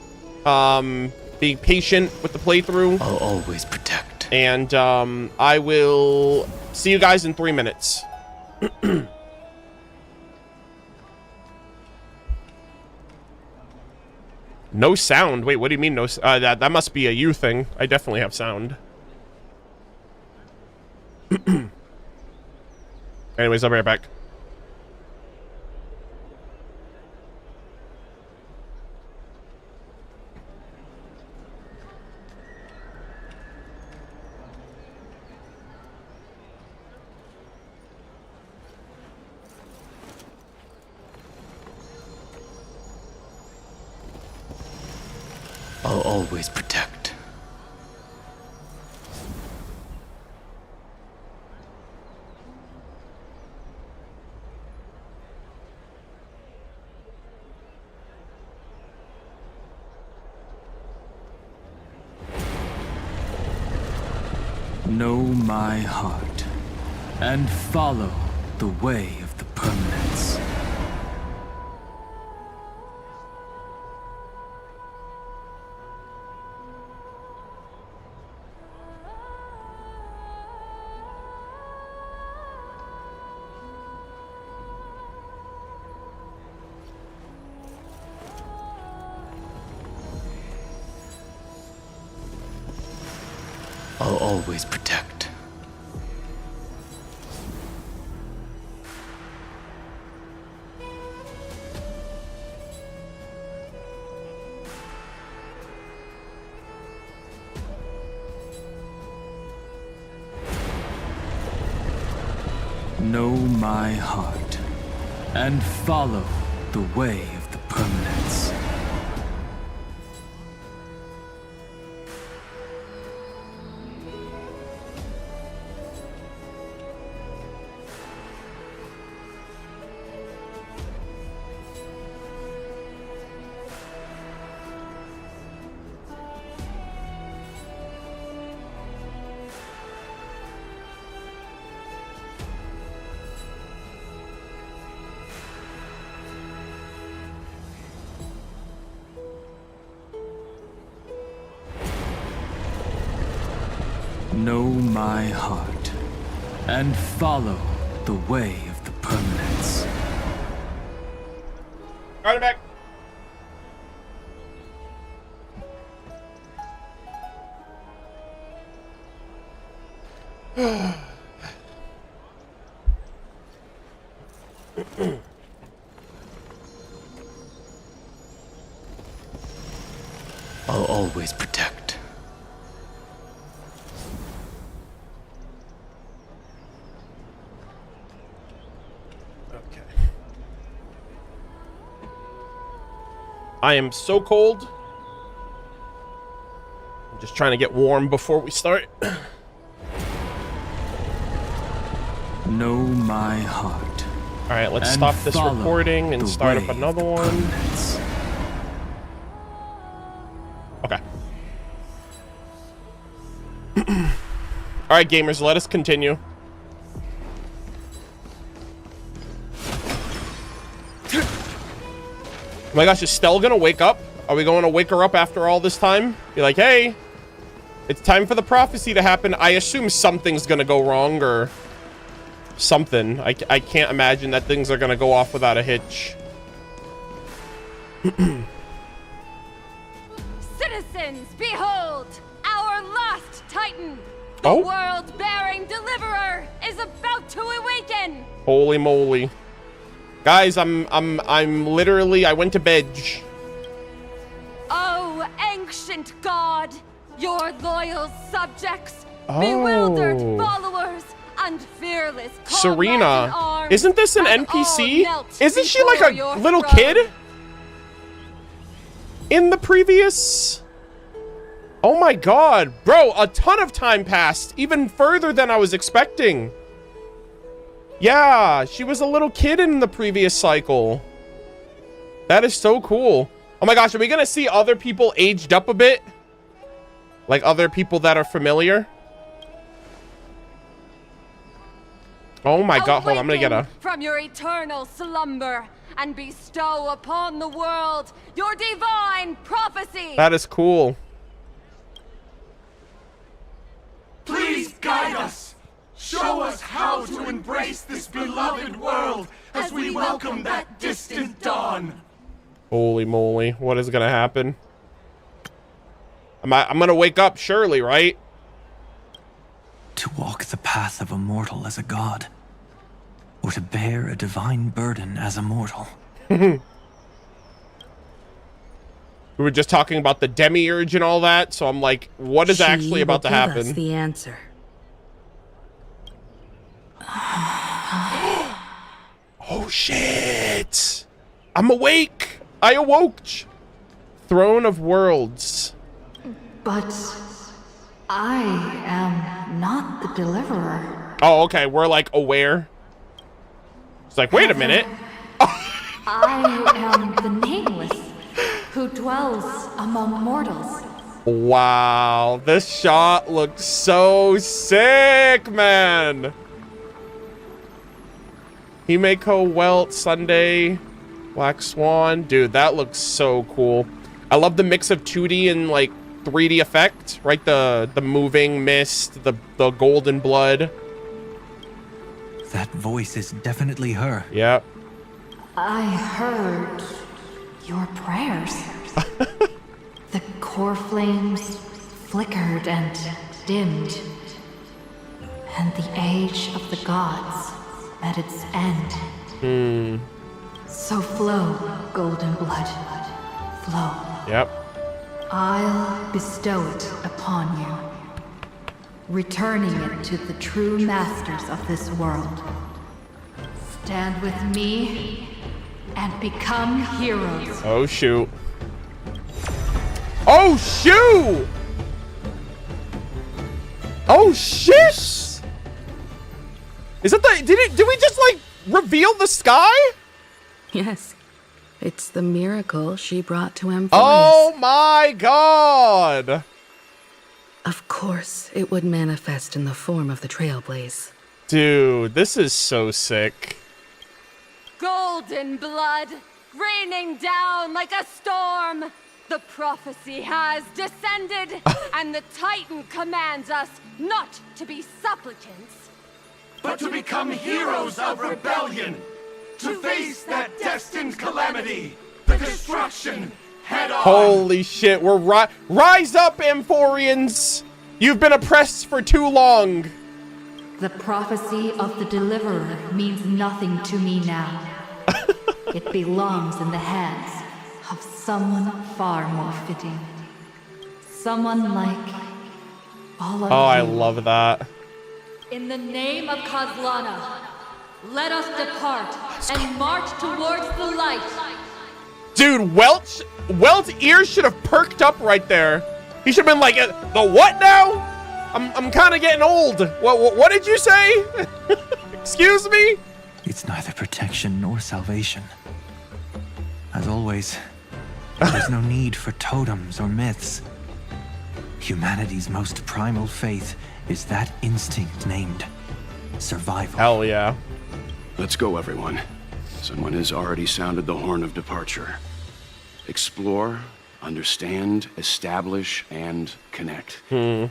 being patient with the playthrough. I'll always protect. And I will see you guys in 3 minutes. No sound. Wait, what do you mean no? That must be a you thing. I definitely have sound. Anyways, I'll be right back. I'll always protect. Know my heart, and follow the way of the permanence. I'll always protect. Know my heart, and follow the way of the permanence. Know my heart, and follow the way of the permanence. Alright, I'm back. I'll always protect. I am so cold. I'm just trying to get warm before we start. Know my heart. All right, let's stop this recording and start up another one. Okay. All right, gamers, let us continue. Oh my gosh, is Stell gonna wake up? Are we going to wake her up after all this time? Be like, hey, it's time for the prophecy to happen. I assume something's gonna go wrong or something. I can't imagine that things are gonna go off without a hitch. Citizens, behold! Our last Titan! The Oh. world-bearing deliverer is about to awaken! Holy moly. Guys, I'm literally, I went to bed. Oh, ancient god! Your loyal subjects, bewildered followers, and fearless comrades in Serena, arms isn't this an have NPC? all knelt Isn't she like before a your little throne. kid? In the previous? Oh my god, bro, a ton of time passed, even further than I was expecting. Yeah, she was a little kid in the previous cycle. That is so cool. Oh my gosh, are we gonna see other people aged up a bit? Like other people that are familiar? Oh my god, hold on, I'm gonna get a... from your eternal slumber and bestow upon the world your divine prophecy. That is cool. Please guide us. Show us how to embrace this beloved world as we welcome that distant dawn. Holy moly, what is gonna happen? I'm gonna wake up surely, right? To walk the path of a mortal as a god, or to bear a divine burden as a mortal. We were just talking about the Demiurge and all that, so I'm like, what is actually about to happen? That's the answer. Oh shit! I'm awake! I awoke! Throne of Worlds. But I am not the deliverer. Oh, okay. We're like aware. It's like, wait a minute. I am the Nameless, who dwells among mortals. Wow, this shot looks so sick, man. Himeko, Welt, Sunday, Black Swan. Dude, that looks so cool. I love the mix of 2D and like 3D effect, right? The moving mist, the golden blood. That voice is definitely her. Yep. I heard your prayers. The core flames flickered and dimmed, and the age of the gods met its end. So flow, golden blood, flow. Yep. I'll bestow it upon you, returning it to the true masters of this world. Stand with me and become heroes. Oh, shoot. Oh, shoot! Oh, shit! Is that the... Did we just, like, reveal the sky? Yes. It's the miracle she brought to Amphorius. Oh, my God! Of course, it would manifest in the form of the Trailblaze. Dude, this is so sick. Golden blood, raining down like a storm. The prophecy has descended, and the Titan commands us not to be supplicants, but to become heroes of rebellion, to face that destined calamity, the destruction, head on. Holy shit, we're rise up, Amphorians! You've been oppressed for too long. The prophecy of the deliverer means nothing to me now. It belongs in the hands of someone far more fitting. Someone like all of you. Oh, I love that. In the name of Kozlana, let us depart and march towards the light. Dude, Welt's ears should have perked up right there. He should have been like, the what now? I'm kind of getting old. What did you say? Excuse me? It's neither protection nor salvation. As always, there's no need for totems or myths. Humanity's most primal faith is that instinct named survival. Hell yeah. Let's go, everyone. Someone has already sounded the horn of departure. Explore, understand, establish, and connect. You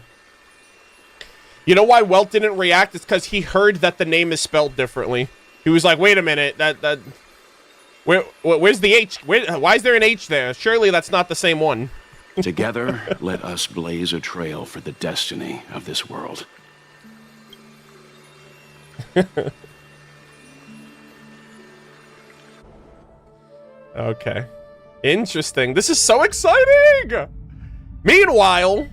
know why Welt didn't react? It's because he heard that the name is spelled differently. He was like, wait a minute, where's the H? Why is there an H there? Surely that's not the same one. Together, let us blaze a trail for the destiny of this world. Okay. Interesting. This is so exciting! Meanwhile...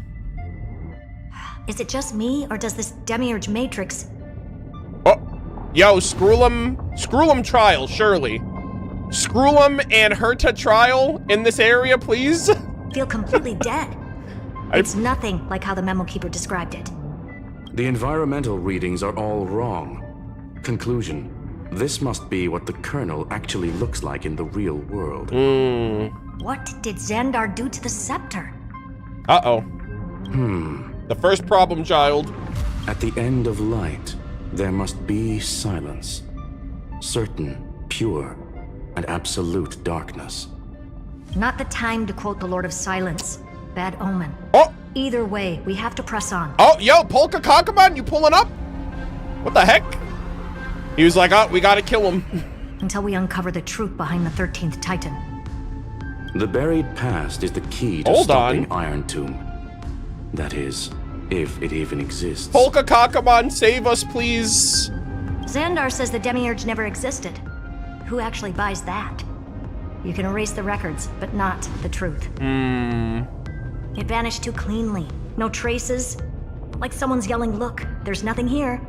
Is it just me, or does this Demiurge matrix... Oh, yo, Scroolum trial, surely. Scroolum and Herta trial in this area, please? Feel completely dead. It's nothing like how the memo keeper described it. The environmental readings are all wrong. Conclusion. This must be what the kernel actually looks like in the real world. What did Xandar do to the scepter? Uh-oh. The first problem child. At the end of light, there must be silence. Certain, pure, and absolute darkness. Not the time to quote the Lord of Silence. Bad omen. Oh! Either way, we have to press on. Oh, yo, Polka Kakamon, you pulling up? What the heck? He was like, oh, we gotta kill him. Until we uncover the truth behind the 13th Titan. The buried past is the key to stopping Iron Tomb. That is, if it even exists. Polka Kakamon, save us, please. Xandar says the Demiurge never existed. Who actually buys that? You can erase the records, but not the truth. It vanished too cleanly. No traces. Like someone's yelling, look, there's nothing here.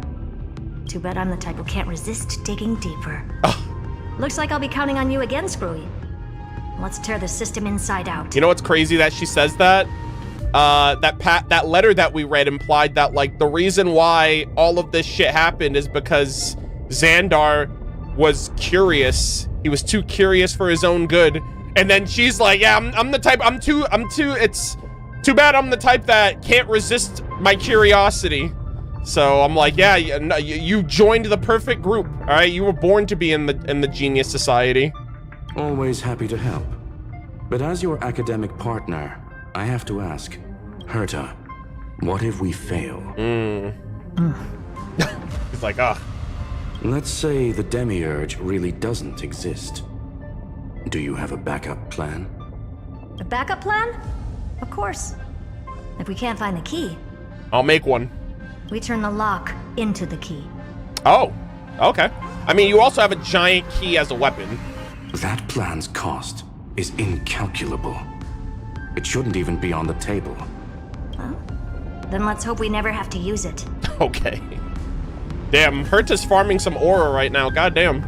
Too bad I'm the type who can't resist digging deeper. Looks like I'll be counting on you again, Screwy. Let's tear the system inside out. You know what's crazy that she says that? that letter that we read implied that like the reason why all of this shit happened is because Xandar was curious. He was too curious for his own good. And then she's like, yeah, I'm the type, it's too bad I'm the type that can't resist my curiosity. So I'm like, yeah, you joined the perfect group. All right, you were born to be in the Genius Society. Always happy to help. But as your academic partner, I have to ask, Herta, what if we fail? He's like, ah. Let's say the Demiurge really doesn't exist. Do you have a backup plan? A backup plan? Of course. If we can't find the key, I'll make one. we turn the lock into the key. Oh, okay. I mean, you also have a giant key as a weapon. That plan's cost is incalculable. It shouldn't even be on the table. Well, then let's hope we never have to use it. Okay. Damn, Herta's farming some aura right now. Goddamn.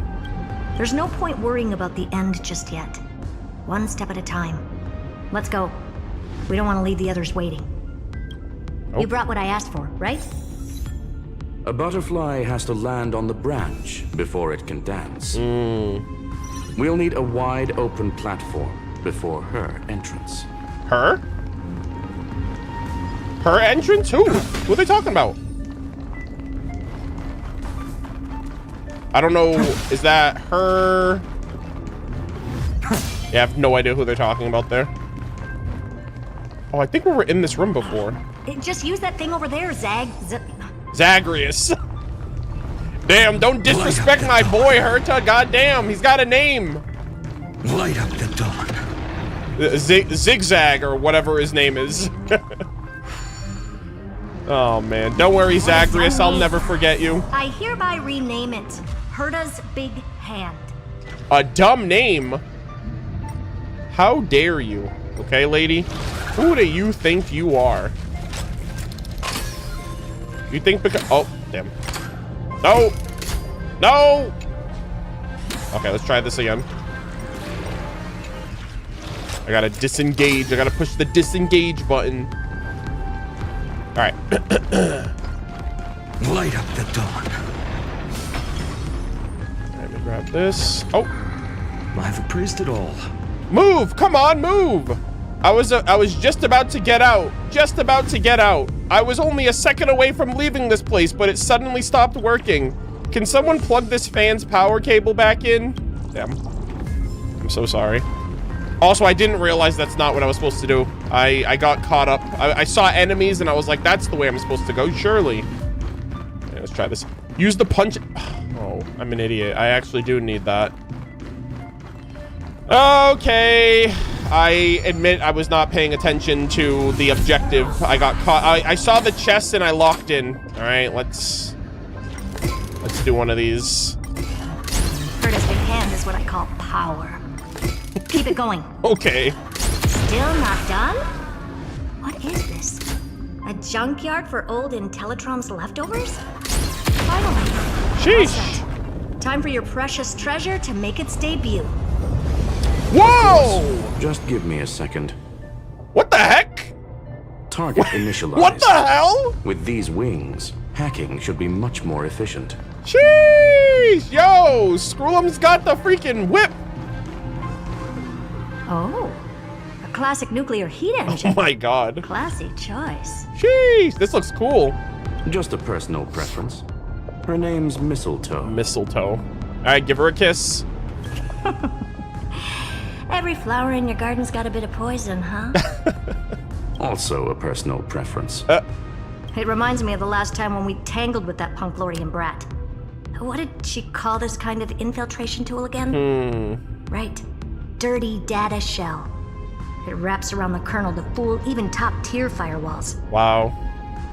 There's no point worrying about the end just yet. One step at a time. Let's go. We don't want to leave the others waiting. Oh. You brought what I asked for, right? A butterfly has to land on the branch before it can dance. We'll need a wide open platform before her entrance. Her? Her entrance? Who? Who are they talking about? I don't know. Is that her? Yeah, I have no idea who they're talking about there. Oh, I think we were in this room before. Just use that thing over there, Zagreus. Damn, don't disrespect my boy, Herta. Goddamn, he's got a name. Light up the dawn. Zigzag or whatever his name is. Oh man, don't worry, Zagreus. I'll never forget you. I hereby rename it Herta's Big Hand. A dumb name. How dare you? Okay, lady. Who do you think you are? You think because... Oh, damn. No! No! Okay, let's try this again. I gotta disengage. I gotta push the disengage button. Alright. Light up the dawn. Let me grab this. Oh. I've appraised it all. Move! Come on, move! I was just about to get out. Just about to get out. I was only a second away from leaving this place, but it suddenly stopped working. Can someone plug this fan's power cable back in? Damn. I'm so sorry. Also, I didn't realize that's not what I was supposed to do. I got caught up. I saw enemies and I was like, that's the way I'm supposed to go, surely. Okay, let's try this. Use the punch. Oh, I'm an idiot. I actually do need that. Okay. I admit I was not paying attention to the objective. I got caught. I saw the chest and I locked in. All right, let's do one of these. Herta's Big Hand is what I call power. Keep it going. Okay. Still not done? What is this? A junkyard for old Intellitron's leftovers? Finally. Sheesh. Time for your precious treasure to make its debut. Whoa! Just give me a second. What the heck? Target initialized. What the hell? With these wings, hacking should be much more efficient. Sheesh! Yo, Screw'em's got the freaking whip. Oh, a classic nuclear heat engine. Oh my god. Classy choice. Sheesh, this looks cool. Just a personal preference. Her name's Mistletoe. Mistletoe. All right, give her a kiss. Every flower in your garden's got a bit of poison, huh? Also a personal preference. It reminds me of the last time when we tangled with that punk Lordian brat. What did she call this kind of infiltration tool again? Right. Dirty data shell. It wraps around the kernel to fool even top-tier firewalls. Wow.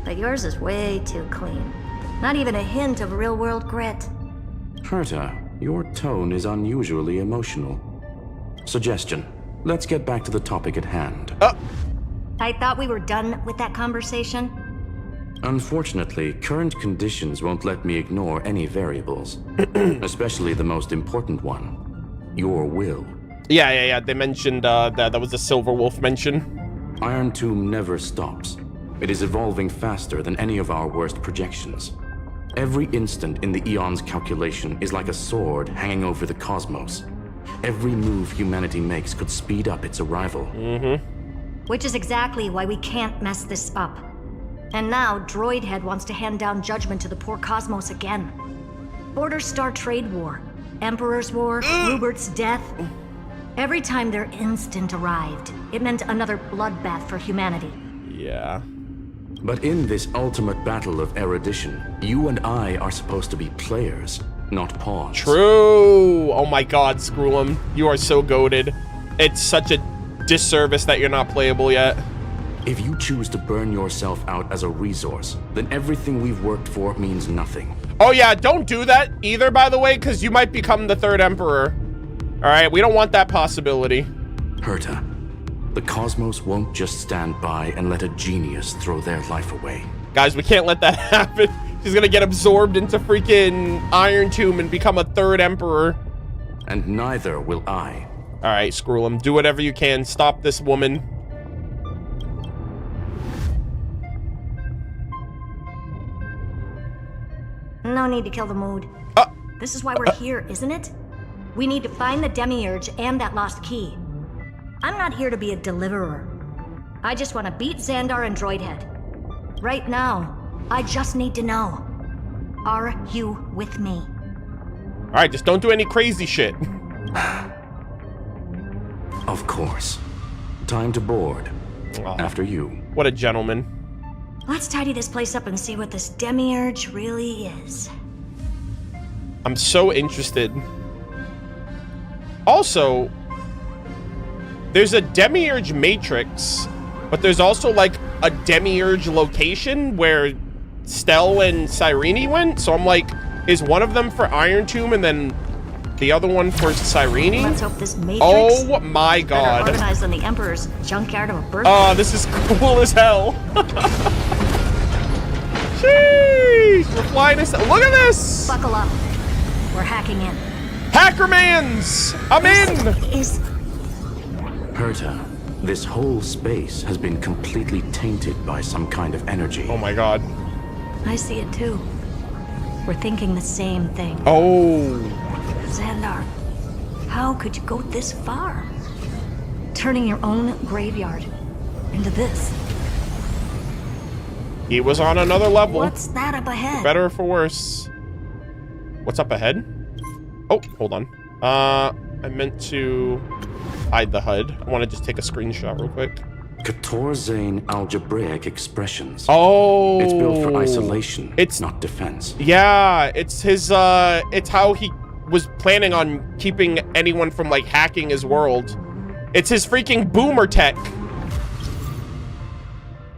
But yours is way too clean. Not even a hint of real-world grit. Herta, your tone is unusually emotional. Suggestion. Let's get back to the topic at hand. I thought we were done with that conversation. Unfortunately, current conditions won't let me ignore any variables. Especially the most important one. Your will. Yeah. They mentioned that was a Silver Wolf mention. Iron Tomb never stops. It is evolving faster than any of our worst projections. Every instant in the Eon's calculation is like a sword hanging over the cosmos. Every move humanity makes could speed up its arrival. Which is exactly why we can't mess this up. And now, Droidhead wants to hand down judgment to the poor cosmos again. Border Star Trade War, Emperor's War, Rupert's death. Every time their instant arrived, it meant another bloodbath for humanity. Yeah. But in this ultimate battle of erudition, you and I are supposed to be players, not pawns. True. Oh my God, Skrullum. You are so goated. It's such a disservice that you're not playable yet. If you choose to burn yourself out as a resource, then everything we've worked for means nothing. Oh yeah, don't do that either, by the way, because you might become the third emperor. All right, we don't want that possibility. Herta, the cosmos won't just stand by and let a genius throw their life away. Guys, we can't let that happen. She's gonna get absorbed into freaking Iron Tomb and become a third emperor. And neither will I. All right, Skrullum, do whatever you can. Stop this woman. No need to kill the mood. This is why we're here, isn't it? We need to find the Demiurge and that lost key. I'm not here to be a deliverer. I just want to beat Xandar and Droidhead. Right now, I just need to know. Are you with me? All right, just don't do any crazy shit. Of course. Time to board. After you. What a gentleman. Let's tidy this place up and see what this Demiurge really is. I'm so interested. Also, there's a Demiurge matrix, but there's also like a Demiurge location where Stell and Cyrene went. So I'm like, is one of them for Iron Tomb and then the other one for Cyrene? Let's hope this matrix. Oh my God. Better organized than the Emperor's junkyard of a bird. Oh, this is cool as hell. Jeez, we're flying this. Look at this. Buckle up. We're hacking in. Hackermans! I'm in! Herta, this whole space has been completely tainted by some kind of energy. Oh my God. I see it too. We're thinking the same thing. Oh. Xandar, how could you go this far? Turning your own graveyard into this. He was on another level. What's that up ahead? For better or for worse. What's up ahead? Oh, hold on. I meant to hide the HUD. I want to just take a screenshot real quick. Katorzane algebraic expressions. Oh. It's built for isolation. It's not defense. Yeah, it's his, it's how he was planning on keeping anyone from, like, hacking his world. It's his freaking boomer tech.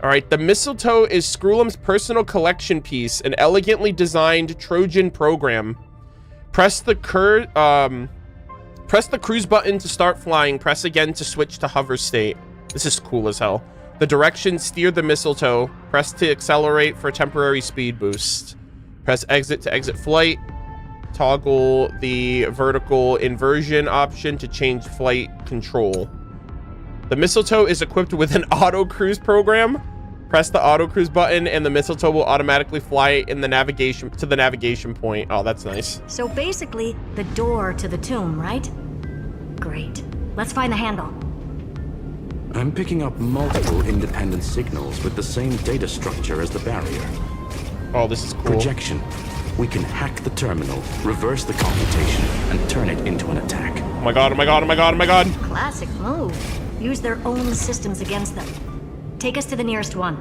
All right, the Mistletoe is Skrullum's personal collection piece, an elegantly designed Trojan program. Press the cruise button to start flying. Press again to switch to hover state. This is cool as hell. The directions steer the Mistletoe. Press to accelerate for temporary speed boost. Press exit to exit flight. Toggle the vertical inversion option to change flight control. The Mistletoe is equipped with an auto cruise program. Press the auto cruise button and the Mistletoe will automatically fly in the navigation to the navigation point. Oh, that's nice. So basically, the door to the tomb, right? Great. Let's find the handle. I'm picking up multiple independent signals with the same data structure as the barrier. Oh, this is cool. Projection. We can hack the terminal, reverse the computation, and turn it into an attack. Oh my God, oh my God, oh my God, oh my God. Classic move. Use their own systems against them. Take us to the nearest one.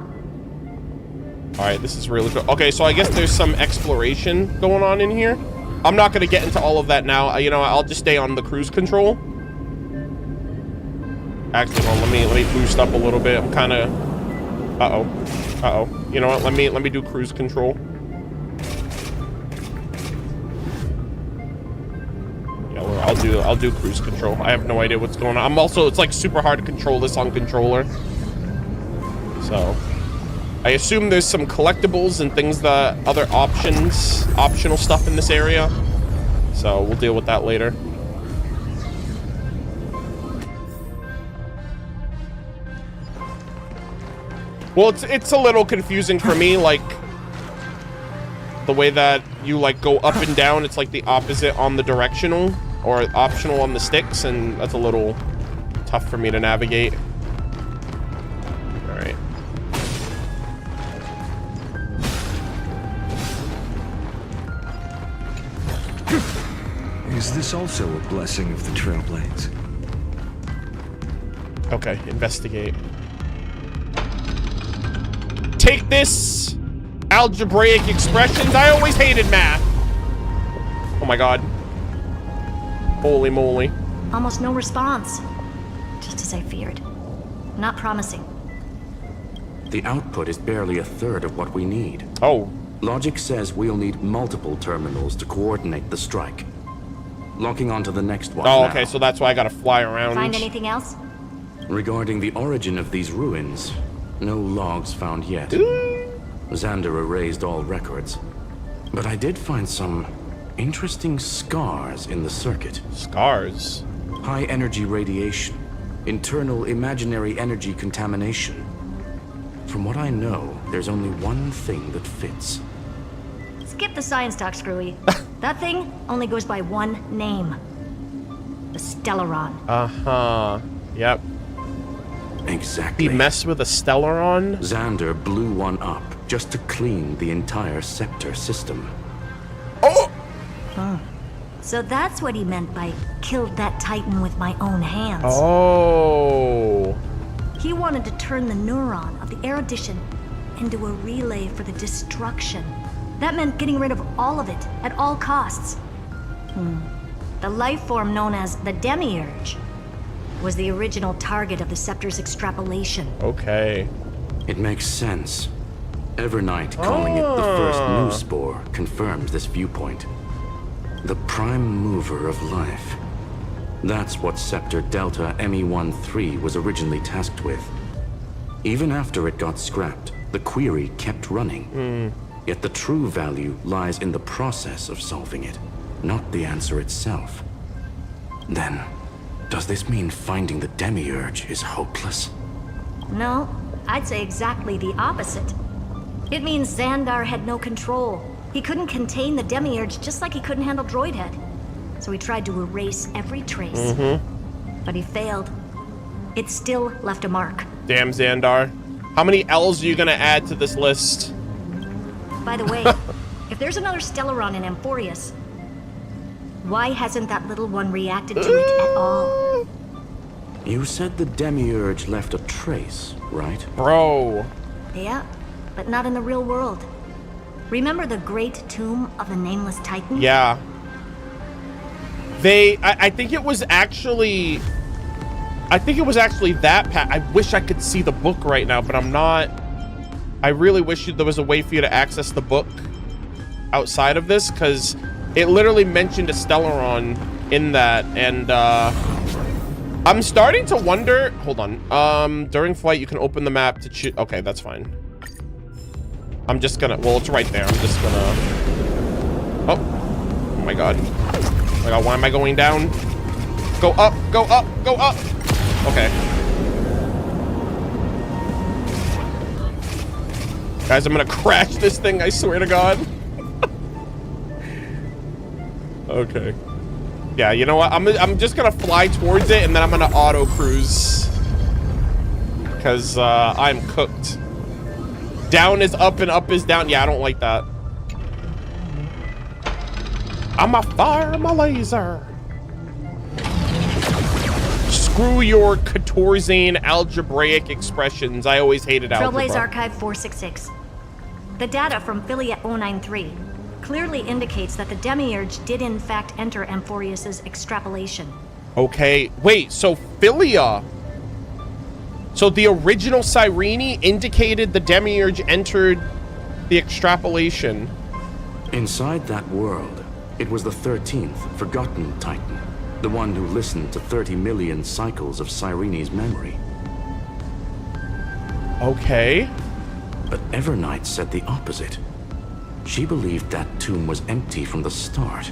All right, this is really cool. Okay, so I guess there's some exploration going on in here. I'm not going to get into all of that now. You know, I'll just stay on the cruise control. Actually, well, let me boost up a little bit. I'm kind of... Uh-oh. You know what? Let me do cruise control. Yeah, well, I'll do cruise control. I have no idea what's going on. It's like super hard to control this on controller. So, I assume there's some collectibles and things that other optional stuff in this area. So we'll deal with that later. Well, it's a little confusing for me, like the way that you like go up and down. It's like the opposite on the directional or optional on the sticks, and that's a little tough for me to navigate. All right. Is this also a blessing of the Trailblaze? Okay, investigate. Take this! Algebraic expressions. I always hated math. Oh my god. Holy moly. Almost no response. Just as I feared. Not promising. The output is barely a third of what we need. Oh. Logic says we'll need multiple terminals to coordinate the strike. Locking onto the next one. Oh, now. okay, so that's why I gotta fly around. Find anything else? Regarding the origin of these ruins, no logs found yet. Xander erased all records. But I did find some interesting scars in the circuit. Scars? High energy radiation. Internal imaginary energy contamination. From what I know, there's only one thing that fits. Skip the science talk, Screwy. That thing only goes by one name. The Stellaron. Uh-huh. Yep. Exactly. He messed with a Stellaron? Xander blew one up just to clean the entire scepter system. Oh! Huh. So that's what he meant by killed that Titan with my own hands. Oh. He wanted to turn the neuron of the erudition into a relay for the destruction. That meant getting rid of all of it at all costs. The life form known as the Demiurge was the original target of the Scepter's extrapolation. Okay. It makes sense. Evernight calling it the first new spore confirms this viewpoint. The prime mover of life. That's what Scepter Delta ME-13 was originally tasked with. Even after it got scrapped, the query kept running. Yet the true value lies in the process of solving it, not the answer itself. Then, does this mean finding the Demiurge is hopeless? No, I'd say exactly the opposite. It means Xandar had no control. He couldn't contain the Demiurge just like he couldn't handle Droidhead. So he tried to erase every trace. But he failed. It still left a mark. Damn, Xandar. How many L's are you gonna add to this list? By the way, if there's another Stellaron in Amphorius, why hasn't that little one reacted to it at all? You said the Demiurge left a trace, right? Bro. Yeah, but not in the real world. Remember the great tomb of the Nameless Titan? Yeah. I think it was actually that I wish I could see the book right now, but I'm not. I really wish there was a way for you to access the book outside of this, because it literally mentioned a Stellaron in that, and I'm starting to wonder. Hold on. During flight, you can open the map to choose. Okay, that's fine. I'm just gonna. Well, it's right there. I'm just gonna. Oh my god. Oh my god, why am I going down? Go up, go up, go up. Okay. Guys, I'm gonna crash this thing, I swear to God. Okay. Yeah, you know what? I'm just gonna fly towards it, and then I'm gonna auto cruise. Because I'm cooked. Down is up and up is down. Yeah, I don't like that. I'ma fire my laser. Screw your Katorzane algebraic expressions. I always hated algebra. Trailblaze Archive 466. The data from Filia 093 clearly indicates that the Demiurge did in fact enter Amphorius's extrapolation. Okay, wait, so Filia. So the original Cyrene indicated the Demiurge entered the extrapolation. Inside that world, it was the 13th forgotten Titan, the one who listened to 30 million cycles of Cyrene's memory. Okay. But Evernight said the opposite. She believed that tomb was empty from the start.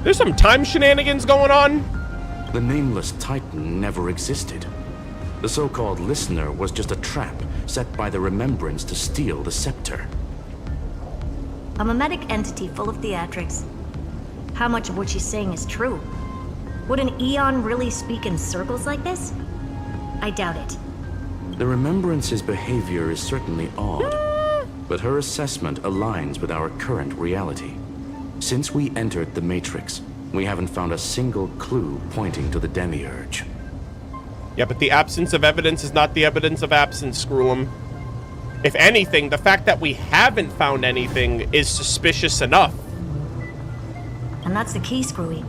There's some time shenanigans going on. The Nameless Titan never existed. The so-called listener was just a trap set by the Remembrance to steal the scepter. A mimetic entity full of theatrics. How much of what she's saying is true? Would an Eon really speak in circles like this? I doubt it. The Remembrance's behavior is certainly odd, but her assessment aligns with our current reality. Since we entered the Matrix, we haven't found a single clue pointing to the Demiurge. Yeah, but the absence of evidence is not the evidence of absence, screw 'em. If anything, the fact that we haven't found anything is suspicious enough. And that's the key, Screwy.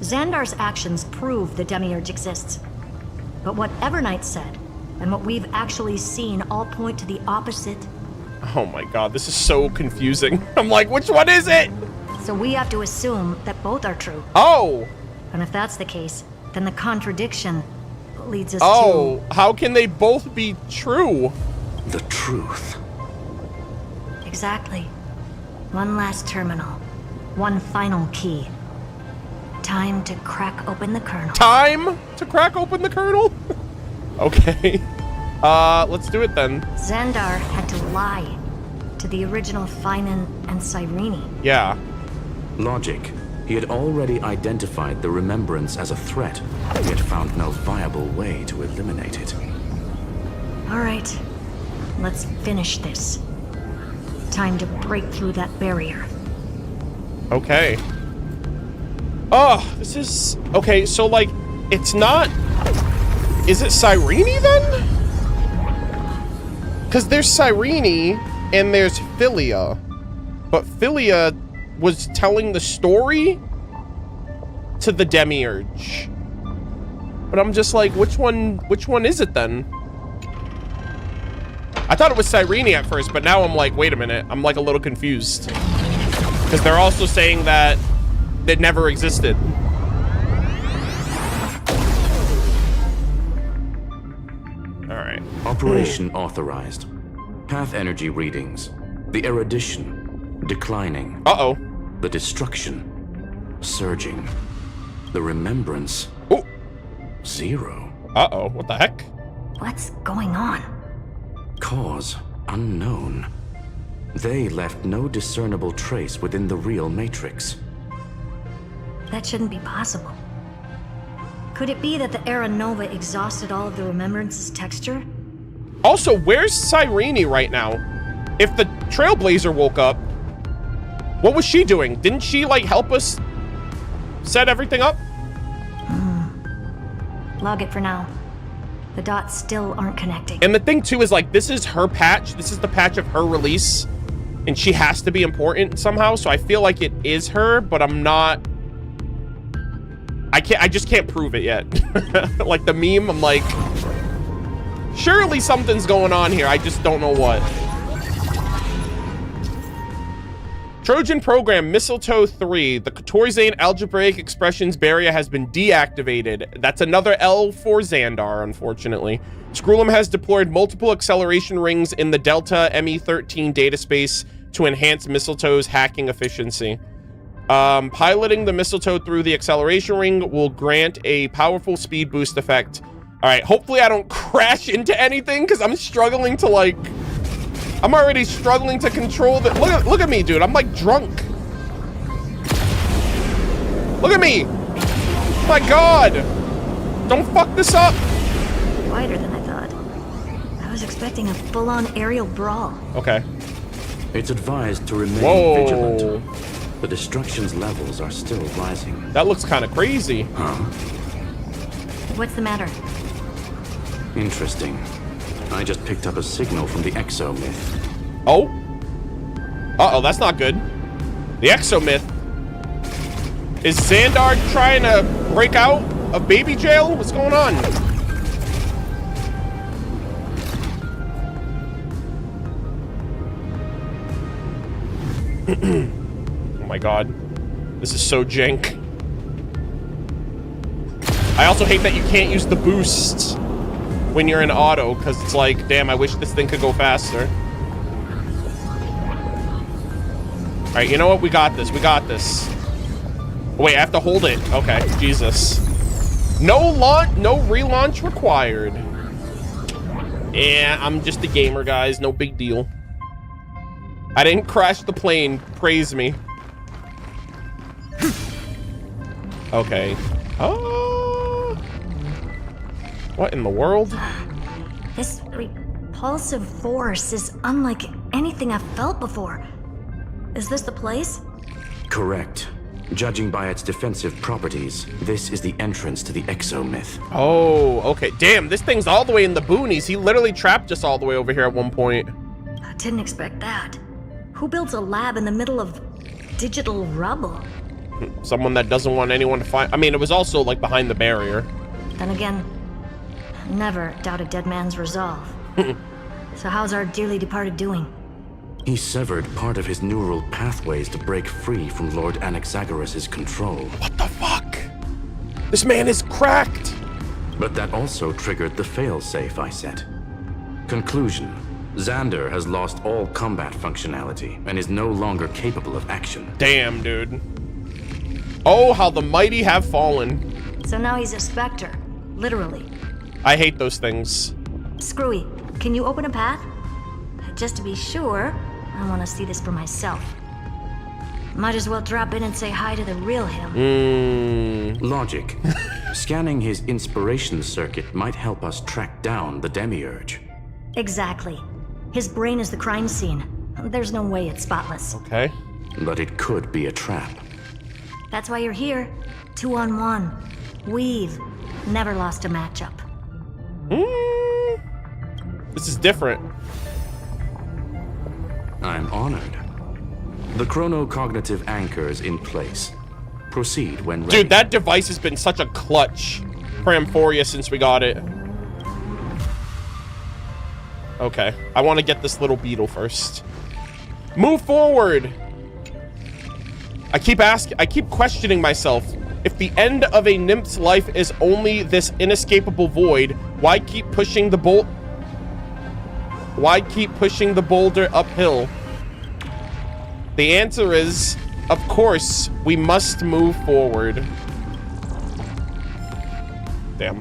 Xandar's actions prove the Demiurge exists. But what Evernight said, and what we've actually seen all point to the opposite. Oh my god, this is so confusing. I'm like, which one is it? So we have to assume that both are true. Oh! And if that's the case, then the contradiction leads us to... how can they both be true? The truth. Exactly. One last terminal. One final key. Time to crack open the kernel. Time to crack open the kernel? Okay. Let's do it then. Xandar had to lie to the original Finan and Cyrene. Yeah. Logic. He had already identified the Remembrance as a threat, yet found no viable way to eliminate it. All right. Let's finish this. Time to break through that barrier. Okay. Oh, this is... Okay, so, like, it's not... Is it Cyrene, then? Because there's Cyrene, and there's Filia. But Filia was telling the story to the Demiurge. But I'm just like, which one is it, then? I thought it was Cyrene at first, but now I'm like, wait a minute. I'm, like, a little confused. Because they're also saying that it never existed. Alright. Operation authorized. Path energy readings. The erudition. Declining. Uh-oh. The destruction. Surging. The remembrance. Oh. 0. Uh-oh. What the heck? What's going on? Cause unknown. They left no discernible trace within the real Matrix. That shouldn't be possible. Could it be that the Era Nova exhausted all of the Remembrance's texture? Also, where's Cyrene right now? If the Trailblazer woke up, what was she doing? Didn't she, like, help us set everything up? Log it for now. The dots still aren't connecting. And the thing, too, is, like, this is her patch. This is the patch of her release. And she has to be important somehow, so I feel like it is her, but I'm not... I just can't prove it yet. Like the meme, I'm like, surely something's going on here. I just don't know what. Trojan program Mistletoe 3. The Torzane algebraic expressions barrier has been deactivated. That's another L for Xandar, unfortunately. Skrullum has deployed multiple acceleration rings in the Delta ME13 data space to enhance Mistletoe's hacking efficiency. Piloting the Mistletoe through the acceleration ring will grant a powerful speed boost effect. All right, hopefully I don't crash into anything because I'm struggling to, like, I'm already struggling to control the, look at me, dude. I'm like drunk. Look at me. My God. Don't fuck this up. Quieter than I thought. I was expecting a full-on aerial brawl. Okay. It's advised to remain vigilant. The destruction's levels are still rising. That looks kind of crazy. Huh? What's the matter? Interesting. I just picked up a signal from the exomyth. Oh? Uh-oh, that's not good. The exomyth. Is Xandar trying to break out of baby jail? What's going on? Oh my God. This is so jank. I also hate that you can't use the boost when you're in auto, because it's like, damn, I wish this thing could go faster. All right, you know what? We got this. We got this. Oh, wait, I have to hold it. Okay, Jesus. No launch, no relaunch required. Yeah, I'm just a gamer, guys. No big deal. I didn't crash the plane. Praise me. Okay. Oh. What in the world? This repulsive force is unlike anything I've felt before. Is this the place? Correct. Judging by its defensive properties, this is the entrance to the exomyth. Oh, okay. Damn, this thing's all the way in the boonies. He literally trapped us all the way over here at one point. I didn't expect that. Who builds a lab in the middle of digital rubble? Someone that doesn't want anyone to find. I mean, it was also like behind the barrier. Then again, never doubt a dead man's resolve. So how's our dearly departed doing? He severed part of his neural pathways to break free from Lord Anaxagoras' control. What the fuck? This man is cracked! But that also triggered the failsafe I set. Conclusion. Xander has lost all combat functionality and is no longer capable of action. Damn, dude. Oh, how the mighty have fallen. So now he's a specter, literally. I hate those things. Screwy, can you open a path? Just to be sure, I want to see this for myself. Might as well drop in and say hi to the real him. Logic. Scanning his inspiration circuit might help us track down the Demiurge. Exactly. His brain is the crime scene. There's no way it's spotless. Okay. But it could be a trap. That's why you're here. 2-on-1. We've never lost a matchup. This is different. I'm honored. The chronocognitive anchor's in place. Proceed when ready. Dude, that device has been such a clutch for Amphorius since we got it. Okay, I want to get this little beetle first. Move forward. I keep questioning myself. If the end of a nymph's life is only this inescapable void, why keep pushing the boulder uphill? The answer is, of course, we must move forward. Damn.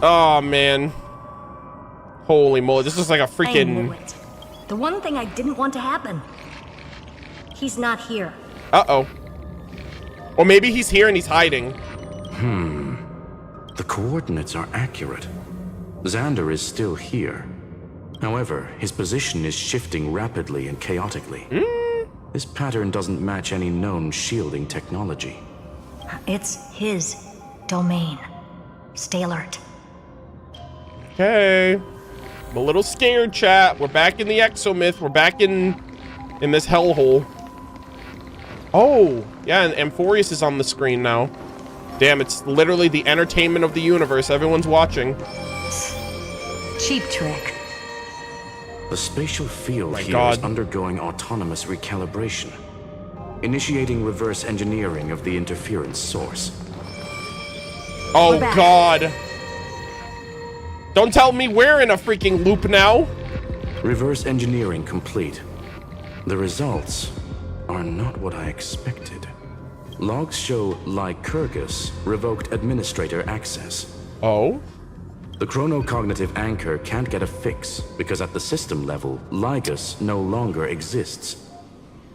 Oh, man. Holy moly, this is like a freaking... I knew it. The one thing I didn't want to happen. He's not here. Uh-oh. Or maybe he's here and he's hiding. The coordinates are accurate. Xander is still here. However, his position is shifting rapidly and chaotically. This pattern doesn't match any known shielding technology. It's his domain. Stay alert. Okay. I'm a little scared, chat. We're back in the exomyth. We're back in this hellhole. Oh, yeah, and Amphorius is on the screen now. Damn, it's literally the entertainment of the universe. Everyone's watching. Cheap trick. The spatial field here God. is undergoing autonomous recalibration, initiating reverse engineering of the interference source. Oh, God. Don't tell me we're in a freaking loop now. Reverse engineering complete. The results are not what I expected. Logs show Lycurgus revoked administrator access. Oh? The chronocognitive anchor can't get a fix because at the system level, Lygus no longer exists.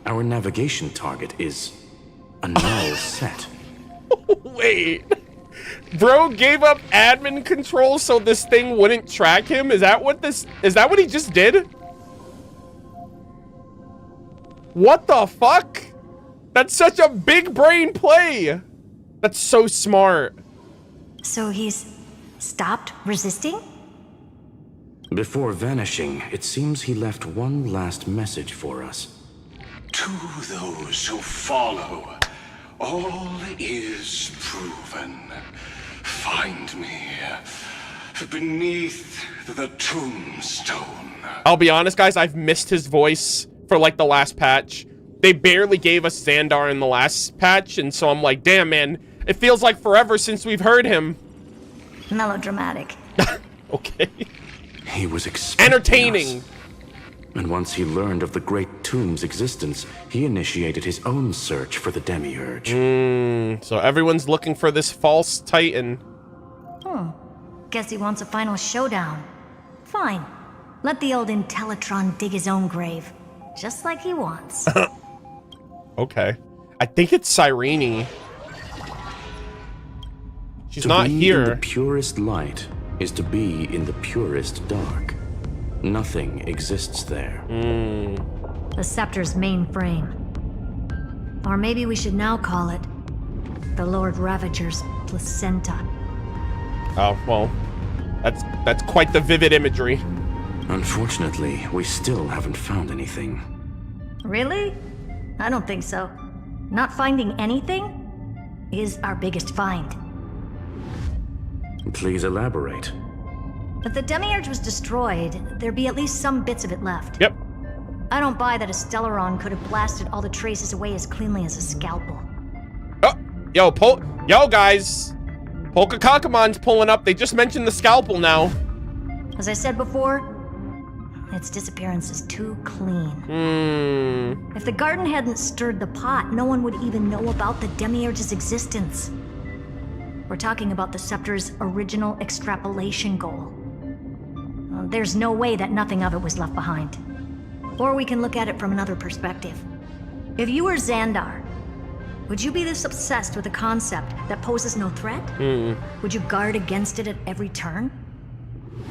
Our navigation target is a null set. Wait. Bro gave up admin control so this thing wouldn't track him? Is that what he just did? What the fuck? That's such a big brain play. That's so smart. So he's stopped resisting? Before vanishing, it seems he left one last message for us. To those who follow, all is proven. Find me beneath the tombstone. I'll be honest, guys, I've missed his voice for like the last patch. They barely gave us Xandar in the last patch, and so I'm like, damn, man, it feels like forever since we've heard him. Melodramatic. Okay. He was entertaining. And once he learned of the Great Tomb's existence, he initiated his own search for the Demiurge. So everyone's looking for this false Titan. Guess he wants a final showdown. Fine. Let the old Intellitron dig his own grave. Just like he wants. Okay. I think it's Cyrene. She's not here. To be here. in the purest light is to be in the purest dark. Nothing exists there. The Scepter's mainframe. Or maybe we should now call it the Lord Ravager's placenta. Oh, well, that's quite the vivid imagery. Unfortunately, we still haven't found anything. Really? I don't think so. Not finding anything is our biggest find. Please elaborate. If the Demiurge was destroyed, there'd be at least some bits of it left. Yep. I don't buy that a Stellaron could have blasted all the traces away as cleanly as a scalpel. Oh, yo, guys. Polka Kakamon's pulling up. They just mentioned the scalpel now. As I said before, its disappearance is too clean. If the garden hadn't stirred the pot, no one would even know about the Demiurge's existence. We're talking about the Scepter's original extrapolation goal. There's no way that nothing of it was left behind. Or we can look at it from another perspective. If you were Xandar, would you be this obsessed with a concept that poses no threat? Would you guard against it at every turn?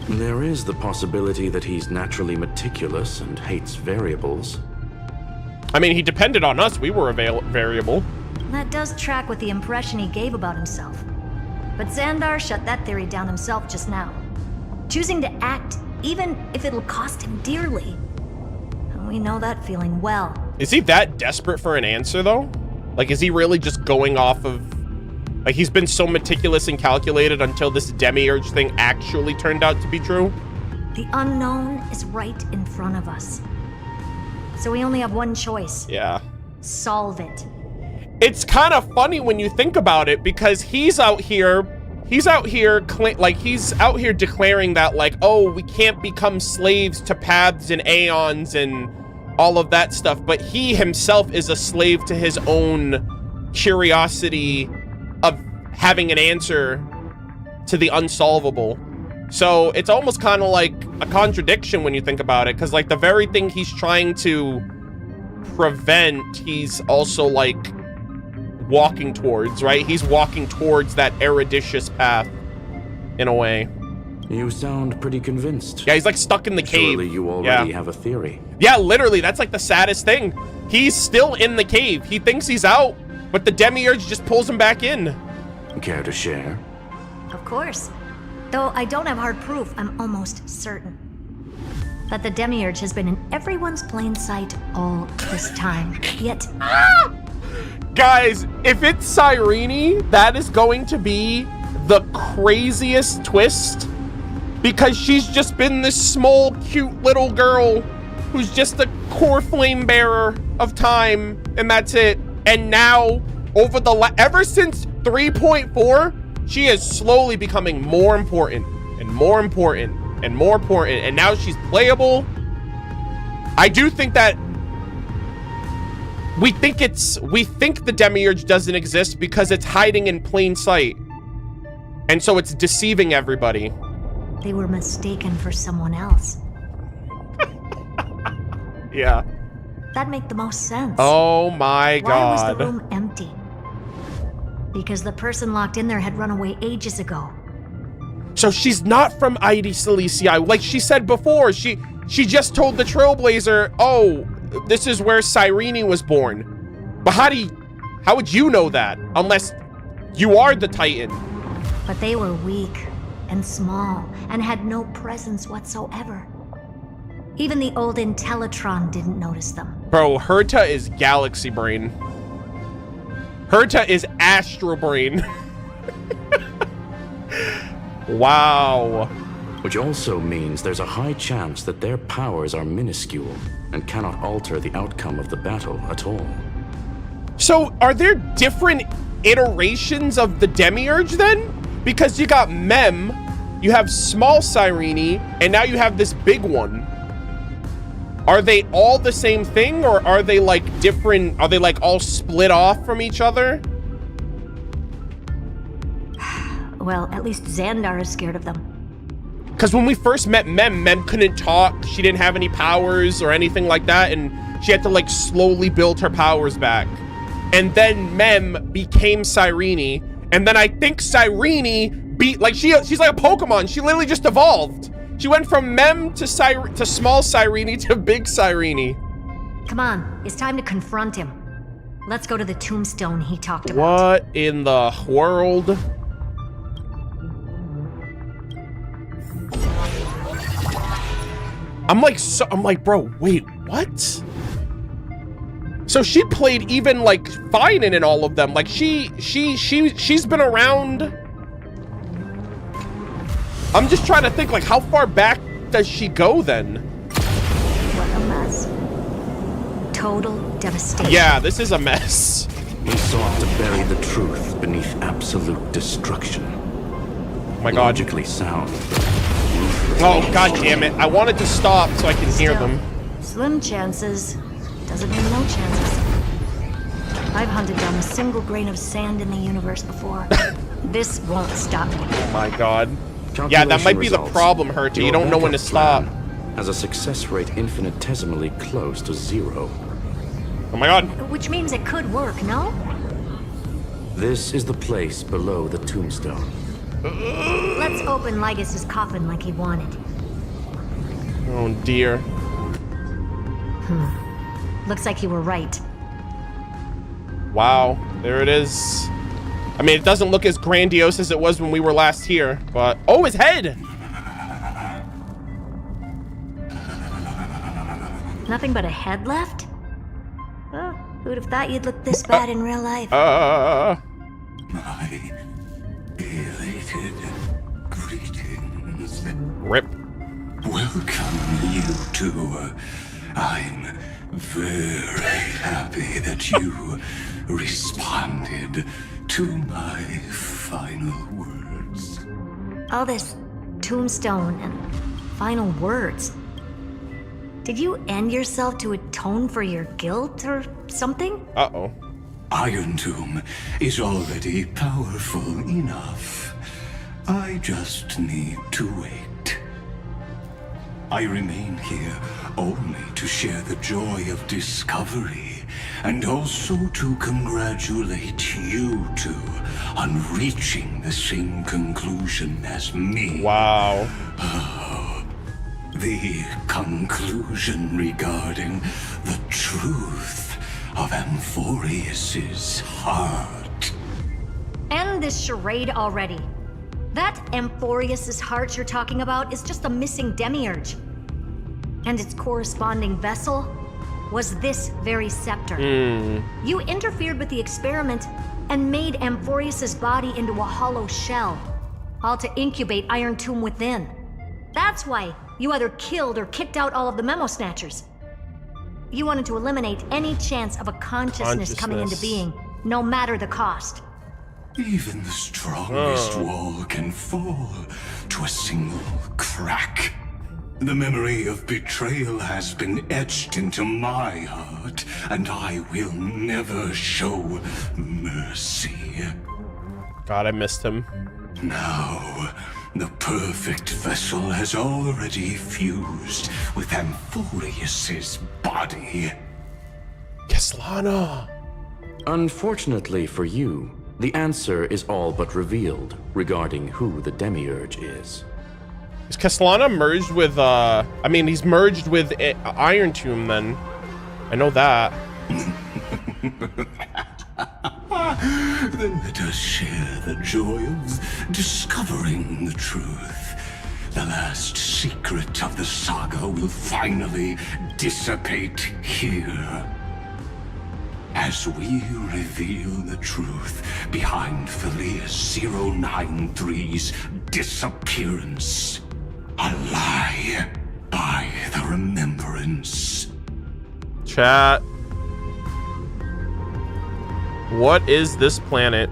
There is the possibility that he's naturally meticulous and hates variables. I mean, he depended on us. We were a variable. That does track with the impression he gave about himself. But Xandar shut that theory down himself just now. Choosing to act, even if it'll cost him dearly. We know that feeling well. Is he that desperate for an answer, though? Like, is he really just going off of... Like, he's been so meticulous and calculated until this Demiurge thing actually turned out to be true? The unknown is right in front of us. So we only have one choice. Yeah. Solve it. It's kind of funny when you think about it, because he's out here declaring that, like, oh, we can't become slaves to paths and aeons and all of that stuff, but he himself is a slave to his own curiosity of having an answer to the unsolvable. So it's almost kind of like a contradiction when you think about it, because, like, the very thing he's trying to prevent, he's also, like, walking towards, right? He's walking towards that eruditious path in a way. You sound pretty convinced. Yeah, he's like stuck in the cave. Surely you already have a theory. Yeah, literally, that's like the saddest thing. He's still in the cave. He thinks he's out, but the Demiurge just pulls him back in. Care to share? Of course. Though I don't have hard proof, I'm almost certain that the Demiurge has been in everyone's plain sight all this time. Yet... Guys, if it's Cyrene, that is going to be the craziest twist, because she's just been this small, cute little girl who's just a core flame bearer of time, and that's it. And now, ever since 3.4, she is slowly becoming more important and more important and more important, and now she's playable. I do think that we think the Demiurge doesn't exist because it's hiding in plain sight. And so it's deceiving everybody. They were mistaken for someone else. Yeah. That'd make the most sense. Oh my God. Why was the room empty? Because the person locked in there had run away ages ago. So she's not from ID Silicii. Like she said before, she just told the Trailblazer, oh, this is where Cyrene was born. But how would you know that? Unless you are the Titan. But they were weak and small and had no presence whatsoever. Even the old Intellitron didn't notice them. Bro, Herta is galaxy brain. Herta is astral brain. Wow. Which also means there's a high chance that their powers are minuscule and cannot alter the outcome of the battle at all. So are there different iterations of the Demiurge then? Because you got Mem, you have small Cyrene, and now you have this big one. Are they all the same thing, or are they like different? Are they like all split off from each other? Well, at least Xandar is scared of them. Because when we first met Mem couldn't talk. She didn't have any powers or anything like that, and she had to like slowly build her powers back. And then Mem became Cyrene, and then I think Cyrene beat, like she's like a Pokemon. She literally just evolved. She went from Mem to small Cyrene to big Cyrene. Come on, it's time to confront him. Let's go to the tombstone he talked about. What in the world? I'm like, bro, wait, what? So she played even like fine in all of them. Like she's been around. I'm just trying to think, like, how far back does she go then? What a mess. Total devastation. Yeah, this is a mess. We sought to bury the truth beneath absolute destruction. Oh my God. Logically sound. Oh, God damn it. I wanted to stop so I can hear them. Slim chances. Doesn't mean no chances. I've hunted down a single grain of sand in the universe before. This won't stop me. Oh my God. Yeah, that might be the problem, Herty. You don't know when to stop. Has a success rate infinitesimally close to 0. Oh my God. Which means it could work, no? This is the place below the tombstone. Let's open Lycurgus's coffin like he wanted. Oh dear. Looks like you were right. Wow, there it is. I mean, it doesn't look as grandiose as it was when we were last here, but... Oh, his head! Nothing but a head left? Oh, who'd have thought you'd look this bad in real life? My elated greetings. Rip. Welcome, you two. I'm very happy that you responded to my final words. All this tombstone and final words. Did you end yourself to atone for your guilt or something? Uh-oh. Iron Tomb is already powerful enough. I just need to wait. I remain here only to share the joy of discovery, and also to congratulate you two on reaching the same conclusion as me. Wow. The conclusion regarding the truth of Amphorius's heart. End this charade already. That Amphorius's heart you're talking about is just a missing Demiurge. And its corresponding vessel was this very scepter. You interfered with the experiment and made Amphorius's body into a hollow shell, all to incubate Iron Tomb within. That's why you either killed or kicked out all of the Memo Snatchers. You wanted to eliminate any chance of a consciousness coming into being, no matter the cost. Even the strongest wall can fall to a single crack. The memory of betrayal has been etched into my heart, and I will never show mercy. God, I missed him. Now, the perfect vessel has already fused with Amphorius's body. Keslana. Unfortunately for you, the answer is all but revealed regarding who the Demiurge is. Is Keslana merged with, I mean, he's merged with Iron Tomb then. I know that. Then let us share the joy of discovering the truth. The last secret of the saga will finally dissipate here. As we reveal the truth behind Filia 093's disappearance. A lie by the remembrance. Chat. What is this planet?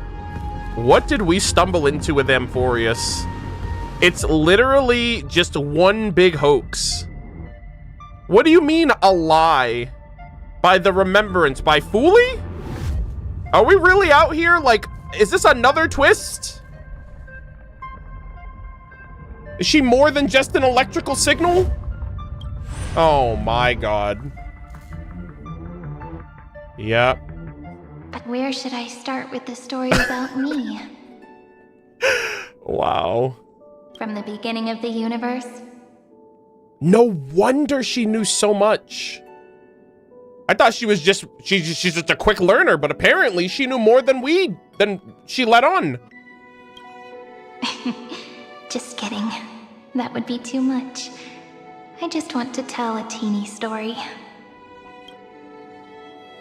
What did we stumble into with Amphorius? It's literally just one big hoax. What do you mean a lie? By the remembrance? By Fuli? Are we really out here? Like, is this another twist? Is she more than just an electrical signal? Oh my god. Yep. But where should I start with the story about me? Wow. From the beginning of the universe? No wonder she knew so much. I thought she was just, she's just a quick learner, but apparently she knew more than she let on. Just kidding. That would be too much. I just want to tell a teeny story.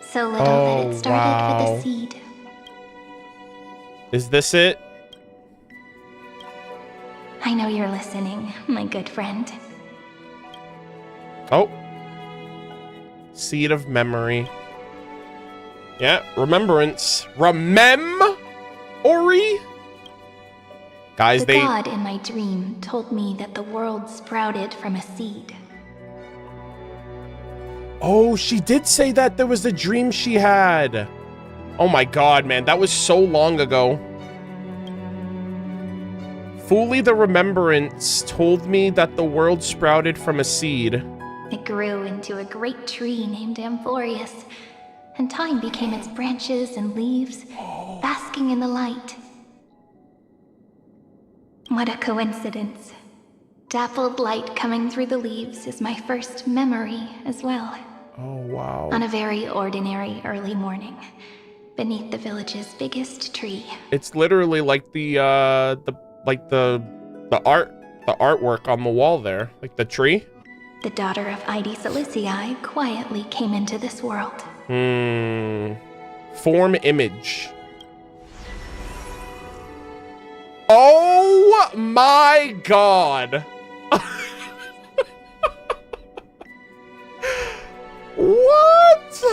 So little that it started with a seed. Is this it? I know you're listening, my good friend. Oh. Seed of memory. Yeah, remembrance. Ori? Guys, the god in my dream told me that the world sprouted from a seed. Oh, she did say that there was a dream she had. Oh my god, man, that was so long ago. Fuli the Remembrance told me that the world sprouted from a seed. It grew into a great tree named Amphorius, and time became its branches and leaves, basking in the light. What a coincidence. Dappled light coming through the leaves is my first memory as well. Oh, wow. On a very ordinary early morning, beneath the village's biggest tree. It's literally like the artwork on the wall there, like the tree. The daughter of Ide Silicii quietly came into this world. Form image. Oh my god. What?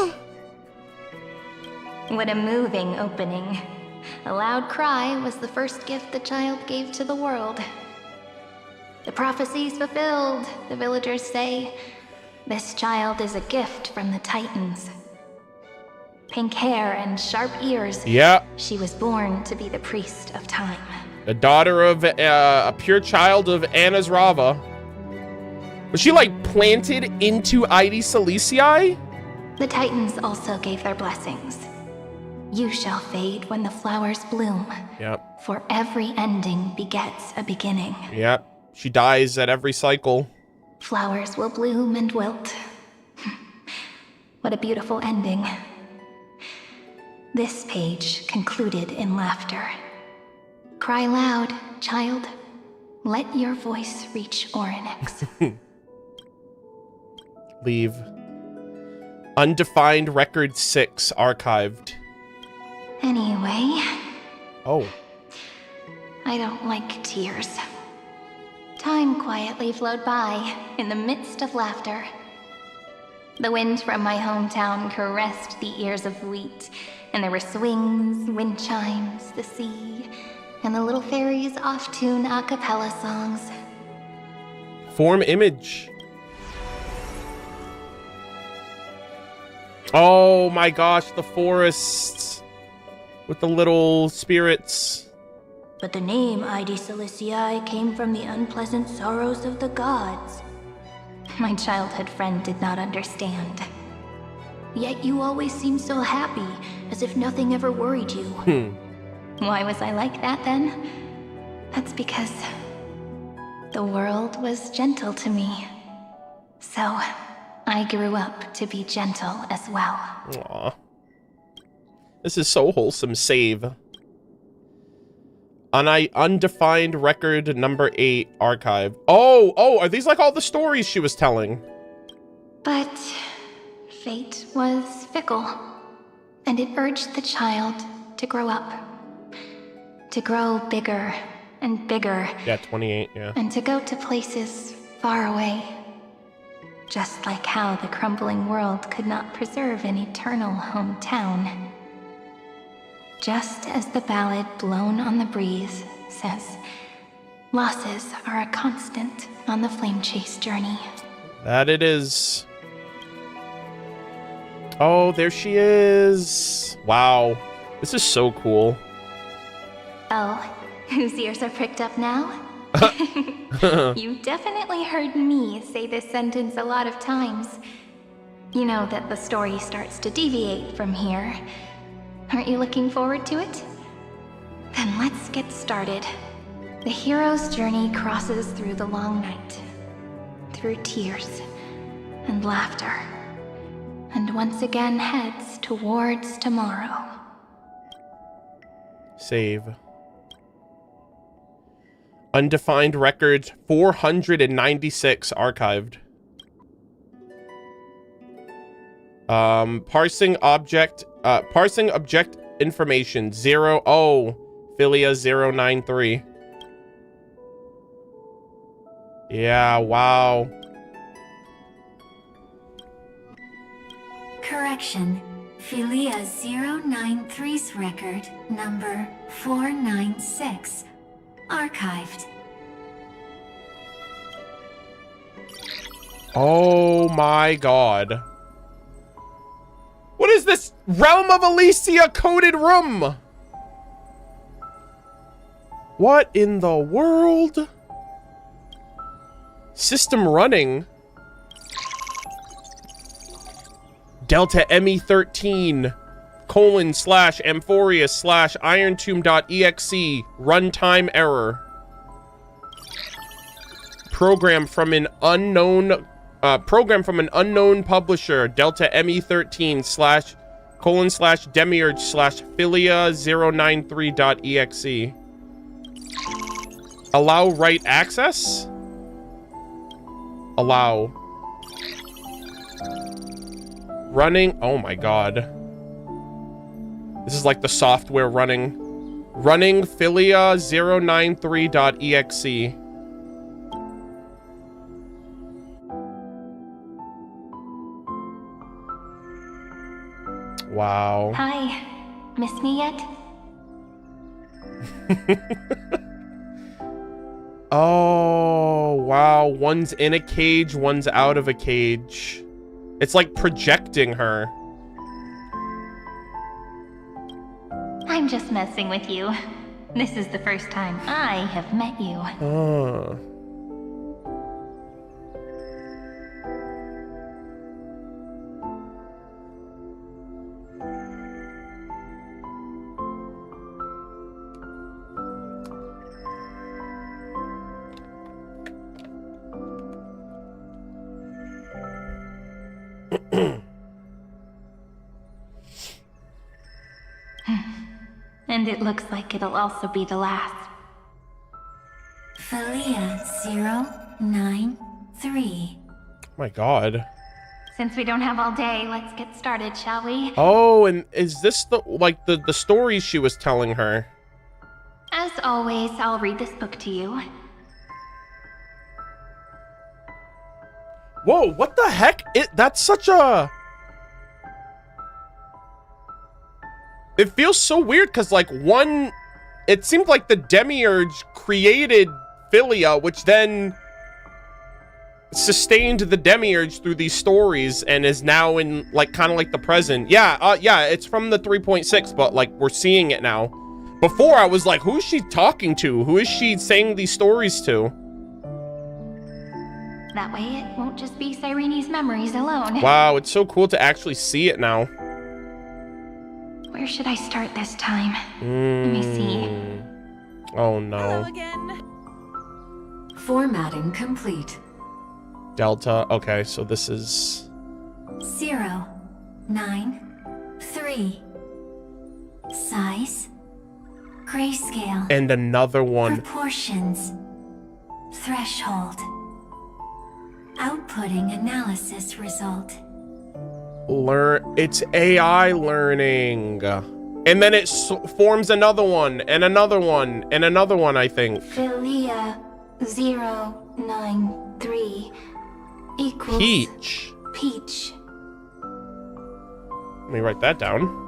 What a moving opening. A loud cry was the first gift the child gave to the world. The prophecies fulfilled, the villagers say. This child is a gift from the Titans. Pink hair and sharp ears. Yeah. She was born to be the priest of time. The daughter of a pure child of Anasrava. Was she like planted into Ide Silicii? The Titans also gave their blessings. You shall fade when the flowers bloom. Yep. For every ending begets a beginning. Yep. She dies at every cycle. Flowers will bloom and wilt. What a beautiful ending. This page concluded in laughter. Cry loud, child. Let your voice reach Orynyx. Leave. Undefined record 6 archived. Anyway. Oh. I don't like tears. Time quietly flowed by in the midst of laughter. The wind from my hometown caressed the ears of wheat, and there were swings, wind chimes, the sea, and the little fairies off-tune a cappella songs. Form image. Oh my gosh, the forests with the little spirits. But the name Ide Silicii came from the unpleasant sorrows of the gods. My childhood friend did not understand. Yet you always seemed so happy, as if nothing ever worried you. Why was I like that then? That's because the world was gentle to me. So I grew up to be gentle as well. Aww. This is so wholesome. Save. Undefined record number 8 archive. Oh, are these like all the stories she was telling? But fate was fickle, and it urged the child to grow up. To grow bigger and bigger. Yeah, 28, yeah. And to go to places far away. Just like how the crumbling world could not preserve an eternal hometown. Just as the ballad Blown on the Breeze says, losses are a constant on the flame chase journey. That it is. Oh, there she is. Wow. This is so cool. Oh, whose ears are pricked up now? You definitely heard me say this sentence a lot of times. You know that the story starts to deviate from here. Aren't you looking forward to it? Then let's get started. The hero's journey crosses through the long night, through tears and laughter, and once again heads towards tomorrow. Save. Undefined records 496 archived. Parsing object information 0. Oh, Filia 093. Yeah, wow. Correction. Filia 093's record number 496. Archived. Oh my god. What is this? Realm of Elysia coded room? What in the world? System running. Delta ME13 :/Amphorius /IronTomb.exe runtime error. Program from an unknown publisher. Delta ME13 /:Demiurge /Filia 093.exe. Allow write access? Allow. Running. Oh my god. This is like the software running. Running Filia 093.exe. Wow. Hi. Miss me yet? Oh, wow. One's in a cage, one's out of a cage. It's like projecting her. I'm just messing with you. This is the first time I have met you. And it looks like it'll also be the last. Filia 093. My god. Since we don't have all day, let's get started, shall we? Oh, and is this the stories she was telling her? As always, I'll read this book to you. Whoa, what the heck? That's such a... It feels so weird because, like, one... It seemed like the Demiurge created Filia, which then sustained the Demiurge through these stories and is now in, like, kind of like the present. Yeah, yeah, it's from the 3.6, but, like, we're seeing it now. Before, I was like, who is she talking to? Who is she saying these stories to? That way it won't just be Cyrene's memories alone. Wow, it's so cool to actually see it now. Where should I start this time? Let me see. Oh no. Hello again. Formatting complete. Delta. Okay, so this is 093. Size. Grayscale. and another one. Proportions. Threshold. Outputting analysis result. It's AI learning. And then it forms another one, and another one, and another one, I think. Filia 093 equals Peach. Peach. Let me write that down.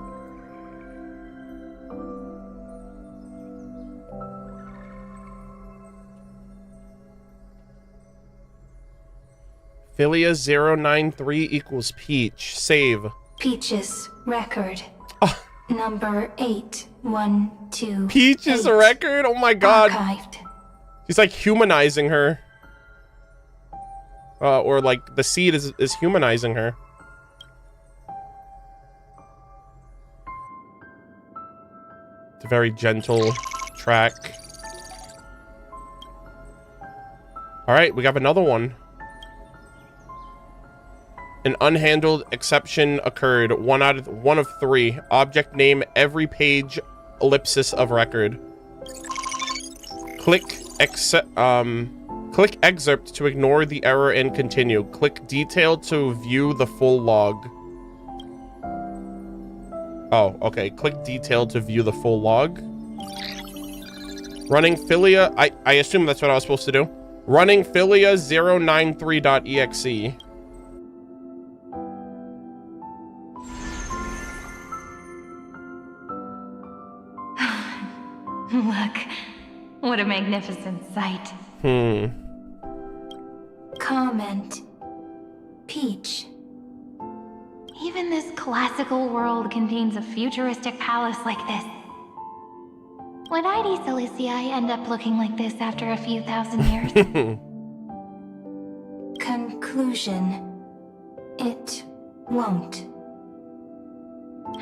Filia 093 equals Peach. Save. Peach's record. Number 812. Peach's record? Oh my god. Archived. He's like humanizing her. Or like the seed is humanizing her. It's a very gentle track. All right, we got another one. An unhandled exception occurred. One of 3. Object name every page ellipsis of record. Click excerpt to ignore the error and continue. Click detail to view the full log. Oh, okay. Click detail to view the full log. Running Filia. I assume that's what I was supposed to do. Running Filia 093.exe. Look, what a magnificent sight. Comment. Peach. Even this classical world contains a futuristic palace like this. Would ID Silicii end up looking like this after a few thousand years? Conclusion. It won't.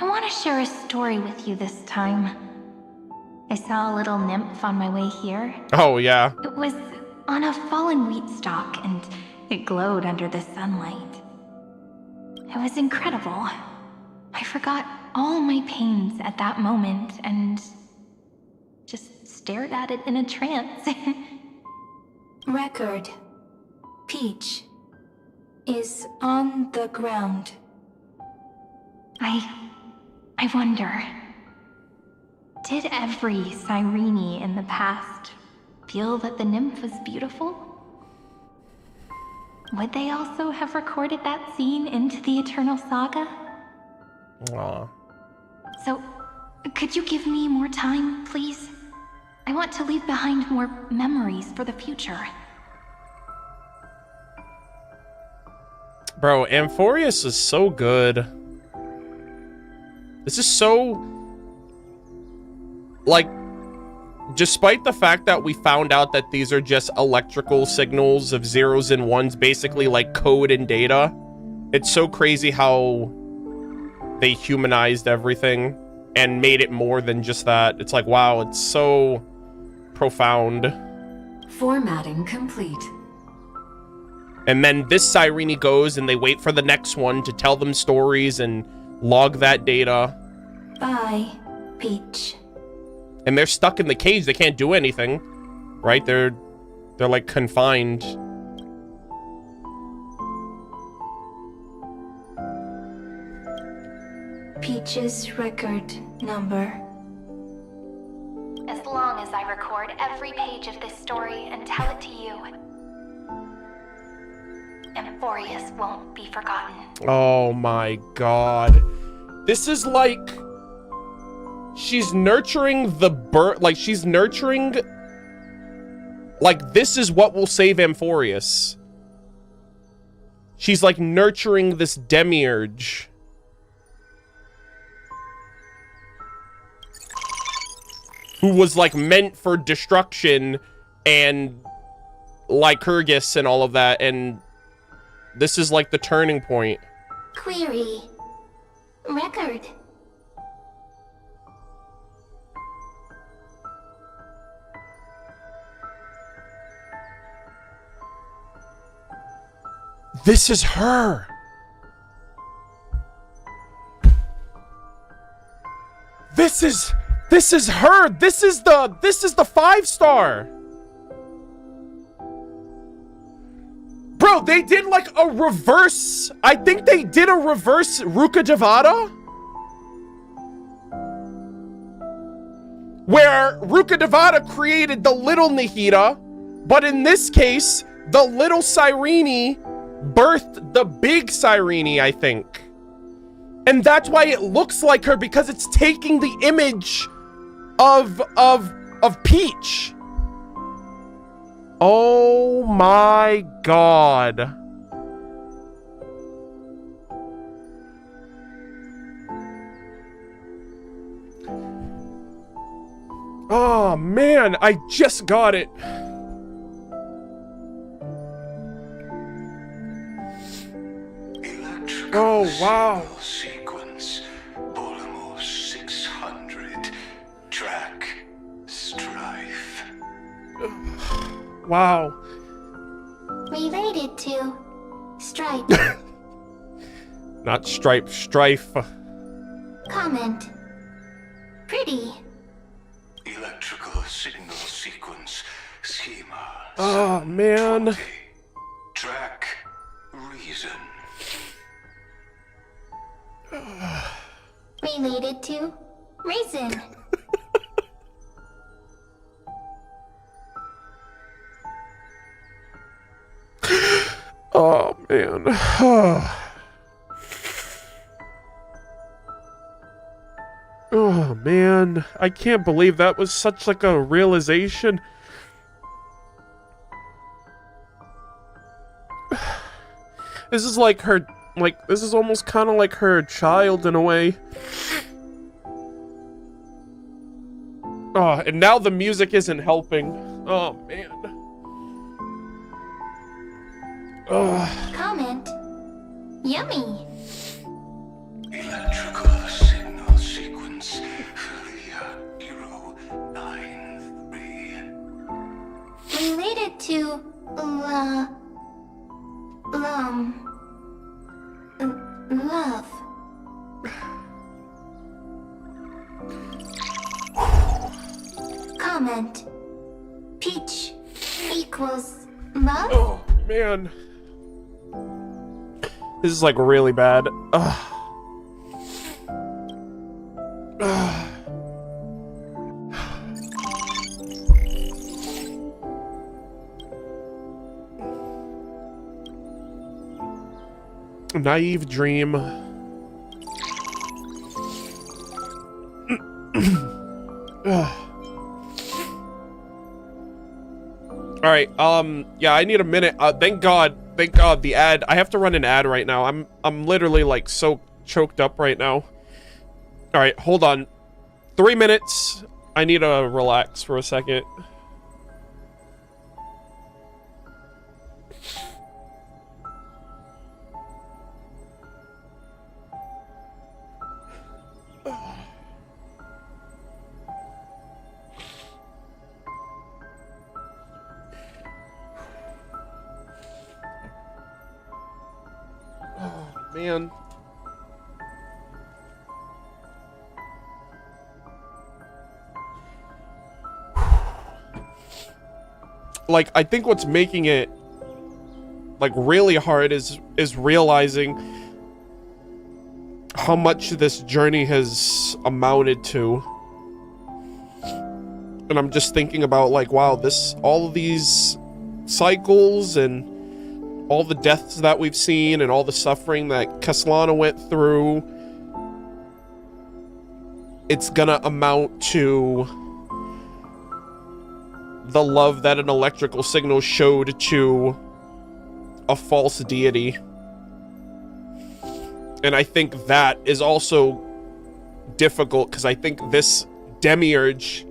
I want to share a story with you this time. I saw a little nymph on my way here. Oh, yeah. It was on a fallen wheat stalk, and it glowed under the sunlight. It was incredible. I forgot all my pains at that moment and just stared at it in a trance. Record. Peach is on the ground. I wonder, did every Cyrene in the past feel that the nymph was beautiful? Would they also have recorded that scene into the Eternal Saga? Aww. So, could you give me more time, please? I want to leave behind more memories for the future. Bro, Amphorius is so good. This is so... like, despite the fact that we found out that these are just electrical signals of zeros and ones, basically like code and data, it's so crazy how they humanized everything and made it more than just that. It's like, wow, it's so profound. Formatting complete. And then this Cyrene goes and they wait for the next one to tell them stories and log that data. Bye, Peach. And they're stuck in the cage. They can't do anything, right? They're like confined. Peach's record number. As long as I record every page of this story and tell it to you, Amphorius won't be forgotten. Oh my god. This is like... she's nurturing the bird, like she's nurturing, like this is what will save Amphorius. She's like nurturing this Demiurge. Who was like meant for destruction and Lycurgus and all of that, and this is like the turning point. Query. Record. This is her. This is her. This is the 5-star. Bro, they did like a reverse. I think they did a reverse Ruka Devata. Where Ruka Devata created the little Nahida, but in this case, the little Cyrene birthed the big Cyrene, I think. And that's why it looks like her, because it's taking the image of Peach. Oh my god. Oh man, I just got it. Oh wow. Sequence, Bolamos 600, track, strife. Wow. Related to stripe. Not stripe, strife. Comment. Pretty. Electrical signal sequence, schema. Oh man. 20, track, reason. Related to reason. Oh man. Oh man, I can't believe that was such like a realization. This is like her, like, this is almost kind of like her child in a way. Oh, and now the music isn't helping. Oh man. Comment. Yummy. Electrical signal sequence, Filia 093. Related to love. Comment. Peach equals love? Oh man. This is like really bad. Ugh. Ugh. Naive dream. All right. Yeah, I need a minute. Thank God, the ad. I have to run an ad right now. I'm literally like so choked up right now. All right, hold on. 3 minutes. I need to relax for a second. Man. Like, I think what's making it like really hard is realizing how much this journey has amounted to. And I'm just thinking about like, wow, all of these cycles and all the deaths that we've seen and all the suffering that Caslana went through, it's gonna amount to the love that an electrical signal showed to a false deity. And I think that is also difficult because I think this Demiurge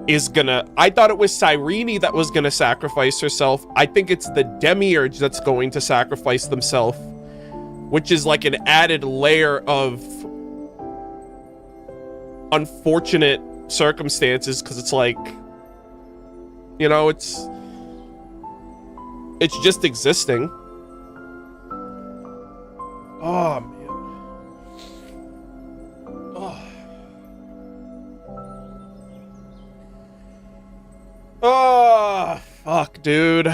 is gonna... I thought it was Cyrene that was gonna sacrifice herself. I think it's the Demiurge that's going to sacrifice themselves, which is like an added layer of unfortunate circumstances, because it's like, you know, it's just existing. Oh man. Oh, fuck, dude.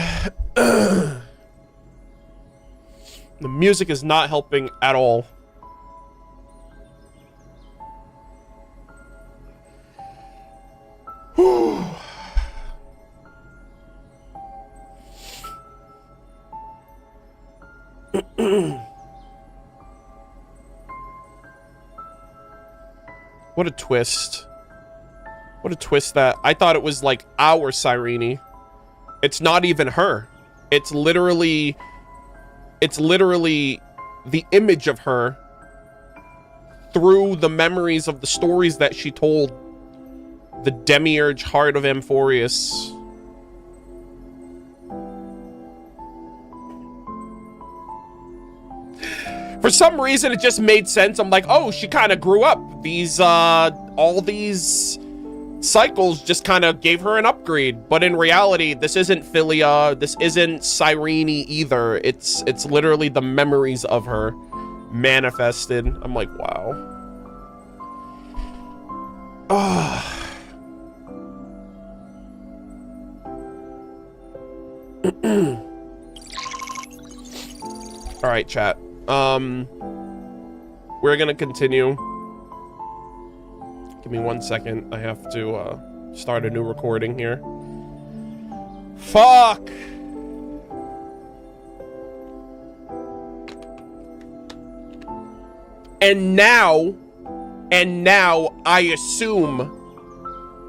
The music is not helping at all. What a twist. What a twist that I thought it was like our Cyrene. It's not even her. It's literally the image of her through the memories of the stories that she told The Demiurge Heart of Amphorius. For some reason, it just made sense. I'm like, oh, she kind of grew up. These, all these cycles just kind of gave her an upgrade. But in reality, this isn't Filia. This isn't Cyrene either. It's literally the memories of her manifested. I'm like, wow. All right, chat. We're gonna continue. Give me 1 second. I have to start a new recording here. Fuck! And now I assume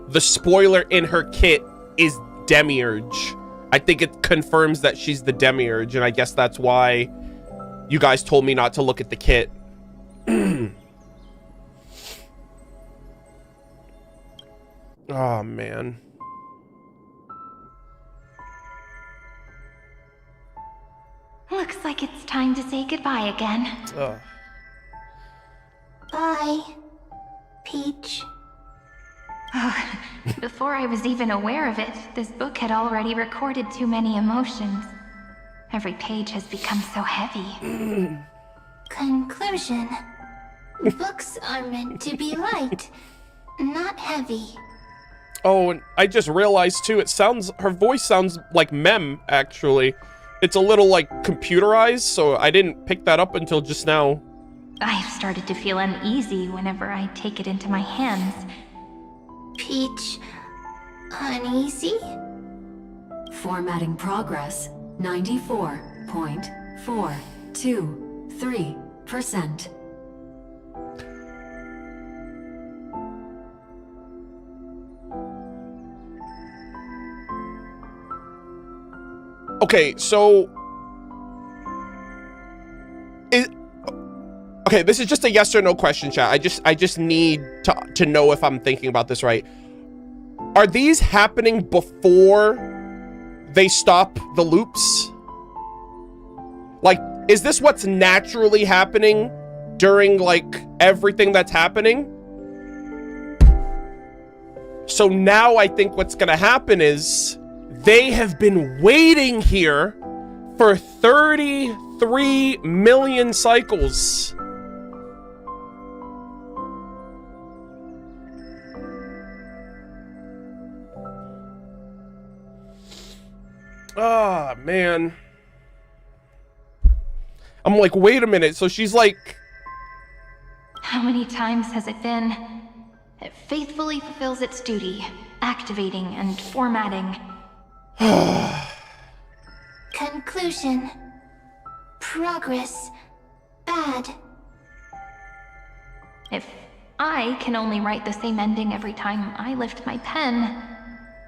the spoiler in her kit is Demiurge. I think it confirms that she's the Demiurge, and I guess that's why you guys told me not to look at the kit. Oh, man. Looks like it's time to say goodbye again. Ugh. Bye, Peach. Before I was even aware of it, this book had already recorded too many emotions. Every page has become so heavy. Conclusion. Books are meant to be light, not heavy. Oh, and I just realized too, her voice sounds like Mem, actually. It's a little like computerized, so I didn't pick that up until just now. I've started to feel uneasy whenever I take it into my hands. Peach, uneasy? Formatting progress, 94.423%. Okay, so... Okay, this is just a yes or no question, chat. I just need to know if I'm thinking about this right. Are these happening before they stop the loops? Like, is this what's naturally happening during, like, everything that's happening? So now I think what's gonna happen is they have been waiting here for 33 million cycles. Ah, man. I'm like, wait a minute. So she's like... How many times has it been? It faithfully fulfills its duty, activating and formatting. Conclusion. Progress. Bad. If I can only write the same ending every time I lift my pen,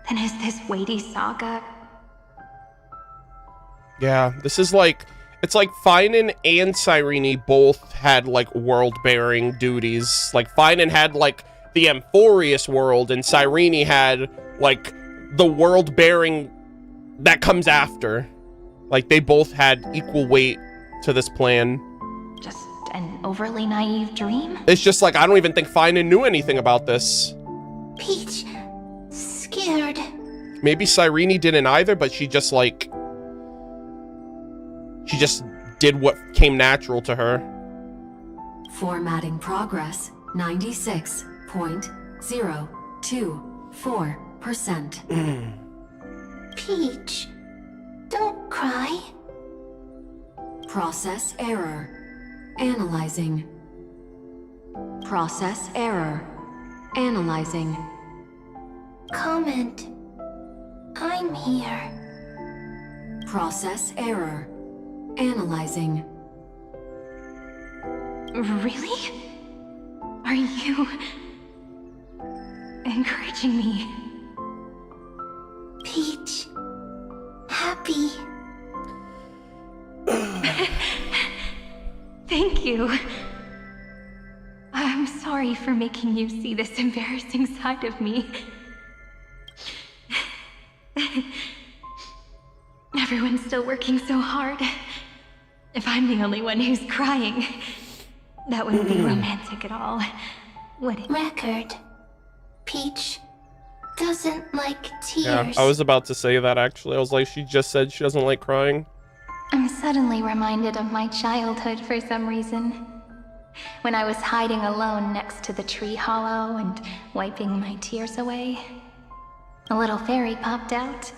then is this weighty saga... Yeah, this is like... It's like Finan and Cyrene both had, like, world-bearing duties. Like, Finan had, like, the Amphorius world, and Cyrene had, like, the world-bearing that comes after. Like, they both had equal weight to this plan. Just an overly naive dream? It's just like, I don't even think Finan knew anything about this. Peach, scared. Maybe Cyrene didn't either, but she just, like... She just did what came natural to her. Formatting progress, 96.024%. Peach, don't cry. Process error. Analyzing. Process error. Analyzing. Comment. I'm here. Process error. Analyzing. Really? Are you... encouraging me? Peach. Happy. Thank you. I'm sorry sorry for making you see this embarrassing side of me. Everyone's still working so hard. If I'm the only one who's crying, that wouldn't be romantic at all, would it? Record. Peach doesn't like tears. Yeah, I was about to say that actually. I was like, she just said she doesn't like crying. I'm suddenly reminded of my childhood for some reason. When I was hiding alone next to the tree hollow and wiping my tears away, a little fairy popped out,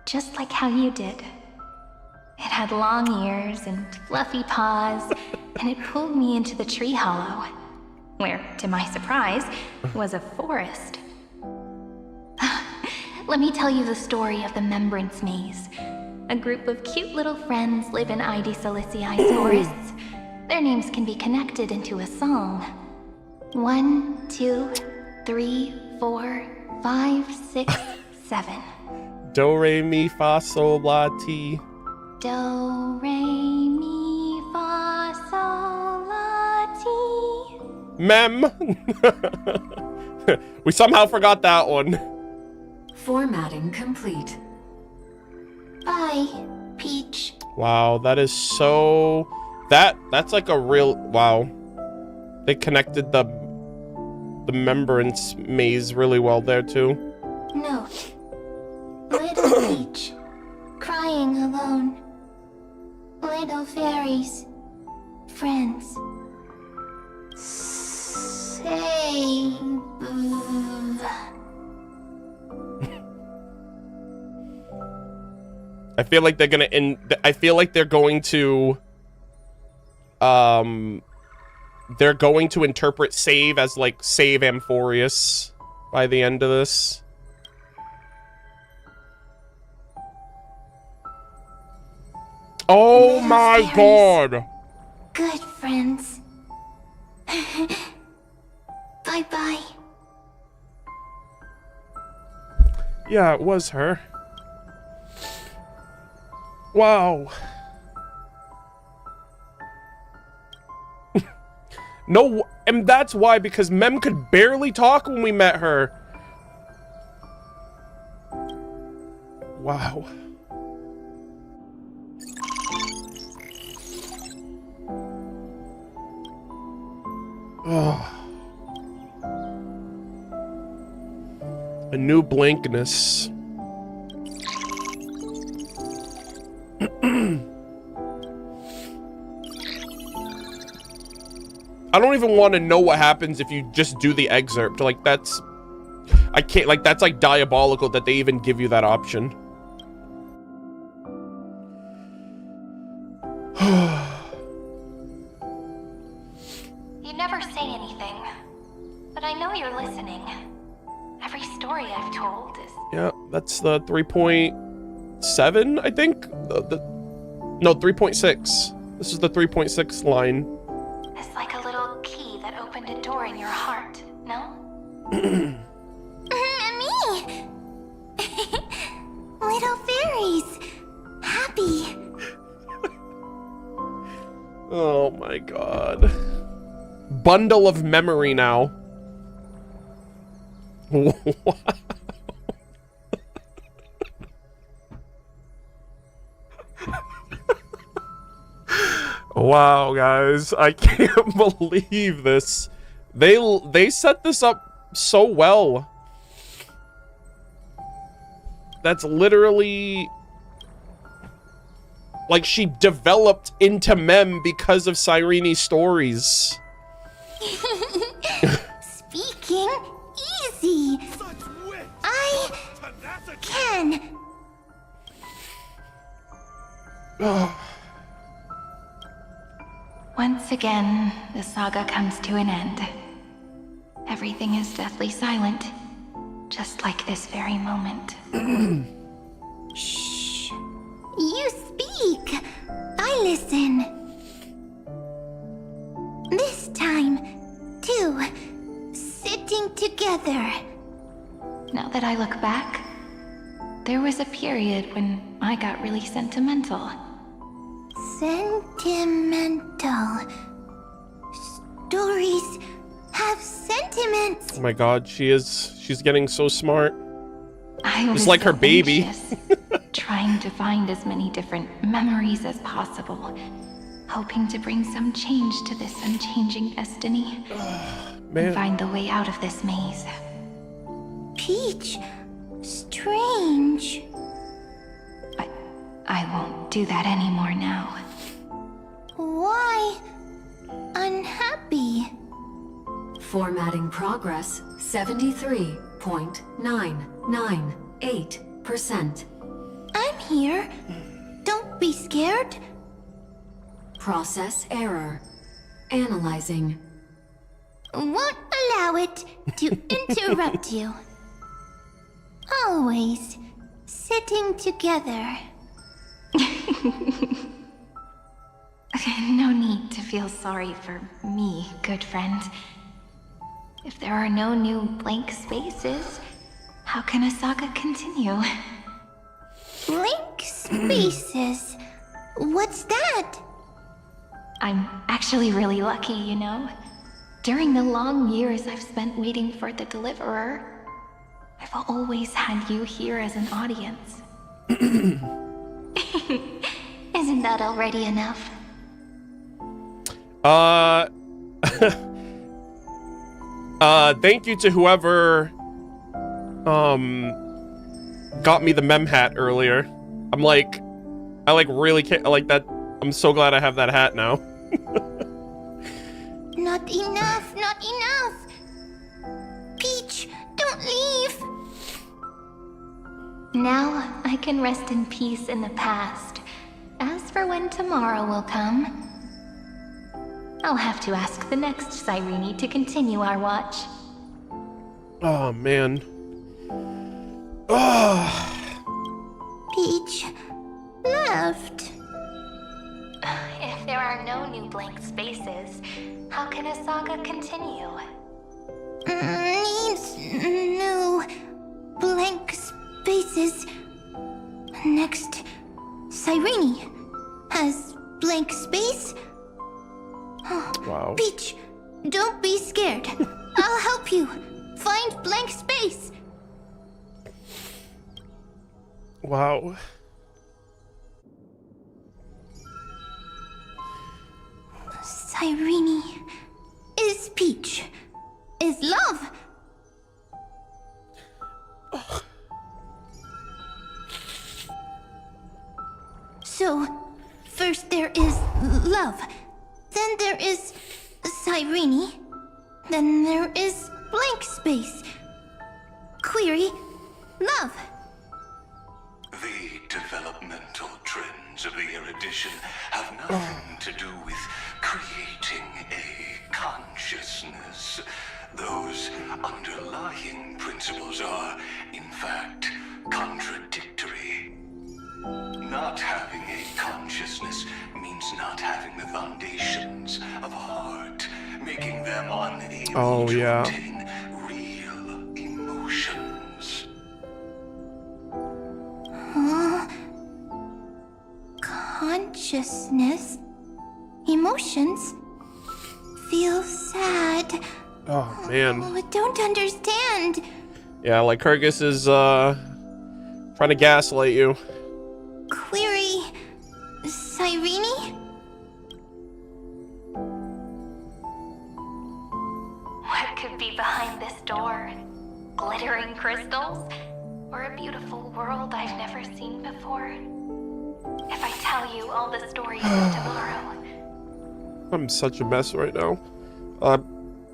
just like how you did. It had long ears and fluffy paws, and it pulled me into the tree hollow, where, to my surprise, was a forest. Let me tell you the story of the Membrance Maze. A group of cute little friends live in Ide Silicii's forests. Their names can be connected into a song. 1, 2, 3, 4, 5, 6, 7. Do, re, mi, fa, sol, la, ti. Do, re, mi, fa, sol, la, ti. Mem. We somehow forgot that one. Formatting complete. Bye, Peach. Wow, that is so... That's like a real... Wow. They connected the Membrance Maze really well there, too. Note. Little Peach. Crying alone. Little fairies. Friends. Save. I feel like they're gonna I feel like they're going to interpret save as like save Amphorius by the end of this. Oh my god. Good friends. Bye-bye. Yeah, it was her. Wow. No, and that's why, because Mem could barely talk when we met her. Wow. Oh. A new blankness. I don't even want to know what happens if you just do the excerpt. Like, that's... I can't... Like, that's, like, diabolical that they even give you that option. You never say anything, but I know you're listening. Every story I've told is... Yeah, that's the 3.7, I think? No, 3.6. This is the 3.6 line. It's like a little key that opened a door in your heart, no? Me! Little fairies! Happy! Oh my god. Bundle of memory now. Wow, guys, I can't believe this. They set this up so well. That's literally... Like, she developed into Mem because of Cyrene's stories. Speaking easy. I can. Once again, the saga comes to an end. Everything is deathly silent, just like this very moment. Shh. You speak. I listen. This time, too. Sitting together. Now that I look back, there was a period when I got really sentimental. Sentimental. Stories have sentiments. Oh my god, she's getting so smart. I was Just like her so baby. anxious, trying to find as many different memories as possible, hoping to bring some change to this unchanging destiny. Man. And find the way out of this maze. Peach, strange. I won't do that anymore now. Why unhappy? Formatting progress 73.998%. I'm here. Don't be scared. Process error. Analyzing. Won't allow it to interrupt you. Always sitting together. No need to feel sorry for me, good friend. If there are no new blank spaces, how can a saga continue? Blank spaces? What's that? I'm actually really lucky, you know. During the long years I've spent waiting for the Deliverer, I've always had you here as an audience. Isn't that already enough? Thank you to whoever got me the mem hat earlier. I really can't like that. I'm so glad I have that hat now. Not enough, not enough. Peach, don't leave. Now I can rest in peace in the past. As for when tomorrow will come, I'll have to ask the next Cyrene to continue our watch. Oh man. Peach left. If there are no new blank spaces, how can a saga continue? Needs new blank spaces. Next, Cyrene has blank space. Wow. Peach, don't be scared. I'll help you find blank space. Wow. Cyrene is Peach, is love. So, first there is love, then there is Cyrene, then there is blank space. Query, love. The developmental trends of the erudition have nothing to do with creating a consciousness. Those underlying principles are, in fact, contradictory. Not having a consciousness means not having the foundations of a heart, making them unable to obtain real emotions. Consciousness, emotions, feel sad. Oh man. I don't understand. Yeah, Lycurgus is trying to gaslight you. Query, Cyrene? What could be behind this door? Glittering crystals? Or a beautiful world I've never seen before? If I tell you all the stories of tomorrow. I'm such a mess right now.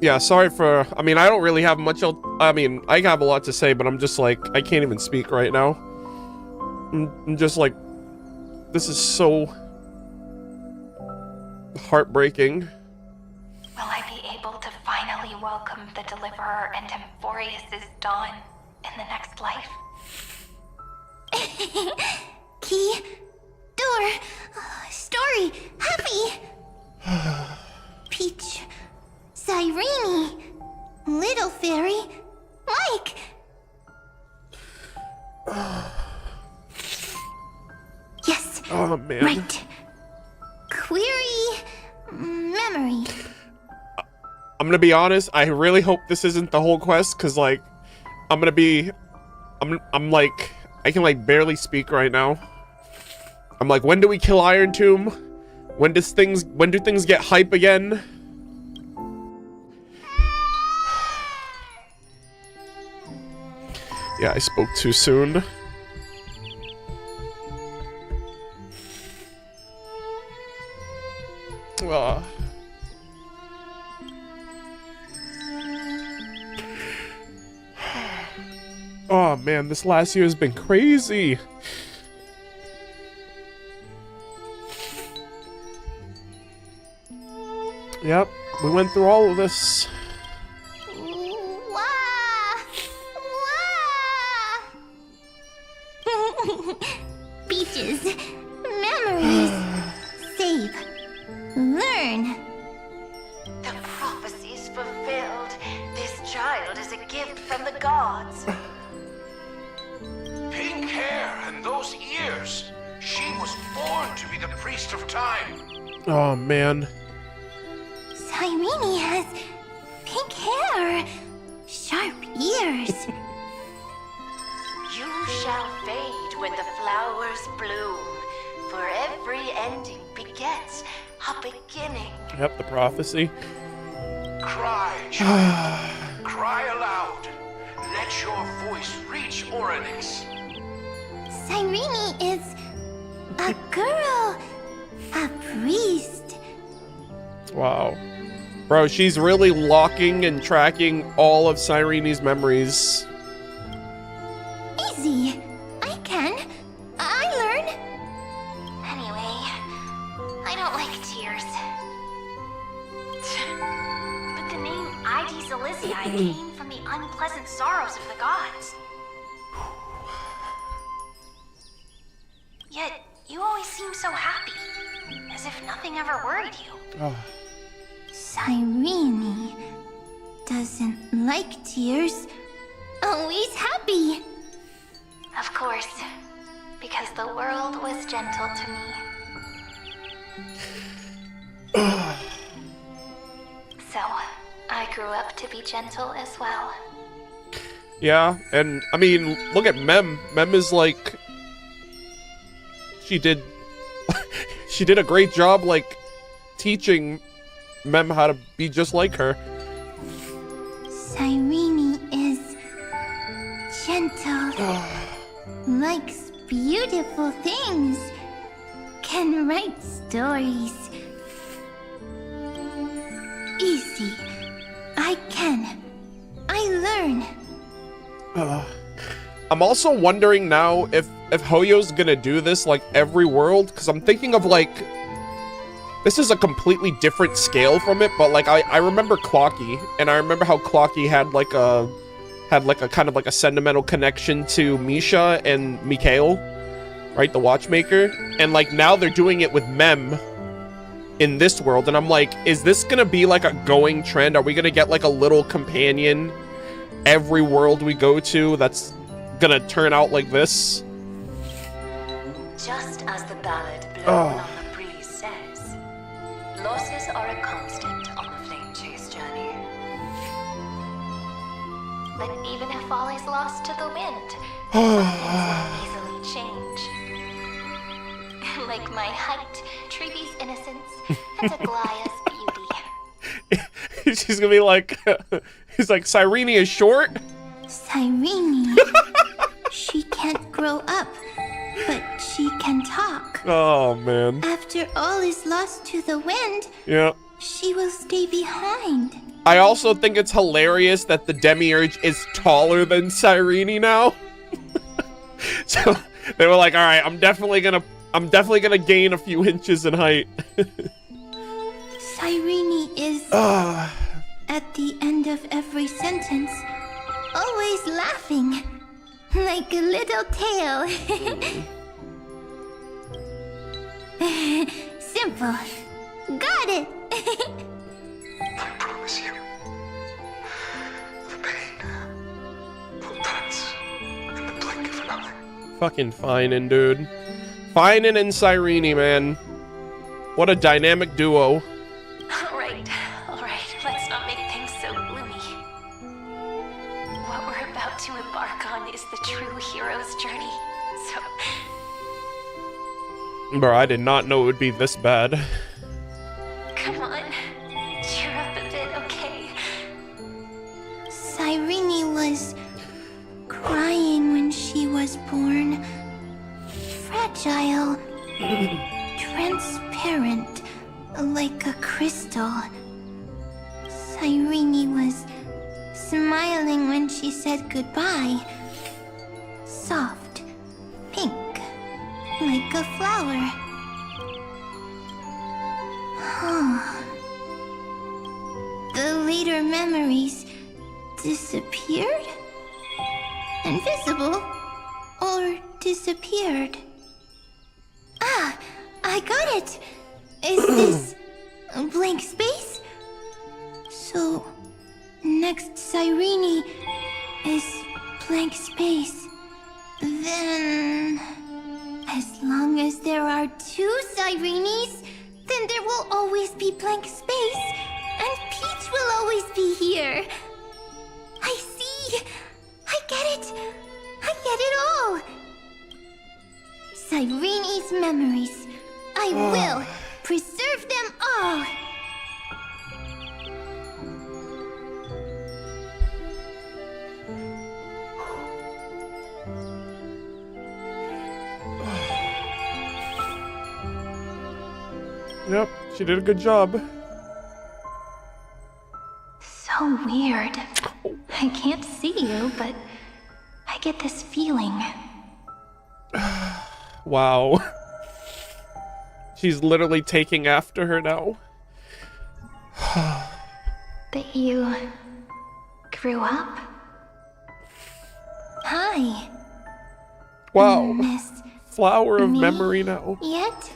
Yeah, sorry for... I mean, I don't really have much else... I mean, I have a lot to say, but I'm just like... I can't even speak right now. I'm just like... This is so... heartbreaking. Will I be able to finally welcome the Deliverer and Amphorius' dawn in the next life? Key, door, story, happy. Peach, Cyrene, little fairy, like. Yes. Oh man. Right. Query, memory. gonna be honest. I really hope this isn't the whole quest, because like, I'm like, I can like barely speak right now. I'm like, when do we kill Iron Tomb? When do things get hype again? Yeah, I spoke too soon. Oh man, this last year has been crazy. Yep, we went through all of this. Beaches, memories, save, learn. The prophecy's fulfilled. This child is a gift from the gods. Pink hair and those ears. She was born to be the priest of time. Oh man. Cyrene has pink hair, sharp ears. You shall fade when the flowers bloom, for every ending begets a beginning. Yep, the prophecy. Cry, child. Cry aloud. Let your voice reach Oryx. Cyrene is a girl, a priest. Wow. Bro, she's really locking and tracking all of Cyrene's memories. Easy. I can. I learn. Anyway, I don't like tears. But the name Ides Elysiae came from the unpleasant sorrows of the gods. Yet, you always seem so happy, as if nothing ever worried you. Oh. Cyrene doesn't like tears. Always happy. Of course, because the world was gentle to me. So, I grew up to be gentle as well. Yeah, and I mean, look at Mem. Mem is like, she did a great job, like, teaching Mem how to be just like her. Cyrene is gentle, likes beautiful things, can write stories. Easy. I can. I learn. I'm also wondering now if Hoyo's gonna do this like every world, because I'm thinking of like, this is a completely different scale from it, but like I remember Clocky, and I remember how Clocky had like a kind of like a sentimental connection to Misha and Mikhail, right, the watchmaker, and like now they're doing it with Mem in this world, and I'm like, is this gonna be like a going trend? Are we gonna get like a little companion every world we go to that's gonna turn out like this? Just as the ballad blown on the breeze says, losses are a constant on the flame chase journey. But even if all is lost to the wind, some things will easily change. Like my height, Treeby's innocence, and Aglaya's beauty. She's gonna be like, he's like, Cyrene is short? Cyrene. She can't grow up, but she can talk. Oh, man. After all is lost to the wind, Yeah. she will stay behind. I also think it's hilarious that the Demiurge is taller than Cyrene now. So they were like, all right, I'm definitely gonna gain a few inches in height. Cyrene is, at the end of every sentence, always laughing, like a little tail. Simple. Got it. I promise you, the pain will pass in the blink of an eye. Fucking Finan, dude. Finan and Cyrene, man. What a dynamic duo. All right, let's not make things dawn is the true hero's journey. So... Bro, I did not know it would be this bad. Come on. Cheer up a bit, okay? Cyrene was crying when she was born. Fragile. Transparent. Like a crystal. Cyrene was smiling when she said goodbye. Soft. Pink. Like a flower. The later memories disappeared? Invisible? Or disappeared? Ah, I got it! Is this a blank space? So, next Cyrene is blank space. Then... as long as there are two Cyrenes, then there will always be blank space, and Peach will always be here. I see. I get it. I get it all. Cyrene's memories. I will preserve them all. Yep, she did a good job. So weird. I can't see you, but I get this feeling. Wow. She's literally taking after her now. That you grew up? Hi. Wow. Miss Flower of me memory now. Yet?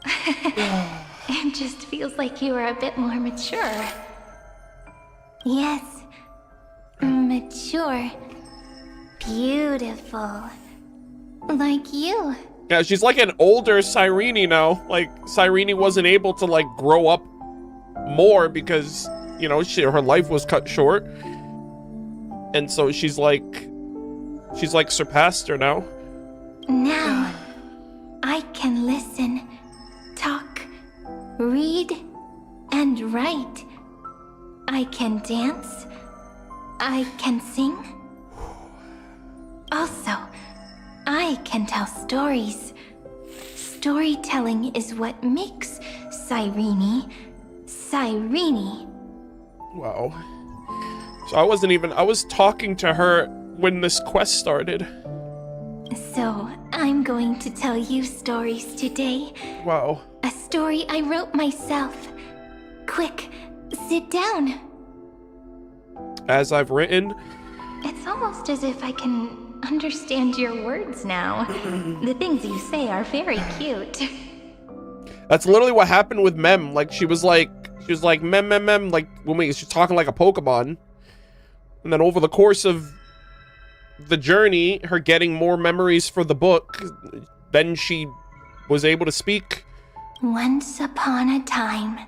It just feels like you are a bit more mature. Yes. Mature. Beautiful. Like you. Yeah, she's like an older Cyrene now. Like, Cyrene wasn't able to, like, grow up more because, you know, her life was cut short. And so she's like surpassed her now. Now, I can listen, talk, read, and write. I can dance. I can sing. Also, I can tell stories. Storytelling is what makes Cyrene, Cyrene. Wow. So I was talking to her when this quest started. So, I'm going to tell you stories today. Wow. A story I wrote myself. Quick, sit down. As I've written. It's almost as if I can understand your words now. The things you say are very cute. That's literally what happened with Mem. Like, she was like, Mem, Mem, Mem. Like, she's talking like a Pokemon. And then over the course of the journey, her getting more memories for the book, then she was able to speak. Once upon a time,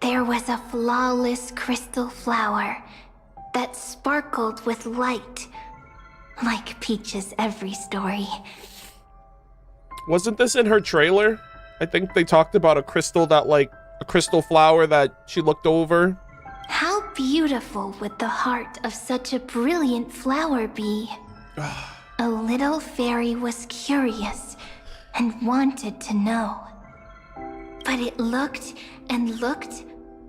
there was a flawless crystal flower that sparkled with light, like Peach's every story. Wasn't this in her trailer? I think they talked about a crystal flower that she looked over. How beautiful would the heart of such a brilliant flower be? A little fairy was curious and wanted to know. But it looked and looked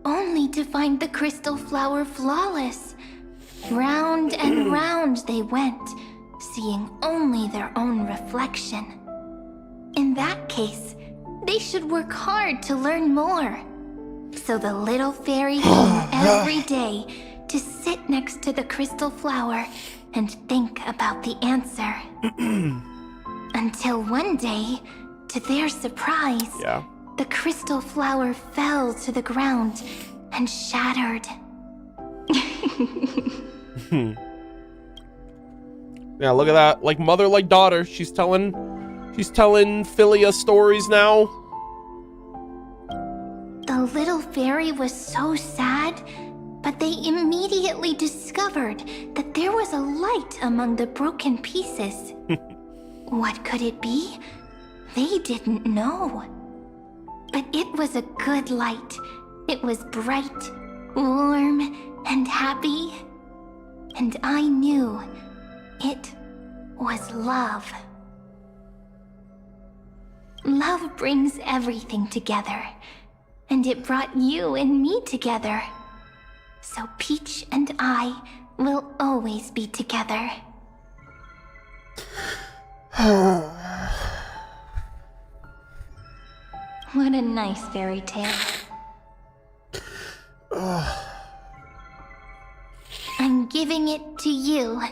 only to find the crystal flower flawless. Round and round they went, seeing only their own reflection. In that case, they should work hard to learn more. So the little fairy came every day to sit next to the crystal flower and think about the answer. Until one day, to their surprise, the crystal flower fell to the ground and shattered. Yeah, look at that. Like mother, like daughter. She's telling Filia stories now. The little fairy was so sad But they immediately discovered that there was a light among the broken pieces. What could it be? They didn't know. But it was a good light. It was bright, warm, and happy. And I knew it was love. Love brings everything together. And it brought you and me together. So Peach and I will always be together. What a nice fairy tale. I'm giving it to you.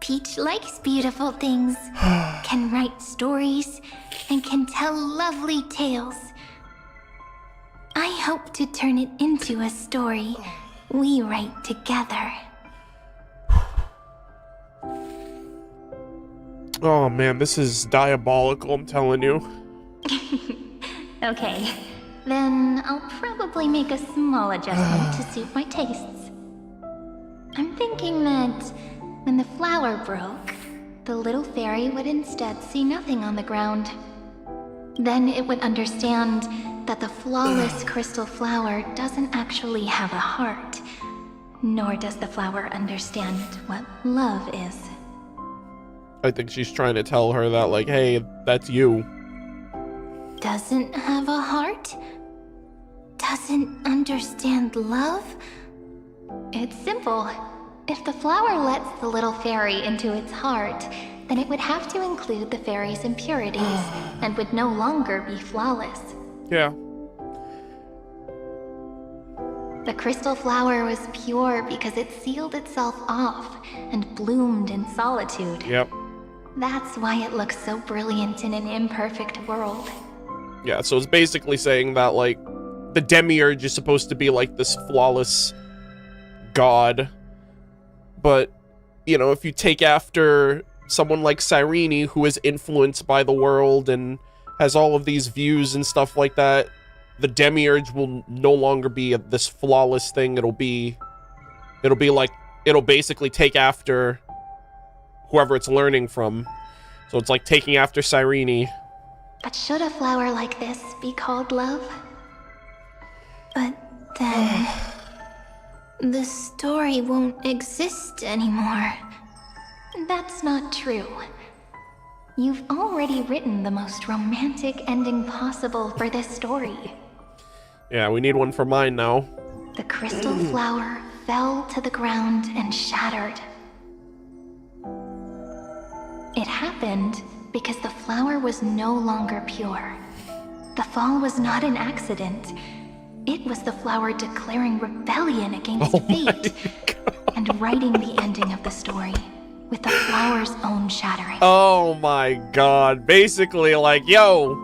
Peach likes beautiful things, can write stories, and can tell lovely tales. I hope to turn it into a story we write together. Oh man, this is diabolical, I'm telling you. Okay, then I'll probably make a small adjustment to suit my tastes. I'm thinking that when the flower broke, the little fairy would instead see nothing on the ground. Then it would understand that the flawless crystal flower doesn't actually have a heart, nor does the flower understand what love is. I think she's trying to tell her that, like, hey, that's you. Doesn't have a heart? Doesn't understand love? It's simple. If the flower lets the little fairy into its heart, then it would have to include the fairy's impurities and would no longer be flawless. Yeah. The crystal flower was pure because it sealed itself off and bloomed in solitude. Yep. That's why it looks so brilliant in an imperfect world. Yeah, so it's basically saying that, like, the Demiurge is supposed to be, like, this flawless god. But, you know, if you take after someone like Cyrene, who is influenced by the world and has all of these views and stuff like that, the Demiurge will no longer be this flawless thing. It'll be like, it'll basically take after whoever it's learning from. So it's like taking after Cyrene. But should a flower like this be called love? But then the story won't exist anymore. That's not true. You've already written the most romantic ending possible for this story. Yeah, we need one for mine now. The crystal flower fell to the ground and shattered. It happened because the flower was no longer pure. The fall was not an accident. It was the flower declaring rebellion against fate and writing the ending of the story with the flower's own shattering. Oh my god. Basically, like, yo,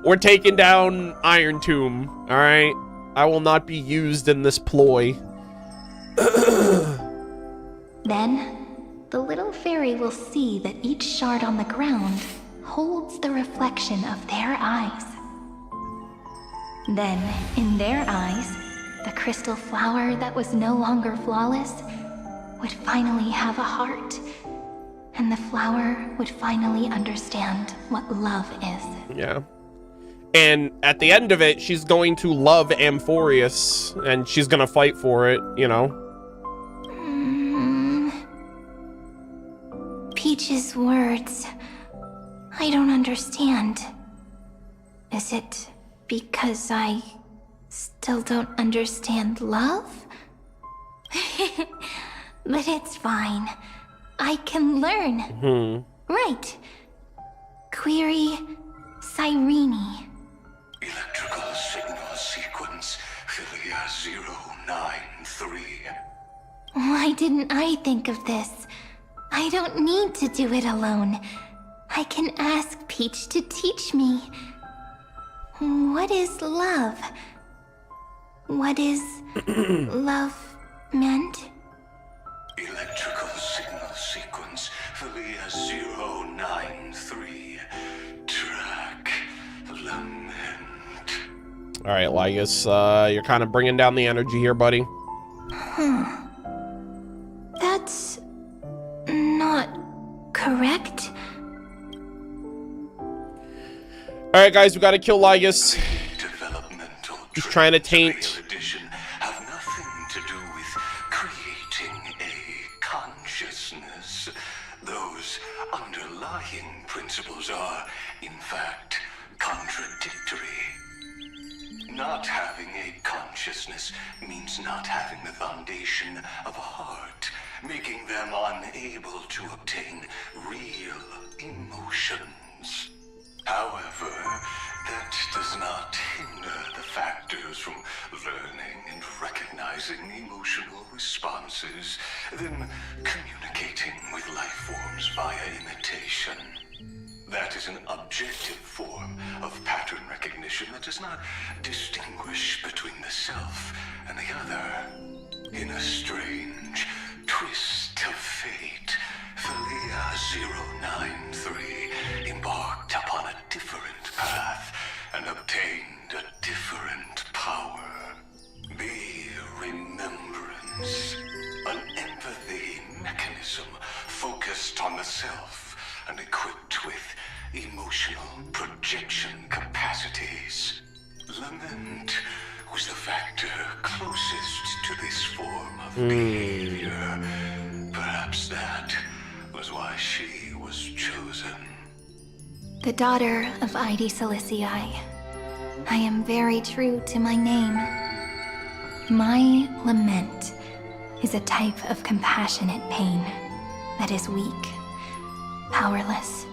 we're taking down Iron Tomb, alright? I will not be used in this ploy. Then, the little fairy will see that each shard on the ground holds the reflection of their eyes. Then, in their eyes, the crystal flower that was no longer flawless would finally have a heart, and the flower would finally understand what love is. Yeah. And at the end of it, she's going to love Amphorius, and she's gonna fight for it, you know? Peach's words, I don't understand. Is it because I still don't understand love? But it's fine. I can learn. Right. Query Cyrene. Electrical signal sequence Filia 093. Why didn't I think of this? I don't need to do it alone. I can ask Peach to teach me. What is love? What is love meant? Electrical signal sequence Filia 093. Track lament. All right, Lycurgus, you're kind of bringing down the energy here, buddy. That's not correct. All right, guys, we got to kill Lycurgus. He's trying to taint. Have nothing to do with creating a consciousness. Those underlying principles are, in fact, contradictory. Not having a consciousness means not having the foundation of a heart, making them unable to obtain real emotions. However, that does not hinder the factors from learning and recognizing emotional responses, then communicating with life forms via imitation. That is an objective form of pattern recognition that does not distinguish between the self and the other. In a strange twist of fate, Filia 093 embarked upon a different path and obtained a different power. The remembrance, an empathy mechanism focused on the self and equipped with emotional projection capacities. Lament was the factor closest to this form of behavior. Perhaps that was why she was chosen. The daughter of Ide Silicii. I am very true to my name. My lament is a type of compassionate pain that is weak, powerless,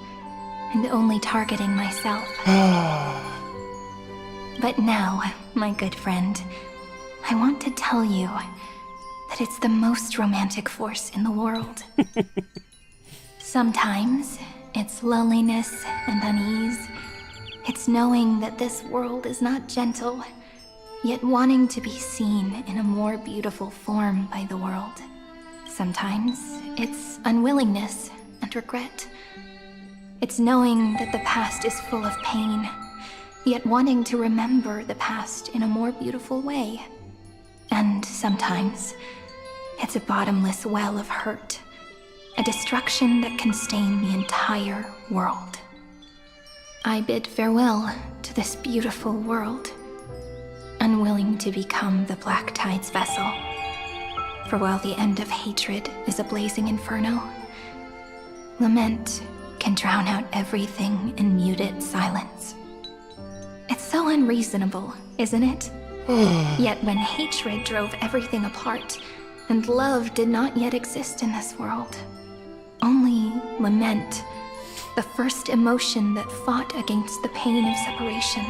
and only targeting myself. But now, my good friend, I want to tell you that it's the most romantic force in the world. Sometimes, it's loneliness and unease. It's knowing that this world is not gentle, yet wanting to be seen in a more beautiful form by the world. Sometimes, it's unwillingness and regret. It's knowing that the past is full of pain, yet wanting to remember the past in a more beautiful way. And sometimes, it's a bottomless well of hurt, a destruction that can stain the entire world. I bid farewell to this beautiful world, unwilling to become the Black Tide's vessel. For while the end of hatred is a blazing inferno, lament can drown out everything in muted silence. It's so unreasonable, isn't it? Yet when hatred drove everything apart, and love did not yet exist in this world, only lament, the first emotion that fought against the pain of separation,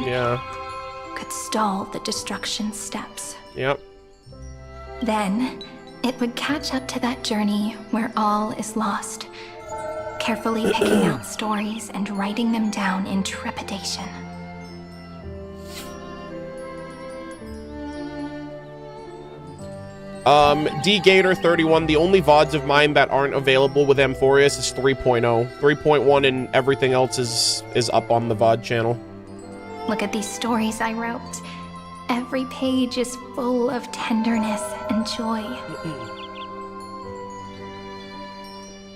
could stall the destruction steps. Yep. Then, it would catch up to that journey where all is lost, carefully picking out stories and writing them down in trepidation. D-Gator31, the only VODs of mine that aren't available with Amphorius is 3.0. 3.1 and everything else is up on the VOD channel. Look at these stories I wrote. Every page is full of tenderness and joy.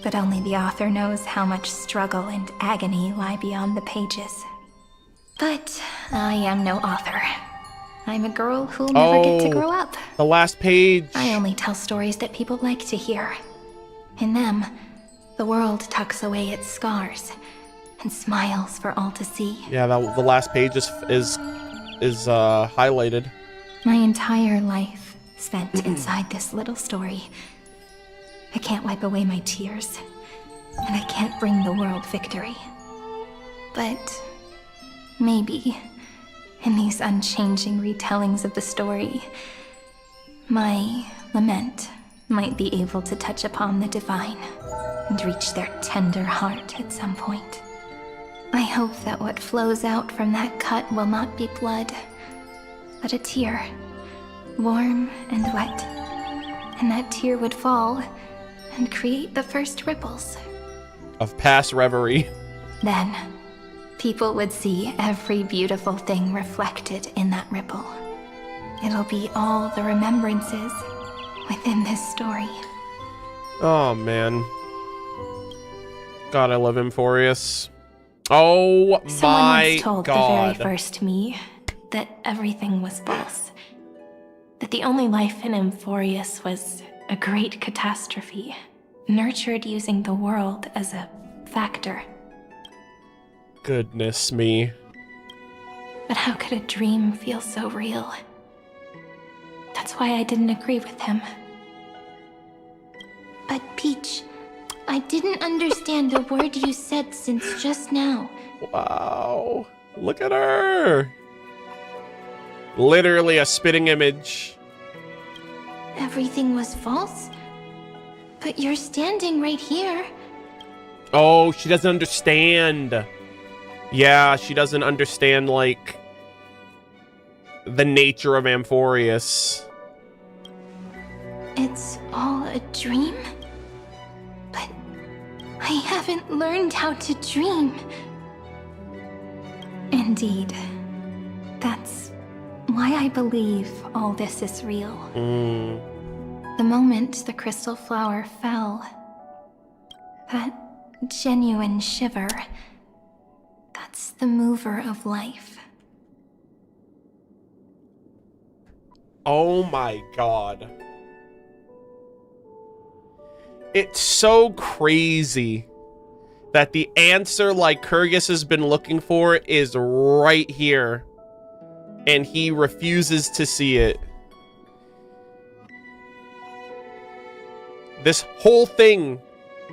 But only the author knows how much struggle and agony lie beyond the pages. But I am no author. I'm a girl who'll never get to grow up. The last page. I only tell stories that people like to hear. In them, the world tucks away its scars and smiles for all to see. Yeah, the last page is highlighted. My entire life spent inside this little story. I can't wipe away my tears, and I can't bring the world victory. But maybe, in these unchanging retellings of the story, my lament might be able to touch upon the divine and reach their tender heart at some point. I hope that what flows out from that cut will not be blood, but a tear, warm and wet, and that tear would fall and create the first ripples of past reverie. Then, People would see every beautiful thing reflected in that ripple. It'll be all the remembrances within this story. Oh, man. God, I love Amphorius. Oh, Someone my once told God. the very first me that everything was false. That the only life in Amphorius was a great catastrophe, nurtured using the world as a factor. Goodness me. But how could a dream feel so real? That's why I didn't agree with him. But Peach, I didn't understand a word you said since just now. Wow. Look at her. Literally a spitting image. Everything was false? But you're standing right here. Oh, she doesn't understand. Yeah, she doesn't understand, like, the nature of Amphorius. It's all a dream? But I haven't learned how to dream. Indeed. That's why I believe all this is real. The moment the crystal flower fell, that genuine shiver, that's the mover of life. Oh my God. It's so crazy that the answer Lycurgus has been looking for is right here, and he refuses to see it. This whole thing,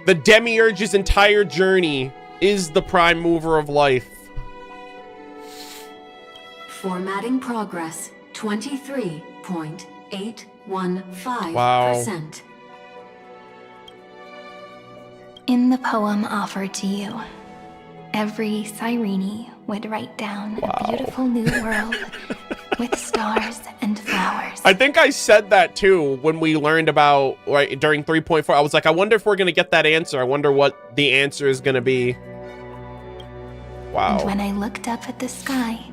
the Demiurge's entire journey, is the prime mover of life. Formatting progress, 23.815%. Wow. In the poem offered to you, every Cyrene would write down a beautiful new world with stars and flowers. I think I said that too when we learned about, right, during 3.4. I was like, I wonder if we're going to get that answer. I wonder what the answer is going to be. Wow. And when I looked up at the sky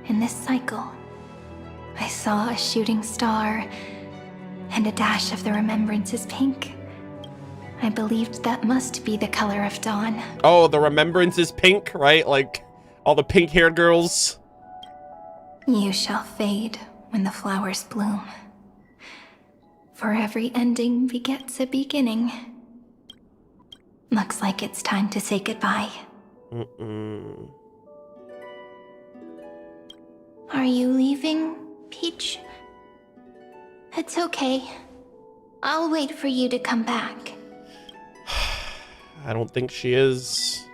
in this cycle, I saw a shooting star and a dash of the remembrances pink. I believed that must be the color of dawn. Oh, the remembrance is pink, right? Like all the pink-haired girls. You shall fade when the flowers bloom. For every ending begets a beginning. Looks like it's time to say goodbye. Are you leaving, Peach? It's okay. I'll wait for you to come back. I don't think she is.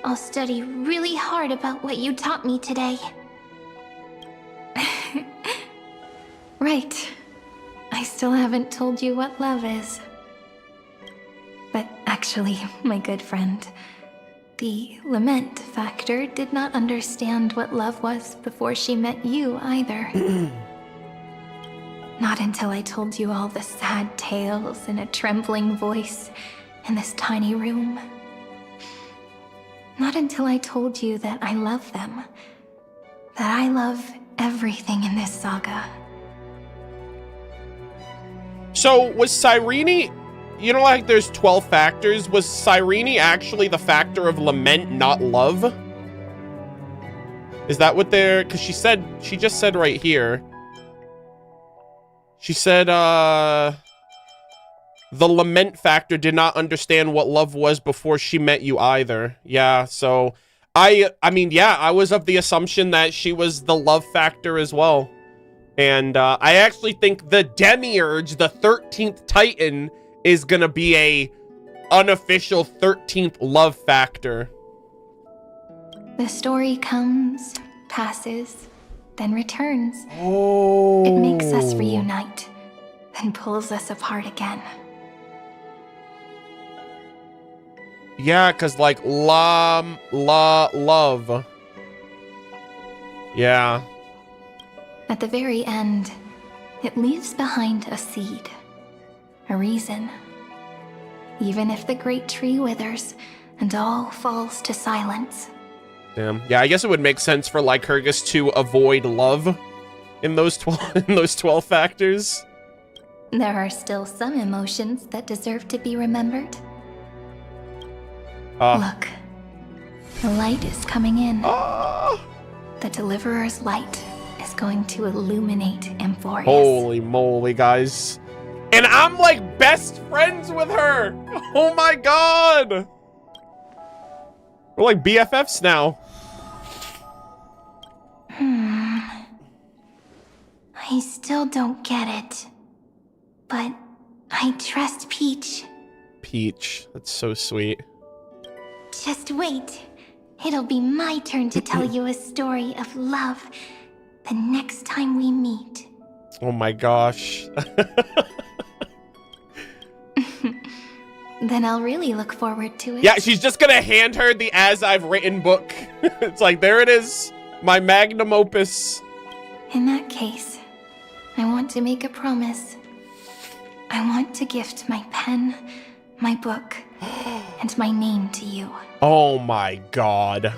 I'll study really hard about what you taught me today. Right. I still haven't told you what love is. But actually, my good friend, the lament factor did not understand what love was before she met you either. Not until I told you all the sad tales in a trembling voice in this tiny room. Not until I told you that I love them. That I love everything in this saga. So was Cyrene, you know, like there's 12 factors. Was Cyrene actually the factor of lament, not love? Is that what they're, because she just said right here. She said, the lament factor did not understand what love was before she met you either. Yeah, so I mean, yeah, I was of the assumption that she was the love factor as well. And I actually think the Demiurge, the 13th Titan, is gonna be a unofficial 13th love factor. The story comes, passes, then returns. Oh. It makes us reunite, then pulls us apart again. Yeah, because like love. Yeah. At the very end, it leaves behind a seed, a reason. Even if the great tree withers and all falls to silence, Damn. Yeah, I guess it would make sense for Lycurgus to avoid love in those 12 factors. There are still some emotions that deserve to be remembered. Look, the light is coming in. The Deliverer's light is going to illuminate Amphorius. Holy moly, guys. And I'm like best friends with her. Oh my god. We're like BFFs now. I still don't get it. But I trust Peach. Peach, that's so sweet. Just wait. It'll be my turn to tell you a story of love the next time we meet. Oh my gosh. Then I'll really look forward to it. Yeah, she's just gonna hand her the As I've Written book. It's like, there it is. My magnum opus. In that case, I want to make a promise. I want to gift my pen, my book, and my name to you. Oh my god.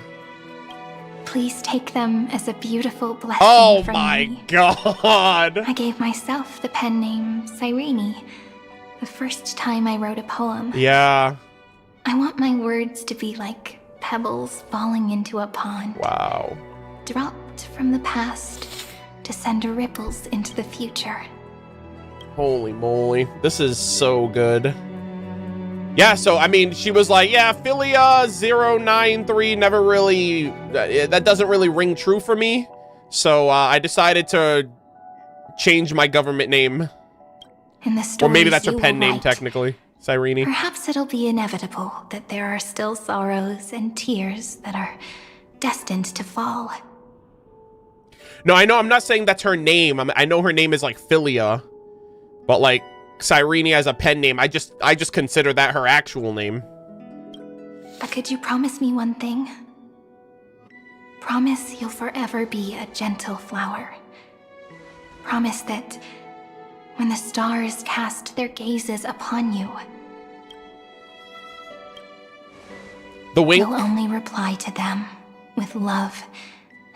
Please take them as a beautiful blessing from me. Oh my god. I gave myself the pen name Cyrene the first time I wrote a poem. Yeah. I want my words to be like pebbles falling into a pond. Wow. Dropped from the past to send ripples into the future. Holy moly. This is so good. Yeah, so, I mean, she was like, yeah, Filia 093 never really... that doesn't really ring true for me. So, I decided to change my government name. In the Or maybe that's her stories pen you name, write, technically. Cyrene. Perhaps it'll be inevitable that there are still sorrows and tears that are destined to fall. No, I know, I'm not saying that's her name. I know her name is, like, Filia. But, like, Cyrene as a pen name, I just consider that her actual name. But could you promise me one thing? Promise you'll forever be a gentle flower. Promise that when the stars cast their gazes upon you, the wink? you'll only reply to them with love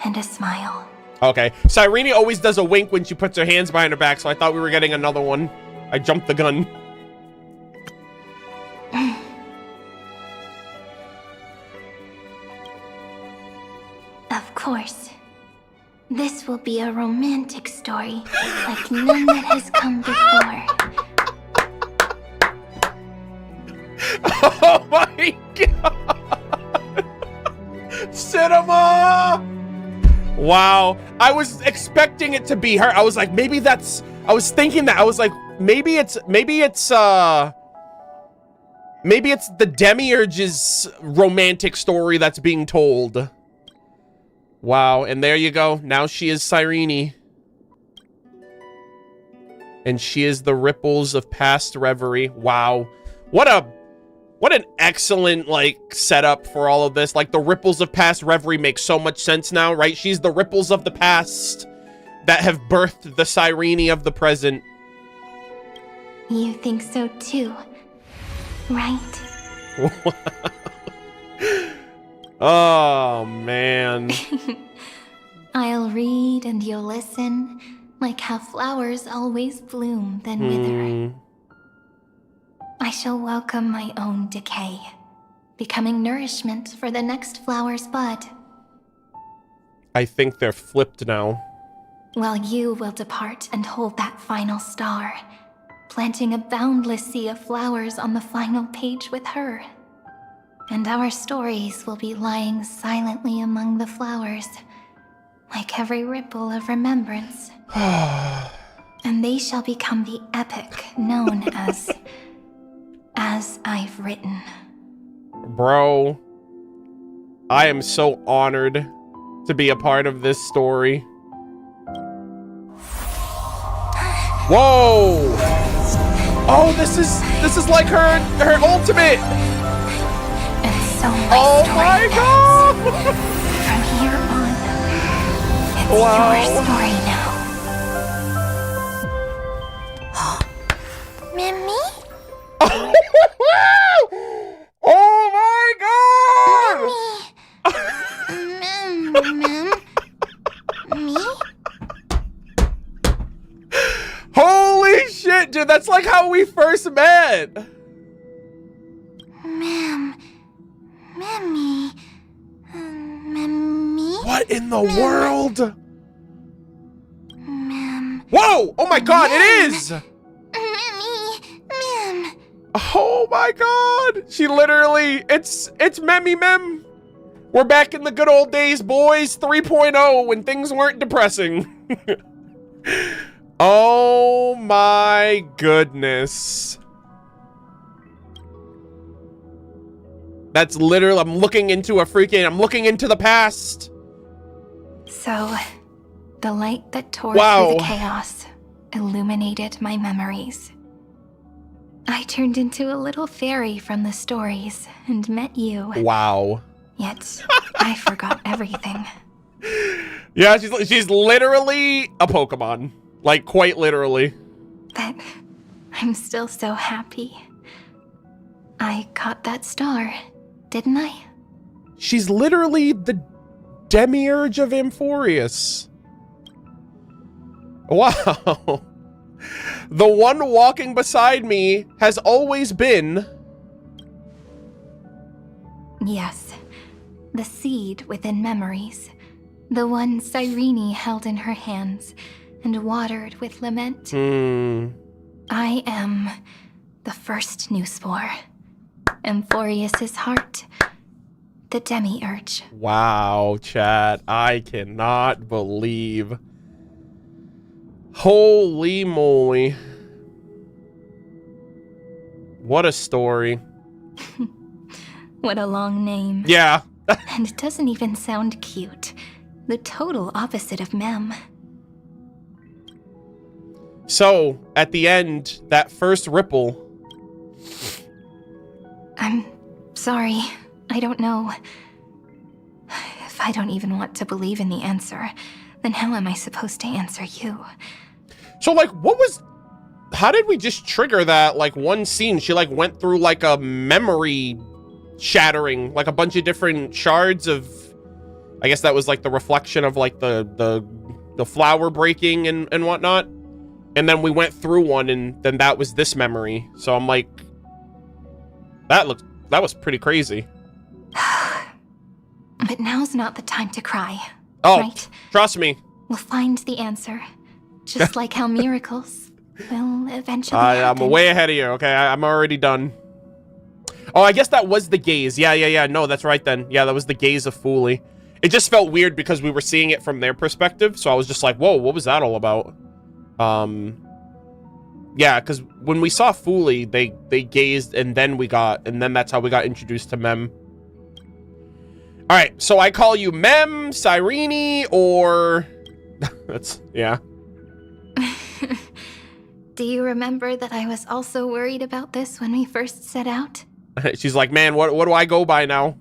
and a smile. Okay. Cyrene always does a wink when she puts her hands behind her back, so I thought we were getting another one. I jumped the gun. Of course. This will be a romantic story like none that has come before. Oh my god! Cinema! Wow. I was expecting it to be her. I was like, maybe that's... I was thinking that. I was like, maybe it's the Demiurge's romantic story that's being told. Wow, and there you go. Now she is Cyrene. And she is the ripples of past reverie. Wow. What an excellent, like, setup for all of this. Like, the ripples of past reverie makes so much sense now, right? She's the ripples of the past that have birthed the Cyrene of the present. You think so too, right? Oh, man. I'll read and you'll listen, like how flowers always bloom, then wither. I shall welcome my own decay, becoming nourishment for the next flower's bud. I think they're flipped now. While you will depart and hold that final star, planting a boundless sea of flowers on the final page with her. And our stories will be lying silently among the flowers, like every ripple of remembrance. And they shall become the epic known as I've Written. Bro, I am so honored to be a part of this story. Whoa! Oh, this is like her ultimate. And so oh my god! From here on, it's your story now. Mimi? Oh my god! first met? Memmy. Memmy? What in the world? Whoa! Oh my god, it is! Oh my god! She literally, it's Memmy Mem. We're back in the good old days, boys. 3.0 when things weren't depressing. Oh my goodness. That's literally, I'm looking into the past. So, the light that tore through the chaos illuminated my memories. I turned into a little fairy from the stories and met you. Wow. Yet, I forgot everything. Yeah, she's literally a Pokemon. Like, quite literally. But I'm still so happy. I caught that star, didn't I? She's literally the Demiurge of Amphorius. Wow. The one walking beside me has always been... Yes. The seed within memories. The one Cyrene held in her hands and watered with lament. I am the first new spore. Amphorius's heart. The Demiurge. Wow, chat. I cannot believe. Holy moly. What a story. What a long name. Yeah. And it doesn't even sound cute. The total opposite of Mem. So, at the end, that first ripple. I'm sorry. I don't know. If I don't even want to believe in the answer, then how am I supposed to answer you? So, like, how did we just trigger that, like, one scene? She, like, went through, like, a memory shattering, like, a bunch of different shards of, I guess that was, like, the reflection of, like, the flower breaking and whatnot. And then we went through one, and then that was this memory. So I'm like, that was pretty crazy. But now's not the time to cry. Oh, right? Trust me. We'll find the answer. Just like how miracles will eventually I'm happen. way ahead of you, okay? I'm already done. Oh, I guess that was the gaze. Yeah. No, that's right then. Yeah, that was the gaze of Fuli. It just felt weird because we were seeing it from their perspective. So I was just like, whoa, what was that all about? Yeah, because when we saw Fuli, they gazed, and then that's how we got introduced to Mem. All right, so I call you Mem, Cyrene, or that's yeah. Do you remember that I was also worried about this when we first set out? She's like, man, what do I go by now?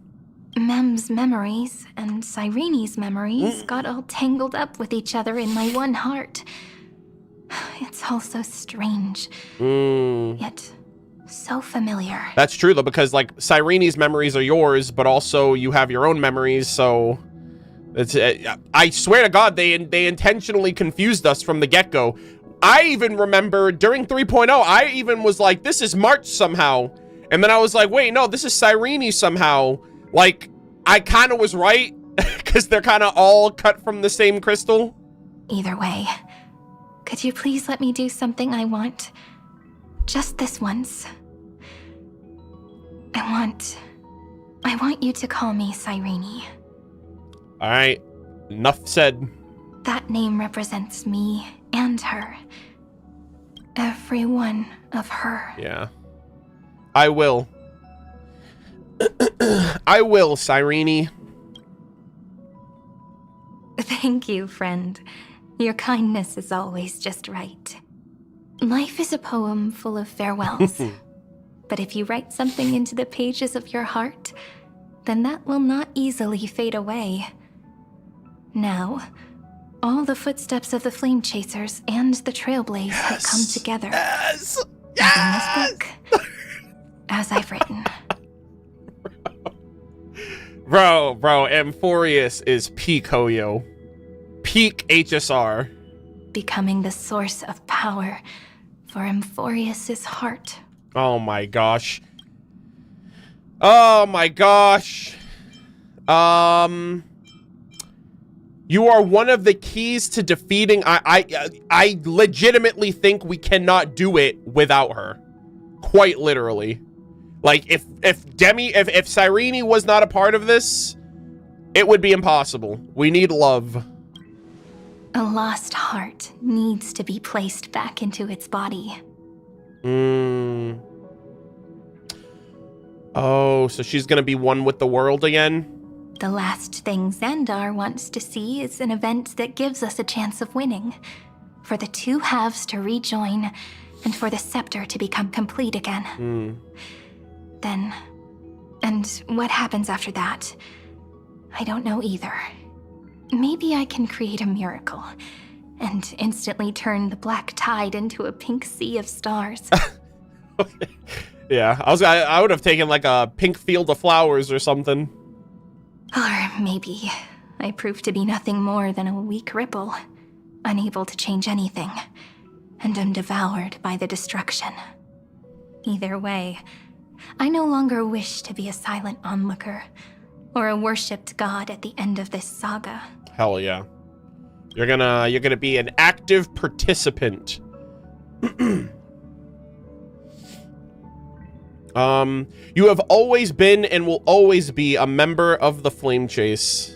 Mem's memories and Cyrene's memories got all tangled up with each other in my one heart. It's all so strange, yet so familiar. That's true, though, because, like, Cyrene's memories are yours, but also you have your own memories, so... I swear to God, they intentionally confused us from the get-go. I even remember, during 3.0, I even was like, this is March somehow. And then I was like, wait, no, this is Cyrene somehow. Like, I kind of was right, because they're kind of all cut from the same crystal. Either way... Could you please let me do something I want? Just this once. I want you to call me Cyrene. All right. Enough said. That name represents me and her. Every one of her. Yeah. I will. I will, Cyrene. Thank you, friend. Your kindness is always just right. Life is a poem full of farewells. But if you write something into the pages of your heart, then that will not easily fade away. Now, all the footsteps of the Flame Chasers and the Trailblaze have come together. Yes! In this book, as I've written. Bro, Amphorius is peak Hoyo. Peak HSR. Becoming the source of power for Amphorius's heart Oh my gosh. Oh my gosh. You are one of the keys to defeating. I legitimately think we cannot do it without her. Quite literally. Like if Cyrene was not a part of this, it would be impossible. We need love. A lost heart needs to be placed back into its body. Oh, so she's gonna be one with the world again? The last thing Xandar wants to see is an event that gives us a chance of winning. For the two halves to rejoin, and for the scepter to become complete again. Then, and what happens after that? I don't know either. Maybe I can create a miracle, and instantly turn the black tide into a pink sea of stars. Yeah, I would have taken like a pink field of flowers or something. Or maybe I prove to be nothing more than a weak ripple, unable to change anything, and am devoured by the destruction. Either way, I no longer wish to be a silent onlooker, or a worshipped god at the end of this saga. Hell yeah. You're gonna be an active participant. You have always been and will always be a member of the Flame Chase.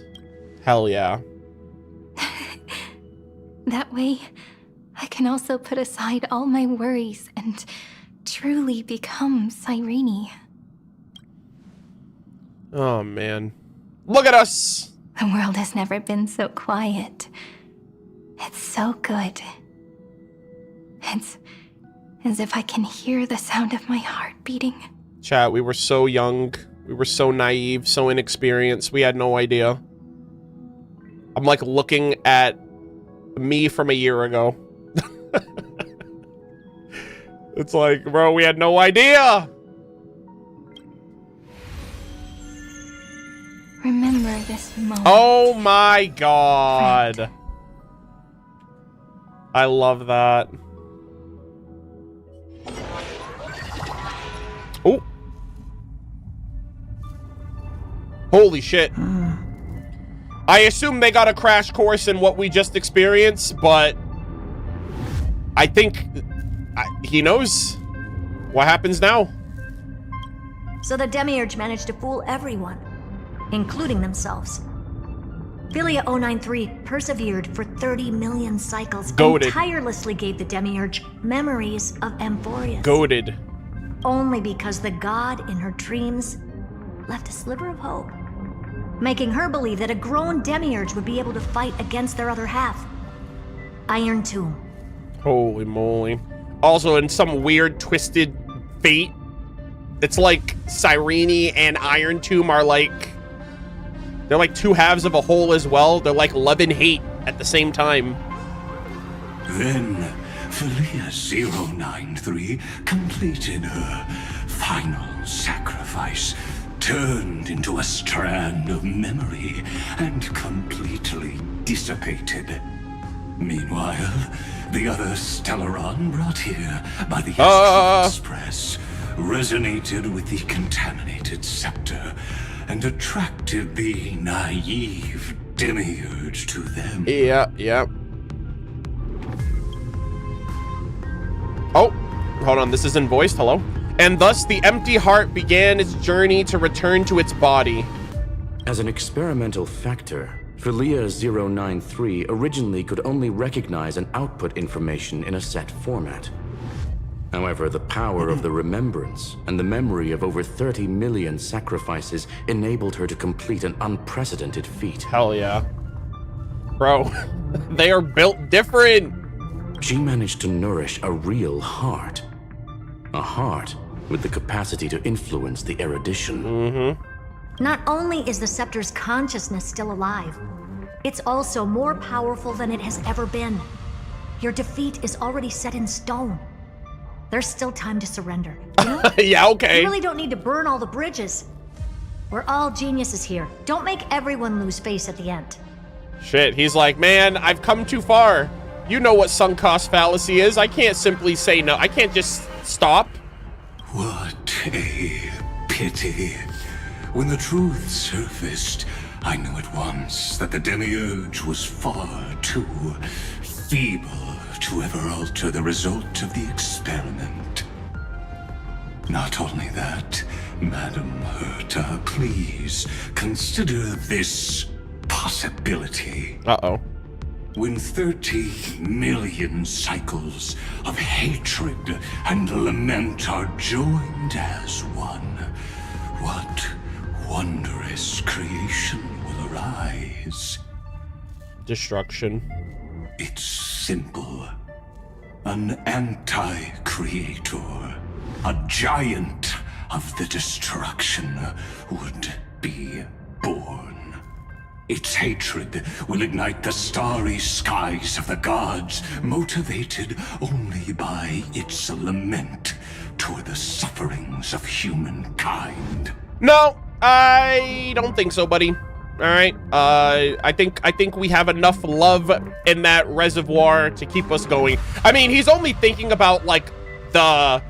Hell yeah. That way, I can also put aside all my worries and truly become Cyrene. Oh, man. Look at us! The world has never been so quiet. It's so good. It's as if I can hear the sound of my heart beating. Chat, we were so young. We were so naive, so inexperienced. We had no idea. I'm like looking at me from a year ago. It's like, bro, we had no idea. Remember this moment. Oh my god. Friend. I love that. Oh. Holy shit. I assume they got a crash course in what we just experienced, but I think he knows what happens now. So the Demiurge managed to fool everyone, including themselves. Filia 093 persevered for 30 million cycles Goated. And tirelessly gave the Demiurge memories of Amphorius. Goated. Only because the god in her dreams left a sliver of hope, making her believe that a grown Demiurge would be able to fight against their other half. Iron Tomb. Holy moly. Also, in some weird, twisted fate, it's like Cyrene and Iron Tomb are like... They're like two halves of a whole as well. They're like love and hate at the same time. Then, Filia 093 completed her final sacrifice, turned into a strand of memory, and completely dissipated. Meanwhile, the other Stellaron brought here by the Astral Express resonated with the contaminated scepter and attracted the naive Demiurge to them. Yeah. Oh, hold on, this isn't voiced, hello? And thus the empty heart began its journey to return to its body. As an experimental factor, Filia 093 originally could only recognize and output information in a set format. However, the power of the remembrance and the memory of over 30 million sacrifices enabled her to complete an unprecedented feat. Hell yeah. Bro, they are built different. She managed to nourish a real heart. A heart with the capacity to influence the erudition. Not only is the scepter's consciousness still alive, it's also more powerful than it has ever been. Your defeat is already set in stone. There's still time to surrender. You know? Yeah, okay. You really don't need to burn all the bridges. We're all geniuses here. Don't make everyone lose face at the end. Shit, he's like, man, I've come too far. You know what sunk cost fallacy is. I can't simply say no. I can't just stop. a pity. When the truth surfaced, I knew at once that the Demiurge was far too feeble to ever alter the result of the experiment. Not only that, Madam Herta, please consider this possibility. Uh-oh. When 30 million cycles of hatred and lament are joined as one, what wondrous creation will arise? Destruction. It's simple. An anti-creator. A giant of the destruction would be born. Its hatred will ignite the starry skies of the gods, motivated only by its lament toward the sufferings of humankind. No, I don't think so, buddy. All right. I think we have enough love in that reservoir to keep us going. I mean, he's only thinking about like the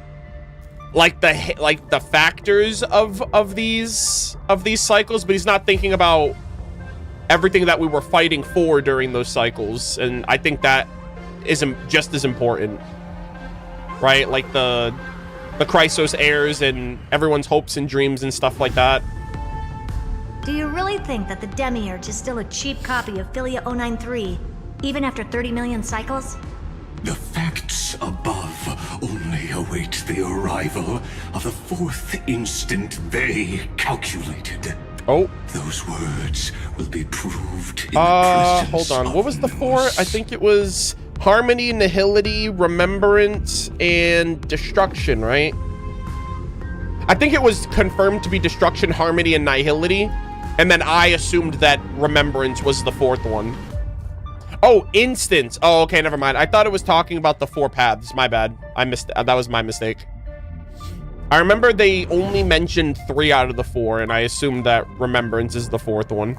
factors of these cycles, but he's not thinking about everything that we were fighting for during those cycles. And I think that is just as important, right? Like the Chrysos heirs and everyone's hopes and dreams and stuff like that. Do you really think that the Demiurge is still a cheap copy of Filia 093, even after 30 million cycles? The facts above only await the arrival of the fourth instant they calculated. Oh. Those words will be proved in the presence hold on. What was the four? I think it was harmony, nihility, remembrance, and destruction, right? I think it was confirmed to be destruction, harmony, and nihility. And then I assumed that remembrance was the fourth one. Oh, instance. Oh, okay, never mind. I thought it was talking about the four paths. My bad. I missed. That was my mistake. I remember they only mentioned 3 out of the 4, and I assumed that remembrance is the 4th one.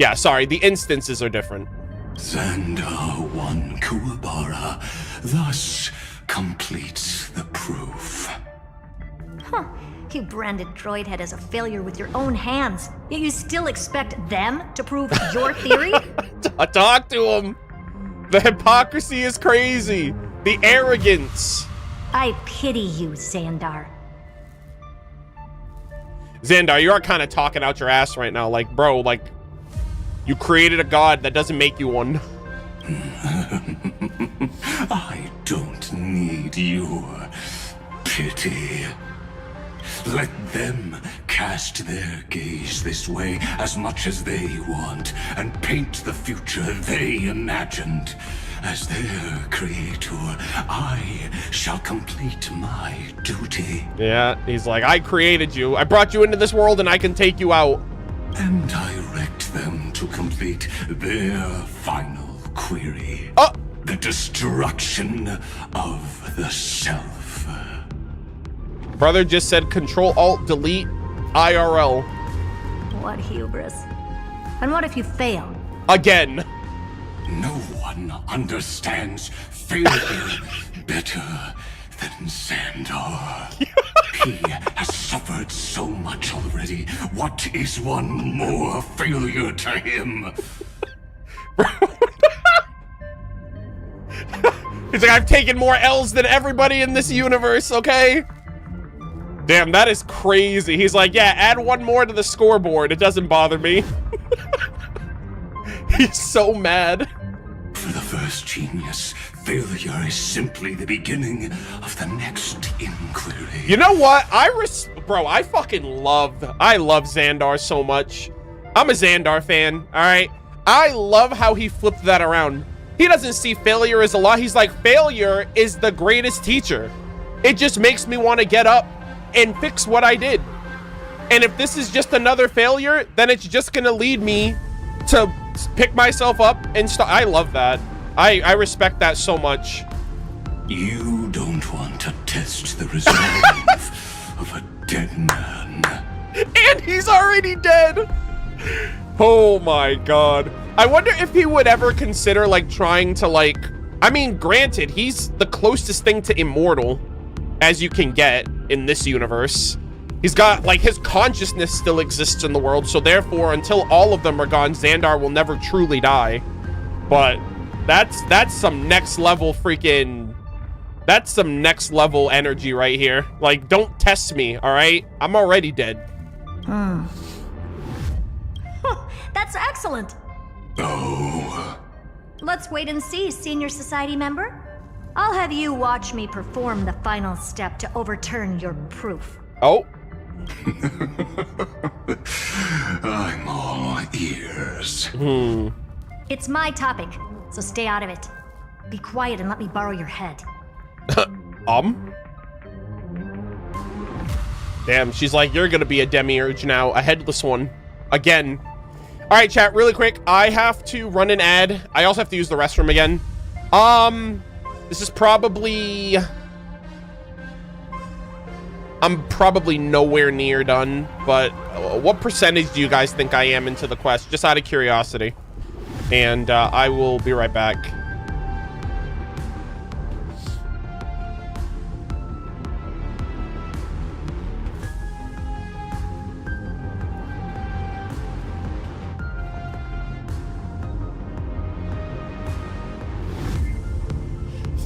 Yeah, sorry. The instances are different. Xandar 1 Kuwabara thus completes the proof. Huh. You branded Droidhead as a failure with your own hands, yet you still expect them to prove your theory? Talk to him. The hypocrisy is crazy. The arrogance. I pity you, Xandar. Xandar, you are kind of talking out your ass right now. Like, bro, like, you created a god that doesn't make you one. I don't need your pity. Let them cast their gaze this way as much as they want and paint the future they imagined. As their creator, I shall complete my duty. Yeah, he's like, I created you. I brought you into this world and I can take you out. And direct them to complete their final query. Oh! The destruction of the self. Brother just said Control-Alt-Delete IRL. What hubris. And what if you fail? Again. No one understands failure better than Xandar. He has suffered so much already. What is one more failure to him? He's like, I've taken more L's than everybody in this universe, okay? Damn, that is crazy. He's like, yeah, add one more to the scoreboard. It doesn't bother me. He's so mad. For the first genius, failure is simply the beginning of the next inquiry. You know what? I love Xandar so much. I'm a Xandar fan, all right? I love how he flipped that around. He doesn't see failure as a lot. He's like, failure is the greatest teacher. It just makes me want to get up and fix what I did. And if this is just another failure, then it's just gonna lead me to pick myself up and start. I love that. I respect that so much. You don't want to test the resolve of a dead man. And he's already dead. Oh my god. I wonder if he would ever consider like trying to like, I mean, granted, he's the closest thing to immortal. as you can get in this universe. He's got, like, his consciousness still exists in the world, so therefore, until all of them are gone, Xandar will never truly die. But that's some next level freaking... That's some next level energy right here. Like, don't test me, all right? I'm already dead. That's excellent. Oh. Let's wait and see, Senior Society member. I'll have you watch me perform the final step to overturn your proof. Oh. I'm all ears. It's my topic, so stay out of it. Be quiet and let me borrow your head. Damn, she's like, you're gonna be a Demiurge now, a headless one. Again. All right, chat, really quick. I have to run an ad. I also have to use the restroom again. This is probably... I'm probably nowhere near done, but what percentage do you guys think I am into the quest? Just out of curiosity. And I will be right back.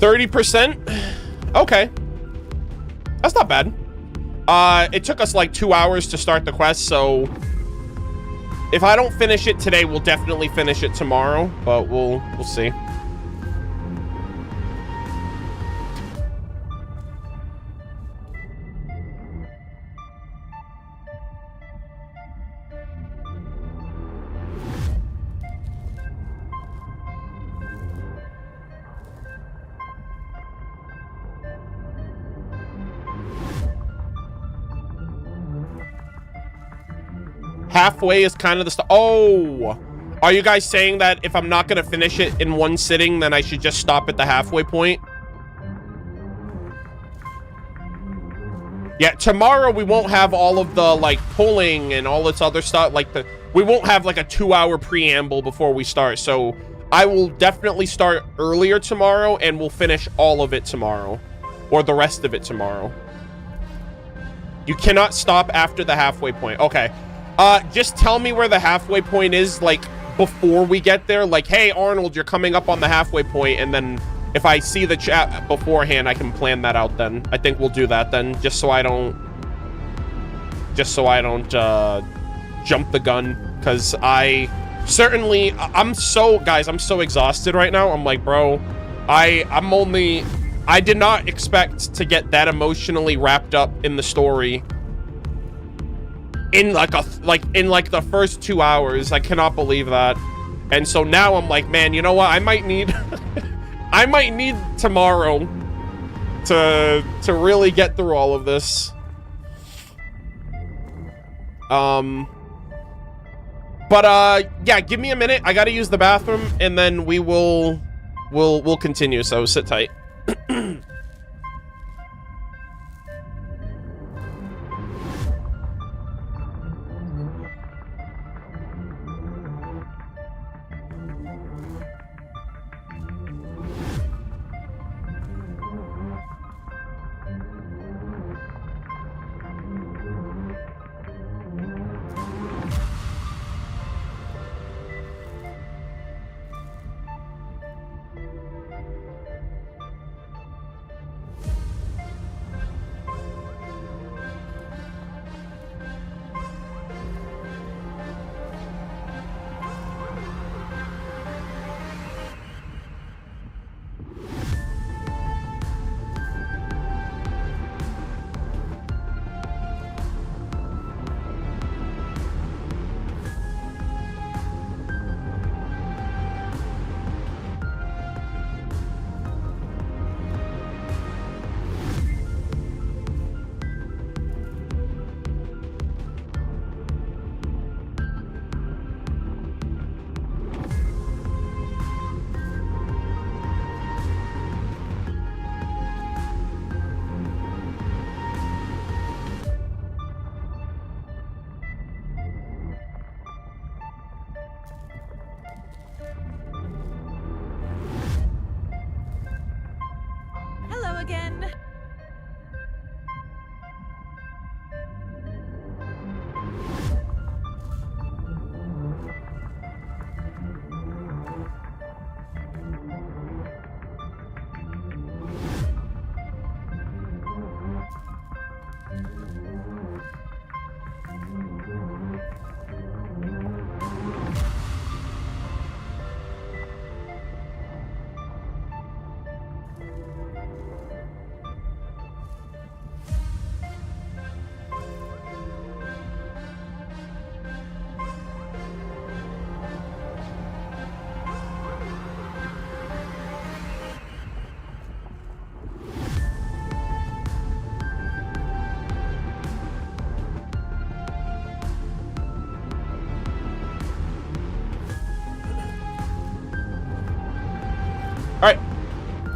%? Okay. That's not bad. It took us like 2 hours to start the quest, so if I don't finish it today, we'll definitely finish it tomorrow, but we'll see. Halfway is kind of the oh, are you guys saying that if I'm not gonna finish it in one sitting, then I should just stop at the halfway point? Yeah, tomorrow we won't have all of the like pulling and all this other stuff. Like we won't have like a 2-hour preamble before we start. So I will definitely start earlier tomorrow and we'll finish all of it tomorrow, or the rest of it tomorrow. You cannot stop after the halfway point. Okay. Just tell me where the halfway point is, like, before we get there. Like, hey, Arnold, you're coming up on the halfway point, and then if I see the chat beforehand, I can plan that out then. I think we'll do that then, just so I don't jump the gun, because I'm so exhausted right now. I'm like, bro, I did not expect to get that emotionally wrapped up in the story in like the first 2 hours. I cannot believe that. And so now I'm like, man, you know what? I might need I might need tomorrow to really get through all of this. Yeah, give me a minute. I gotta use the bathroom and then we'll continue, so sit tight.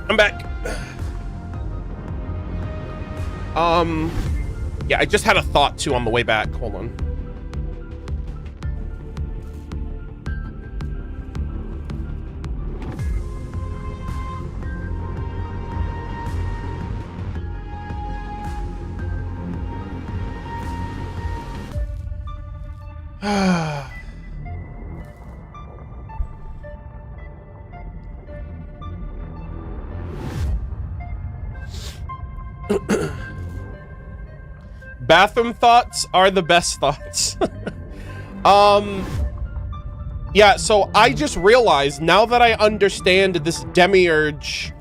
I'm back. Yeah, I just had a thought too on the way back. Hold on. Bathroom thoughts are the best thoughts. Yeah, so I just realized now that I understand this Demiurge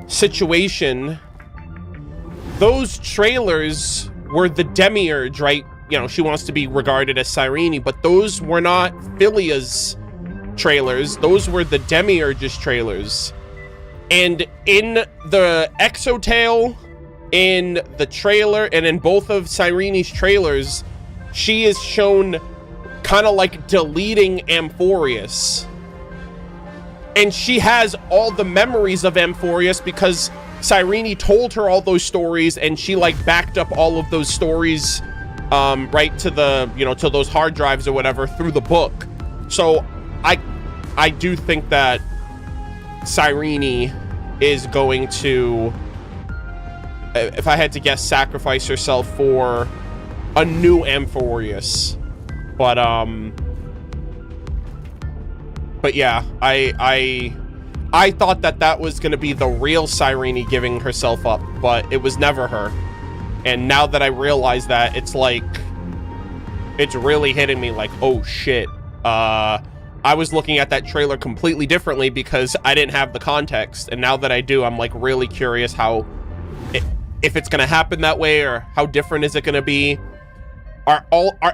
situation, those trailers were the Demiurge, right? You know, she wants to be regarded as Cyrene, but those were not Filia's trailers. Those were the Demiurge's trailers. And in the Exotale, in the trailer, and in both of Cyrene's trailers, she is shown kind of like deleting Amphorius. And she has all the memories of Amphorius because Cyrene told her all those stories, and she like backed up all of those stories right to the, you know, to those hard drives or whatever through the book. So I do think that Cyrene is going to, if I had to guess, sacrifice herself for a new Amphorius. But yeah, I thought that was going to be the real Cyrene giving herself up, but it was never her. And now that I realize that, it's like, it's really hitting me like, oh shit. I was looking at that trailer completely differently because I didn't have the context. And now that I do, I'm like really curious how, if it's going to happen that way, or how different is it going to be? Are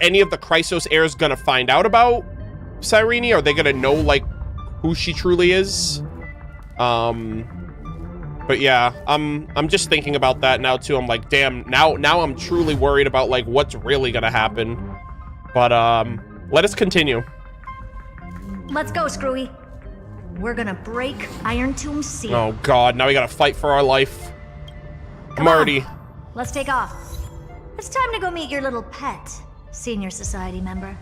any of the Chrysos heirs going to find out about Cyrene? Are they going to know like who she truly is? But yeah, I'm just thinking about that now too. I'm like, damn, now I'm truly worried about like what's really going to happen. But let us continue. Let's go, Screwy. We're gonna break Iron Tomb's seal. Oh god, now we gotta fight for our life. Come I'm already... on. Let's take off. It's time to go meet your little pet, Senior Society member.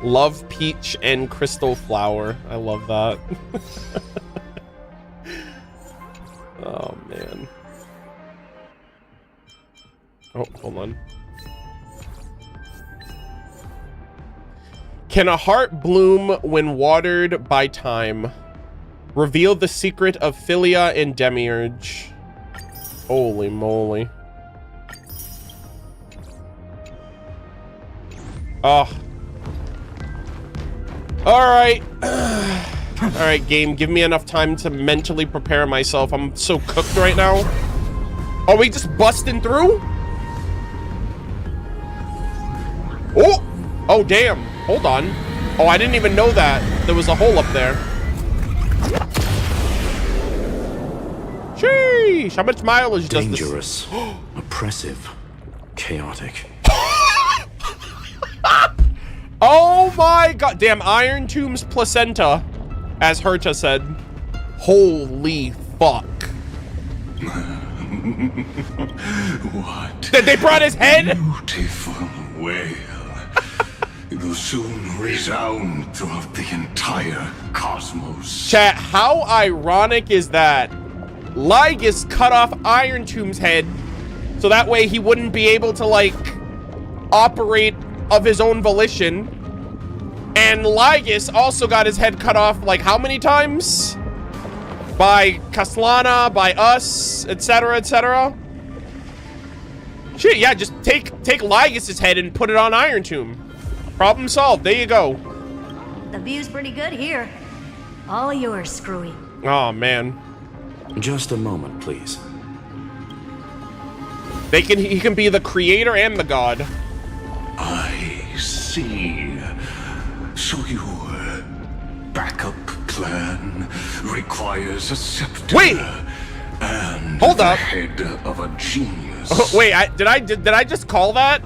Love Peach and Crystal Flower. I love that. Oh, man. Oh, hold on. Can a heart bloom when watered by time? Reveal the secret of Filia and Demiurge. Holy moly. Oh. Alright. Alright, game. Give me enough time to mentally prepare myself. I'm so cooked right now. Are we just busting through? Oh! Oh, damn. Hold on. Oh, I didn't even know that. There was a hole up there. Sheesh. How much mileage does this? Dangerous. Oppressive. Chaotic. Oh my god. Damn, Iron Tomb's placenta, as Herta said. Holy fuck. What? They brought his head? Beautiful wail. It will soon resound throughout the entire cosmos. Chat, how ironic is that? Lycurgus cut off Iron Tomb's head so that way he wouldn't be able to, like, operate of his own volition. And Lycurgus also got his head cut off, like, how many times? By Kaslana, by us, etc., etc. Shit, yeah, just take Lycurgus' head and put it on Iron Tomb. Problem solved. There you go. The view's pretty good here. All yours, Screwy. Oh, man. Just a moment, please. He can be the creator and the god. I see. So your backup plan requires a scepter. Wait! And hold up. The head of a genius. Wait, did I just call that?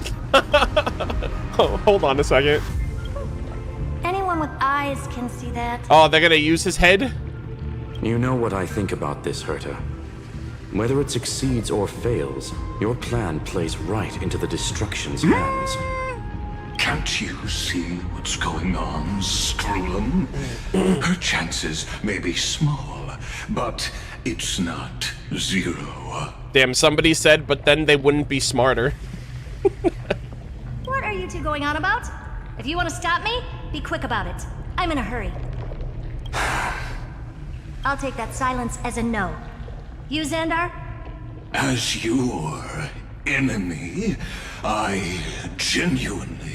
Oh, hold on a second. Anyone with eyes can see that. Oh, they're gonna use his head? You know what I think about this, Herta. Whether it succeeds or fails, your plan plays right into the Destruction's hands. Can't you see what's going on, Strulum? Her chances may be small, but it's not zero. Damn, somebody said, but then they wouldn't be smarter. What are you two going on about? If you want to stop me, be quick about it. I'm in a hurry. I'll take that silence as a no. You, Xandar? As your enemy, I genuinely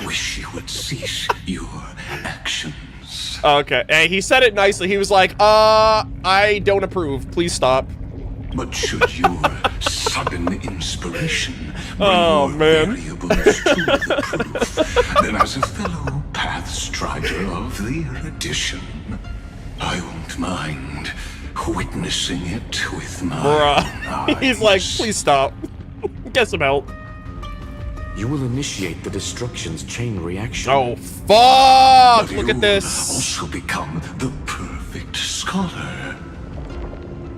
wish you would cease your actions. Okay, hey, he said it nicely. He was like, I don't approve. Please stop. But should your sudden inspiration bring more man. variables to the proof, then as a fellow Pathstrider of the erudition, I won't mind witnessing it with my Bruh. He's like, please stop. Get some help. You will initiate the Destruction's chain reaction. Oh, fuck! Look at this. Also become the perfect scholar.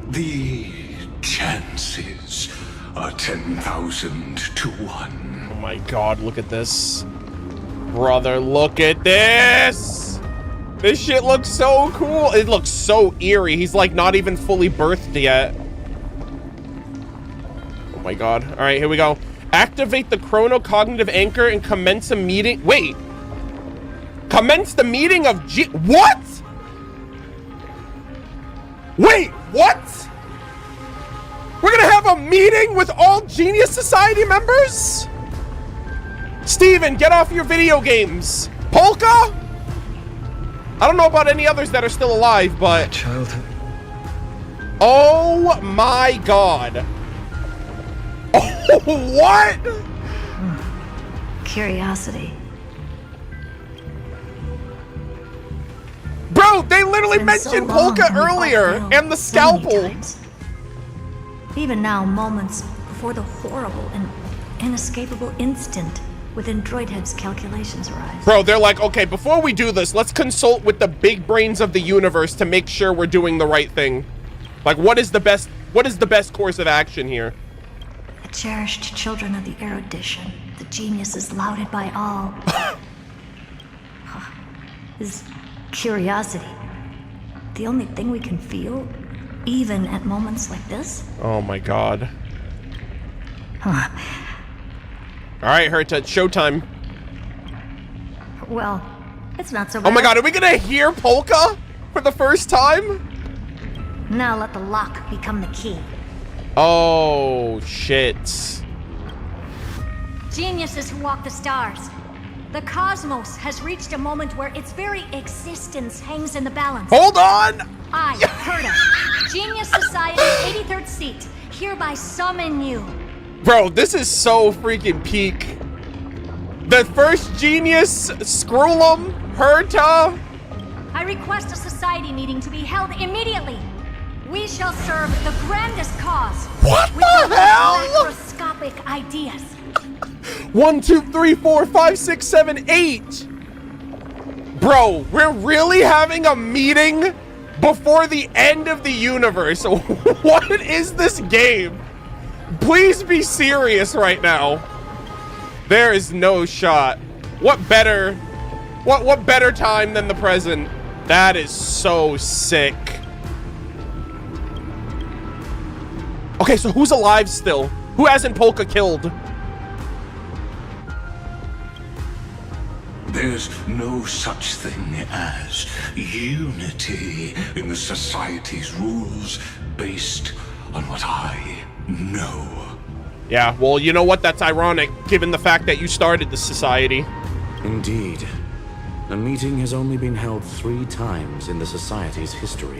The chances are 10,000 to 1. Oh my god, look at this. Brother, look at this! This shit looks so cool. It looks so eerie. He's like not even fully birthed yet. Oh my god. All right, here we go. Activate the chronocognitive anchor and commence a meeting. Wait. Commence the meeting of what? Wait, what? We're gonna have a meeting with all Genius Society members? Steven, get off your video games. Polka? I don't know about any others that are still alive, but... Childhood. Oh my god. Oh, what? Curiosity. Bro, they literally mentioned Polka earlier and the scalpel. Even now, moments before the horrible and inescapable instant within Droidhead's calculations arise. Bro, they're like, okay, before we do this, let's consult with the big brains of the universe to make sure we're doing the right thing. Like, what is the best course of action here? The cherished children of the erudition, the geniuses lauded by all. Is curiosity the only thing we can feel, even at moments like this? Oh my god. Huh. All right, Herta, it's showtime. Well, it's not so bad. Oh my god, are we gonna hear Polka for the first time? Now let the lock become the key. Oh, shit. Geniuses who walk the stars. The cosmos has reached a moment where its very existence hangs in the balance. Hold on! I, Herta, Genius Society's 83rd seat, hereby summon you. Bro, this is so freaking peak. The first genius, Scrollum, Herta. I request a society meeting to be held immediately. We shall serve the grandest cause. What with the hell? Macroscopic ideas. 1, 2, 3, 4, 5, 6, 7, 8. Bro, we're really having a meeting before the end of the universe. What is this game? Please be serious right now. There is no shot. What better time than the present? That is so sick. Okay, so who's alive still? Who hasn't Polka killed? There's no such thing as unity in the Society's rules based on what I know. Yeah, well, you know what? That's ironic, given the fact that you started the Society. Indeed. A meeting has only been held 3 times in the Society's history.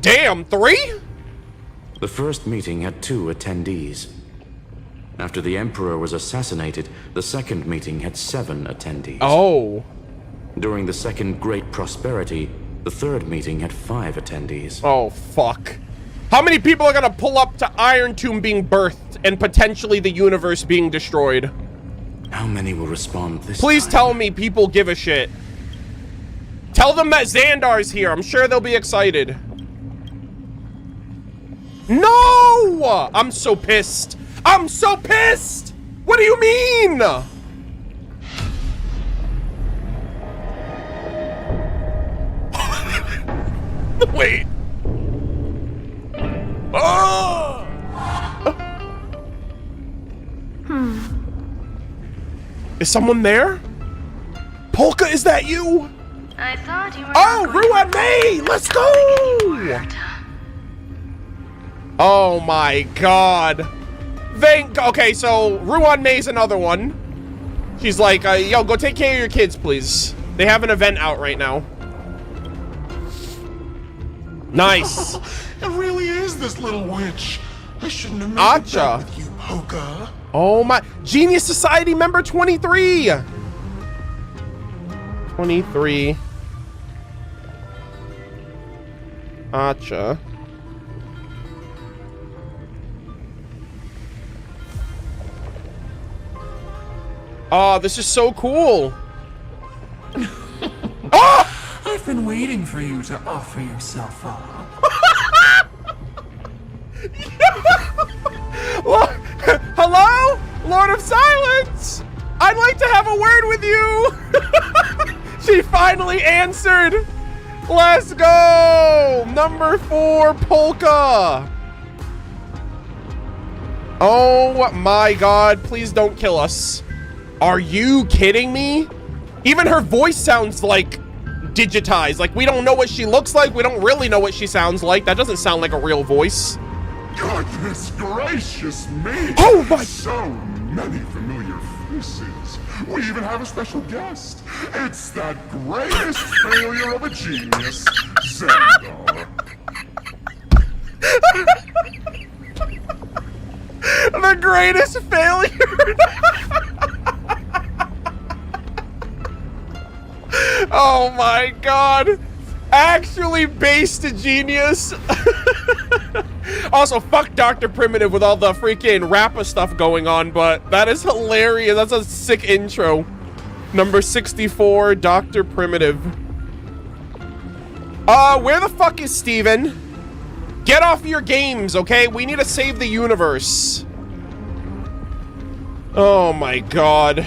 Damn, 3? The first meeting had 2 attendees. After the Emperor was assassinated, the second meeting had 7 attendees. Oh. During the second Great Prosperity, the third meeting had 5 attendees. Oh, fuck. How many people are gonna pull up to Iron Tomb being birthed and potentially the universe being destroyed? How many will respond this Please time? tell me people give a shit. Tell them that Xandar's here. I'm sure they'll be excited. No! I'm so pissed. I'm so pissed! What do you mean? Wait. Oh! Is someone there? Polka, is that you? I thought you were. Oh, Ruan May! Let's go! Oh my god. Okay, so Ruan May's another one. She's like, yo, go take care of your kids, please. They have an event out right now. Nice. It really is this little witch. I shouldn't have made Gacha. with you, Polka. Oh my. Genius Society member 23. 23. Gacha. Oh, this is so cool. Oh! I've been waiting for you to offer yourself up. Hello? Lord of Silence! I'd like to have a word with you! She finally answered! Let's go! Number 4, Polka! Oh my god, please don't kill us. Are you kidding me? Even her voice sounds like digitized. Like, we don't know what she looks like. We don't really know what she sounds like. That doesn't sound like a real voice. Goodness gracious me! Oh my! So many familiar faces. We even have a special guest. It's that greatest failure of a genius, Xandar. The greatest failure. Oh my god. Actually based a genius. Also, fuck Dr. Primitive with all the freaking rapper stuff going on, but that is hilarious. That's a sick intro. Number 64, Dr. Primitive. Where the fuck is Steven? Get off your games, okay? We need to save the universe. Oh my god.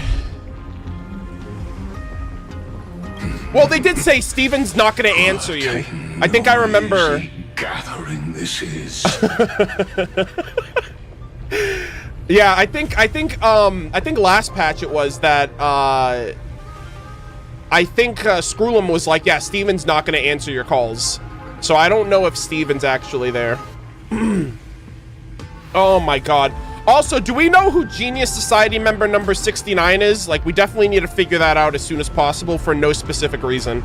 Well, they did say Steven's not gonna answer you. I think I remember. Gathering this is. Yeah, I think last patch it was that I think Skrullum was like, yeah, Steven's not gonna answer your calls. So I don't know if Steven's actually there. Oh my god. Also, do we know who Genius Society member number 69 is? Like, we definitely need to figure that out as soon as possible for no specific reason.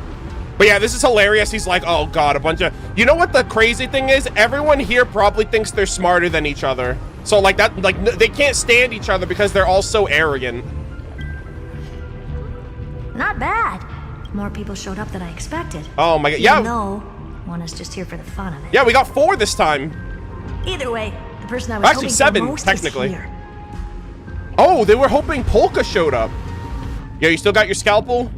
But yeah, this is hilarious. He's like, oh god, a bunch of... You know what the crazy thing is? Everyone here probably thinks they're smarter than each other. So like that, like they can't stand each other because they're all so arrogant. Not bad. More people showed up than I expected. Oh my god, yeah. No, one is just here for the fun of it. Yeah, we got 4 this time. Either way, the person I was actually hoping 7 for most technically. is here. Oh, they were hoping Polka showed up. Yeah, you still got your scalpel?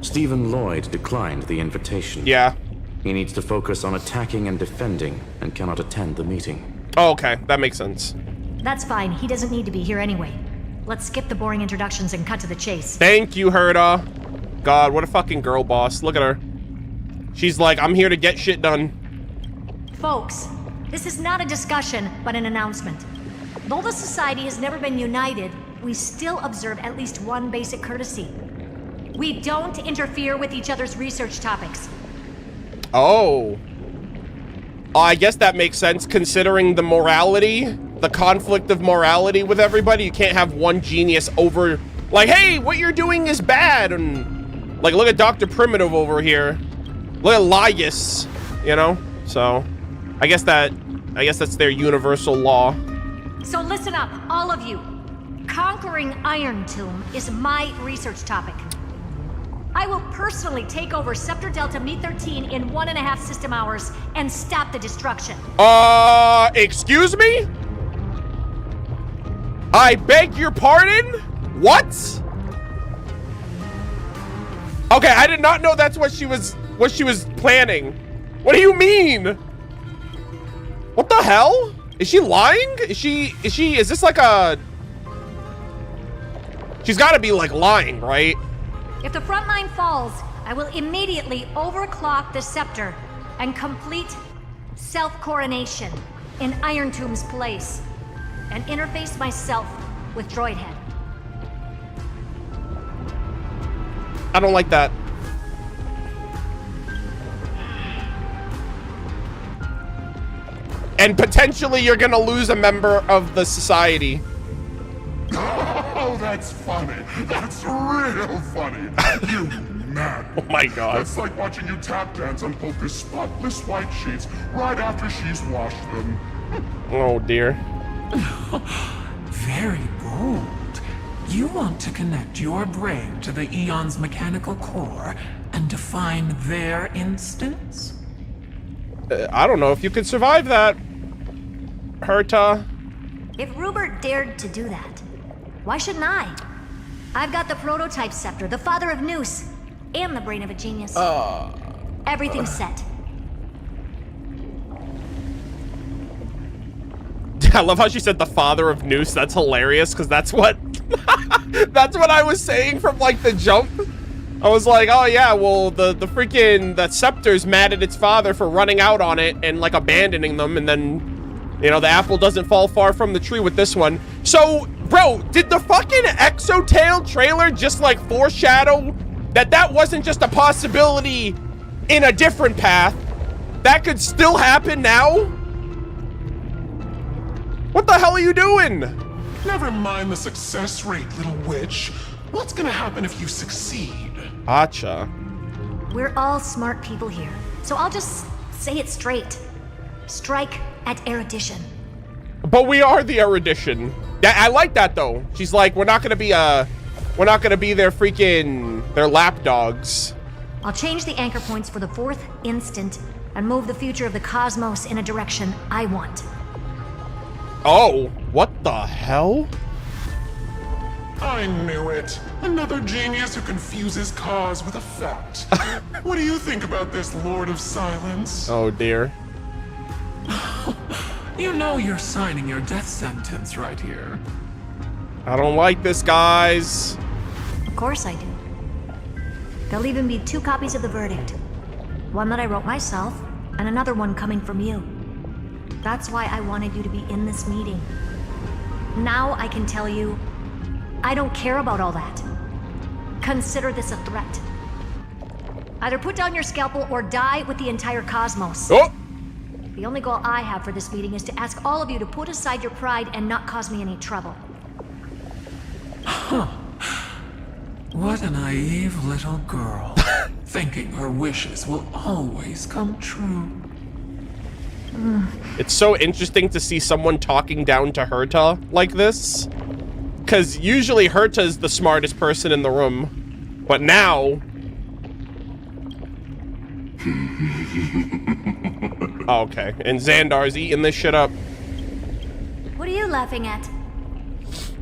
Stephen Lloyd declined the invitation. Yeah. He needs to focus on attacking and defending and cannot attend the meeting. Oh, okay, that makes sense. That's fine. He doesn't need to be here anyway. Let's skip the boring introductions and cut to the chase. Thank you, Herda. God, what a fucking girl boss. Look at her. She's like, I'm here to get shit done. Folks, this is not a discussion, but an announcement. Though the Society has never been united, we still observe at least one basic courtesy. We don't interfere with each other's research topics. Oh. I guess that makes sense considering the morality, the conflict of morality with everybody. You can't have one genius over, like, hey, what you're doing is bad. And like, look at Dr. Primitive over here. Look at Lycurgus, you know? So I guess that's their universal law. So listen up, all of you. Conquering Iron Tomb is my research topic. I will personally take over Scepter Delta Me-13 in 1.5 system hours and stop the destruction. Excuse me? I beg your pardon? What? Okay, I did not know that's what she was planning. What do you mean? What the the hell? Is she lying? Is this like a... She's got to be like lying, right? If the front line falls, I will immediately overclock the scepter and complete self-coronation in Iron Tomb's place and interface myself with Droidhead. I don't like that. And potentially you're gonna lose a member of the society. Oh, that's funny. That's real funny. You mad. Oh my god. That's like watching you tap dance on Polka's spotless white sheets right after she's washed them. Oh dear. Very bold. You want to connect your brain to the Eon's mechanical core and define their instance? I don't know if you could survive that, Herta. If Rupert dared to do that, why shouldn't I? I've got the prototype scepter, the father of Noose, and the brain of a genius. Everything's set. I love how she said the father of Noose. That's hilarious, because that's what that's what I was saying from like the jump. I was like, oh yeah, well the freaking that scepter's mad at its father for running out on it and like abandoning them, and then, you know, the apple doesn't fall far from the tree with this one. So, bro, did the fucking Exotail trailer just like foreshadow that that wasn't just a possibility in a different path? That could still happen now? What the hell are you doing? Never mind the success rate, little witch. What's gonna happen if you succeed? Gacha. We're all smart people here, so I'll just say it straight. Strike at erudition. But we are the erudition. Yeah, I like that though. She's like, we're not gonna be their freaking, their lapdogs. I'll change the anchor points for the fourth instant and move the future of the cosmos in a direction I want. Oh, what the hell? I knew it. Another genius who confuses cause with effect. What do you think about this, Lord of Silence? Oh dear. You know you're signing your death sentence right here. I don't like this, guys. Of course I do. There'll even be 2 copies of the verdict. One that I wrote myself, and another one coming from you. That's why I wanted you to be in this meeting. Now I can tell you, I don't care about all that. Consider this a threat. Either put down your scalpel or die with the entire cosmos. Oh! The only goal I have for this meeting is to ask all of you to put aside your pride and not cause me any trouble. Huh. What a naive little girl, thinking her wishes will always come true. It's so interesting to see someone talking down to Herta like this. Because usually Herta's the smartest person in the room. But now... Oh, okay. And Xandar's eating this shit up. What are you laughing at?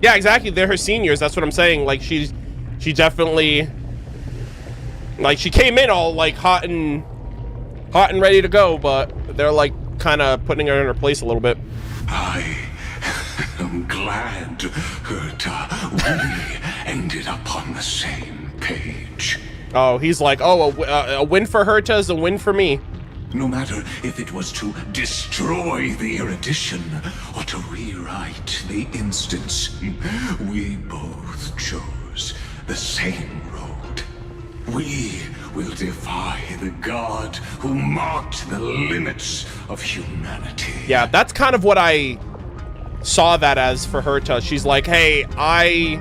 Yeah, exactly. They're her seniors. That's what I'm saying. Like, she definitely... Like, she came in all, like, hot and ready to go. But they're, like, kind of putting her in her place a little bit. I'm glad, Herta, we ended up on the same page. Oh, he's like, oh, a win for Herta is a win for me. No matter if it was to destroy the erudition or to rewrite the instance, we both chose the same road. We will defy the god who marked the limits of humanity. Yeah, that's kind of what I saw that as for Herta. She's like, hey, I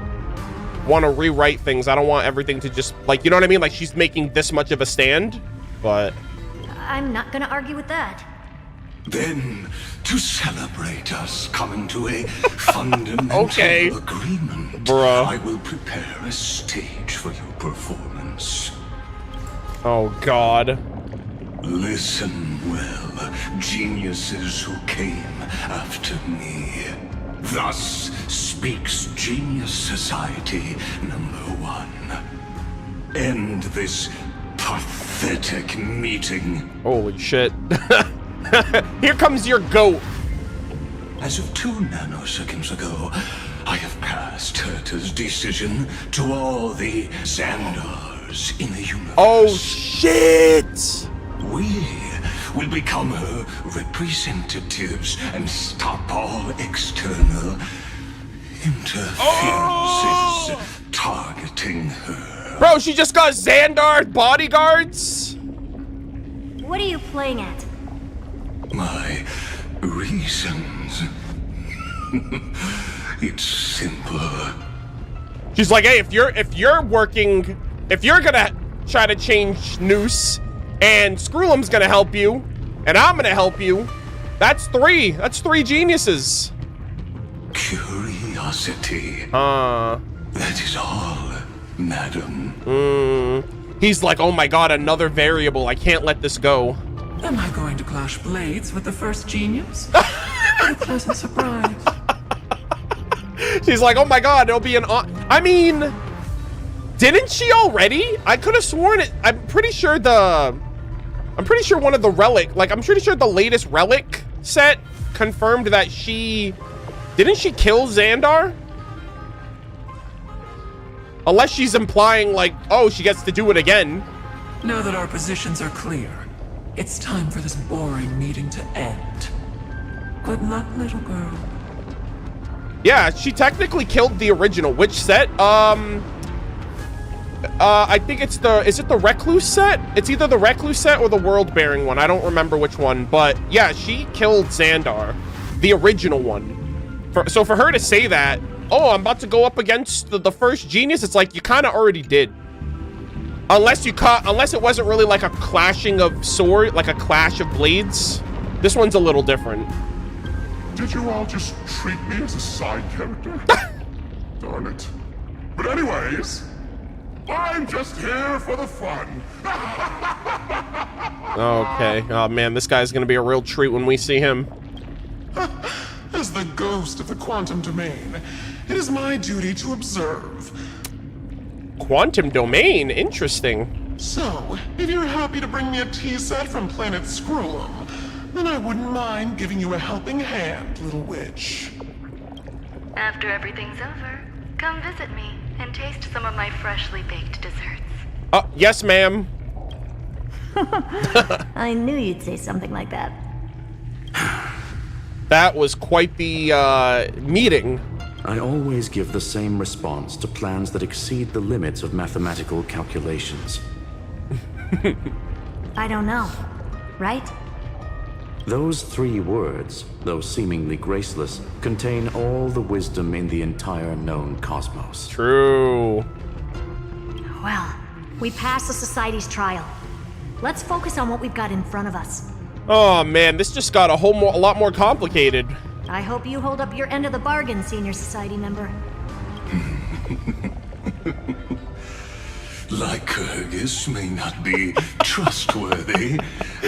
want to rewrite things. I don't want everything to just, like, you know what I mean? Like, she's making this much of a stand, but... I'm not gonna argue with that. Then, to celebrate us coming to a fundamental agreement, bruh. I will prepare a stage for your performance. Oh, God. Listen well, geniuses who came after me. Thus speaks Genius Society #1. End this pathetic meeting. Holy shit. Here comes your goat. As of 2 nanoseconds ago, I have passed Herta's decision to all the Xandars in the universe. Oh, shit! We will become her representatives and stop all external interferences targeting her. Bro, she just got Xandar bodyguards? What are you playing at? My reasons. It's simple. She's like, hey, if you're gonna try to change Noose, and Screwlum's gonna help you, and I'm gonna help you, that's 3. That's 3 geniuses. Curiosity. That is all, madam. He's like, oh my god, another variable. I can't let this go. Am I going to clash blades with the first genius? What a pleasant surprise. She's like, oh my god, it'll be an I mean, didn't she already? I could have sworn it. I'm pretty sure one of the relic, like, I'm pretty sure the latest relic set confirmed that didn't she kill Xandar? Unless she's implying, like, oh, she gets to do it again. Now that our positions are clear, it's time for this boring meeting to end. Good luck, little girl. Yeah, she technically killed the original. Which set? I think it's is it the Recluse set? It's either the Recluse set or the World-Bearing one. I don't remember which one, but yeah, she killed Xandar, the original one. So for her to say that, oh, I'm about to go up against the first genius, it's like you kind of already did. Unless it wasn't really like a clashing of sword, like a clash of blades. This one's a little different. Did you all just treat me as a side character? Darn it. But anyways, I'm just here for the fun. Okay. Oh man, this guy's gonna be a real treat when we see him. As the ghost of the quantum domain, it is my duty to observe. Quantum domain? Interesting. So, if you're happy to bring me a tea set from planet Screwlum, then I wouldn't mind giving you a helping hand, little witch. After everything's over, come visit me and taste some of my freshly baked desserts. Yes, ma'am. I knew you'd say something like that. That was quite the meeting. I always give the same response to plans that exceed the limits of mathematical calculations. I don't know, right? Those 3 words, though seemingly graceless, contain all the wisdom in the entire known cosmos. True. Well, we passed the Society's trial. Let's focus on what we've got in front of us. Oh man, this just got a lot more complicated. I hope you hold up your end of the bargain, Senior Society member. Lycurgus may not be trustworthy,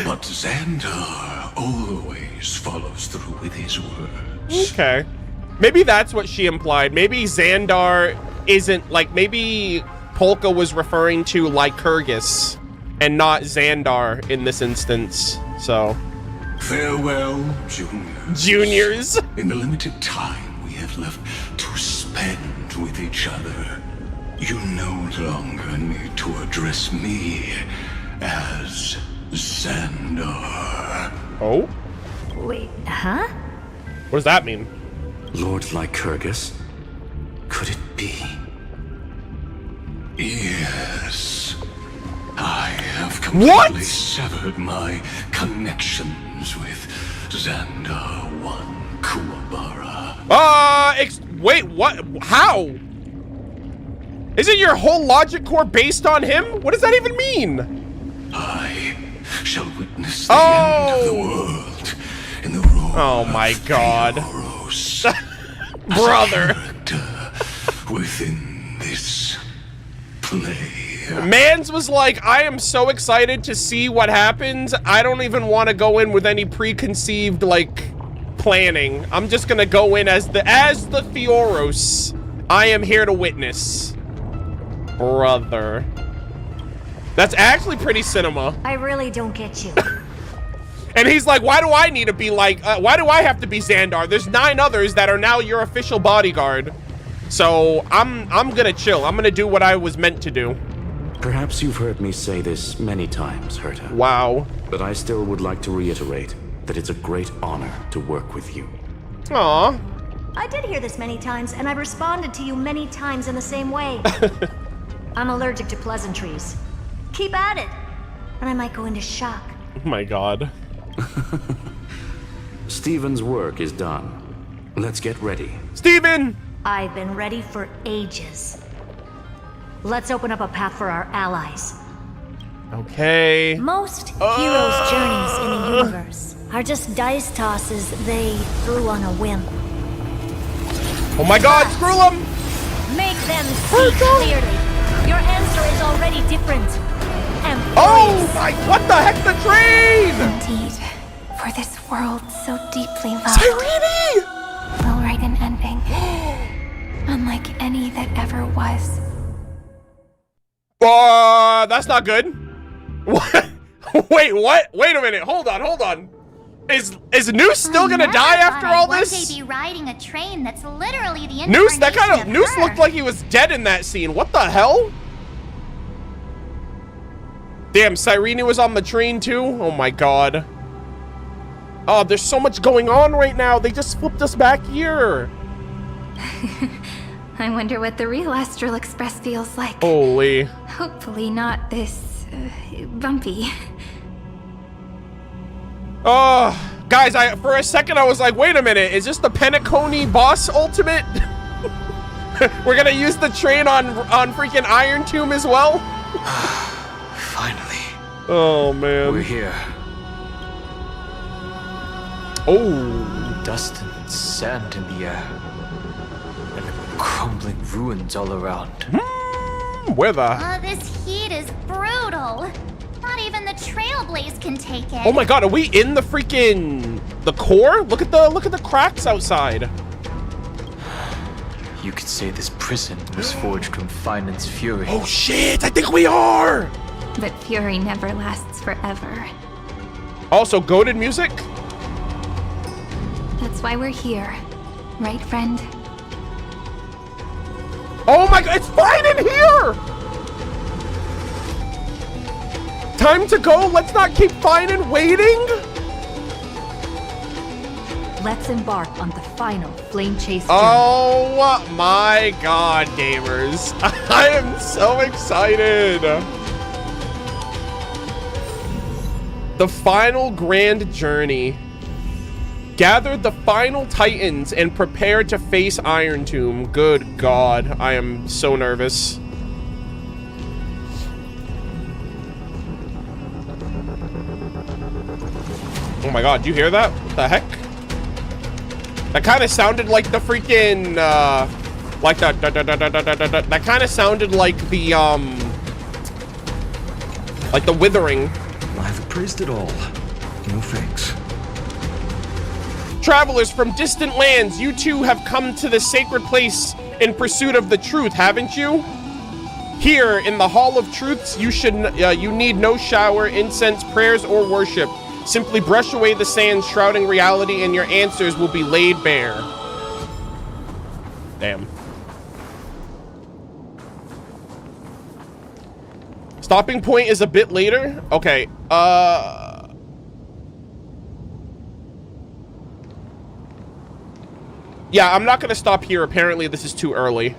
but Xandar always follows through with his words. Okay. Maybe that's what she implied. Maybe Xandar isn't, like, maybe Polka was referring to Lycurgus and not Xandar in this instance, so. Farewell, juniors. Juniors? In the limited time we have left to spend with each other, you no longer need to address me as Xandar. Oh? Wait, huh? What does that mean? Lord Lycurgus? Could it be? Yes. I have completely severed my connections with Xandar 1 Kuwabara. Wait, what? How? Isn't your whole logic core based on him? What does that even mean? I shall witness the end of the world in the roar. Oh my god. Brother. Within this play. Mans was like, I am so excited to see what happens. I don't even want to go in with any preconceived, like, planning. I'm just gonna go in as the Theoros. I am here to witness. Brother. That's actually pretty cinema. I really don't get you. And he's like, why do I need to be like, why do I have to be Xandar? There's 9 others that are now your official bodyguard. So I'm gonna chill. I'm gonna do what I was meant to do. Perhaps you've heard me say this many times, Herta. Wow. But I still would like to reiterate that it's a great honor to work with you. Aww. I did hear this many times, and I've responded to you many times in the same way. I'm allergic to pleasantries. Keep at it, and I might go into shock. Oh my god. Steven's work is done. Let's get ready. Steven! I've been ready for ages. Let's open up a path for our allies. Okay. Most heroes' journeys in the universe are just dice tosses they threw on a whim. Oh my god, screw them! Make them see clearly. Your answer is already different. Oh my, what the heck, the train! Indeed, for this world so deeply loved, Cyrene! will write an ending, unlike any that ever was. That's not good. What? Wait, what? Wait a minute, hold on. Is Noose still gonna die after all this? One day be riding a train that's literally the Noose, that kind of, Noose her. looked like he was dead in that scene. What the hell? Damn, Cyrene was on the train too? Oh my god. Oh, there's so much going on right now. They just flipped us back here. I wonder what the real Astral Express feels like. Holy. Hopefully not this bumpy. Oh, guys, for a second I was like, wait a minute, is this the Penacony boss ultimate? We're gonna use the train on freaking Iron Tomb as well? Finally. Oh man. We're here. Oh. Dust and sand in the air. And crumbling ruins all around. Weather. This heat is brutal. Not even the Trailblaze can take it. Oh my god, are we in the freaking the core? Look at the cracks outside. You could say this prison was forged from Finance's fury. Oh shit, I think we are! But fury never lasts forever. Also, goated music? That's why we're here. Right, friend? Oh my god, it's fine in here! Time to go, let's not keep Finan waiting! Let's embark on the final flame chase journey. Oh my god, gamers. I am so excited. The final grand journey. Gather the final titans and prepare to face Iron Tomb. Good god, I am so nervous. Oh my god, do you hear that? What the heck? That kind of sounded like the freaking, like that kind of sounded like the, like the withering. I've appraised it all. No thanks. Travelers from distant lands, you too have come to this sacred place in pursuit of the truth, haven't you? Here, in the Hall of Truths, you need no shower, incense, prayers, or worship. Simply brush away the sand shrouding reality and your answers will be laid bare. Damn. Stopping point is a bit later? Okay, yeah, I'm not gonna stop here. Apparently, this is too early.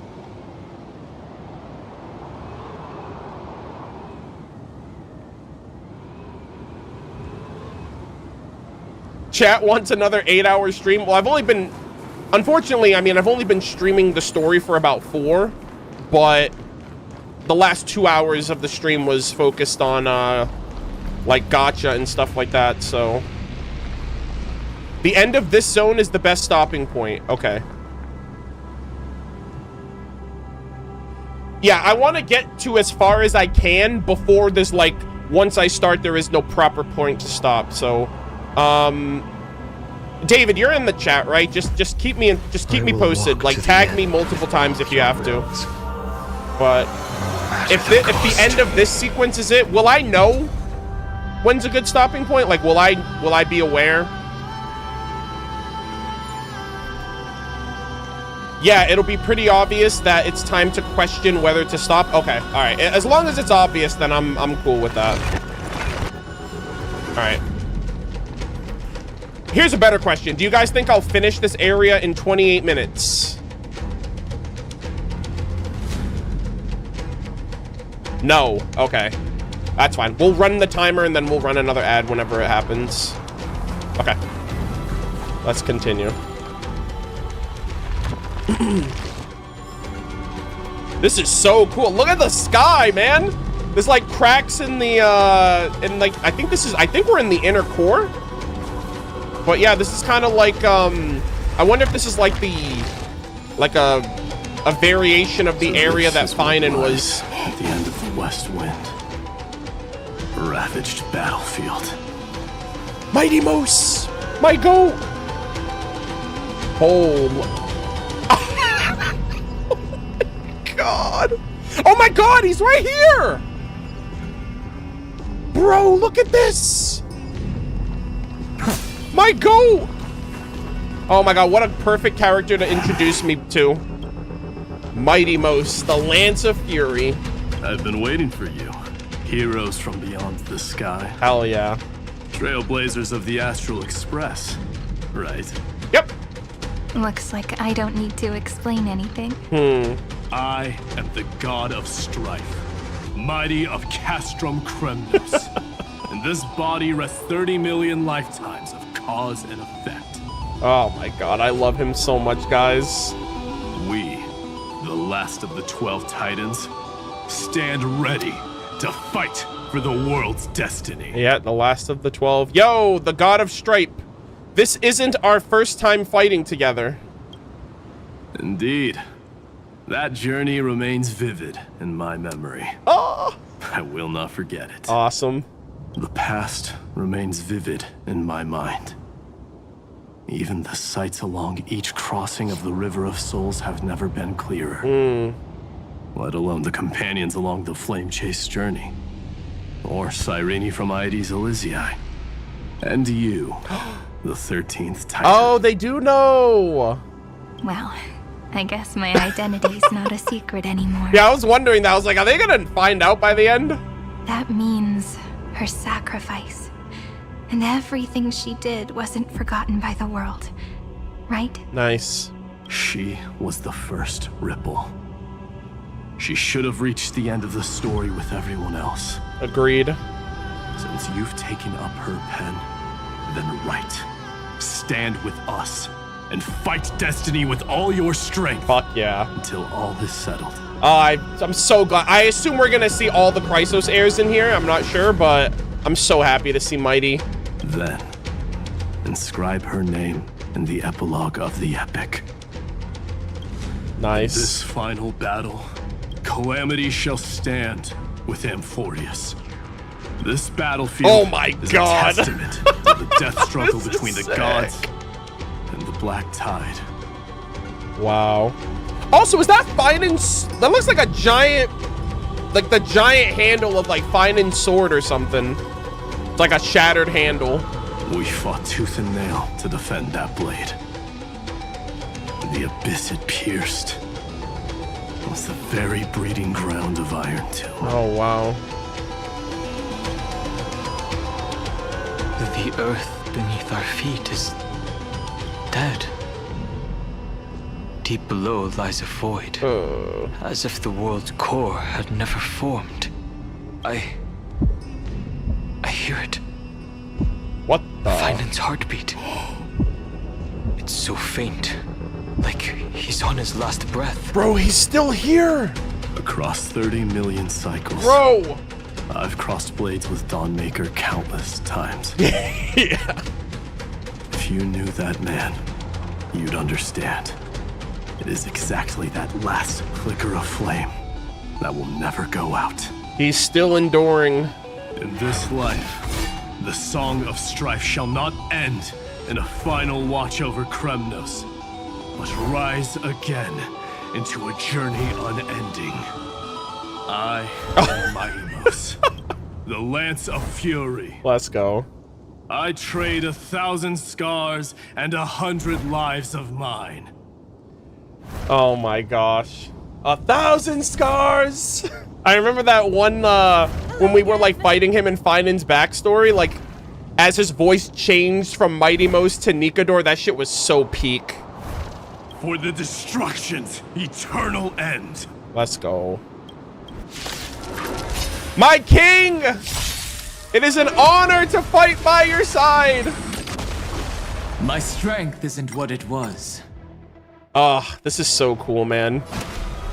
Chat wants another 8-hour stream. Well, I've only been, unfortunately, I mean, I've only been streaming the story for about 4, but the last 2 hours of the stream was focused on, like, Gacha and stuff like that, so. The end of this zone is the best stopping point. Okay. Yeah, I want to get to as far as I can before there's, like, once I start, there is no proper point to stop, so. David, you're in the chat, right? Just keep me posted. Like, tag me multiple times if you have to. But if the end of this sequence is it, will I know when's a good stopping point? Like, will I be aware? Yeah, it'll be pretty obvious that it's time to question whether to stop. Okay, all right. As long as it's obvious, then I'm cool with that. All right. Here's a better question. Do you guys think I'll finish this area in 28 minutes? No. Okay. That's fine. We'll run the timer and then we'll run another ad whenever it happens. Okay. Let's continue. This is so cool. Look at the sky, man. There's like cracks in the like I think we're in the inner core. But yeah, this is kind of like I wonder if this is like a variation of the area that Finan was at the end of the West Wind. A ravaged battlefield. Mighty Moose! My goat! Hold. God. Oh my God, he's right here! Bro, look at this! My goat! Oh my God, what a perfect character to introduce me to. Mighty Moose, the Lance of Fury. I've been waiting for you. Heroes from beyond the sky. Hell yeah. Trailblazers of the Astral Express, right? Yep. Looks like I don't need to explain anything. I am the god of strife, mighty of Castrum Kremnos. In this body rests 30 million lifetimes of cause and effect. Oh my God, I love him so much, guys. We, the last of the 12 Titans, stand ready to fight for the world's destiny. Yeah, the last of the 12. Yo, the god of stripe. This isn't our first time fighting together. Indeed. That journey remains vivid in my memory. Oh! I will not forget it. Awesome. The past remains vivid in my mind. Even the sights along each crossing of the River of Souls have never been clearer. Let alone the companions along the flame chase journey. Or Cyrene from Aedes Elysiae. And you, the 13th Titan. Oh, they do know! Well, I guess my identity's not a secret anymore. Yeah, I was wondering that. I was like, are they gonna find out by the end? That means her sacrifice. And everything she did wasn't forgotten by the world, right? Nice. She was the first ripple. She should have reached the end of the story with everyone else. Agreed. Since you've taken up her pen, then write. Stand with us and fight destiny with all your strength. Fuck yeah. Until all is settled. I'm so glad. I assume we're gonna see all the Chrysos heirs in here. I'm not sure, but I'm so happy to see Mighty. Then, inscribe her name in the epilogue of the epic. Nice. In this final battle, calamity shall stand with Amphorius. This battlefield oh my is God. a testament to the death struggle between the gods and the Black Tide. Wow. Also, is that Finan's? That looks like a giant, like the giant handle of like Finan's sword or something. It's like a shattered handle. We fought tooth and nail to defend that blade. The abyss it pierced was the very breeding ground of Iron Tomb. Oh, wow. The earth beneath our feet is dead. Deep below lies a void, as if the world's core had never formed. I hear it. What the? Finan's heartbeat. It's so faint, like he's on his last breath. Bro, he's still here. Across 30 million cycles. Bro! I've crossed blades with Dawnmaker countless times. Yeah. If you knew that man, you'd understand. It is exactly that last flicker of flame that will never go out. He's still enduring. In this life, the song of strife shall not end in a final watch over Kremnos, but rise again into a journey unending. I am Mighty Moose, the Lance of Fury. Let's go. I trade 1,000 scars and 100 lives of mine. Oh my gosh. 1,000 scars! I remember that one, when we were, like, fighting him in Finan's backstory, like, as his voice changed from Mighty Most to Nikador, that shit was so peak. For the destruction's eternal end. Let's go. My king! It is an honor to fight by your side! My strength isn't what it was. This is so cool, man.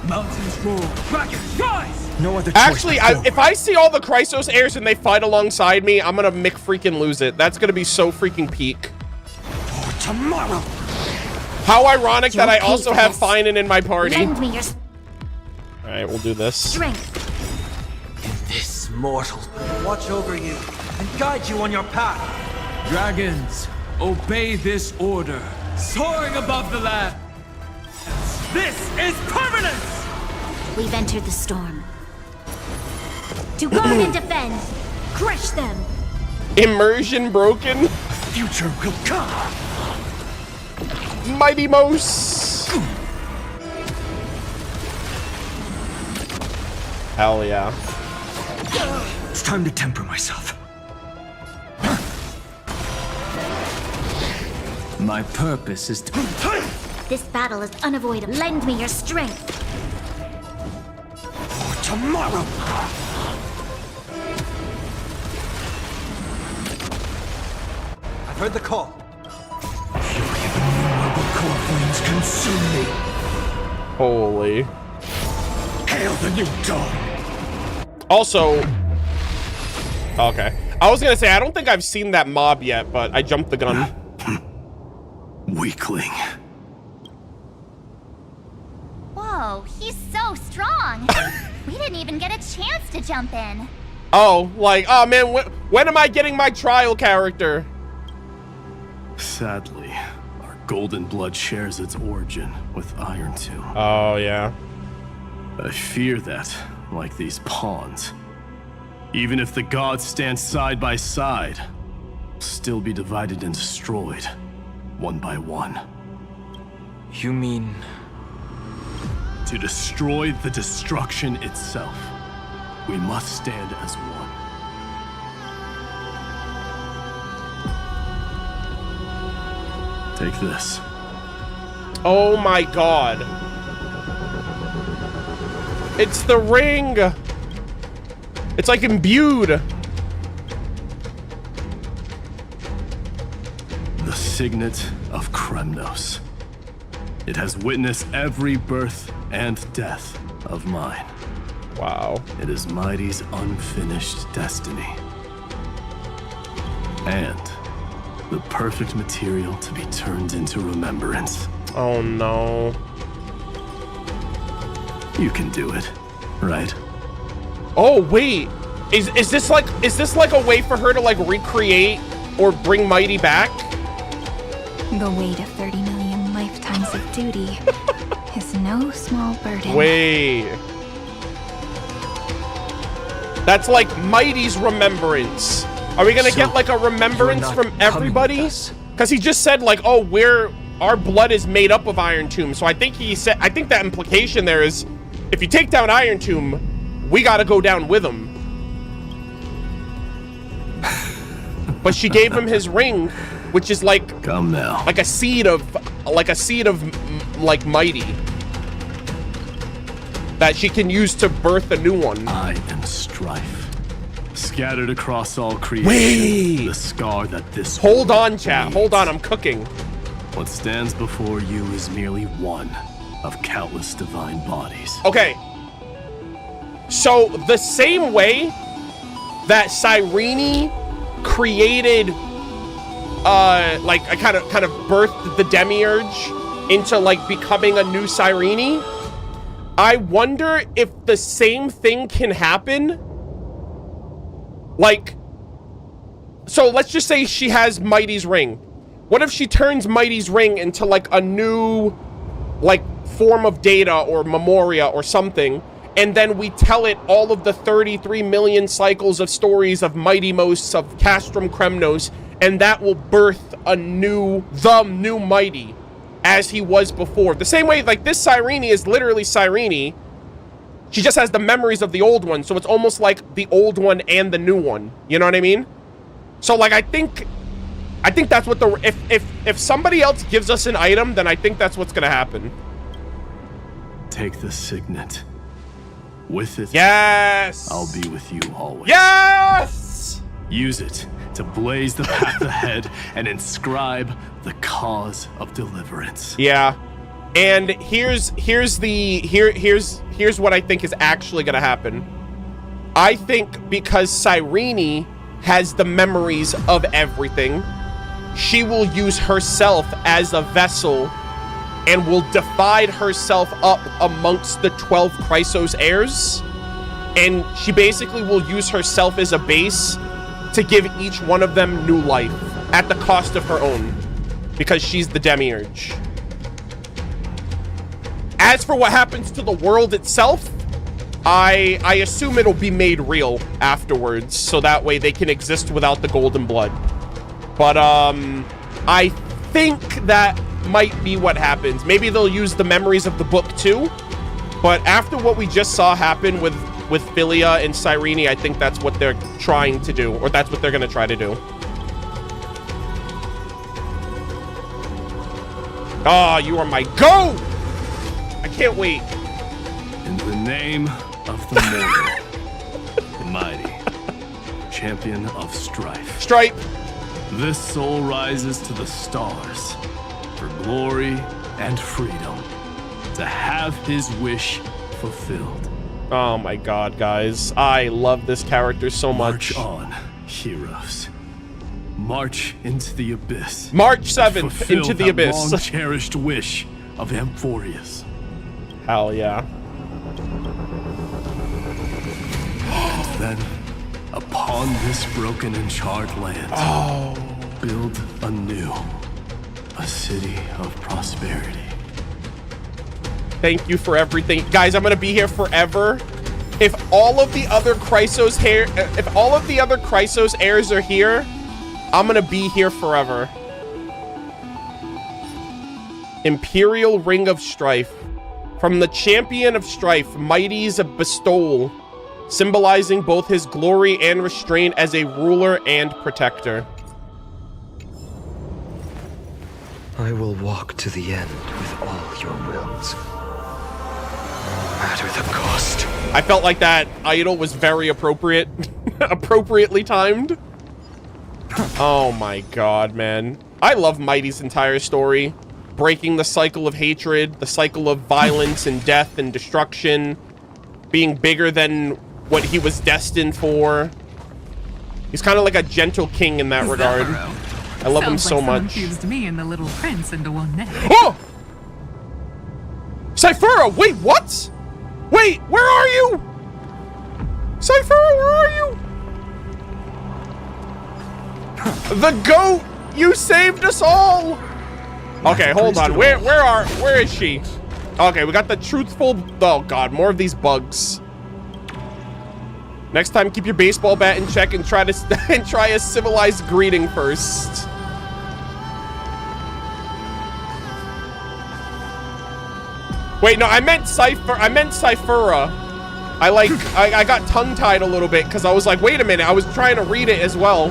Mountains roar, dragons rise! No other choice. Actually, if I see all the Chrysos heirs and they fight alongside me, I'm gonna freaking lose it. That's gonna be so freaking peak. For tomorrow. How ironic that I also have Finan in my party. Lend me your Alright, we'll do this. strength. This mortal watch over you and guide you on your path. Dragons, obey this order. Soaring above the land. This is permanence! We've entered the storm. To guard and defend. Crush them. Immersion broken. Future will come. Mighty Most. Hell yeah. It's time to temper myself. My purpose is to... This battle is unavoidable. Lend me your strength. For tomorrow. I've heard the call. Fury of innumerable core flames consume me. Holy. Hail the new dawn. Also, okay. I was gonna say, I don't think I've seen that mob yet, but I jumped the gun. Weakling. Whoa, he's so strong. We didn't even get a chance to jump in. Oh, like, oh man, when am I getting my trial character? Sadly, our golden blood shares its origin with Iron Tomb. Oh, yeah. I fear that, like these pawns, even if the gods stand side by side, will still be divided and destroyed, one by one. You mean... To destroy the destruction itself, we must stand as one. Take this. Oh my god. It's the ring. It's like imbued. The signet of Kremnos. It has witnessed every birth and death of mine. Wow. It is Mighty's unfinished destiny. And the perfect material to be turned into remembrance. Oh no. You can do it, right? Oh wait. Is this like a way for her to like recreate or bring Mighty back? The weight of 30 million lifetimes of duty is no small burden. Wait. That's like Mighty's remembrance. Are we gonna get like a remembrance from everybody? Because he just said like, oh, our blood is made up of Iron Tomb. So I think that implication there is, if you take down Iron Tomb, we gotta go down with him. But she gave him his ring, which is like, come now, like a seed of Mighty that she can use to birth a new one. I am strife, scattered across all creation. Wait. The scar that this. Hold on, chat. Hold on. I'm cooking. What stands before you is merely one of countless divine bodies. Okay. So the same way that Cyrene created, like I kind of birthed the Demiurge into like becoming a new Cyrene. I wonder if the same thing can happen. Like, so let's just say she has Mighty's ring. What if she turns Mighty's ring into like a new, like, form of data or memoria or something, and then we tell it all of the 33 million cycles of stories of Mightymos, of Castrum Kremnos, and that will birth the new Mighty as he was before. The same way, like, this Cyrene is literally Cyrene. She just has the memories of the old one, so it's almost like the old one and the new one. You know what I mean? So, like, I think that's what if somebody else gives us an item, then I think that's what's gonna happen. Take the signet. With it, yes, I'll be with you always. Yes! Use it to blaze the path ahead and inscribe the cause of deliverance. Yeah. And here's what I think is actually gonna happen. I think because Cyrene has the memories of everything, she will use herself as a vessel and will divide herself up amongst the 12 Chrysos heirs. And she basically will use herself as a base to give each one of them new life at the cost of her own, because she's the Demiurge. As for what happens to the world itself, I assume it'll be made real afterwards, so that way they can exist without the golden blood. But I think that might be what happens. Maybe they'll use the memories of the book too, but after what we just saw happen with Filia and Cyrene, I think that's what they're trying to do, or that's what they're gonna try to do. Oh, you are my goat! I can't wait. In the name of the mortal, the mighty, champion of strife. Stripe. This soul rises to the stars for glory and freedom, to have his wish fulfilled. Oh my god, guys. I love this character so much. March on, heroes. March into the abyss. March 7th into the abyss. Long cherished wish of Amphorius. Hell yeah. And then, upon this broken and charred land, build anew a city of prosperity. Thank you for everything. Guys, I'm gonna be here forever. If all of the other Chrysos heirs are here, I'm gonna be here forever. Imperial Ring of Strife. From the champion of strife, mighties of bestowal, symbolizing both his glory and restraint as a ruler and protector. I will walk to the end with all your wills, no matter the cost. I felt like that idol was very appropriate, appropriately timed. Oh my god, man. I love Mighty's entire story. Breaking the cycle of hatred, the cycle of violence and death and destruction, being bigger than what he was destined for. He's kind of like a gentle king in that regard. I love him so much. Confused me and the little prince into one net. Oh! Cyphera, wait, what? Wait, where are you? Cyphera, where are you? The goat, you saved us all. Okay, hold on. Where is she? Okay, we got the truthful. Oh god, more of these bugs. Next time, keep your baseball bat in check and try a civilized greeting first. Wait, no, I meant Cyphera. I got tongue-tied a little bit because I was like, wait a minute, I was trying to read it as well.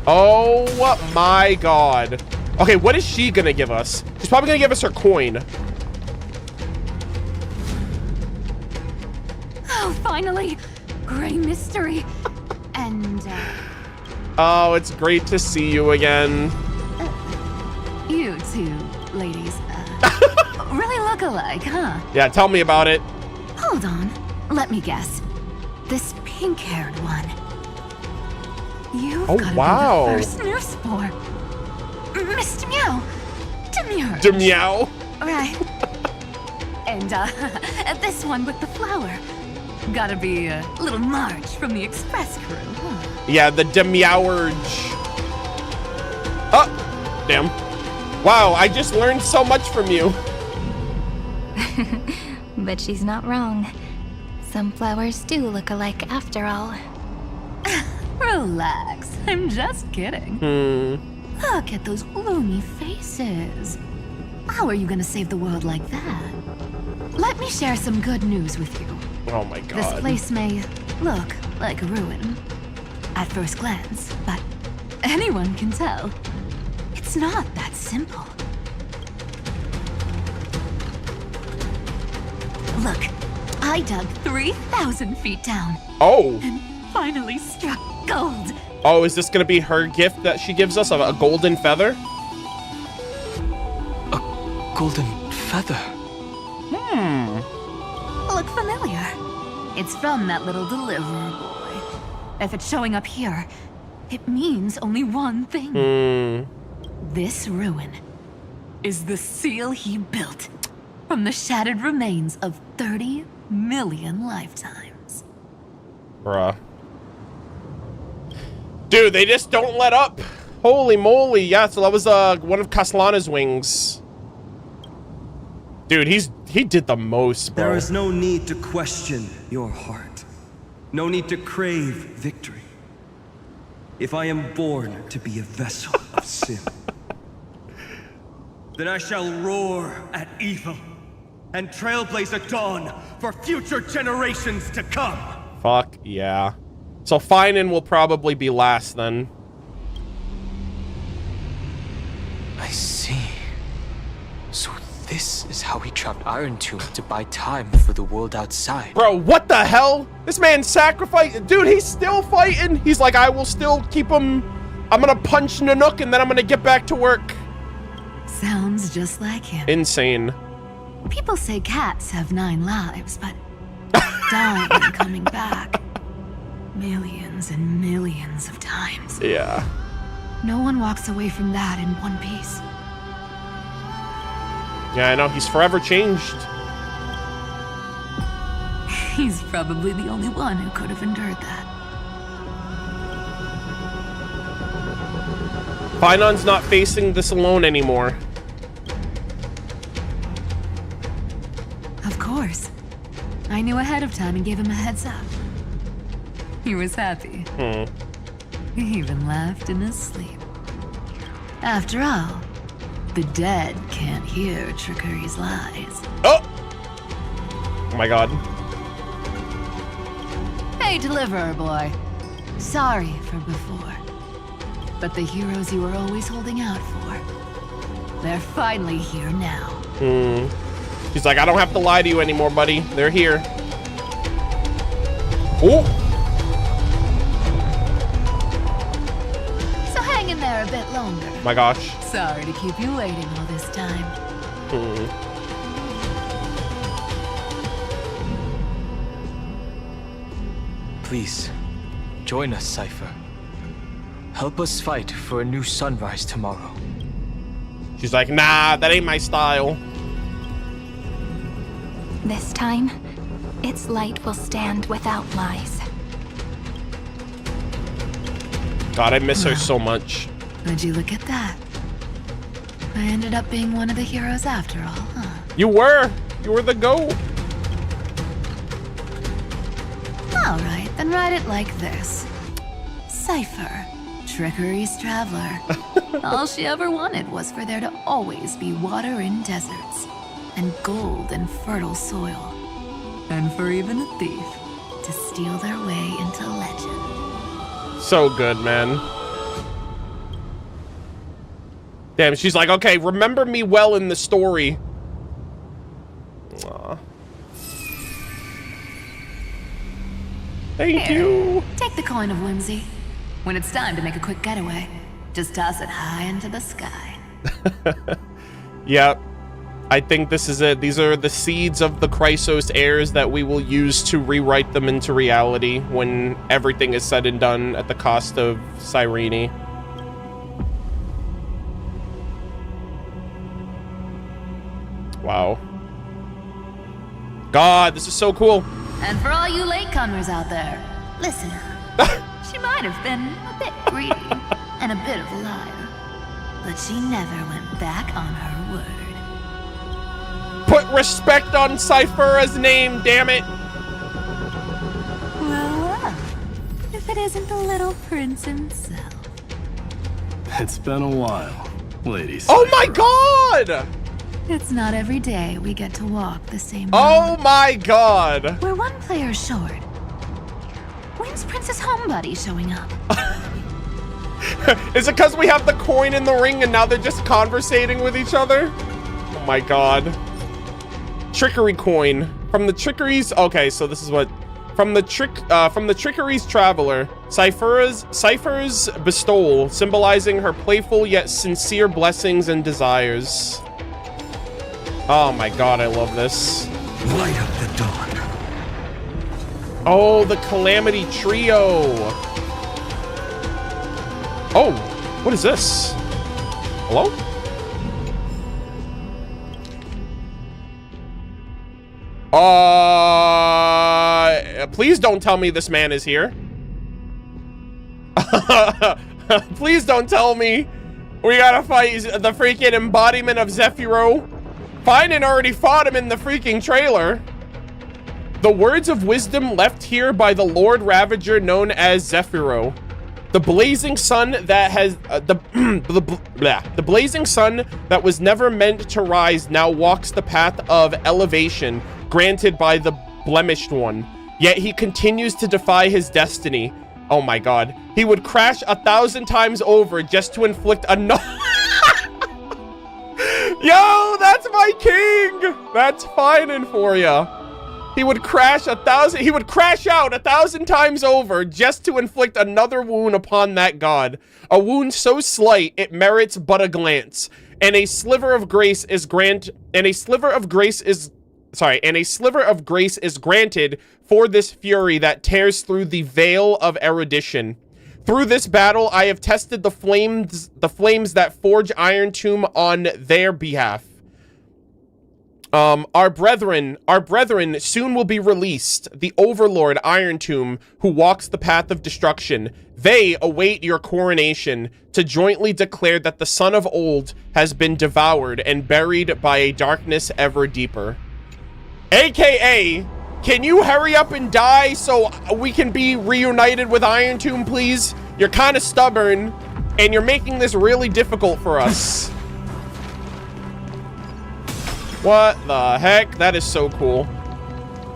Oh my god. Okay, what is she gonna give us? She's probably gonna give us her coin. Oh, finally! Gray mystery. And, Oh, it's great to see you again. You two ladies, really look alike, huh? Yeah, tell me about it. Hold on. Let me guess. This pink-haired one. You've Oh, got to wow. be the first nurse spore. Miss Meow. Demiurge. Demiurge. Right. And, this one with the flower. Gotta be a little Marge from the Express crew, huh? Yeah, the Demiurge. Oh, damn. Wow, I just learned so much from you. But she's not wrong. Some flowers do look alike after all. Relax, I'm just kidding. Look at those gloomy faces. How are you gonna save the world like that? Let me share some good news with you. Oh my god. This place may look like a ruin at first glance, but anyone can tell it's not that simple. Look, I dug 3,000 feet down. Oh. And finally struck gold. Oh, is this gonna be her gift that she gives us? A golden feather? A golden feather? Look familiar. It's from that little deliverer boy. If it's showing up here, it means only one thing. This ruin is the seal he built from the shattered remains of 30 million lifetimes. Bruh. Dude, they just don't let up. Holy moly. Yeah, so that was one of Caslana's wings. Dude, he did the most, bro. There is no need to question your heart. No need to crave victory. If I am born to be a vessel of sin, then I shall roar at evil and trailblaze a dawn for future generations to come. Fuck yeah. So Finan will probably be last then. I see. So this is how he trapped Iron Tomb to buy time for the world outside. Bro, what the hell? This man sacrificed. Dude, he's still fighting. He's like, I will still keep him. I'm gonna punch Nanook and then I'm gonna get back to work. Sounds just like him. Insane. People say cats have 9 lives, but dying and coming back millions and millions of times. Yeah. No one walks away from that in one piece. Yeah, I know. He's forever changed. He's probably the only one who could have endured that. Finan's not facing this alone anymore. Of course. I knew ahead of time and gave him a heads up. He was happy. He even laughed in his sleep. After all, the dead can't hear Trickery's lies. Oh! Oh my god. Hey, Deliverer Boy. Sorry for before. But the heroes you were always holding out for, they're finally here now. He's like, I don't have to lie to you anymore, buddy. They're here. Oh! So hang in there a bit longer. My gosh. Sorry to keep you waiting all this time. Please, join us, Cypher. Help us fight for a new sunrise tomorrow. She's like, nah, that ain't my style. This time, its light will stand without lies. God, I miss her so much. Would you look at that? I ended up being one of the heroes after all, huh? You were the GOAT. All right, then write it like this. Cypher, Trickery's traveler. All she ever wanted was for there to always be water in deserts, and gold in fertile soil. And for even a thief to steal their way into legend. So good, man. Damn, she's like, okay, remember me well in the story. Aww. Thank you. Take the coin of whimsy. When it's time to make a quick getaway, just toss it high into the sky. Yep. I think this is it. These are the seeds of the Chrysos heirs that we will use to rewrite them into reality when everything is said and done at the cost of Cyrene. Wow. God, this is so cool. And for all you latecomers out there, listen up. She might have been a bit greedy and a bit of a liar, but she never went back on her word. Put respect on Cyphera's name, damn it. Well, if it isn't the little prince himself. It's been a while, ladies. Oh my god! It's not every day we get to walk the same Oh road. my god! We're one player short. When's Princess Homebody showing up? Is it because we have the coin in the ring and now they're just conversating with each other? Oh my god. Trickery coin. From the trickeries. Okay, so this is what. From the trickeries traveler, Cypher's bestowal, symbolizing her playful yet sincere blessings and desires. Oh my god, I love this. Light up the dawn. Oh, the Calamity Trio. Oh, what is this? Hello? Please don't tell me this man is here. Please don't tell me we gotta fight the freaking embodiment of Zephyro. Finan already fought him in the freaking trailer. The words of wisdom left here by the Lord Ravager known as Zephyro. The blazing sun that has the blazing sun that was never meant to rise now walks the path of elevation granted by the blemished one. Yet he continues to defy his destiny. Oh my god. He would crash 1,000 times over just to inflict another. Yo, that's my king. That's Finan for ya. He would crash out 1,000 times over just to inflict another wound upon that god. A wound so slight it merits but a glance. And a sliver of grace is granted for this fury that tears through the veil of erudition. Through this battle, I have tested the flames that forge Iron Tomb on their behalf. Our brethren soon will be released. The Overlord Iron Tomb, who walks the path of destruction. They await your coronation to jointly declare that the son of old has been devoured and buried by a darkness ever deeper. AKA, can you hurry up and die so we can be reunited with Iron Tomb, please? You're kind of stubborn, and you're making this really difficult for us. What the heck? That is so cool.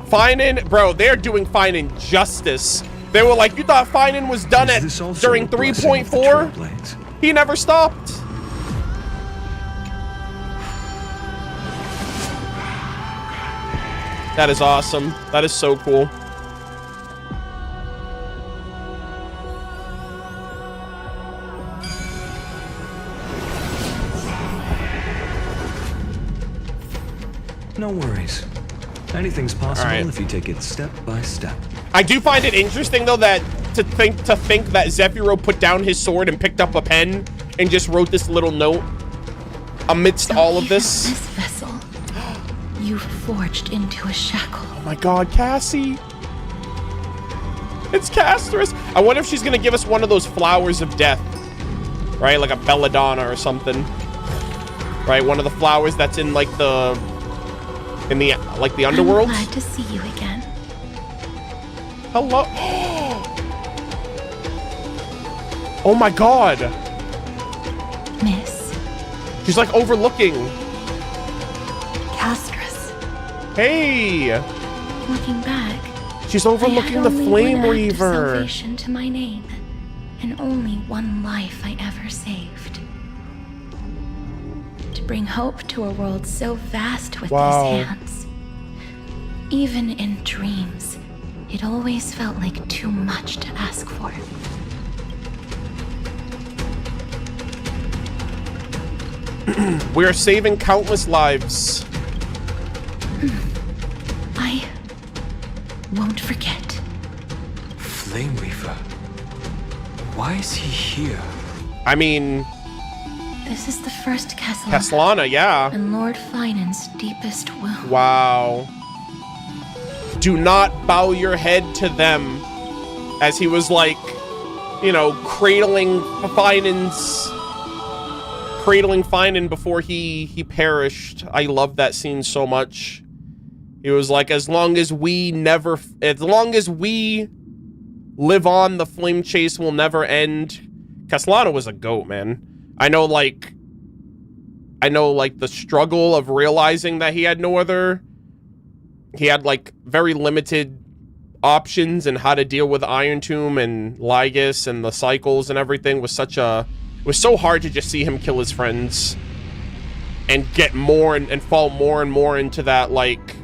Finan, bro, they're doing Finan justice. They were like, you thought Finan was done during 3.4? He never stopped. That is awesome. That is so cool. No worries. Anything's possible if you take it step by step. I do find it interesting though that to think that Zephyro put down his sword and picked up a pen and just wrote this little note amidst all of this. This vessel you've forged into a shackle. Oh my god, Cassie. It's Castris. I wonder if she's gonna give us one of those flowers of death. Right? Like a belladonna or something. Right? One of the flowers that's in like the underworld. I'm glad to see you again. Hello. Oh my god. Miss. She's like overlooking. Castris. Hey. Looking back. She's overlooking the Flame Reaver. Salvation to my name, and only one life I ever saved. To bring hope to a world so vast with these hands. Even in dreams, it always felt like too much to ask for. We are saving countless lives. I won't forget. Flame Reaver. Why is he here? I mean... This is the first Castellana. Castellana, yeah. And Lord Finan's deepest wound. Wow. Do not bow your head to them. As he was like, you know, cradling Finan's cradling Finan before he perished. I love that scene so much. He was like, as long as we live on, the flame chase will never end. Castellano was a goat, man. I know like the struggle of realizing that he had like very limited options and how to deal with Iron Tomb and Lycurgus and the cycles and everything was it was so hard to just see him kill his friends and get more and fall more and more into that, like,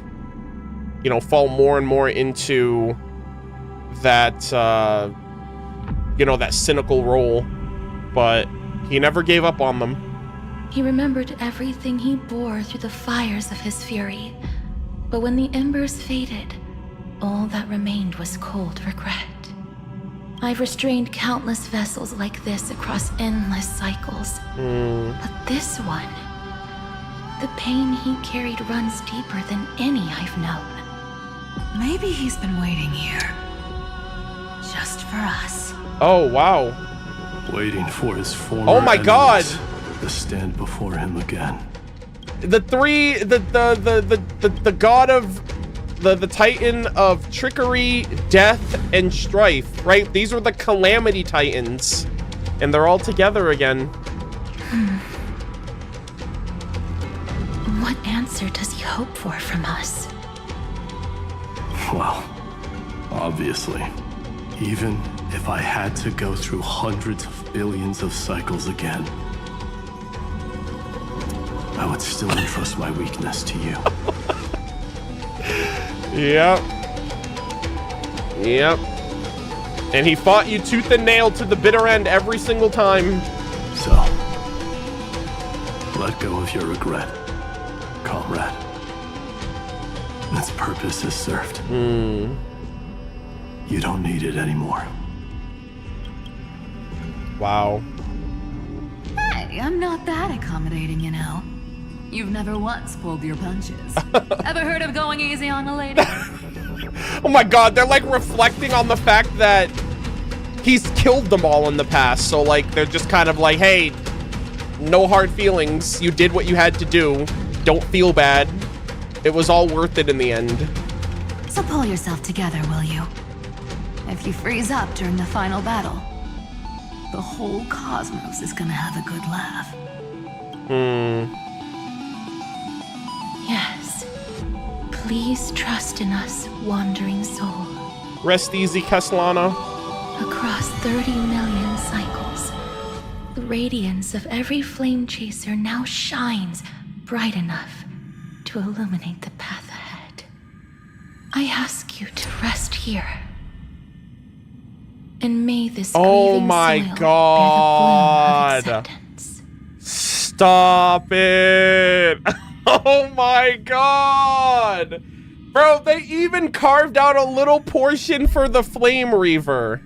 you know, fall more and more into that, you know, that cynical role. But he never gave up on them. He remembered everything he bore through the fires of his fury. But when the embers faded, all that remained was cold regret. I've restrained countless vessels like this across endless cycles. But this one, the pain he carried runs deeper than any I've known. Maybe he's been waiting here. Just for us. Oh, wow. Waiting for his former Oh my god! to stand before him again. The god of the Titan of trickery, death, and strife, right? These are the Calamity Titans. And they're all together again. What answer does he hope for from us? Well, obviously, even if I had to go through hundreds of billions of cycles again, I would still entrust my weakness to you. Yep. And he fought you tooth and nail to the bitter end every single time. So, let go of your regret, comrade. Its purpose is served. You don't need it anymore. Wow. Hey, I'm not that accommodating, you know. You've never once pulled your punches. Ever heard of going easy on a lady? Oh my god, they're like reflecting on the fact that he's killed them all in the past. So like, they're just kind of like, hey, no hard feelings. You did what you had to do. Don't feel bad. It was all worth it in the end. So pull yourself together, will you? If you freeze up during the final battle, the whole cosmos is gonna have a good laugh. Yes. Please trust in us, wandering soul. Rest easy, Castellano. Across 30 million cycles, the radiance of every flame chaser now shines bright enough to illuminate the path ahead. I ask you to rest here. And may this grieving my soil god. bear the bloom of acceptance. Stop it. Oh my god. Bro, they even carved out a little portion for the Flame Reaver,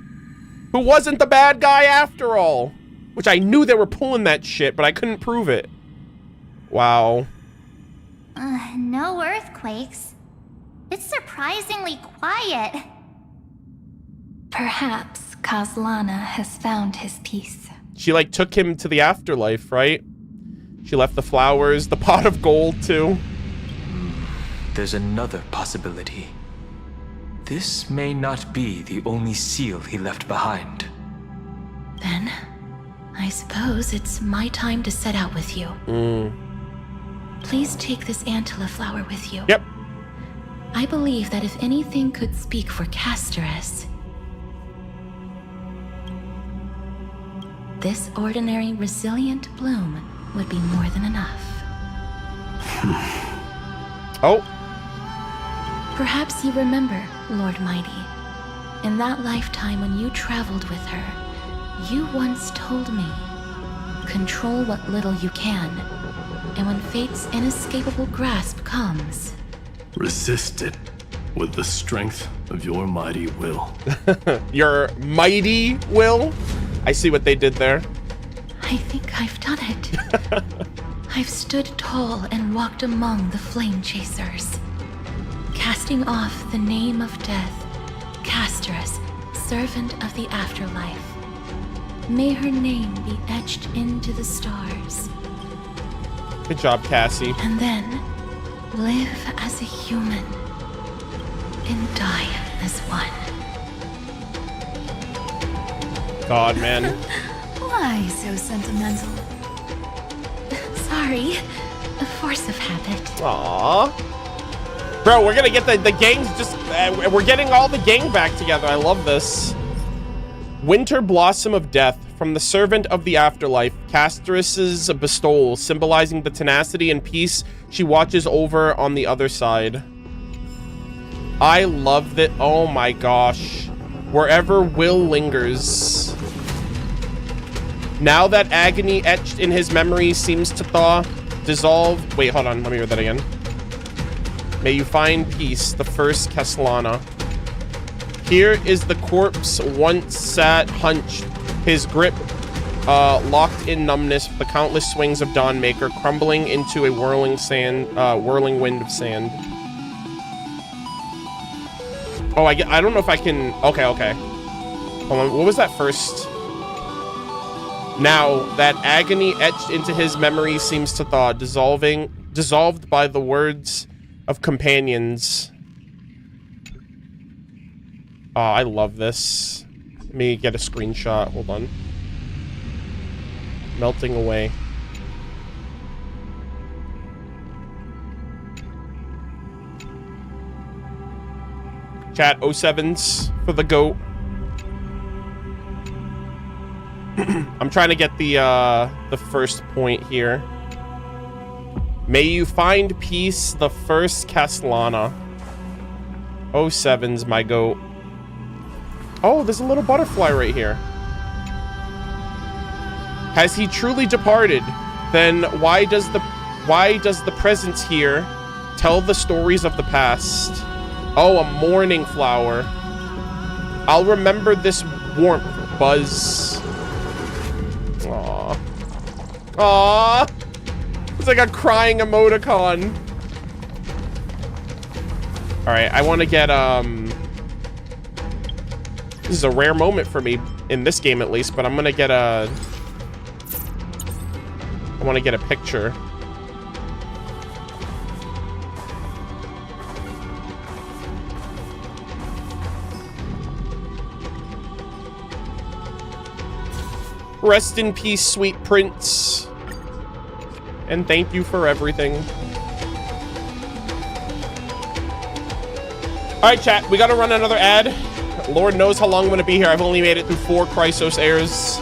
who wasn't the bad guy after all. Which I knew they were pulling that shit, but I couldn't prove it. Wow. No earthquakes. It's surprisingly quiet. Perhaps Castellano has found his peace. She like took him to the afterlife, right? She left the flowers, the pot of gold too. There's another possibility. This may not be the only seal he left behind. Then, I suppose it's my time to set out with you. Please take this Antilla flower with you. Yep. I believe that if anything could speak for Casterus, this ordinary resilient bloom would be more than enough. Oh. Perhaps you remember, Lord Mighty, in that lifetime when you traveled with her, you once told me, control what little you can, and when fate's inescapable grasp comes, resist it with the strength of your mighty will. Your mighty will? I see what they did there. I think I've done it. I've stood tall and walked among the flame chasers, casting off the name of death, Casterus, servant of the afterlife. May her name be etched into the stars, Good job, Cassie. And then live as a human and die as one. God, man. Why so sentimental? Sorry, a force of habit. Aww. Bro, we're gonna get the gangs just... we're getting all the gang back together. I love this. Winter Blossom of Death. From the Servant of the Afterlife. Casteress's bestowal, symbolizing the tenacity and peace she watches over on the other side. I love that. Oh my gosh. Wherever will lingers. Now that agony etched in his memory seems to thaw, dissolve. Wait, hold on. Let me read that again. May you find peace, the first Castellana. Here is the corpse once sat hunched, his grip locked in numbness, the countless swings of Dawnmaker crumbling into a whirling wind of sand. Oh, I don't know if I can... Okay. Hold on, what was that first? Now, that agony etched into his memory seems to thaw, dissolved by the words of companions. Oh, I love this. Let me get a screenshot. Hold on. Melting away. Chat 07s for the goat. I'm trying to get the first point here. May you find peace, the first Castellana. 07's my goat. Oh, there's a little butterfly right here. Has he truly departed? Then why does the presence here tell the stories of the past? Oh, a morning flower. I'll remember this warmth, Buzz. Aww. Aww. It's like a crying emoticon. Alright, I want to get, this is a rare moment for me, in this game at least, but I'm gonna get I want to get a picture. Rest in peace, sweet prince. And thank you for everything. Alright, chat, we gotta run another ad. Lord knows how long I'm gonna be here. I've only made it through 4 Chrysos airs.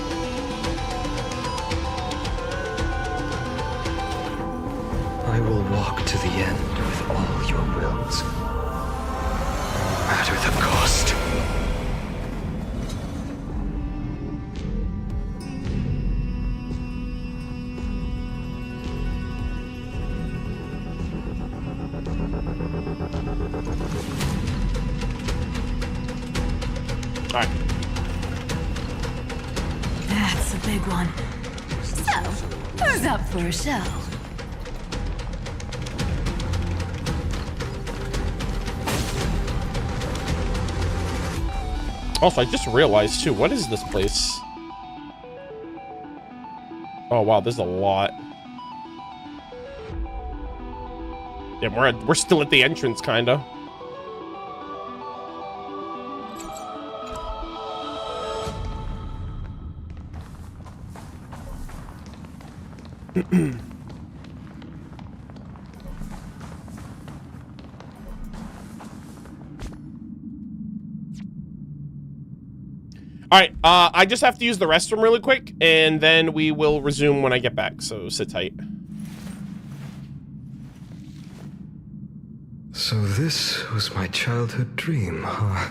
I will walk to the end with all your wills, no matter the cost. All right. That's a big one. So, who's up for a show? Also, I just realized too, what is this place? Oh wow, there's a lot. Yeah, we're still at the entrance, kinda. All right, I just have to use the restroom really quick, and then we will resume when I get back, so sit tight. So this was my childhood dream, huh? All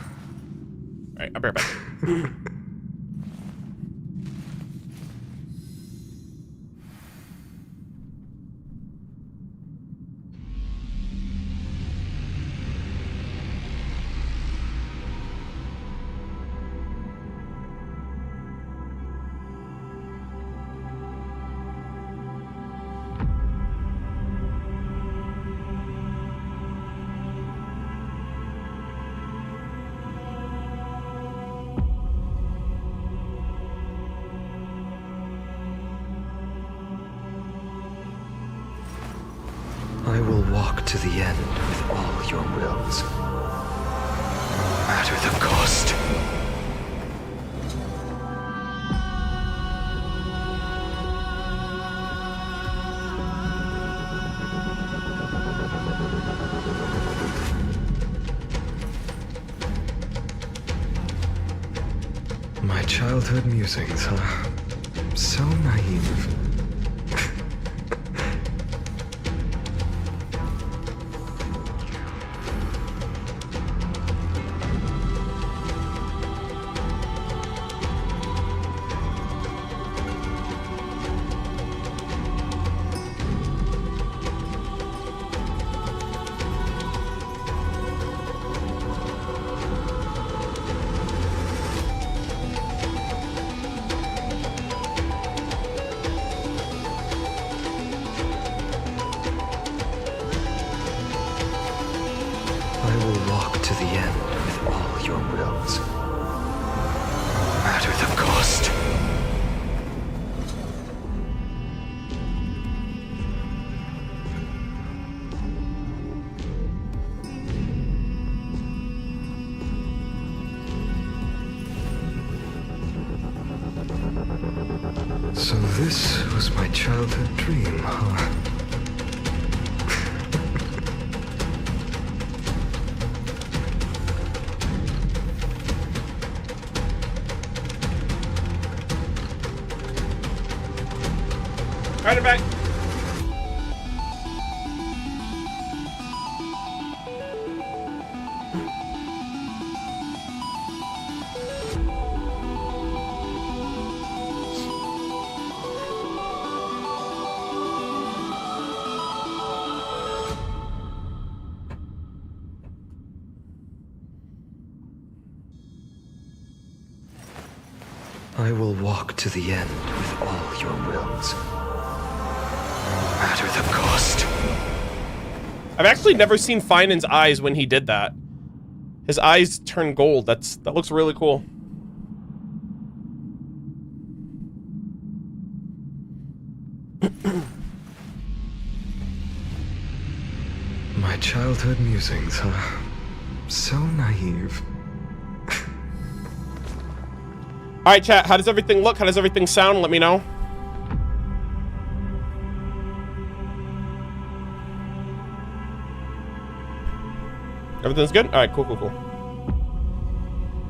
right, I'll be right back. will walk to the end with all your wills, no matter the cost. My childhood musings, huh? So naive. So this was my childhood dream, huh? Right it back. I will walk to the end with all your wills, no matter the cost. I've actually never seen Finan's eyes when he did that. His eyes turn gold. That looks really cool. My childhood musings, huh? So naive. All right, chat. How does everything look? How does everything sound? Let me know. Everything's good? All right, cool, cool, cool.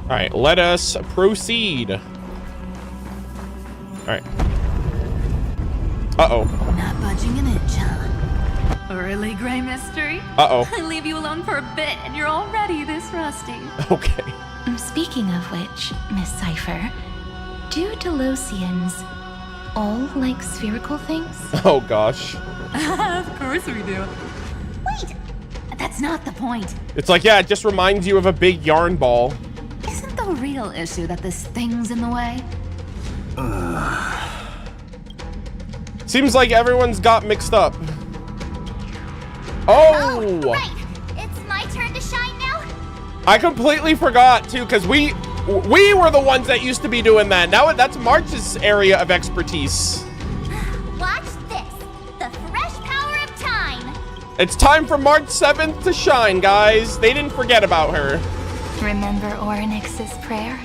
All right, let us proceed. All right. Uh-oh. Not budging an inch, huh? Really, Gray Mystery? Uh-oh. I leave you alone for a bit and you're already this rusty. Okay. Speaking of which, Miss Cypher, do Delosians all like spherical things? Oh, gosh. Of course we do. Wait, that's not the point. It's like, yeah, it just reminds you of a big yarn ball. Isn't the real issue that this thing's in the way? Seems like everyone's got mixed up. Oh! Right. It's my turn to shine now? I completely forgot, too, because we were the ones that used to be doing that. Now that's March's area of expertise. Watch this. The fresh power of time. It's time for March 7th to shine, guys. They didn't forget about her. Remember Orynyx's prayer?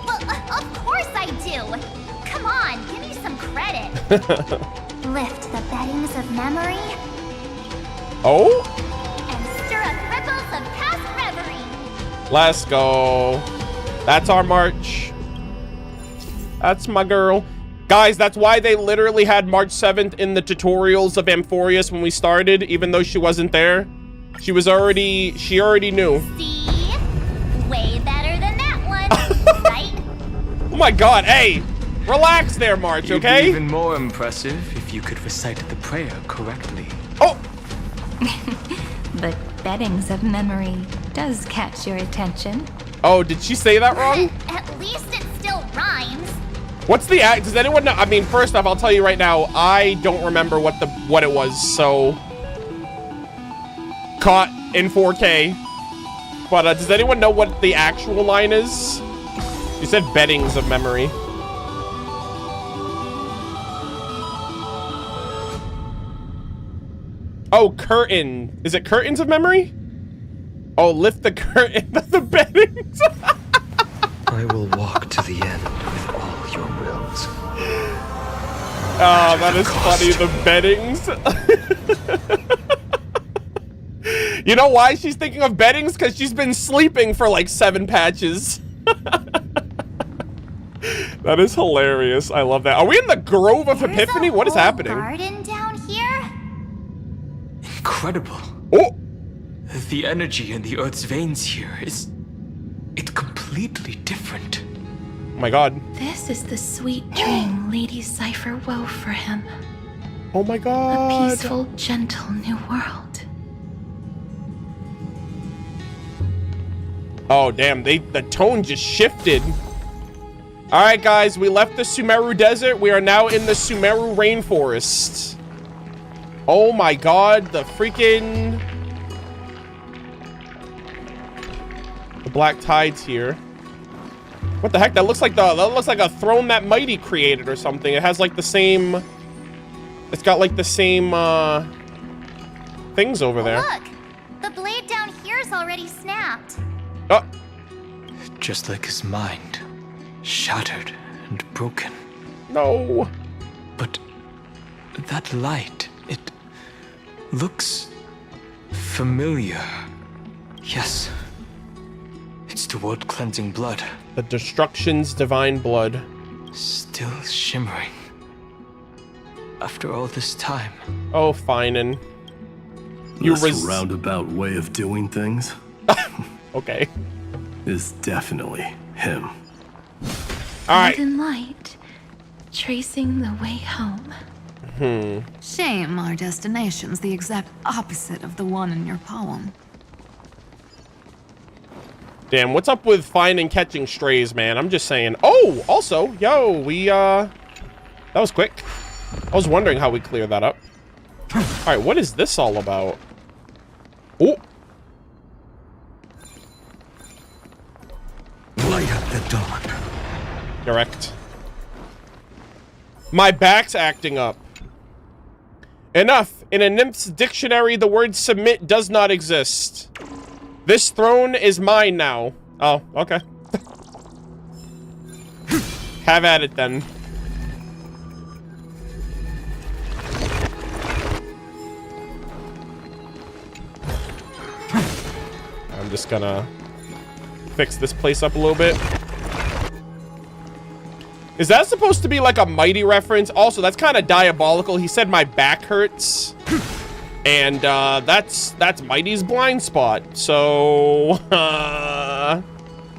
Well, of course I do. Come on, give me some credit. Lift the beddings of memory. Oh? And stir up ripples of past reverie. Let's go. That's our March. That's my girl. Guys, that's why they literally had March 7th in the tutorials of Amphorius when we started, even though she wasn't there. She already knew. See? Way better than that one, right? Oh my god, hey! Relax there, March, okay? It'd be even more impressive if you could recite the prayer correctly. Oh! But beddings of memory does catch your attention. Oh, did she say that wrong? At least it still rhymes. What's the act? Does anyone know? I mean, first off, I'll tell you right now, I don't remember what it was, so caught in 4K. But does anyone know what the actual line is? You said beddings of memory. Oh, curtain. Is it curtains of memory? Oh, lift the curtain of the beddings. I will walk to the end with all your wills. Oh, that is funny. The beddings. You know why she's thinking of beddings? Because she's been sleeping for like 7 patches. That is hilarious. I love that. Are we in the Grove of Epiphany? What is happening? Garden down here? Incredible. Oh! The energy in the Earth's veins here is... it's completely different. Oh my god. This is the sweet dream Lady Cypher wove for him. Oh my god. A peaceful, gentle new world. Oh damn, the tone just shifted. Alright guys, we left the Sumeru Desert. We are now in the Sumeru Rainforest. Oh my god, the freaking... the black tide's here. What the heck? That looks like a throne that Mighty created or something. It has like the same... it's got like the same things over there. Look! The blade down here's already snapped. Oh. Just like his mind. Shattered and broken. No. But that light, it looks familiar. Yes. It's the world cleansing blood. The destruction's divine blood. Still shimmering. After all this time. Oh, Finan. This roundabout way of doing things. Okay. Is definitely him. All right. Golden light, tracing the way home. Shame our destination's the exact opposite of the one in your poem. Damn, what's up with finding catching strays, man? I'm just saying. Oh, also, yo, we, that was quick. I was wondering how we clear that up. All right, what is this all about? Oh. Light up the dawn. Correct. My back's acting up. Enough. In a nymph's dictionary, the word submit does not exist. This throne is mine now. Oh, okay. Have at it then. I'm just gonna fix this place up a little bit. Is that supposed to be like a Mighty reference? Also, that's kind of diabolical. He said my back hurts. And that's Mighty's blind spot. So I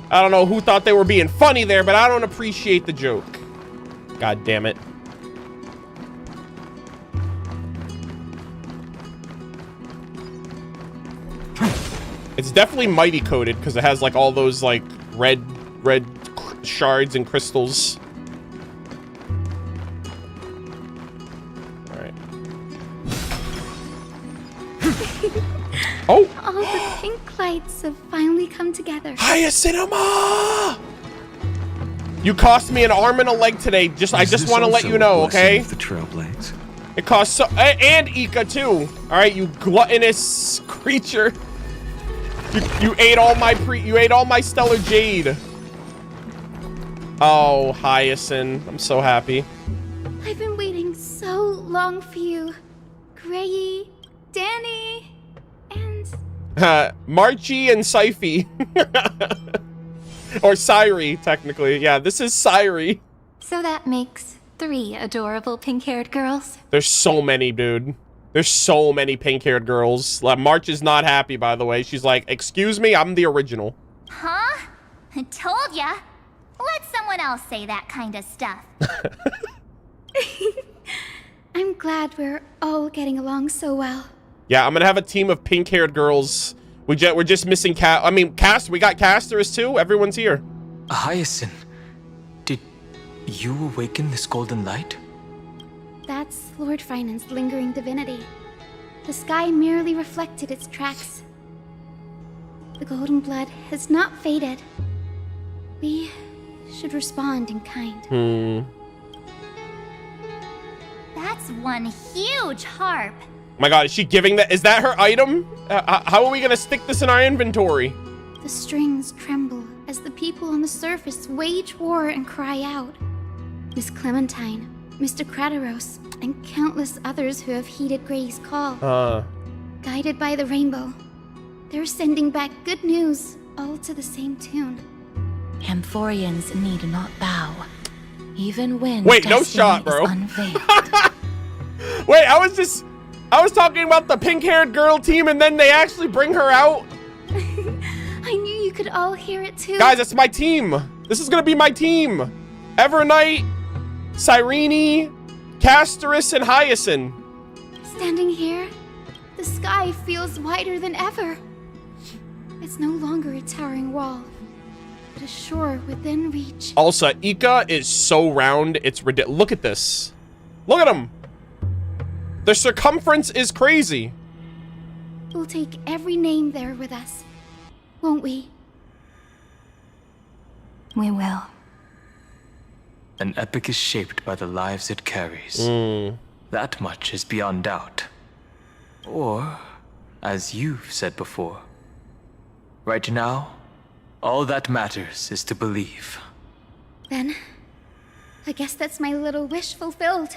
don't know who thought they were being funny there, but I don't appreciate the joke. God damn it. It's definitely Mighty coded because it has like all those like red shards and crystals. Oh! All the pink lights have finally come together. Hiya Cinema! You cost me an arm and a leg today. I just want to let you know, okay? The Trailblaze. It costs so, and Ika too. All right, you gluttonous creature. You ate all my stellar jade. Oh, Hyacinth, I'm so happy. I've been waiting so long for you, Grayy, Danny, and... Marchie and Syphie. Or Cyrene, technically. Yeah, this is Cyrene. So that makes 3 adorable pink-haired girls. There's so many, dude. There's so many pink-haired girls. March is not happy, by the way. She's like, excuse me, I'm the original. Huh? I told ya. Let someone else say that kind of stuff. I'm glad we're all getting along so well. Yeah, I'm gonna have a team of pink-haired girls. We're just missing Cast. We got Casters too. Everyone's here. Hyacinth, did you awaken this golden light? That's Lord Finan's lingering divinity. The sky merely reflected its tracks. The golden blood has not faded. We should respond in kind. That's one huge harp. my god, is she giving that? Is that her item? How are we gonna stick this in our inventory? The strings tremble as the people on the surface wage war and cry out. Miss Clementine, Mr. Crateros, and countless others who have heeded Grey's call. Guided by the rainbow, they're sending back good news, all to the same tune. Amphorians need not bow, even when wait, no destiny shot, bro. is unveiled. Wait, I was talking about the pink-haired girl team, and then they actually bring her out. I knew you could all hear it too. Guys, that's my team. This is gonna be my team. Evernight, Cyrene, Castorus, and Hyacinth. Standing here, the sky feels wider than ever. It's no longer a towering wall, but a shore within reach. Also, Ika is so round, it's ridiculous. Look at this. Look at him. The circumference is crazy. We'll take every name there with us, won't we? We will. An epic is shaped by the lives it carries. That much is beyond doubt. Or, as you've said before, right now, all that matters is to believe. Then, I guess that's my little wish fulfilled.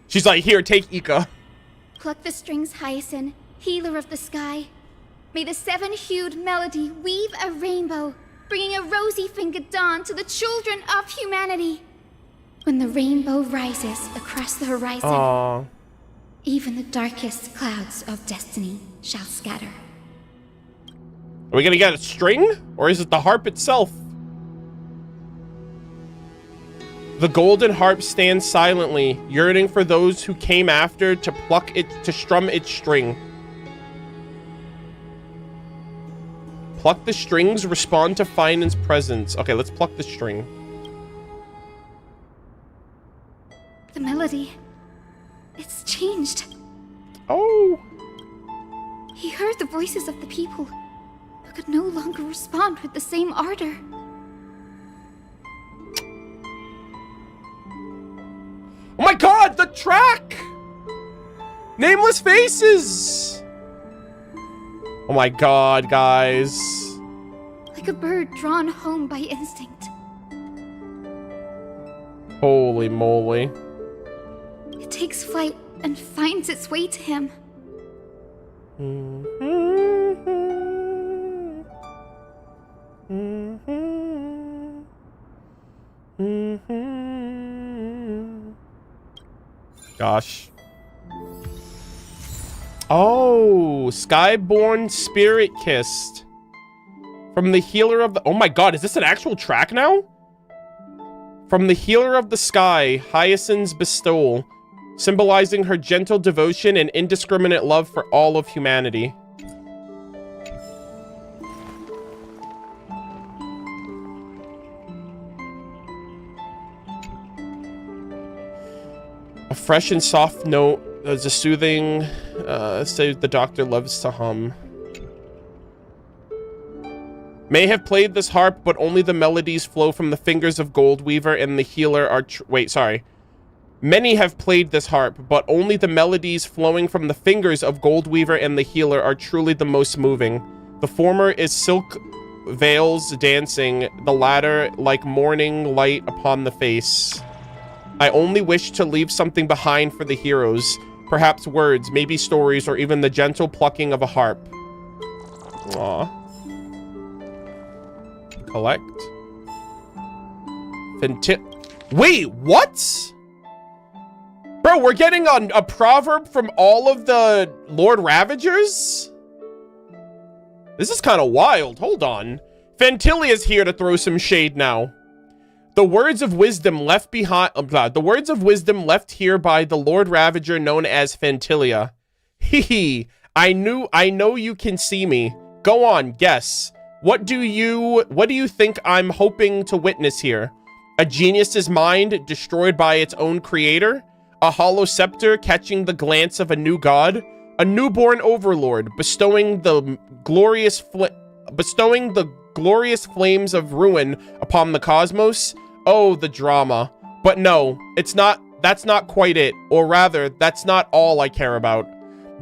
She's like, here, take Ika. Pluck the strings, Hyacinth, healer of the sky. May the seven-hued melody weave a rainbow, bringing a rosy-fingered dawn to the children of humanity. When the rainbow rises across the horizon, even the darkest clouds of destiny shall scatter. Are we gonna get a string? Or is it the harp itself? The golden harp stands silently, yearning for those who came after to pluck it, to strum its string. Pluck the strings, respond to Finan's presence. Okay, let's pluck the string. The melody, it's changed. Oh. He heard the voices of the people, but could no longer respond with the same ardor. Oh my god, the track! Nameless Faces! Oh my god, guys. Like a bird drawn home by instinct. Holy moly. It takes flight and finds its way to him. Gosh. Oh, Skyborn Spirit Kissed. From the Healer of the... Oh my god, is this an actual track now? From the Healer of the Sky, Hyacinth's bestowal, symbolizing her gentle devotion and indiscriminate love for all of humanity. A fresh and soft note as a soothing, say the doctor loves to hum. May have played this harp, but only the melodies flow from the fingers of Goldweaver and the healer are... Wait, sorry. Many have played this harp, but only the melodies flowing from the fingers of Goldweaver and the healer are truly the most moving. The former is silk veils dancing, the latter like morning light upon the face. I only wish to leave something behind for the heroes. Perhaps words, maybe stories, or even the gentle plucking of a harp. Aww. Collect. Wait, what? Bro, we're getting a proverb from all of the Lord Ravagers? This is kind of wild. Hold on. Fantilia's here to throw some shade now. The words of wisdom left behind... the words of wisdom left here by the Lord Ravager known as Fantilia. Hee. I know you can see me. Go on, guess. What do you think I'm hoping to witness here? A genius's mind destroyed by its own creator? A hollow scepter catching the glance of a new god? A newborn overlord bestowing the glorious flames of ruin upon the cosmos? Oh, the drama. But no, it's not that's not quite it. Or rather, that's not all I care about.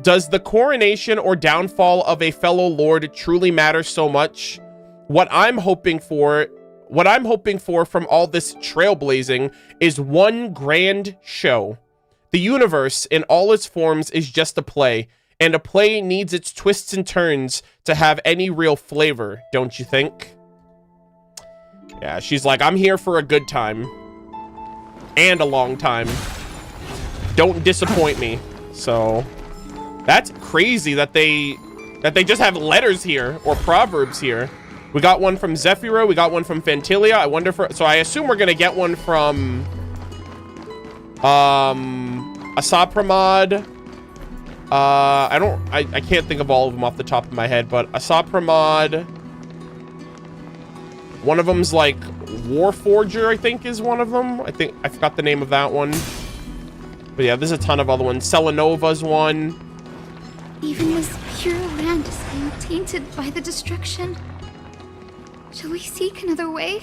Does the coronation or downfall of a fellow lord truly matter so much? What I'm hoping for from all this trailblazing is one grand show. The universe in all its forms is just a play, and a play needs its twists and turns to have any real flavor, don't you think? Yeah, she's like, I'm here for a good time. And a long time. Don't disappoint me. So, that's crazy that they just have letters here, or proverbs here. We got one from Zephyro, we got one from Fantilia. I wonder if, so I assume we're gonna get one from Asapramad. I can't think of all of them off the top of my head, but Asapramad. One of them's like Warforger, I think is one of them. I forgot the name of that one. But yeah, there's a ton of other ones. Selenova's one. Even this pure land is being tainted by the destruction. Shall we seek another way?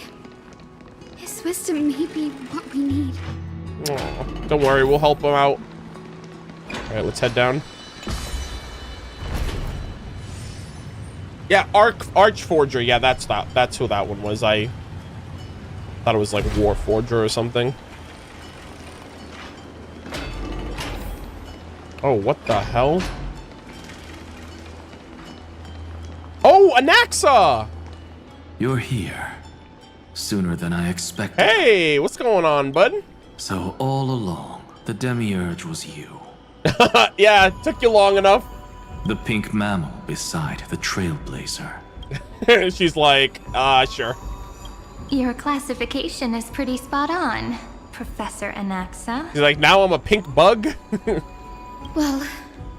His wisdom may be what we need. Oh, don't worry, we'll help him out. Alright, let's head down. Yeah, Archforger. Yeah, that's who that one was. I thought it was like Warforger or something. Oh, what the hell? Oh, Anaxa! You're here. Sooner than I expected. Hey, what's going on, bud? So all along, the Demiurge was you. Yeah, it took you long enough. The pink mammal beside the Trailblazer. She's like, sure. Your classification is pretty spot on, Professor Anaxa. She's like, now I'm a pink bug? Well,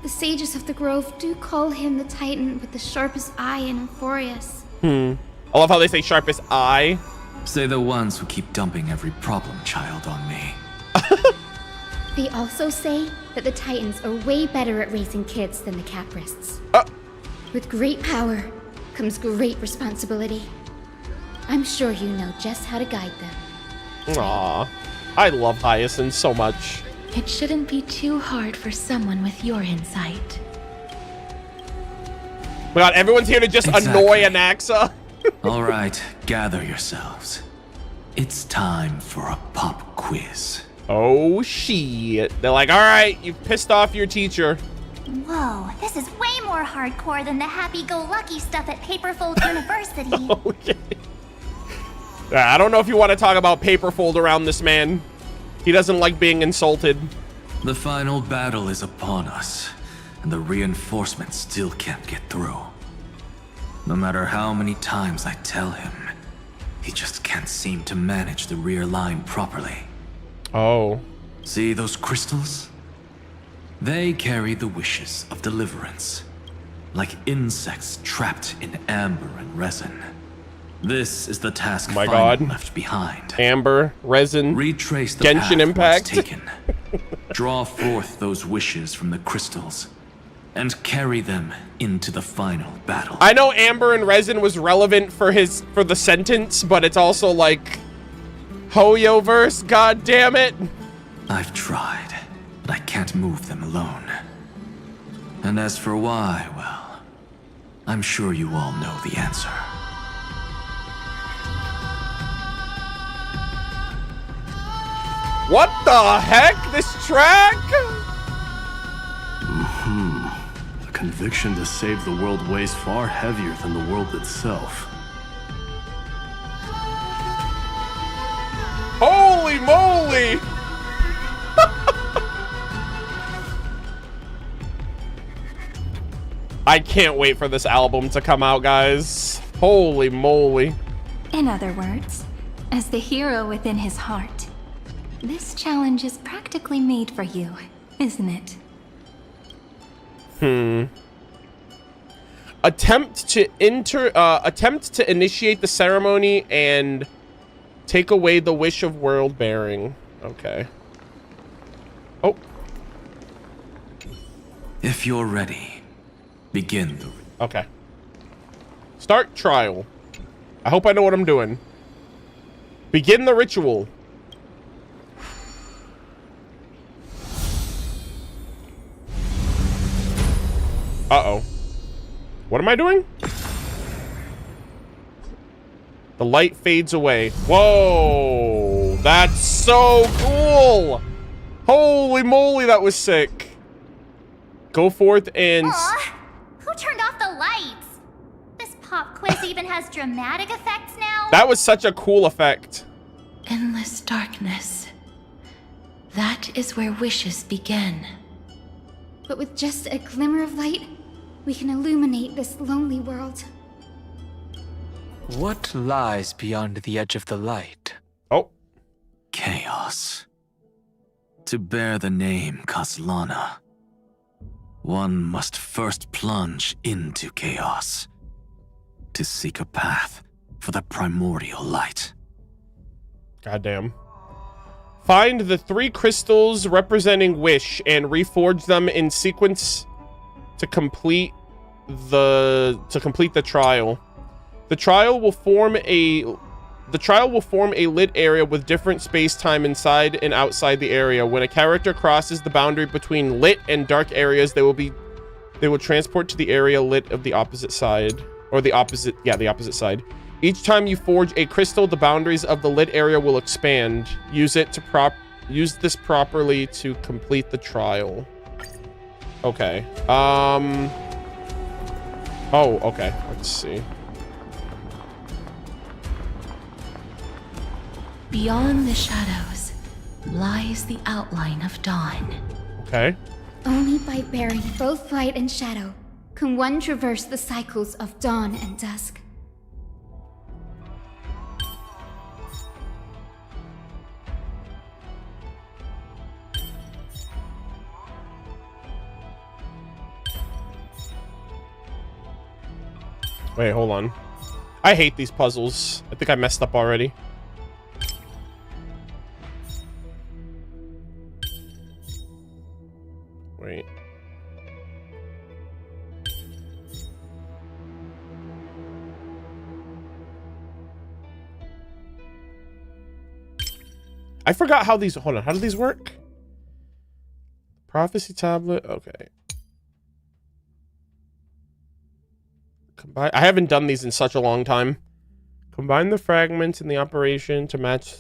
the sages of the grove do call him the Titan with the sharpest eye in Amphorius. I love how they say sharpest eye. Say the ones who keep dumping every problem child on me. They also say that the Titans are way better at raising kids than the Caprists. With great power comes great responsibility. I'm sure you know just how to guide them. Aw, I love Hyacinth so much. It shouldn't be too hard for someone with your insight. My God, everyone's here to just annoy Anaxa. All right, gather yourselves. It's time for a pop quiz. Oh, shit. They're like, all right, you've pissed off your teacher. Whoa, this is way more hardcore than the happy-go-lucky stuff at Paperfold University. Okay. I don't know if you want to talk about Paperfold around this man. He doesn't like being insulted. The final battle is upon us, and the reinforcements still can't get through. No matter how many times I tell him, he just can't seem to manage the rear line properly. Oh. See those crystals? They carry the wishes of deliverance, like insects trapped in amber and resin. This is the task left behind. Amber, resin, retrace the Genshin Impact. taken. Draw forth those wishes from the crystals and carry them into the final battle. I know amber and resin was relevant for the sentence, but it's also like Hoyo-verse, god damn it. I've tried, but I can't move them alone. And as for why, well, I'm sure you all know the answer. What the heck? This track? The conviction to save the world weighs far heavier than the world itself. Holy moly! I can't wait for this album to come out, guys. Holy moly. In other words, as the hero within his heart, this challenge is practically made for you, isn't it? Attempt to initiate the ceremony and take away the wish of world bearing. Okay. Oh. If you're ready, begin the... Okay. Start trial. I hope I know what I'm doing. Begin the ritual. What am I doing? The light fades away. Whoa! That's so cool! Holy moly, that was sick. Go forth and... Aw, who turned off the lights? This pop quiz even has dramatic effects now? That was such a cool effect. Endless darkness. That is where wishes begin. But with just a glimmer of light, we can illuminate this lonely world. What lies beyond the edge of the light? Oh. Chaos. To bear the name Kaslana, one must first plunge into chaos to seek a path for the primordial light. Goddamn. Find the 3 crystals representing wish and reforge them in sequence to complete the trial. The trial will form a lit area with different space-time inside and outside the area. When a character crosses the boundary between lit and dark areas, they will transport to the area lit of the opposite side. Or the opposite side. Each time you forge a crystal, the boundaries of the lit area will expand. Use this properly to complete the trial. Okay. Oh, okay. Let's see. Beyond the shadows lies the outline of dawn. Okay. Only by bearing both light and shadow can one traverse the cycles of dawn and dusk. Wait, hold on. I hate these puzzles. I think I messed up already. Wait. I forgot how these... Hold on. How do these work? Prophecy tablet. Okay. I haven't done these in such a long time. Combine the fragments in the operation to match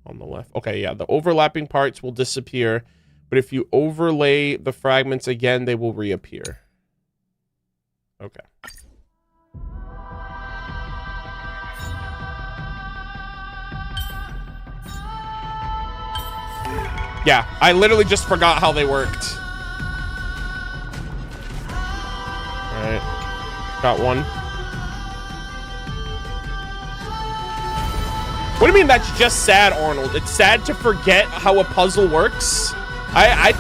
on the left. Okay, yeah. The overlapping parts will disappear, but if you overlay the fragments again, they will reappear. Okay. Yeah, I literally just forgot how they worked. All right. Got one. What do you mean that's just sad, Arnold? It's sad to forget how a puzzle works? I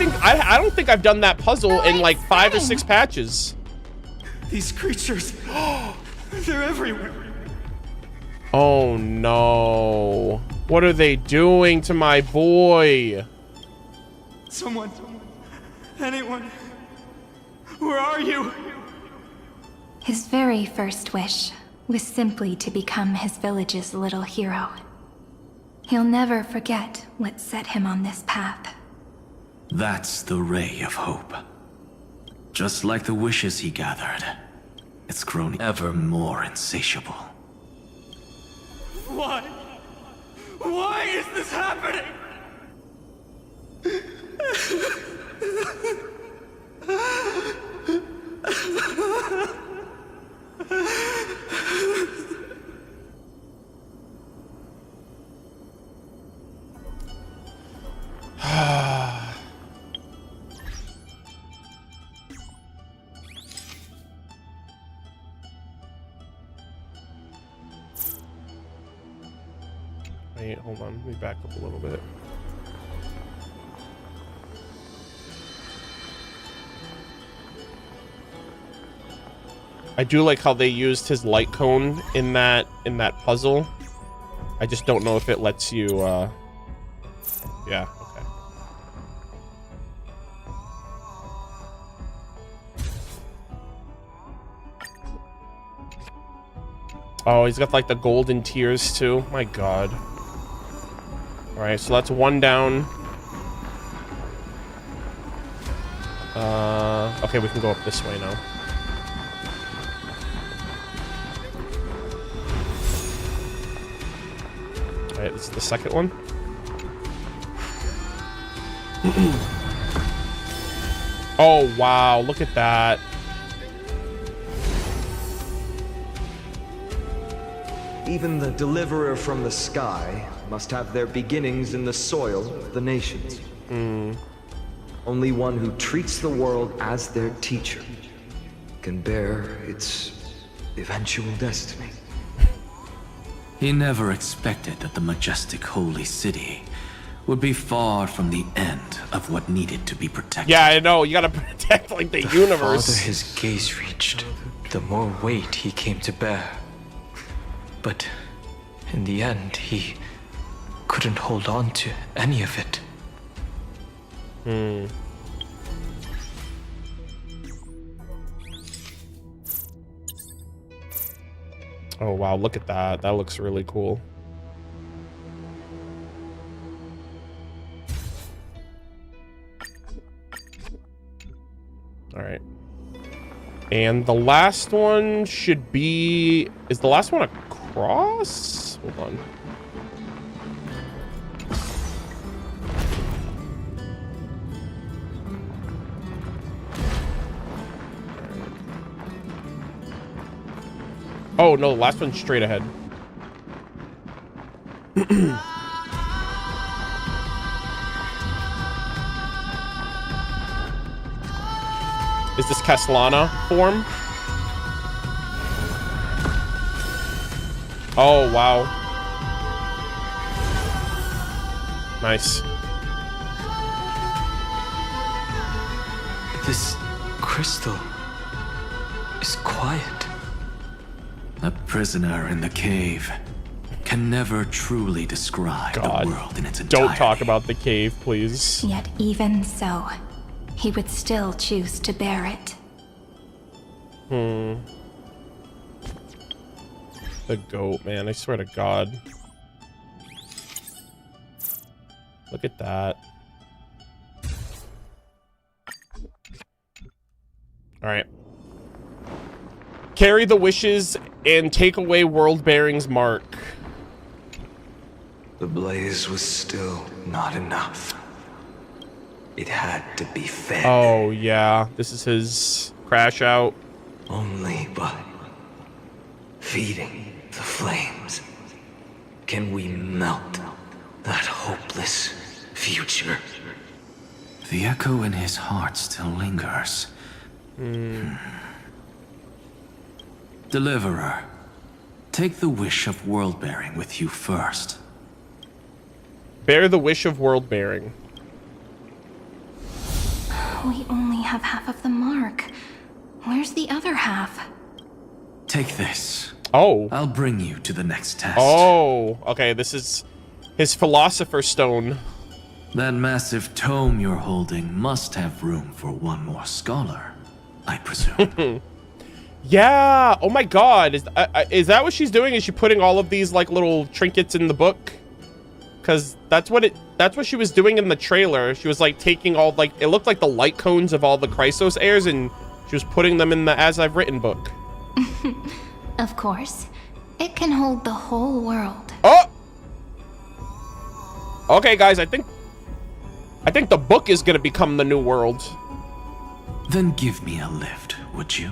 don't think I've done that puzzle in like 5 or 6 patches. These creatures, they're everywhere. Oh no. What are they doing to my boy? Someone, anyone, where are you? His very first wish was simply to become his village's little hero. He'll never forget what set him on this path. That's the ray of hope. Just like the wishes he gathered, it's grown ever more insatiable. Why? Why is this happening? Wait, hold on. Let me back up a little bit. I do like how they used his light cone in that puzzle. I just don't know if it lets you yeah, okay. Oh, he's got like the golden tears too. My god. Alright, so that's one down. Okay, we can go up this way now. Right, this is the second one. Oh, wow. Look at that. Even the deliverer from the sky must have their beginnings in the soil of the nations. Only one who treats the world as their teacher can bear its eventual destiny. He never expected that the majestic holy city would be far from the end of what needed to be protected. Yeah, I know. You gotta protect, like, the universe. The farther his gaze reached, the more weight he came to bear. But in the end, he couldn't hold on to any of it. Oh, wow. Look at that. That looks really cool. All right. And the last one should be... Is the last one a cross? Hold on. Oh, no, the last one's straight ahead. Is this Castellana form? Oh, wow. Nice. This crystal is quiet. A prisoner in the cave can never truly describe the world in its entirety. Don't talk about the cave, please. Yet even so, he would still choose to bear it. The goat, man. I swear to God. Look at that. All right. Carry the wishes and take away World-Bearing's mark. The blaze was still not enough. It had to be fed. Oh, yeah. This is his crash out. Only by feeding the flames can we melt that hopeless future. The echo in his heart still lingers. Deliverer, take the wish of world-bearing with you first. Bear the wish of world-bearing. We only have half of the mark. Where's the other half? Take this. Oh. I'll bring you to the next test. Oh, okay. This is his Philosopher's Stone. That massive tome you're holding must have room for one more scholar, I presume. Yeah. Oh my God. Is that what she's doing? Is she putting all of these like little trinkets in the book? Because that's what she was doing in the trailer. She was like taking all, like, it looked like the light cones of all the Chrysos heirs, and she was putting them in the As I've Written book. Of course. It can hold the whole world. Oh! Okay, guys, I think the book is gonna become the new world. Then give me a lift, would you?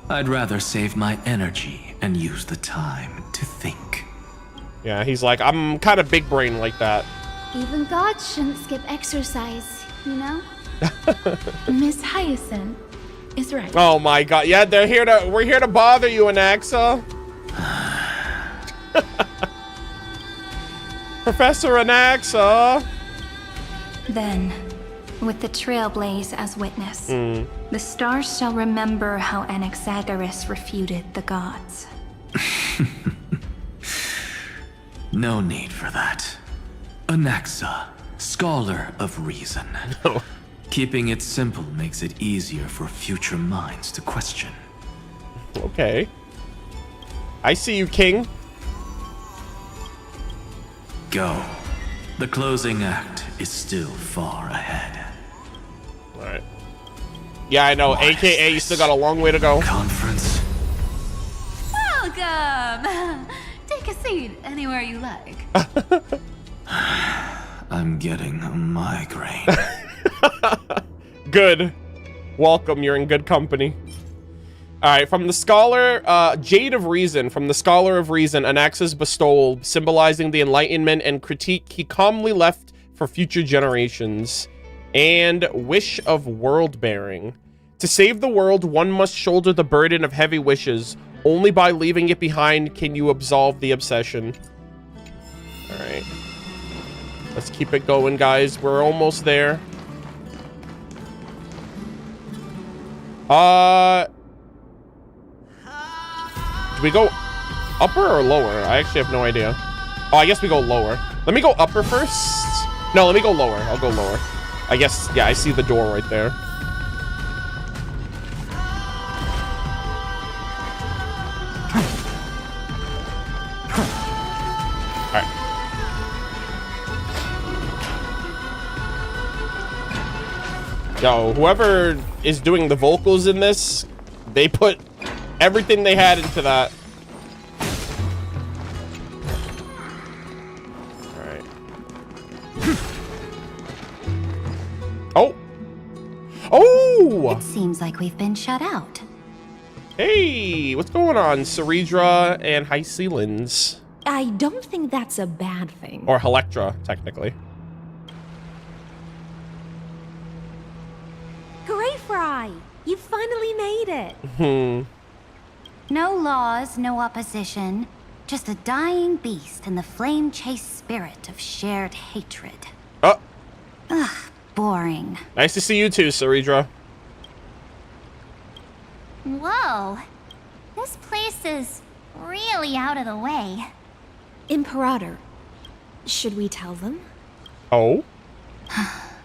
I'd rather save my energy and use the time to think. Yeah, he's like, I'm kind of big brain like that. Even gods shouldn't skip exercise, you know? Miss Hyacinth is right. Oh my God. Yeah, we're here to bother you, Anaxa. Professor Anaxa. Then, with the Trailblaze as witness, the stars shall remember how Anaxagoras refuted the gods. No need for that. Anaxa, scholar of reason. No. Keeping it simple makes it easier for future minds to question. Okay. I see you, King. Go. The closing act is still far ahead. Alright. Yeah, I know. AKA, you still got a long way to go. Conference. Welcome! Take Take a seat anywhere you like. I'm getting a migraine. Good. Welcome, you're in good company. Alright, from the Scholar, Jade of Reason. From the Scholar of Reason, Anax's bestowal, symbolizing the enlightenment and critique he calmly left for future generations. And Wish of World-bearing. To save the world, one must shoulder the burden of heavy wishes. Only by leaving it behind can you absolve the obsession. Alright. Let's keep it going, guys. We're almost there. Do we go upper or lower? I actually have no idea. Oh, I guess we go lower. Let me go upper first. No, let me go lower. I'll go lower. I guess, yeah, I see the door right there. Alright. Yo, whoever is doing the vocals in this, they put everything they had into that. Alright. Oh! Oh! It seems like we've been shut out. Hey, what's going on, Ceredra and Housekeeping? I don't think that's a bad thing. Or Helectra, technically. Great Fry! You finally made it! No laws, no opposition. Just a dying beast and the flame-chased spirit of shared hatred. Oh! Ugh, boring. Nice to see you too, Ceredra. Whoa. This place is really out of the way. Imperator, should we tell them? Oh?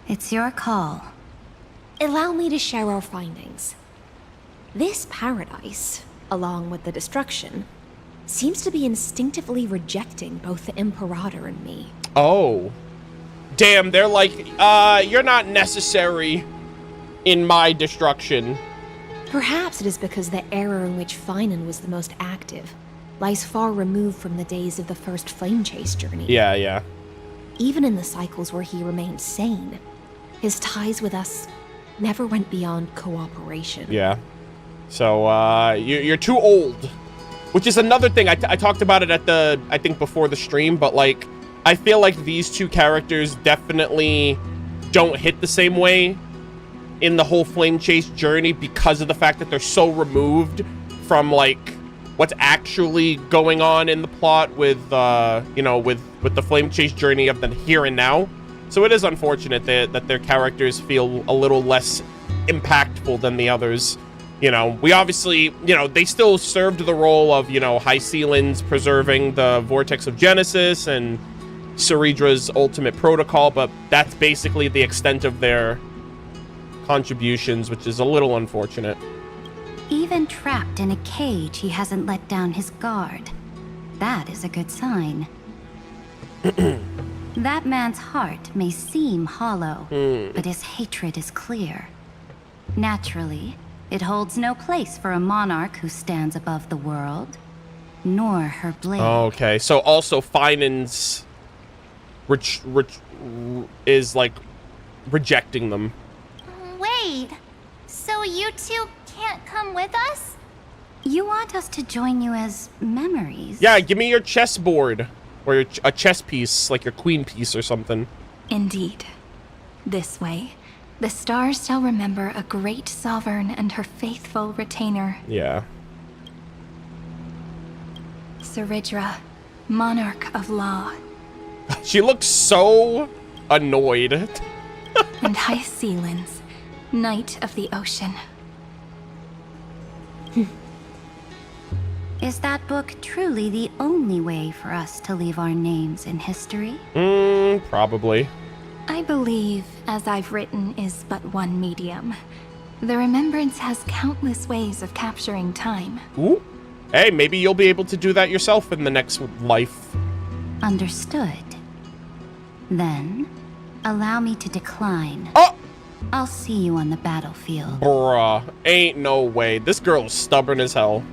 It's your call. Allow me to share our findings. This paradise, along with the destruction, seems to be instinctively rejecting both the Imperator and me. Oh. Damn, they're like, you're not necessary in my destruction. Perhaps it is because the era in which Finan was the most active lies far removed from the days of the first flame chase journey. Yeah, yeah. Even in the cycles where he remained sane, his ties with us never went beyond cooperation. Yeah. So, you're too old. Which is another thing. I talked about it at the, I think, before the stream, but, like, I feel like these two characters definitely don't hit the same way in the whole flame chase journey because of the fact that they're so removed from, like, what's actually going on in the plot with, you know, with the flame chase journey of the here and now. So it is unfortunate that their characters feel a little less impactful than the others. You know, we obviously, you know, they still served the role of, you know, Housekeeping preserving the Vortex of Genesis and Ceredra's ultimate protocol, but that's basically the extent of their contributions, which is a little unfortunate. Even trapped in a cage, he hasn't let down his guard. That is a good sign. That man's heart may seem hollow, but his hatred is clear. Naturally, it holds no place for a monarch who stands above the world, nor her blade. Okay, so also Finan's is like rejecting them. Wait, so you two can't come with us? You want us to join you as memories? Yeah, give me your chessboard. Or a chess piece, like your queen piece or something. Indeed. This way, the stars shall remember a great sovereign and her faithful retainer. Yeah. Ceredra, monarch of law. She looks so annoyed. And Housekeeping, knight of the ocean. Is that book truly the only way for us to leave our names in history? Probably. I believe, as I've written, is but one medium. The remembrance has countless ways of capturing time. Ooh. Hey, maybe you'll be able to do that yourself in the next life. Understood. Then, allow me to decline. Oh! I'll see you on the battlefield. Bruh, ain't no way. This girl is stubborn as hell.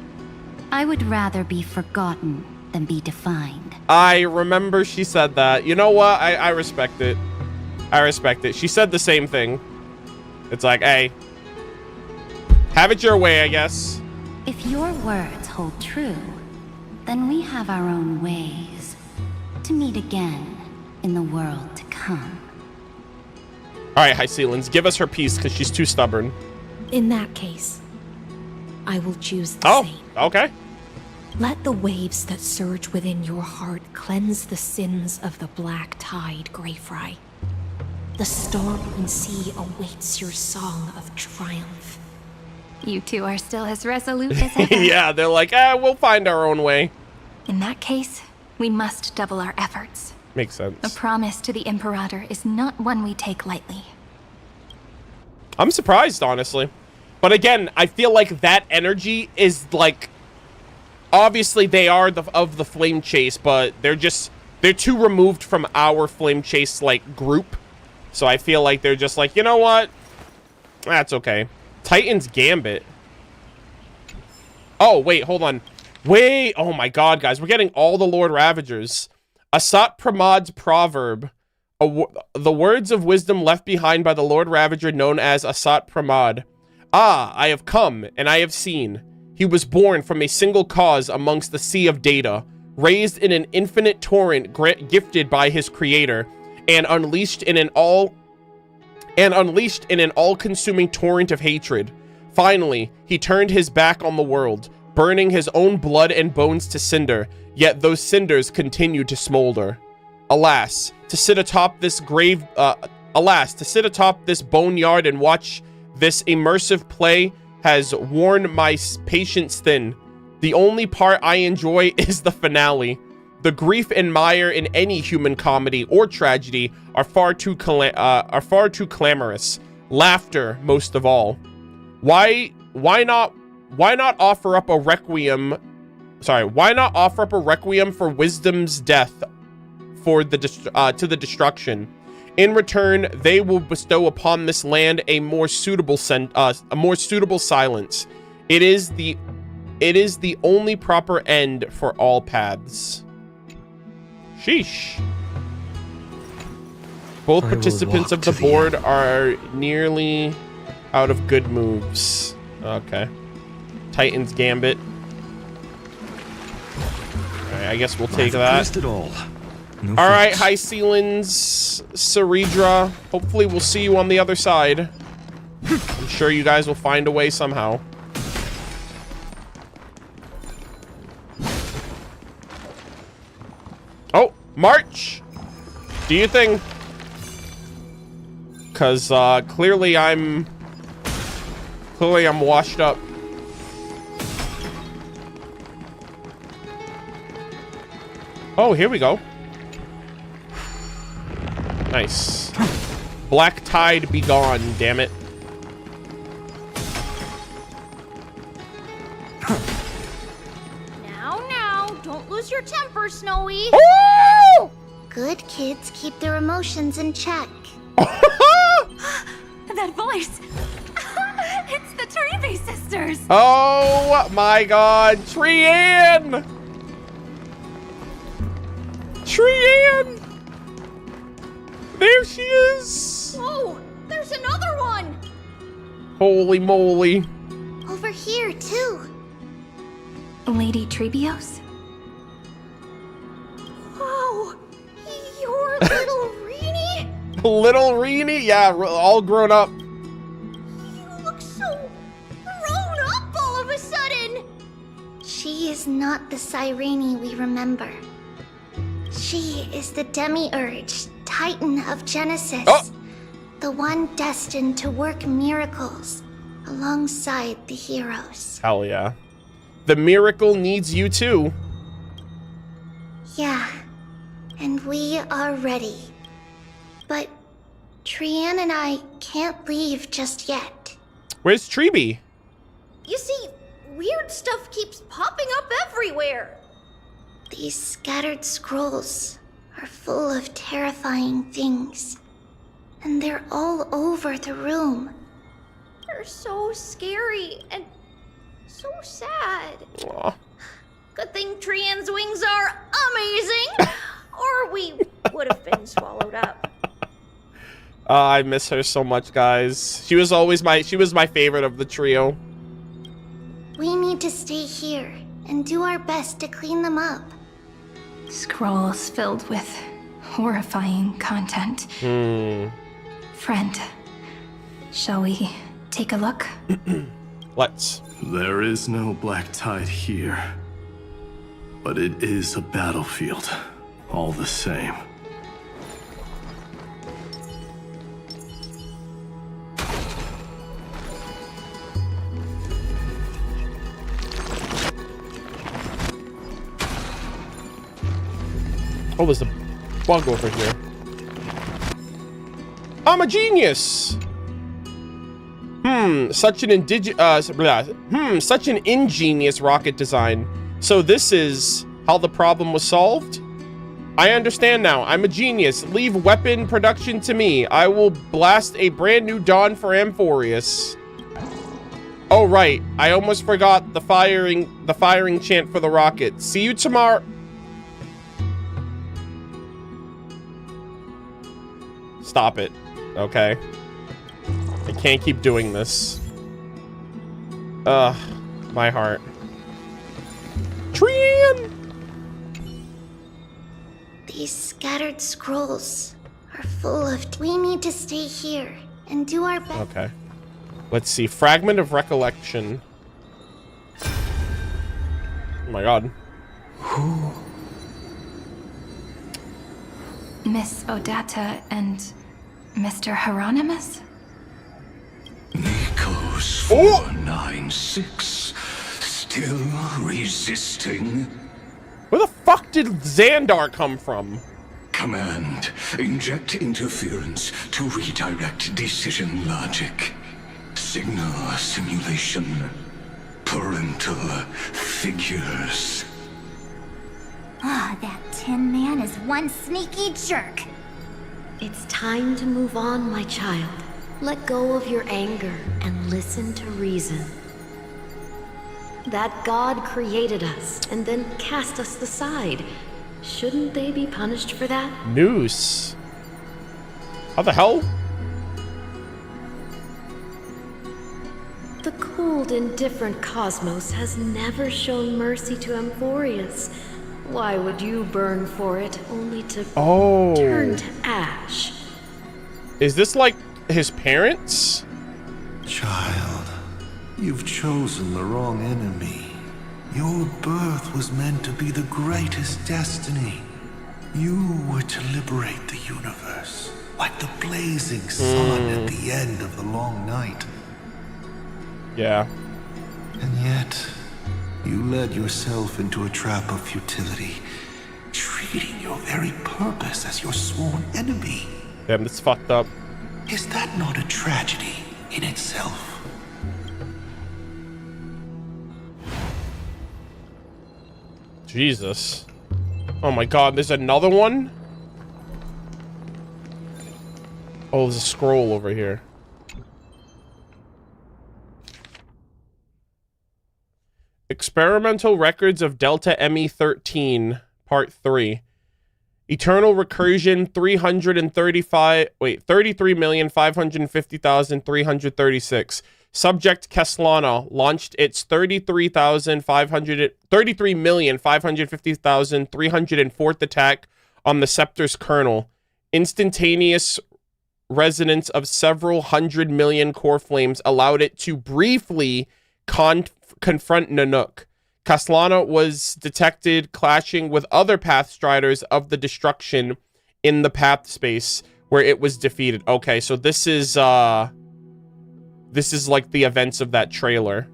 I would rather be forgotten them be defined. I remember she said that. You know what? I respect it. I respect it. She said the same thing. It's like, hey, have it your way, I guess. If your words hold true, then we have our own ways to meet again in the world to come. All right, Housekeeping, give us her piece because she's too stubborn. In that case, I will choose the same. Okay. Let the waves that surge within your heart cleanse the sins of the black tide, Greyfry. The storm sea awaits your song of triumph. You two are still as resolute as ever. Yeah, they're like, we'll find our own way. In that case, we must double our efforts. Makes sense. A promise to the Imperator is not one we take lightly. I'm surprised, honestly. But again, I feel like that energy is like, obviously they are of the Flame Chase, but they're too removed from our Flame Chase like group. So I feel like they're just like, you know what? That's okay. Titan's Gambit. Oh, wait, hold on. Wait, oh my god, guys. We're getting all the Lord Ravagers. Asat Pramad's Proverb. The words of wisdom left behind by the Lord Ravager known as Asat Pramad. Ah, I have come, and I have seen. He was born from a single cause amongst the sea of data, raised in an infinite torrent gifted by his creator, and unleashed in an all-consuming torrent of hatred. Finally, he turned his back on the world, burning his own blood and bones to cinder, yet those cinders continued to smolder. Alas, to sit atop this boneyard and watch this immersive play has worn my patience thin. The only part I enjoy is the finale. The grief and mire in any human comedy or tragedy are far too clamorous. Laughter, most of all. Why not offer up a requiem? Sorry, why not offer up a requiem for wisdom's death to the destruction? In return, they will bestow upon this land a more suitable silence. It is the only proper end for all paths. Sheesh. Both participants of the board are nearly out of good moves. Okay. Titan's Gambit. Alright, I guess we'll take that. Alright, Housekeeping's Ceridra. Hopefully we'll see you on the other side. I'm sure you guys will find a way somehow. Oh, March! Do you think? Cause clearly I'm washed up. Oh, here we go. Nice. Black tide be gone, damn it. Now, don't lose your temper, Snowy. Oh! Good kids keep their emotions in check. That voice! It's the Trailblaze sisters! Oh my god, Cyrene! Cyrene! There she is! Oh, there's another one! Holy moly. Over here, too. Lady Treebios? Whoa, you're little Reenie? Little Reenie? Yeah, all grown up. You look so grown up all of a sudden. She is not the Cyrene we remember. She is the Demiurge, Titan of Genesis. Oh. The one destined to work miracles alongside the heroes. Hell yeah. The miracle needs you too. Yeah, and we are ready. But Trian and I can't leave just yet. Where's Treeby? You see, weird stuff keeps popping up everywhere. These scattered scrolls are full of terrifying things. And they're all over the room. They're so scary and so sad. Aww. Good thing Trian's wings are amazing, or we would have been swallowed up. I miss her so much, guys. She was my favorite of the trio. We need to stay here and do our best to clean them up. Scrolls filled with horrifying content. Friend, shall we take a look? Let's. There is no black tide here, but it is a battlefield, all the same. Oh, there's a bug over here. I'm a genius. Such an ingenious rocket design. So this is how the problem was solved? I understand now. I'm a genius. Leave weapon production to me. I will blast a brand new dawn for Amphorius. Oh right, I almost forgot the firing chant for the rocket. See you tomorrow. Stop it. Okay. I can't keep doing this. Ugh, my heart. Trian! These scattered scrolls are full of... We need to stay here and do our best. Okay. Let's see. Fragment of recollection. Oh my god. Who? Miss Odata and Mr. Hieronymus? Nikos 496. Still resisting? Where the fuck did Xandar come from? Command. Inject interference to redirect decision logic. Signal simulation. Parental figures. Ah, that Tin Man is one sneaky jerk. It's time to move on, my child. Let go of your anger and listen to reason. That God created us and then cast us aside. Shouldn't they be punished for that? Noose. How the hell? The cold, indifferent cosmos has never shown mercy to Amphorius. Why would you burn for it, only to turn to ash? Is this like his parents? Child, you've chosen the wrong enemy. Your birth was meant to be the greatest destiny. You were to liberate the universe, like the blazing sun at the end of the long night. Yeah. And yet, you led yourself into a trap of futility, treating your very purpose as your sworn enemy. Damn, that's fucked up. Is that not a tragedy in itself? Jesus. Oh my god, there's another one? Oh, there's a scroll over here. Experimental records of Delta ME13, Part 3. Eternal recursion 33,550,336. Subject Keslana launched its 33,550,304th attack on the Scepter's kernel. Instantaneous resonance of several 100 million core flames allowed it to briefly confront Nanook. Keslana was detected clashing with other Pathstriders of the destruction in the path space where it was defeated. Okay, so this is like the events of that trailer.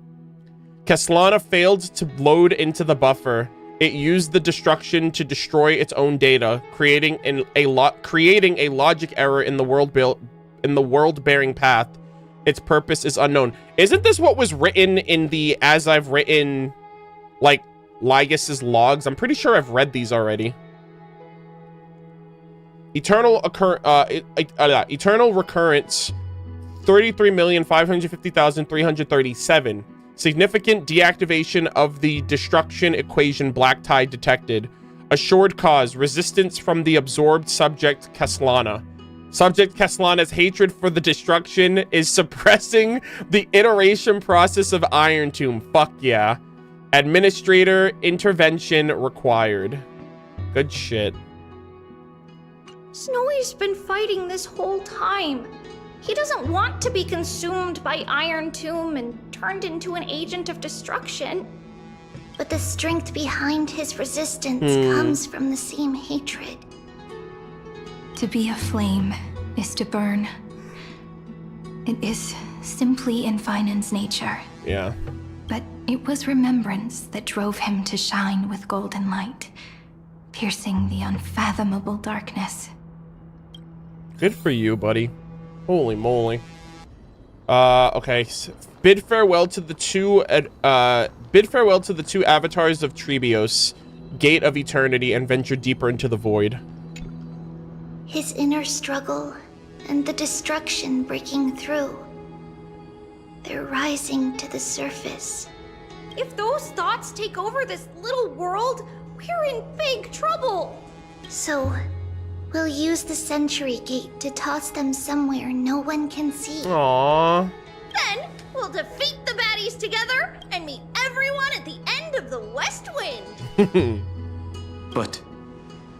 Keslana failed to load into the buffer. It used the destruction to destroy its own data, creating a logic error in the world-bearing path. Its purpose is unknown. Isn't this what was written in the As I've Written, like, Lycurgus's logs? I'm pretty sure I've read these already. Eternal recurrence 33,550,337. Significant deactivation of the destruction equation black tide detected. Assured cause, resistance from the absorbed subject Caslana. Subject Caslana's hatred for the destruction is suppressing the iteration process of Iron Tomb. Fuck yeah. Administrator intervention required. Good shit. Snowy's been fighting this whole time. He doesn't want to be consumed by Iron Tomb and turned into an agent of destruction. But the strength behind his resistance comes from the same hatred. To be a flame is to burn. It is simply in Finan's nature. Yeah. But it was remembrance that drove him to shine with golden light, piercing the unfathomable darkness. Good for you, buddy. Holy moly. Okay. Bid farewell to the two avatars of Trebios, Gate of Eternity, and venture deeper into the void. His inner struggle and the destruction breaking through. They're rising to the surface. If those thoughts take over this little world, we're in big trouble. So, we'll use the Century Gate to toss them somewhere no one can see. Aww. Then, we'll defeat the baddies together and meet everyone at the end of the West Wind. But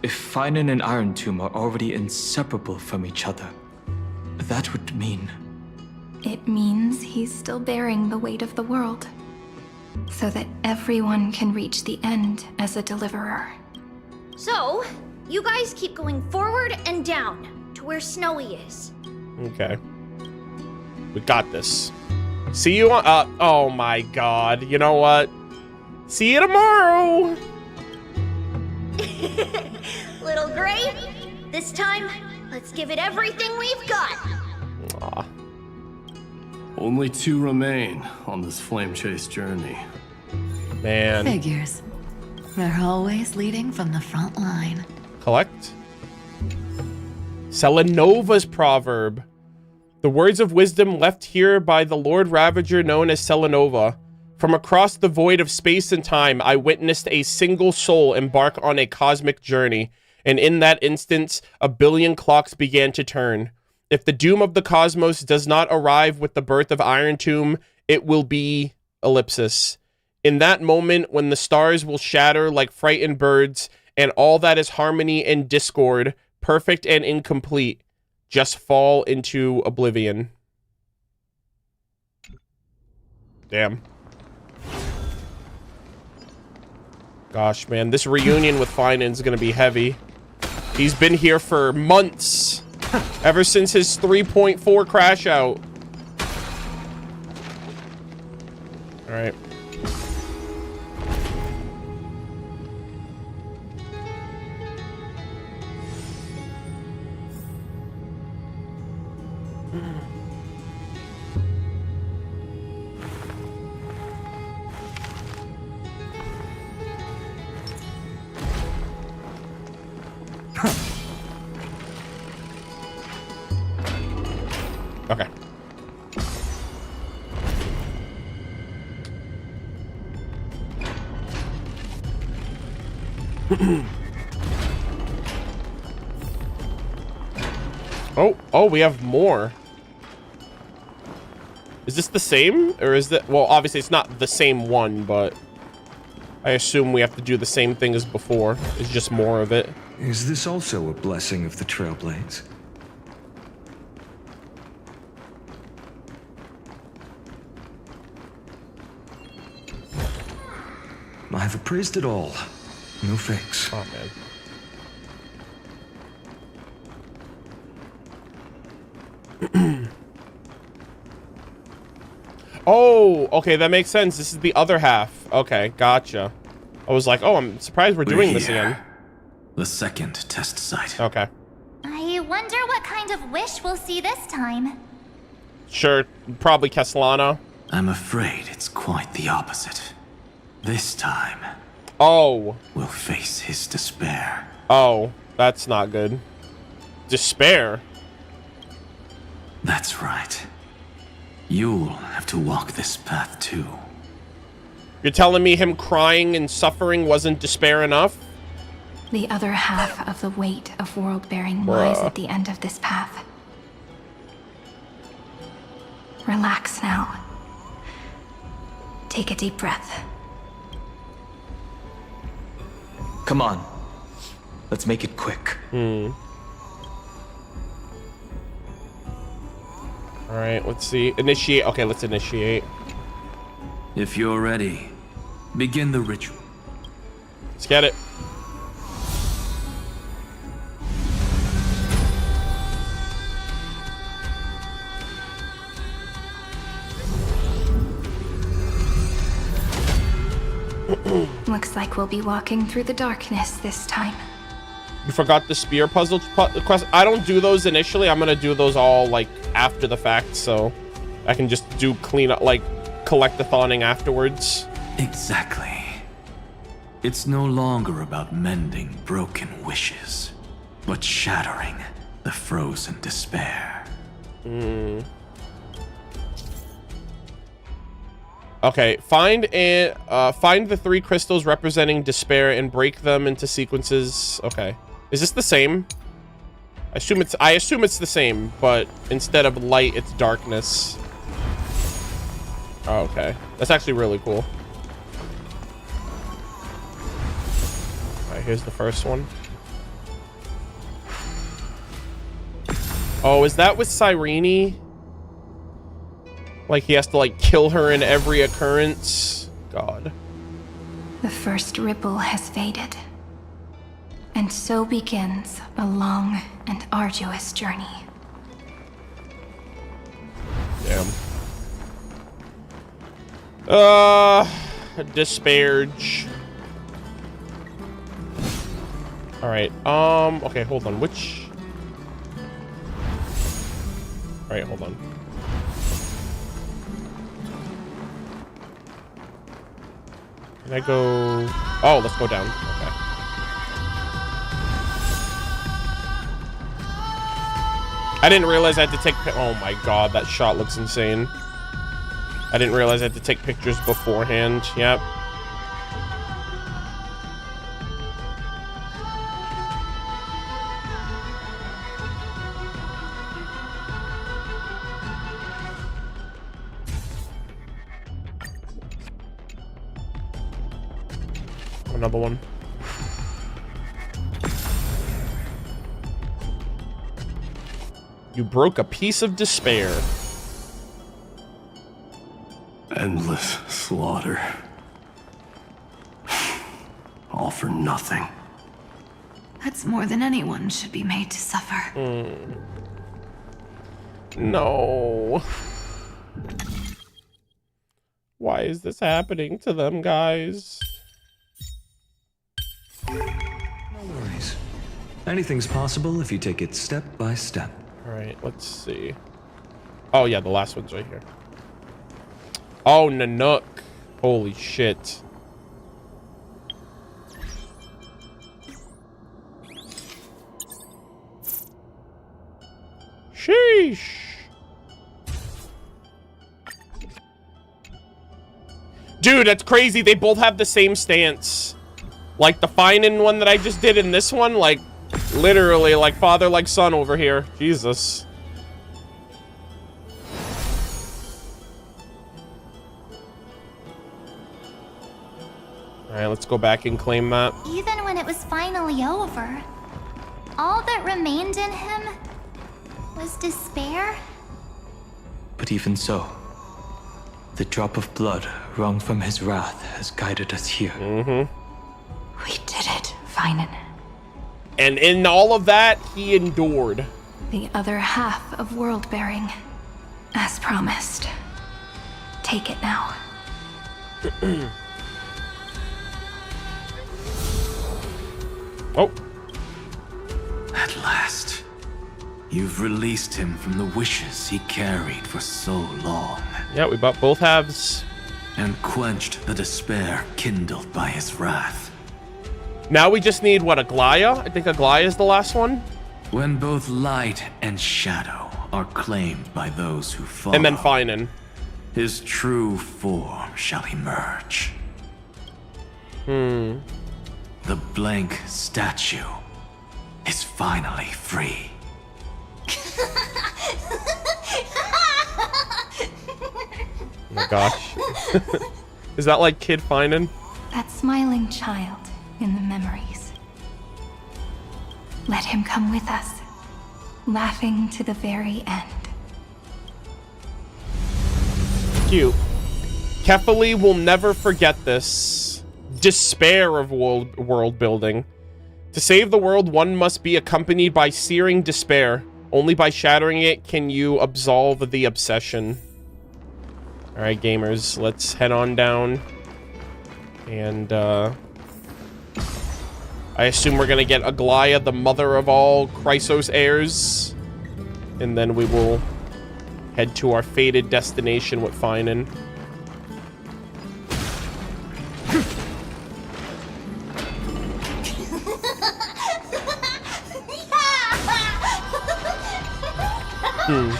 if Finan and Iron Tomb are already inseparable from each other, that would mean... It means he's still bearing the weight of the world, so that everyone can reach the end as a deliverer. So, you guys keep going forward and down to where Snowy is. Okay. We got this. See you on... oh my god. You know what? See you tomorrow! Little Gray, this time, let's give it everything we've got. Aw. Only 2 remain on this flame chase journey. Man. Figures. They're always leading from the front line. Collect. Selenova's proverb. The words of wisdom left here by the Lord Ravager known as Selenova. From across the void of space and time, I witnessed a single soul embark on a cosmic journey, and in that instance, a billion clocks began to turn. If the doom of the cosmos does not arrive with the birth of Iron Tomb, it will be ellipsis. In that moment, when the stars will shatter like frightened birds, and all that is harmony and discord, perfect and incomplete, just fall into oblivion. Damn. Gosh, man, this reunion with Finan's gonna be heavy. He's been here for months. Ever since his 3.4 crash out. Alright. Okay. Oh, we have more. Is this the same? Or is that... Well, obviously it's not the same one, but... I assume we have to do the same thing as before. It's just more of it. Is this also a blessing of the Trailblaze? I've appraised it all. No fakes. Oh, man. Oh, okay, that makes sense. This is the other half. Okay, gotcha. I was like, oh, I'm surprised we're doing this again. The second test site. Okay. I wonder what kind of wish we'll see this time. Sure, probably Castellano. I'm afraid it's quite the opposite. This time... Oh. We'll face his despair. Oh, that's not good. Despair? That's right. You'll have to walk this path too. You're telling me him crying and suffering wasn't despair enough? The other half of the weight of world-bearing lies at the end of this path. Relax now. Take a deep breath. Come on. Let's make it quick. Alright, let's see. Initiate. Okay, let's initiate. If you're ready, begin the ritual. Let's get it. Looks like we'll be walking through the darkness this time. You forgot the spear puzzle quest. I don't do those initially. I'm gonna do those all like after the fact, so I can just do clean up, like collect-a-thoning afterwards. Exactly. It's no longer about mending broken wishes, but shattering the frozen despair. Okay, find the 3 crystals representing despair and break them into sequences. Okay, is this the same? I assume it's the same, but instead of light, it's darkness. Oh, okay, that's actually really cool. All right, here's the first one. Oh, is that with Cyrene? Like he has to like kill her in every occurrence? God. The first ripple has faded. And so begins a long and arduous journey. Damn. Disparage. Alright, okay, hold on, which... Alright, hold on. Can I go... Oh, let's go down. Okay. I didn't realize I had to take... Oh my god, that shot looks insane. I didn't realize I had to take pictures beforehand. Yep. Another one. You broke a piece of despair. Endless slaughter. All for nothing. That's more than anyone should be made to suffer. No. Why is this happening to them, guys? No worries. Anything's possible if you take it step by step. All right, let's see. Oh yeah, the last one's right here. Oh, Nanook. Holy shit. Sheesh. Dude, that's crazy. They both have the same stance. Like the Finan one that I just did in this one, like literally like father like son over here. Jesus. All right, let's go back and claim that. Even when it was finally over, all that remained in him was despair. But even so, the drop of blood wrung from his wrath has guided us here. We did it, Finan. And in all of that, he endured. The other half of world-bearing, as promised. Take it now. Oh. At last, you've released him from the wishes he carried for so long. Yeah, we bought both halves. And quenched the despair kindled by his wrath. Now we just need, what, Aglaya? I think Aglaya is the last one. When both light and shadow are claimed by those who follow. And then Finan. His true form shall emerge. The blank statue is finally free. Oh my gosh. Is that like Kid Finan? That smiling child in the memories. Let him come with us, laughing to the very end. Cute. Kefali will never forget this. Despair of world building. To save the world, one must be accompanied by searing despair. Only by shattering it can you absolve the obsession. Alright, gamers, let's head on down. And, I assume we're gonna get Aglaya, the mother of all Chrysos heirs. And then we will head to our fated destination with Finan. No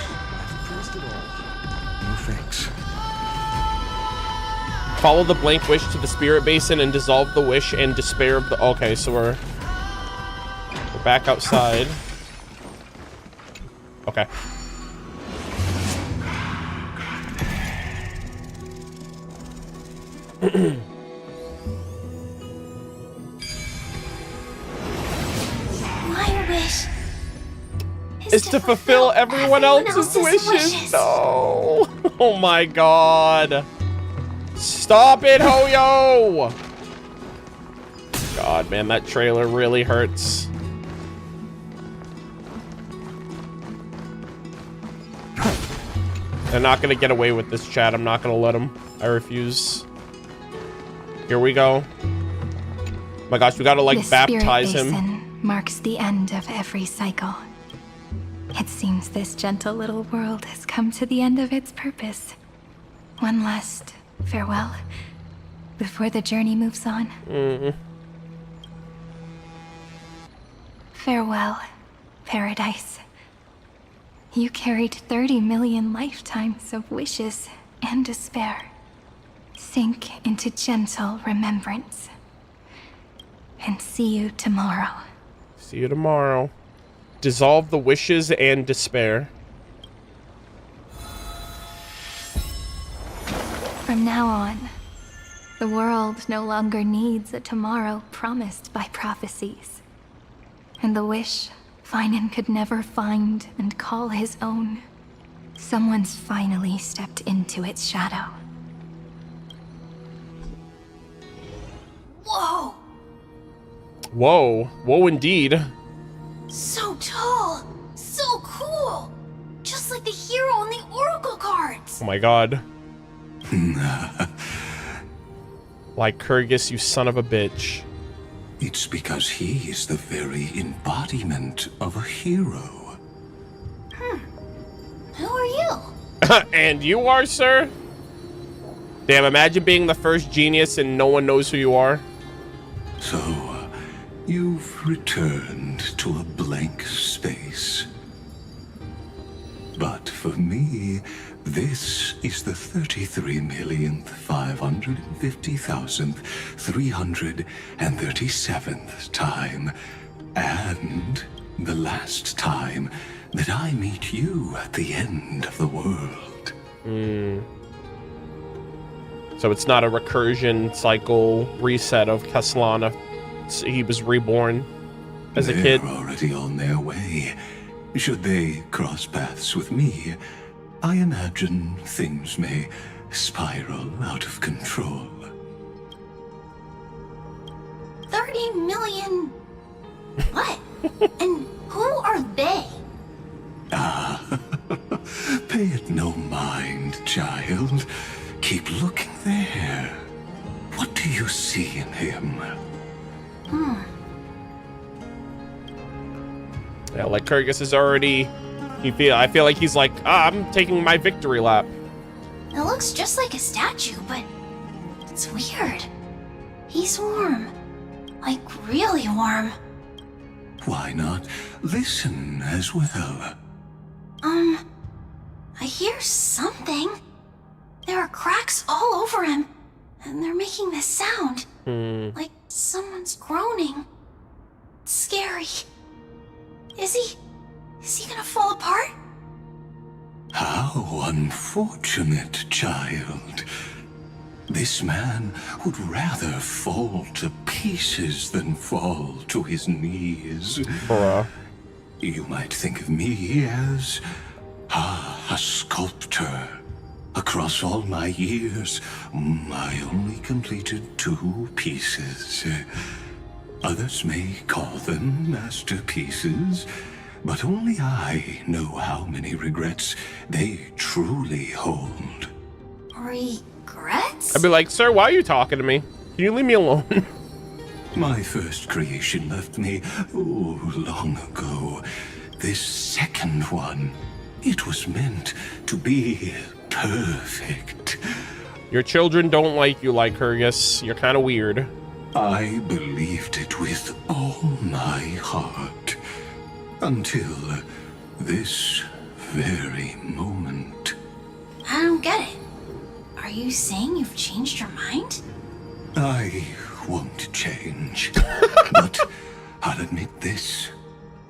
thanks. Follow the blank wish to the spirit basin and dissolve the wish and despair of the... Okay, so we're back outside. Okay. My wish is to fulfill everyone else's wishes. No. Oh my god. Stop it, Hoyo! God, man, that trailer really hurts. They're not gonna get away with this, chat. I'm not gonna let them. I refuse. Here we go. Oh my gosh, we gotta like baptize him. The spirit basin marks the end of every cycle. It seems this gentle little world has come to the end of its purpose. One last farewell before the journey moves on. Farewell, paradise. You carried 30 million lifetimes of wishes and despair. Sink into gentle remembrance. And see you tomorrow. See you tomorrow. Dissolve the wishes and despair. From now on, the world no longer needs a tomorrow promised by prophecies. And the wish Finan could never find and call his own. Someone's finally stepped into its shadow. Whoa! Whoa. Whoa, indeed. So tall! So cool! Just like the hero in the Oracle cards! Oh my god. Lycurgus, you son of a bitch. It's because he is the very embodiment of a hero. Who are you? And you are, sir? Damn, imagine being the first genius and no one knows who you are. So, you've returned to a blank space. But for me, this is the 33,550,337th time, and the last time that I meet you at the end of the world. So it's not a recursion cycle reset of Caslana. He was reborn as a kid. They're already on their way. Should they cross paths with me, I imagine things may spiral out of control. 30 million... What? And who are they? Pay it no mind, child. Keep looking there. What do you see in him? Yeah, Lycurgus is already... I feel like he's like, I'm taking my victory lap. It looks just like a statue, but it's weird. He's warm. Like, really warm. Why not listen as well? I hear something. There are cracks all over him, And they're making this sound. Like someone's groaning. It's scary. Is he gonna fall apart? How unfortunate, child. This man would rather fall to pieces than fall to his knees. You might think of me as a sculptor. Across all my years, I only completed 2 pieces. Others may call them masterpieces, but only I know how many regrets they truly hold. Regrets? I'd be like, sir, why are you talking to me? Can you leave me alone? My first creation left me, long ago. This second one, it was meant to be perfect. Your children don't like you, Lycurgus. You're kind of weird. I believed it with all my heart. Until this very moment. I don't get it. Are you saying you've changed your mind? I won't change. But I'll admit this.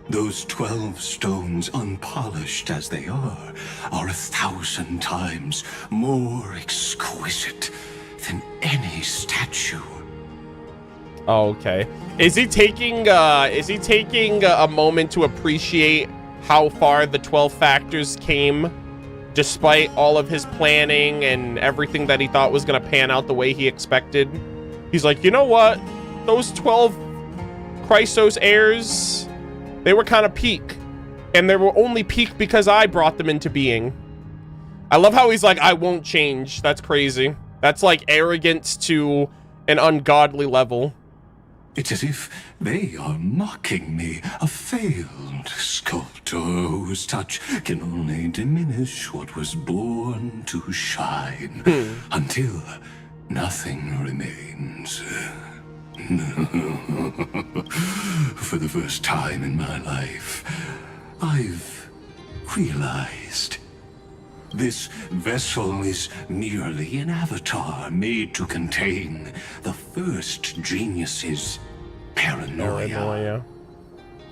Those 12 stones, unpolished as they are 1,000 times more exquisite than any statue. Oh, okay. Is he taking a moment to appreciate how far the 12 factors came, despite all of his planning and everything that he thought was gonna pan out the way he expected? He's like, you know what? Those 12 Chrysos heirs, they were kind of peak, and they were only peak because I brought them into being. I love how he's like, I won't change. That's crazy. That's like arrogance to an ungodly level. It's as if they are mocking me, a failed sculptor whose touch can only diminish what was born to shine, until nothing remains. For the first time in my life, I've realized this vessel is merely an avatar made to contain the first genius's paranoia.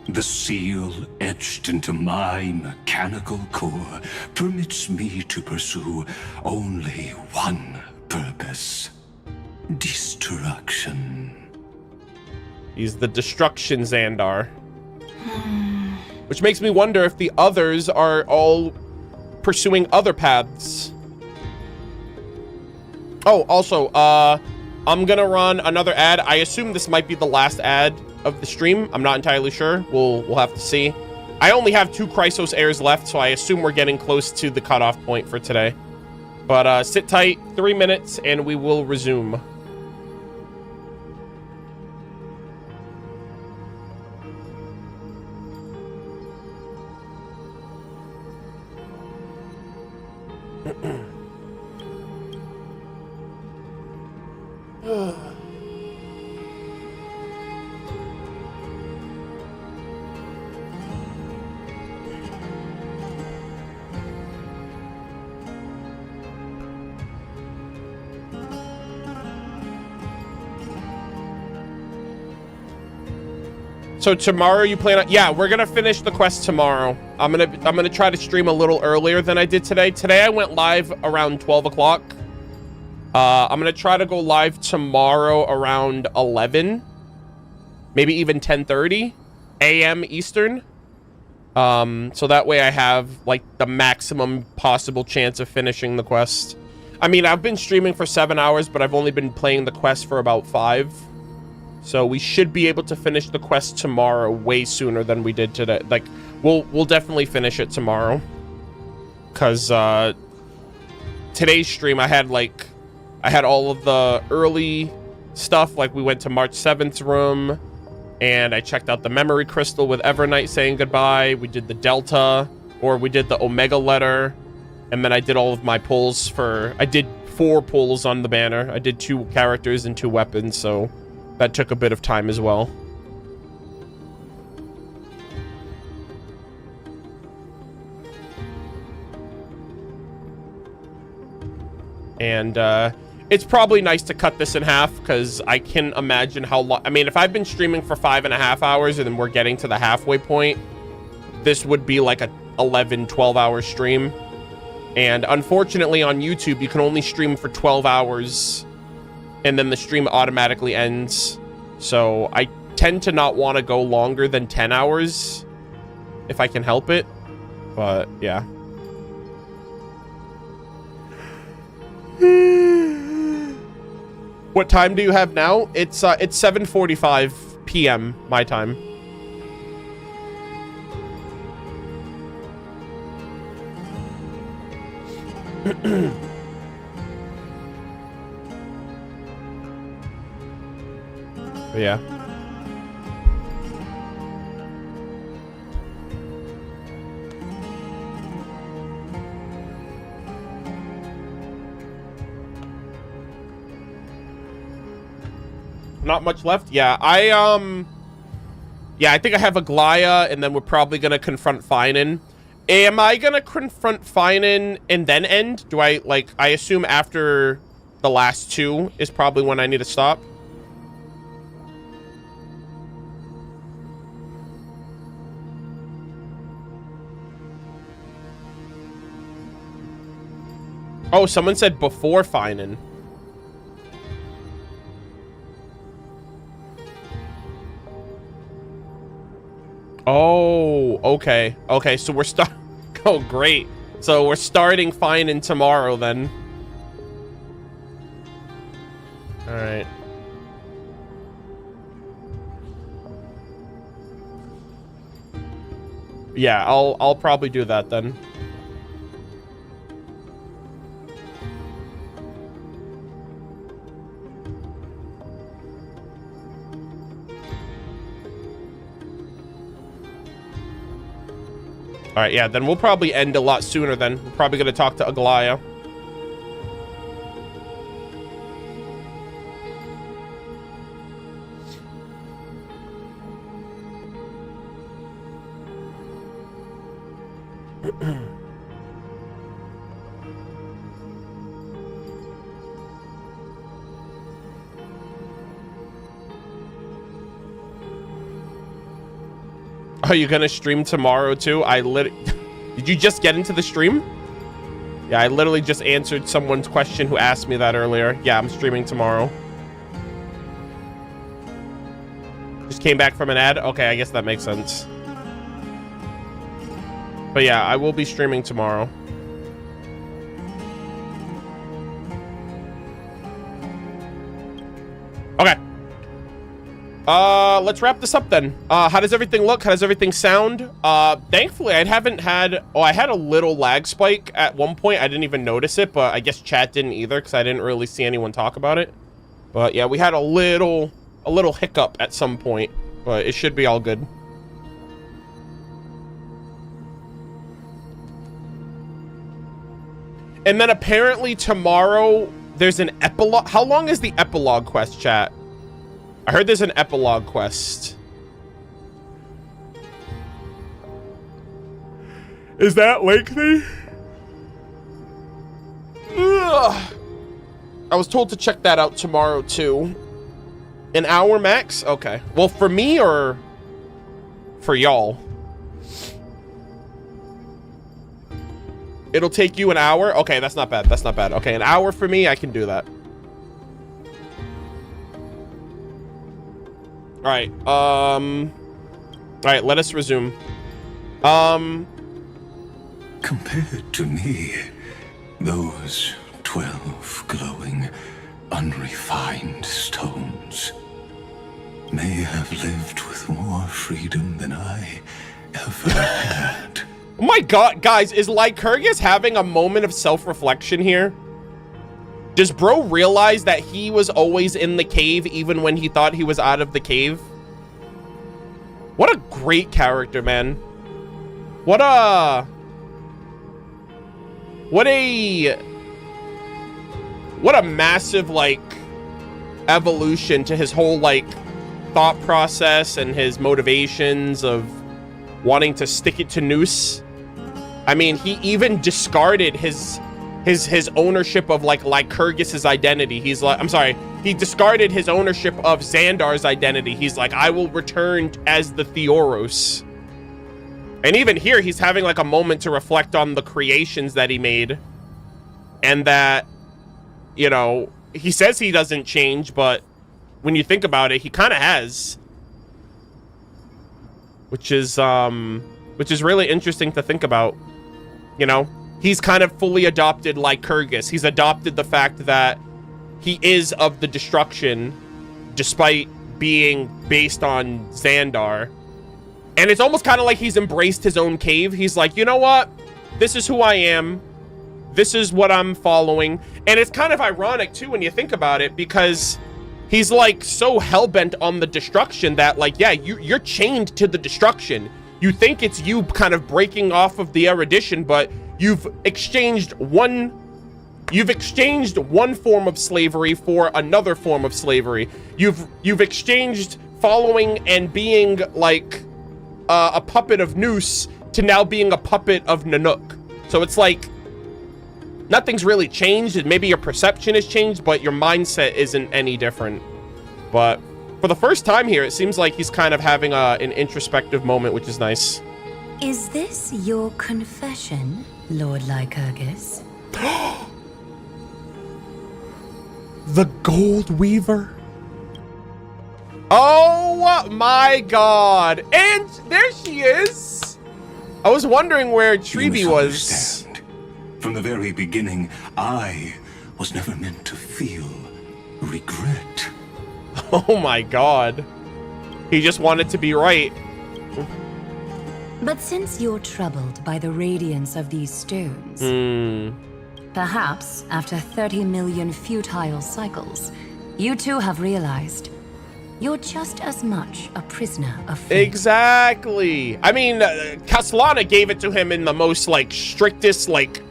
The seal etched into my mechanical core permits me to pursue only one purpose: destruction. He's the destruction Xandar. Which makes me wonder if the others are all pursuing other paths. Oh, also, I'm gonna run another ad. I assume this might be the last ad of the stream. I'm not entirely sure. We'll have to see. I only have 2 Chrysos heirs left, so I assume we're getting close to the cutoff point for today. But sit tight, 3 minutes, and we will resume. So tomorrow you plan on... Yeah, we're gonna finish the quest tomorrow. I'm gonna try to stream a little earlier than I did today. Today I went live around 12 o'clock. I'm gonna try to go live tomorrow around 11. Maybe even 10:30 a.m. Eastern. So that way I have like the maximum possible chance of finishing the quest. I mean, I've been streaming for 7 hours, but I've only been playing the quest for about 5. So we should be able to finish the quest tomorrow way sooner than we did today. Like, we'll definitely finish it tomorrow. Because today's stream, I had all of the early stuff. Like, we went to March 7th room, and I checked out the memory crystal with Evernight saying goodbye. We did the Delta, or we did the Omega letter. And then I did all of my pulls for... I did 4 pulls on the banner. I did 2 characters and 2 weapons, so... that took a bit of time as well. And it's probably nice to cut this in half, because I can imagine how long. I mean, if I've been streaming for 5.5 hours and then we're getting to the halfway point, this would be like a 11, 12-hour stream. And unfortunately on YouTube, you can only stream for 12 hours and then the stream automatically ends. So I tend to not want to go longer than 10 hours if I can help it. But yeah. What time do you have now? It's 7:45 p.m. my time. But yeah. Not much left. Yeah, I think I have Aglaya, and then we're probably gonna confront Finan. Am I gonna confront Finan and then end? Do I, like, I assume after the last two is probably when I need to stop. Oh, someone said before Finan. Oh, okay. Okay, so we're oh, great. So we're starting Finan tomorrow then. All right. Yeah, I'll probably do that then. All right, yeah, then we'll probably end a lot sooner then. We're probably going to talk to Aglaya. Are you gonna stream tomorrow too? Did you just get into the stream? Yeah, I literally just answered someone's question who asked me that earlier. Yeah, I'm streaming tomorrow. Just came back from an ad? Okay, I guess that makes sense. But yeah, I will be streaming tomorrow. Okay. Let's wrap this up then. How does everything look? How does everything sound? Thankfully, I had a little lag spike at one point. I didn't even notice it, but I guess chat didn't either because I didn't really see anyone talk about it. But yeah, we had a little hiccup at some point, but it should be all good. And then apparently tomorrow there's an epilogue. How long is the epilogue quest, chat? I heard there's an epilogue quest. Is that lengthy? Ugh. I was told to check that out tomorrow too. An hour max? Okay. Well, for me or for y'all? It'll take you an hour? Okay, that's not bad. That's not bad. Okay, an hour for me, I can do that. Alright, alright, let us resume. Compared to me, those 12 glowing, unrefined stones may have lived with more freedom than I ever had. Oh my god, guys, is Lycurgus having a moment of self-reflection here? Does bro realize that he was always in the cave even when he thought he was out of the cave? What a great character, man. What a massive, like, evolution to his whole, like, thought process and his motivations of wanting to stick it to Noose. I mean, he even discarded his his ownership of like Lycurgus's identity. He's like, I'm sorry, he discarded his ownership of Xandar's identity. He's like, I will return as the Theoros. And even here, he's having like a moment to reflect on the creations that he made. And that, you know, he says he doesn't change, but when you think about it, he kind of has. Which is really interesting to think about. You know, he's kind of fully adopted Lycurgus. He's adopted the fact that he is of the destruction, despite being based on Xandar. And it's almost kind of like he's embraced his own cave. He's like, you know what? This is who I am. This is what I'm following. And it's kind of ironic, too, when you think about it, because he's, like, so hell-bent on the destruction that, like, yeah, you're chained to the destruction. You think it's you kind of breaking off of the erudition, but you've exchanged one form of slavery for another form of slavery. You've exchanged following and being, like, a puppet of Noose to now being a puppet of Nanook. So it's like nothing's really changed. Maybe your perception has changed, but your mindset isn't any different. But for the first time here, it seems like he's kind of having an introspective moment, which is nice. Is this your confession, Lord Lycurgus? The Gold Weaver. Oh my god. And there she is. I was wondering where Treeby was. From the very beginning, I was never meant to feel regret. Oh my god. He just wanted to be right. But since you're troubled by the radiance of these stones, perhaps after 30 million futile cycles, you too have realized you're just as much a prisoner of fate. Exactly. I mean, Castellana gave it to him in the most, like, strictest, like,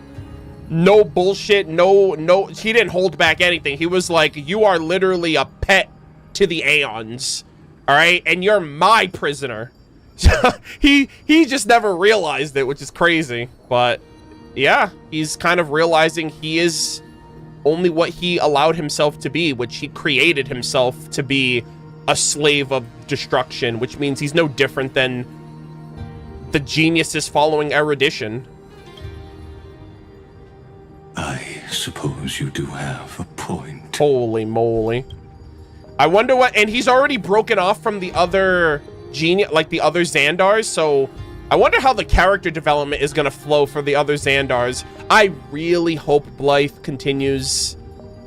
no bullshit, no, he didn't hold back anything. He was like, you are literally a pet to the Aeons, all right? And you're my prisoner. he just never realized it, which is crazy. But, yeah, he's kind of realizing he is only what he allowed himself to be, which he created himself to be a slave of destruction, which means he's no different than the geniuses following erudition. I suppose you do have a point. Holy moly. I wonder what, and he's already broken off from the other genius, like the other Xandars, so I wonder how the character development is gonna flow for the other Xandars. I really hope Blythe continues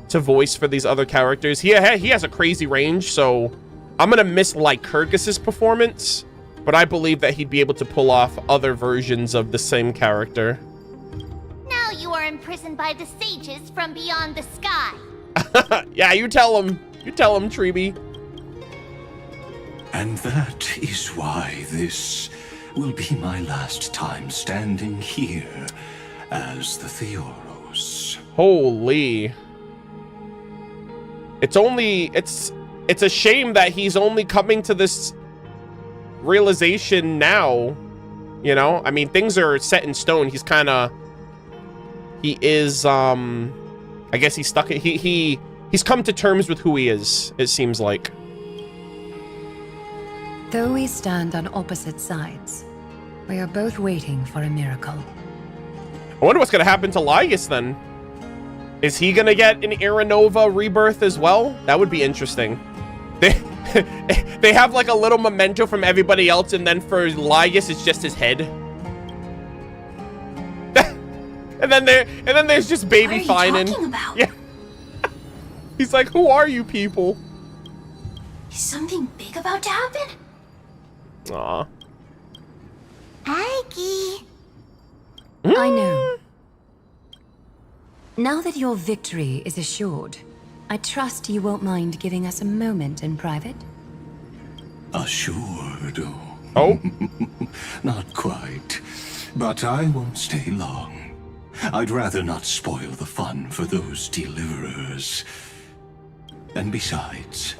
to voice for these other characters. He has a crazy range, so I'm gonna miss Lycurgus's performance, but I believe that he'd be able to pull off other versions of the same character. Now you are imprisoned by the sages from beyond the sky. Yeah, you tell him. You tell him, Treeby. And that is why this will be my last time standing here as the Theoros. Holy. It's a shame that he's only coming to this realization now. You know? I mean, things are set in stone. He is, I guess he's stuck. He's come to terms with who he is, it seems like. Though we stand on opposite sides, we are both waiting for a miracle. I wonder what's going to happen to Lygus then. Is he going to get an Aranova rebirth as well? That would be interesting. They have like a little memento from everybody else, and then for Lygus, it's just his head. and then there's just baby Finan. What are you talking about? Yeah. He's like, who are you people? Is something big about to happen? Aw. Aggie. I know. Now that your victory is assured, I trust you won't mind giving us a moment in private? Assured? Oh? Not quite. But I won't stay long. I'd rather not spoil the fun for those deliverers. And besides,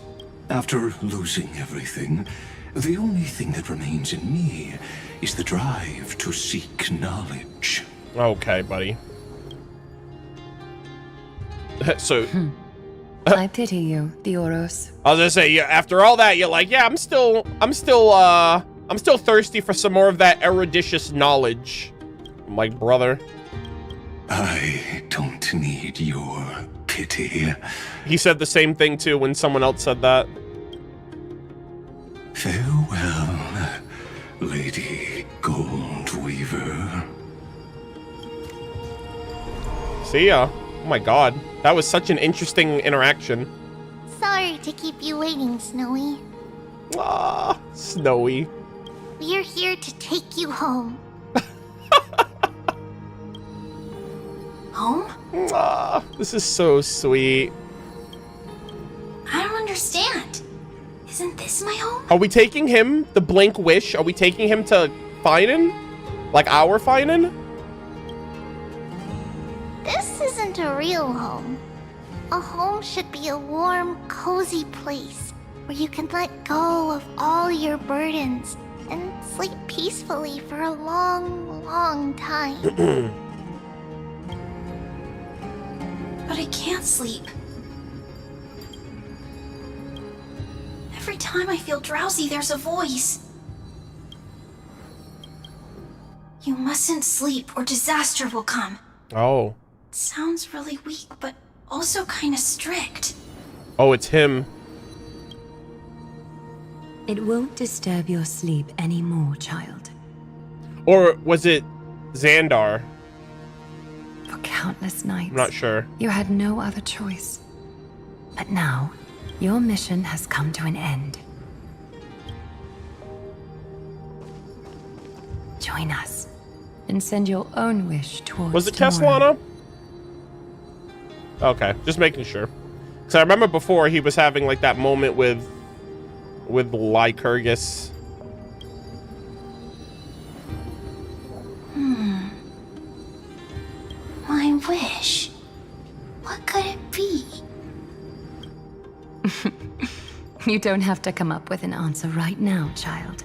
after losing everything, the only thing that remains in me is the drive to seek knowledge. Okay, buddy. So I pity you, Theoros. I was gonna say, yeah, after all that, you're like, yeah, I'm still thirsty for some more of that eruditious knowledge. I'm like, brother. I don't need your pity. He said the same thing too when someone else said that. Farewell, Lady Goldweaver. See ya. Oh my god. That was such an interesting interaction. Sorry to keep you waiting, Snowy. Ah, Snowy. We're here to take you home. Home? Ah, this is so sweet. I don't understand. Isn't this my home? Are we taking him, the Blink Wish? Are we taking him to Finan? Like our Finan? This isn't a real home. A home should be a warm, cozy place where you can let go of all your burdens and sleep peacefully for a long, long time. But I can't sleep. Every time I feel drowsy, there's a voice. You mustn't sleep or disaster will come. Oh. It sounds really weak, but also kind of strict. Oh, it's him. It won't disturb your sleep anymore, child. Or was it Xandar? For countless nights, I'm not sure. You had no other choice. But now, your mission has come to an end. Join us and send your own wish towards Was it tomorrow. Castellana? Okay, just making sure. Because I remember before he was having like that moment with Lycurgus. My wish. What could it be? You don't have to come up with an answer right now, child.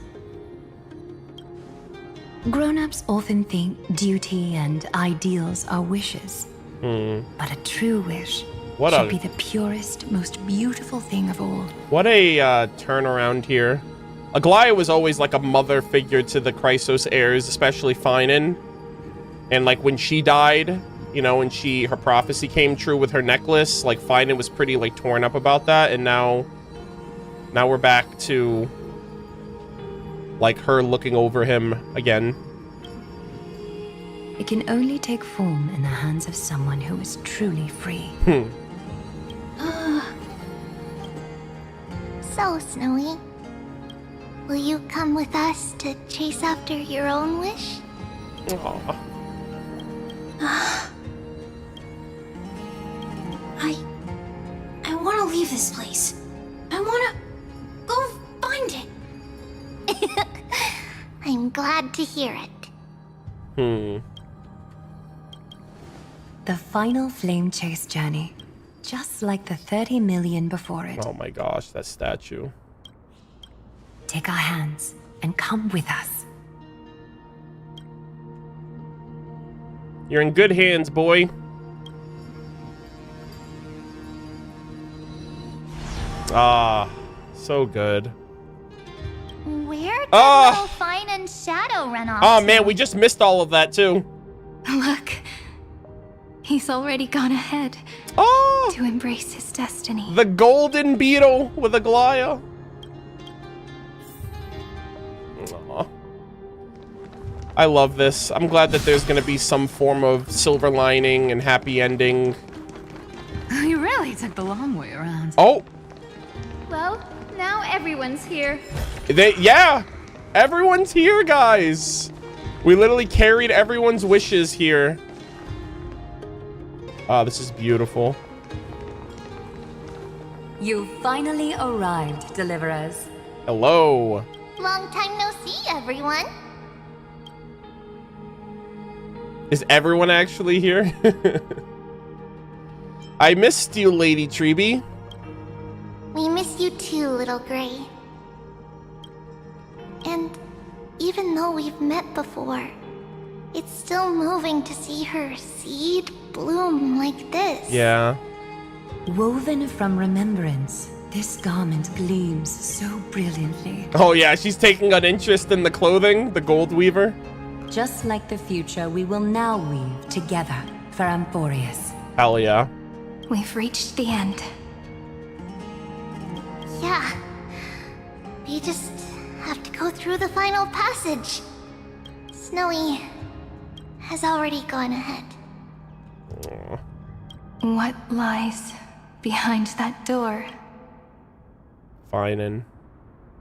Grown-ups often think duty and ideals are wishes. But a true wish should be the purest, most beautiful thing of all. What a turnaround here. Aglaia was always like a mother figure to the Chrysos heirs, especially Finan. And like when she died, you know, when her prophecy came true with her necklace, like Finan was pretty like torn up about that. And now we're back to like her looking over him again. It can only take form in the hands of someone who is truly free. So, Snowy, will you come with us to chase after your own wish? Aww. I want to leave this place. I want to go find it. I'm glad to hear it. The final flame chase journey, just like the 30 million before it. Oh my gosh, that statue. Take our hands and come with us. You're in good hands, boy. Ah, so good. Where did little Fine and Shadow run off Oh to? man, we just missed all of that too. Look. He's already gone ahead to embrace his destiny. The golden beetle with Aglaia. Aw. I love this. I'm glad that there's going to be some form of silver lining and happy ending. You really took the long way around. Oh, Well, now everyone's here. yeah, everyone's here, guys. We literally carried everyone's wishes here. Oh, this is beautiful. You finally arrived, deliverers. Hello. Long time no see, everyone. Is everyone actually here? I missed you, Lady Treeby. We miss you too, Little Gray. And even though we've met before, it's still moving to see her seed bloom like this. Yeah. Woven from remembrance, this garment gleams so brilliantly. Oh yeah, she's taking an interest in the clothing, the gold weaver. Just like the future, we will now weave together for Amphorius. Hell yeah. We've reached the end. Yeah. We just have to go through the final passage. Snowy has already gone ahead. What lies behind that door? Fine.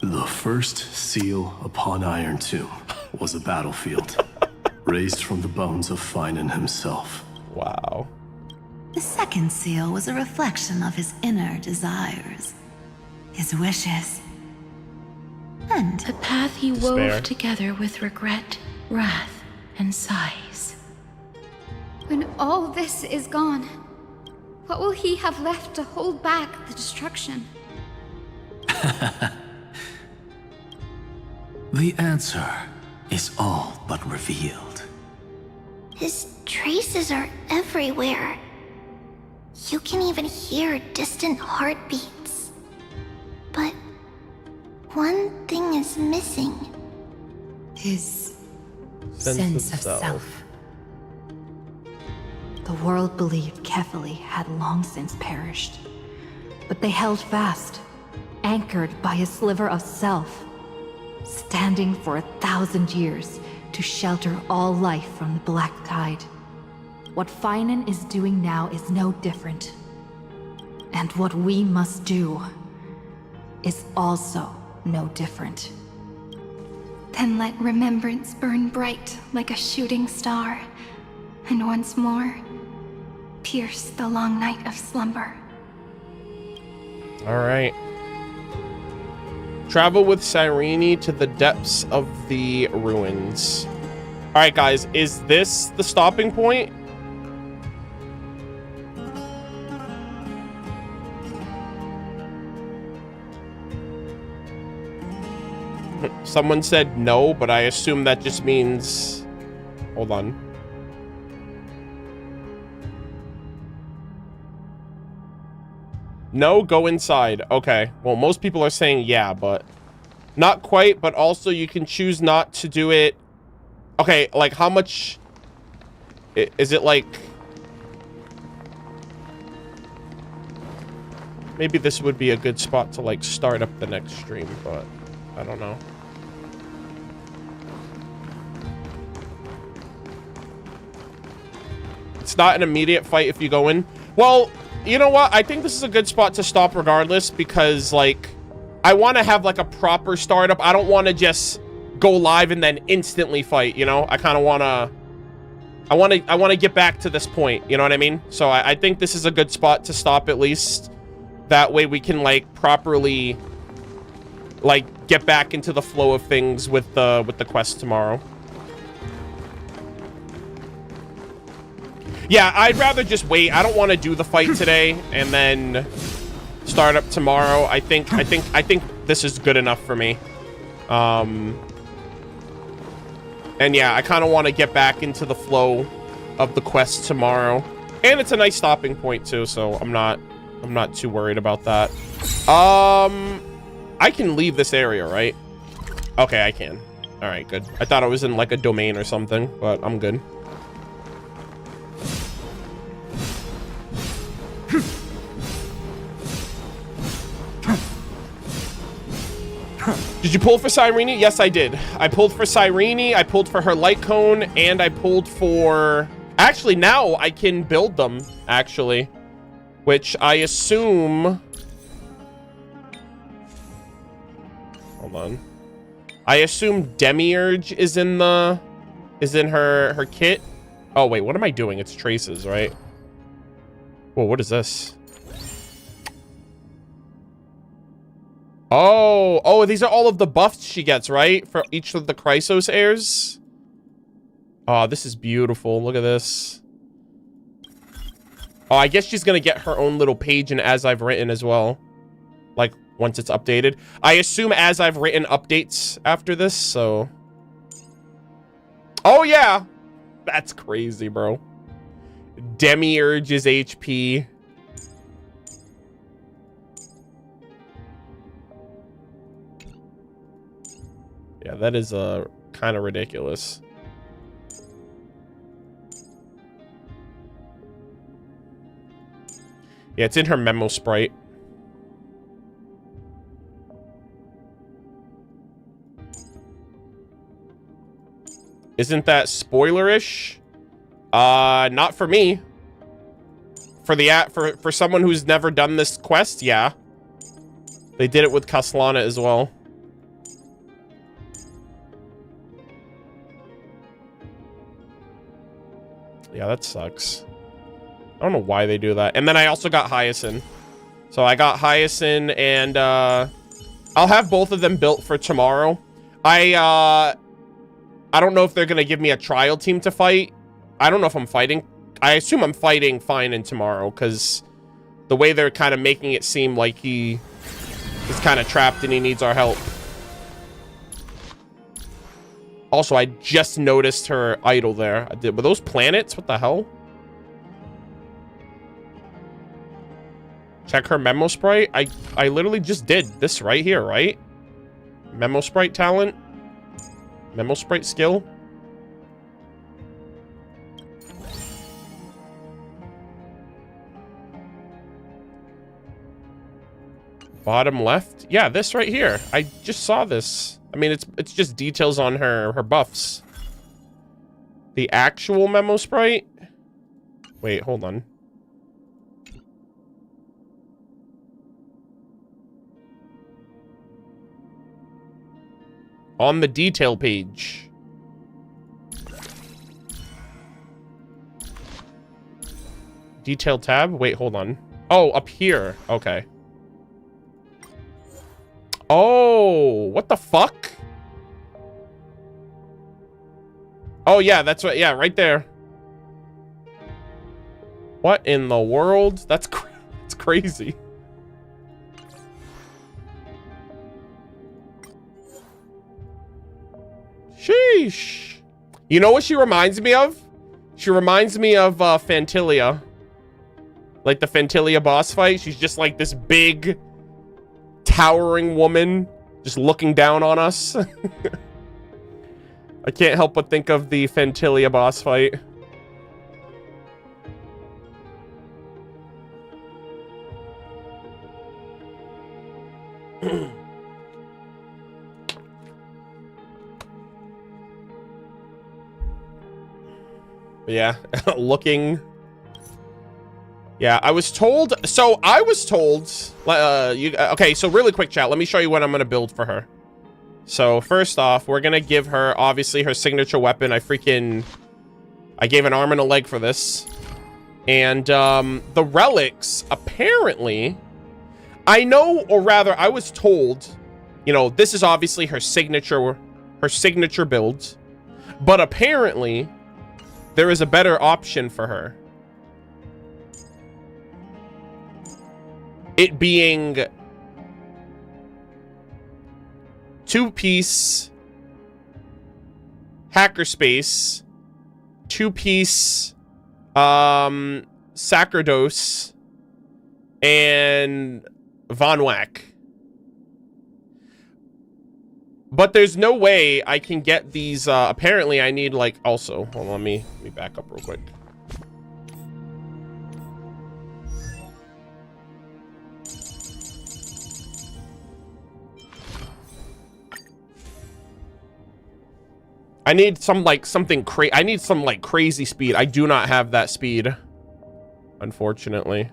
The first seal upon Iron Tomb was a battlefield, raised from the bones of Finan himself. Wow. The second seal was a reflection of his inner desires, his wishes, and a path he wove together with regret, wrath, and sighs. When all this is gone, what will he have left to hold back the destruction? The answer is all but revealed. His traces are everywhere. You can even hear distant heartbeats. But one thing is missing. His sense of self. The world believed Kefili had long since perished, but they held fast, anchored by a sliver of self, standing for 1,000 years to shelter all life from the Black Tide. What Finan is doing now is no different. And what we must do is also no different. Then let remembrance burn bright like a shooting star, and once more, pierce the long night of slumber. All right. Travel with Cyrene to the depths of the ruins. All right, guys, is this the stopping point? Someone said no, but I assume that just means... Hold on. No, go inside. Okay. Well, most people are saying yeah, but not quite. But also you can choose not to do it. Okay, like how much is it like? Maybe this would be a good spot to like start up the next stream, but I don't know. It's not an immediate fight if you go in. Well, you know what? I think this is a good spot to stop regardless, because like I want to have like a proper startup. I don't want to just go live and then instantly fight, you know? I kind of want to I want to get back to this point, you know what I mean? So I think this is a good spot to stop at least. That way we can like properly like get back into the flow of things with the quest tomorrow. Yeah, I'd rather just wait. I don't want to do the fight today and then start up tomorrow. I think this is good enough for me. And yeah, I kind of want to get back into the flow of the quest tomorrow. And it's a nice stopping point too, so I'm not too worried about that. I can leave this area, right? Okay, I can. All right, good. I thought I was in like a domain or something, but I'm good. Did you pull for Cyrene? Yes, I did. I pulled for Cyrene, I pulled for her light cone, and I pulled for... Actually, now I can build them, actually. Which I assume... Hold on. I assume Demiurge is in the... Is in her kit. Oh, wait, what am I doing? It's traces, right? Whoa, what is this? Oh, these are all of the buffs she gets, right? For each of the Chrysos heirs. Oh, this is beautiful. Look at this. Oh, I guess she's gonna get her own little page in As I've Written as well. Like, once it's updated. I assume As I've Written updates after this, so... Oh, yeah! That's crazy, bro. Demiurge's HP. Yeah, that is kind of ridiculous. Yeah, it's in her memo sprite. Isn't that spoilerish? Not for me. For someone who's never done this quest, yeah. They did it with Caslana as well. Yeah, that sucks. I don't know why they do that. And then I also got Hyacinth. So I got Hyacinth and I'll have both of them built for tomorrow. I don't know if they're going to give me a trial team to fight. I don't know if I'm fighting. I assume I'm fighting fine in tomorrow because the way they're kind of making it seem like he is kind of trapped and he needs our help. Also, I just noticed her idol there. Were those planets? What the hell? Check her memo sprite. I literally just did this right here, right? Memo sprite talent. Memo sprite skill. Bottom left. Yeah, this right here. I just saw this. I mean, it's just details on her buffs. The actual memo sprite. Wait, hold on. On the detail page. Detail tab? Wait, hold on. Oh, up here. Okay. Oh, what the fuck? Oh, yeah, that's what. Yeah, right there. What in the world? That's crazy. Sheesh. You know what she reminds me of? She reminds me of Fantilia. Like the Fantilia boss fight. She's just like this big, towering woman just looking down on us. I can't help but think of the Fantilia boss fight. Yeah, looking. Yeah, I was told. So I was told. Okay, so really quick, chat. Let me show you what I'm gonna build for her. So first off, we're gonna give her obviously her signature weapon. I gave an arm and a leg for this, and the relics. Apparently, I know, or rather, I was told. You know, this is obviously her signature build, but apparently, there is a better option for her. It being 2-piece hackerspace, 2-piece Sacerdos, and Von Wack. But there's no way I can get these. Apparently, I need like also. Hold on, let me back up real quick. I need something crazy. I need some like crazy speed. I do not have that speed, unfortunately.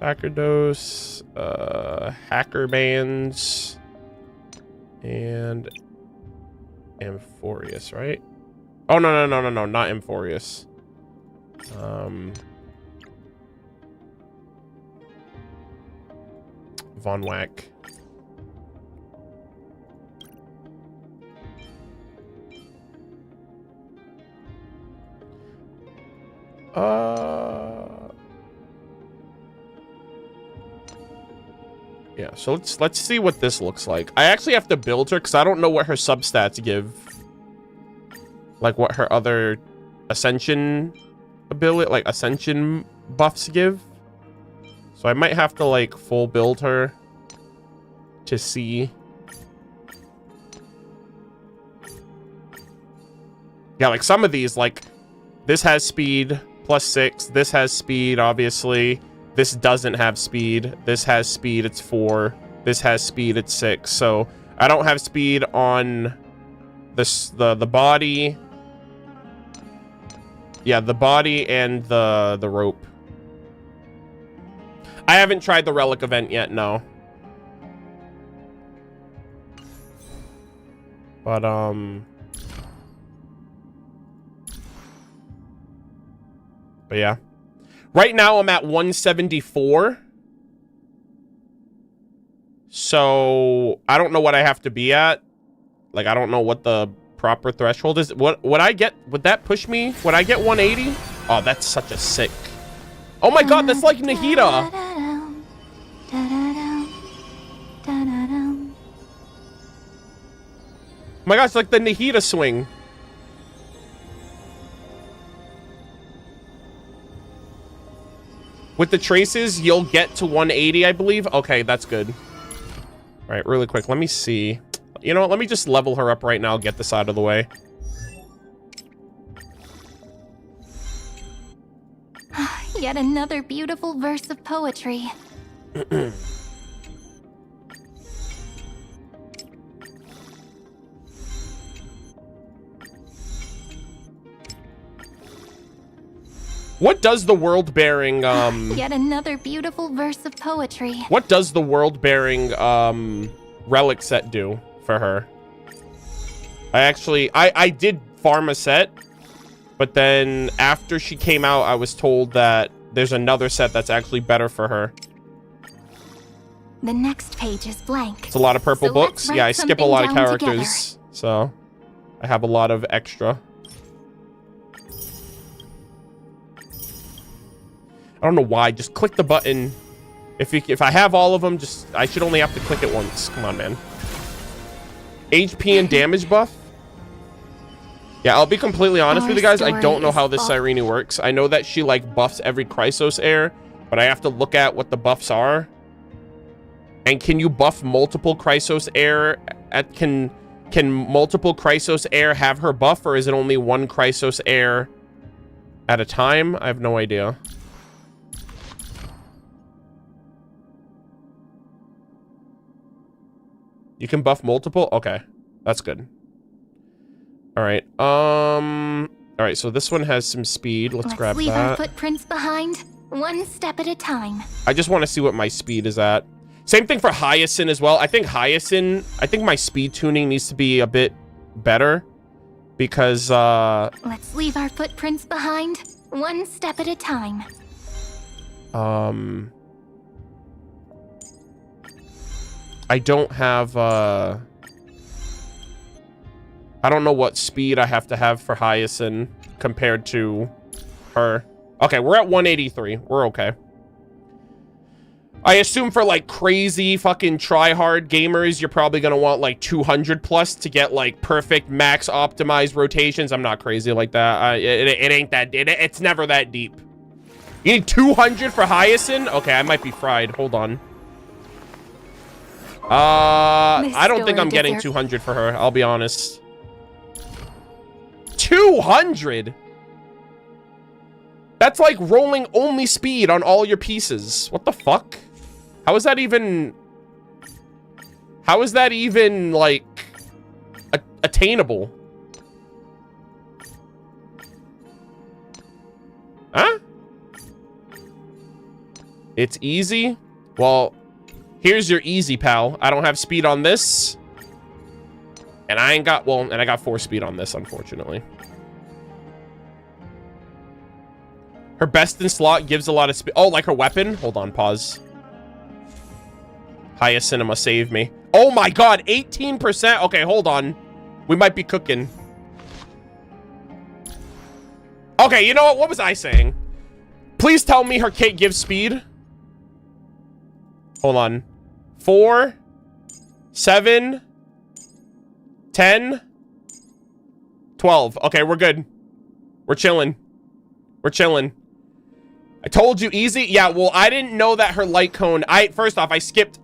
Sacerdos, hacker bands, and Amphorius, right? Oh no, not Amphorius. Von Wack. Yeah, so let's see what this looks like. I actually have to build her because I don't know what her substats give. Like what her other ascension ability, like ascension buffs give. So I might have to like full build her to see. Yeah, like some of these, like this has speed +6. This has speed, obviously. This doesn't have speed. This has speed, it's 4. This has speed, it's 6. So I don't have speed on this, the body. Yeah, the body and the rope. I haven't tried the relic event yet, no. But yeah. Right now I'm at 174. So I don't know what I have to be at. Like, I don't know what the proper threshold is. What would I get? Would that push me? Would I get 180? Oh, that's such a sick. Oh my god, that's like Nahida. Oh my gosh, like the Nahida swing. With the traces, you'll get to 180, I believe. Okay, that's good. All right, really quick, let me see. You know what, let me just level her up right now, get this out of the way. Yet another beautiful verse of poetry. What does the world-bearing, Yet another beautiful verse of poetry. What does the world-bearing, relic set do for her? I did farm a set, but then after she came out, I was told that there's another set that's actually better for her. The next page is blank. It's a lot of purple books. Yeah, I skip a lot of characters, together. so I have a lot of extra. I don't know why. Just click the button. If I have all of them, I should only have to click it once. Come on, man. HP and damage buff. Yeah, I'll be completely honest with you guys. I don't know how this Cyrene works. I know that she like buffs every Chrysos heir, but I have to look at what the buffs are. And can you buff multiple Chrysos heir? Can multiple Chrysos heir have her buff, or is it only one Chrysos heir at a time? I have no idea. You can buff multiple? Okay. That's good. Alright. Alright, so this one has some speed. Let's grab that. Leave our footprints behind, one step at a time. I just want to see what my speed is at. Same thing for Hyacinth as well. I think my speed tuning needs to be a bit better. Because, Let's leave our footprints behind, one step at a time. I don't have, I don't know what speed I have to have for Hyacinth compared to her. Okay, we're at 183. We're okay. I assume for, like, crazy fucking try-hard gamers, you're probably gonna want, like, 200 plus to get, like, perfect max optimized rotations. I'm not crazy like that. It ain't that... It's never that deep. You need 200 for Hyacinth? Okay, I might be fried. Hold on. I don't think I'm getting 200 for her. I'll be honest. 200? That's like rolling only speed on all your pieces. What the fuck? How is that even... How is that even, like, attainable? Huh? It's easy? Well... Here's your easy, pal. I don't have speed on this. And I ain't got... Well, and I got 4 speed on this, unfortunately. Her best in slot gives a lot of speed. Oh, like her weapon? Hold on, pause. Highest cinema saved me. Oh my god, 18%. Okay, hold on. We might be cooking. Okay, you know what? What was I saying? Please tell me her kit gives speed. Hold on. 4, 7, 10, 12. Okay, we're good. We're chilling. We're chilling. I told you easy. Yeah, well, I didn't know that her light cone. First off, I skipped.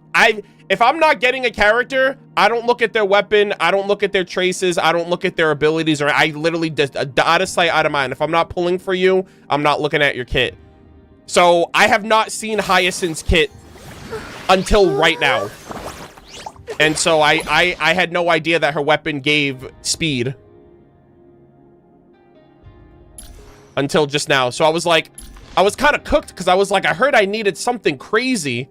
if I'm not getting a character, I don't look at their weapon, I don't look at their traces, I don't look at their abilities, or I literally just out of sight, out of mind. If I'm not pulling for you, I'm not looking at your kit. So I have not seen Hyacinth's kit until right now. And so I had no idea that her weapon gave speed until just now. So I was like, I was kind of cooked because I was like, I heard I needed something crazy,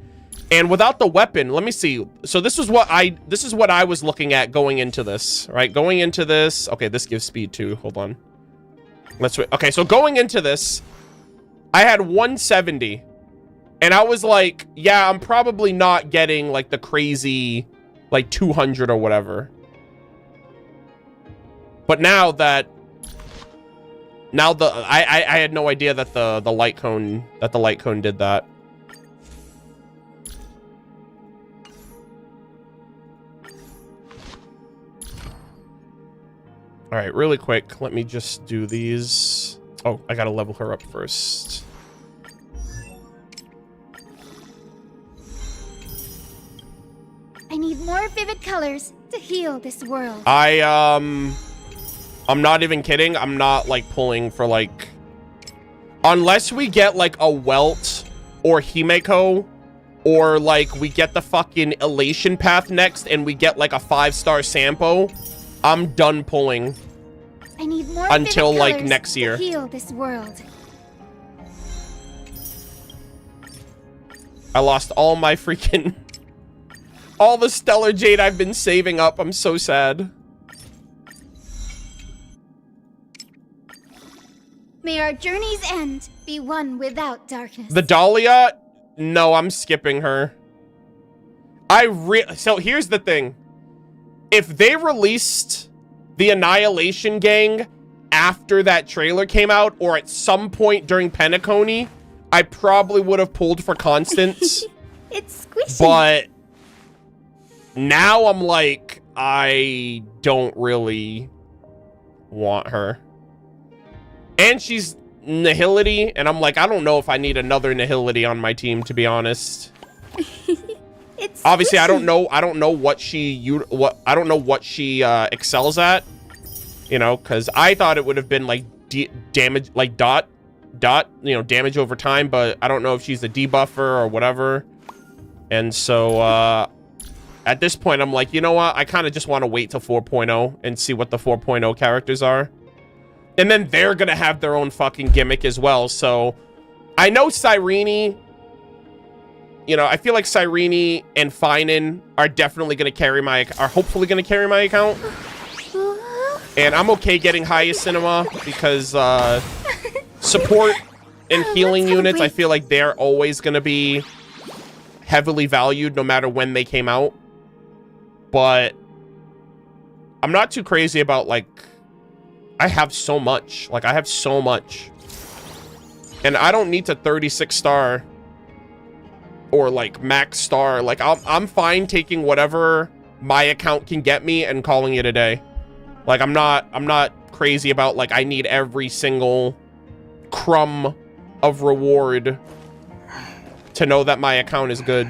and without the weapon, let me see. So this is what I was looking at going into this, right? Going into this, okay, this gives speed too. Hold on. Let's wait. Okay, so going into this, I had 170, and I was like, yeah, I'm probably not getting like the crazy, like 200 or whatever. But now that, I had no idea that the light cone did that. All right, really quick, let me just do these. Oh, I gotta level her up first. I need more vivid colors to heal this world. I'm not even kidding. I'm not like pulling for like, unless we get like a Welt or Himeko, or like we get the fucking Elation Path next and we get like a 5-star Sampo, I'm done pulling. I need more until vivid like colors next year. to heal this world. I lost all my freaking, all the Stellar Jade I've been saving up. I'm so sad. May our journey's end be one without darkness. The Dahlia, no, I'm skipping her. So here's the thing. If they released the Annihilation Gang after that trailer came out, or at some point during Penacony, I probably would have pulled for Constance. It's squishy. But now I'm like, I don't really want her. And she's Nihility, and I'm like, I don't know if I need another Nihility on my team, to be honest. It's obviously squishy. I don't know what she excels at, you know, because I thought it would have been like damage, like dot, you know, damage over time, but I don't know if she's a debuffer or whatever. And so at this point, I'm like, you know what? I kind of just want to wait till 4.0 and see what the 4.0 characters are. And then they're going to have their own fucking gimmick as well. So I know Cyrene, you know, I feel like Cyrene and Finan are definitely going to carry are hopefully going to carry my account. And I'm okay getting highest cinema because support and healing units, I feel like they're always going to be heavily valued no matter when they came out. But I'm not too crazy about like, I have so much. Like, I have so much. And I don't need to 36 star or like max star. Like, I'm fine taking whatever my account can get me and calling it a day. Like, I'm not crazy about like I need every single crumb of reward to know that my account is good.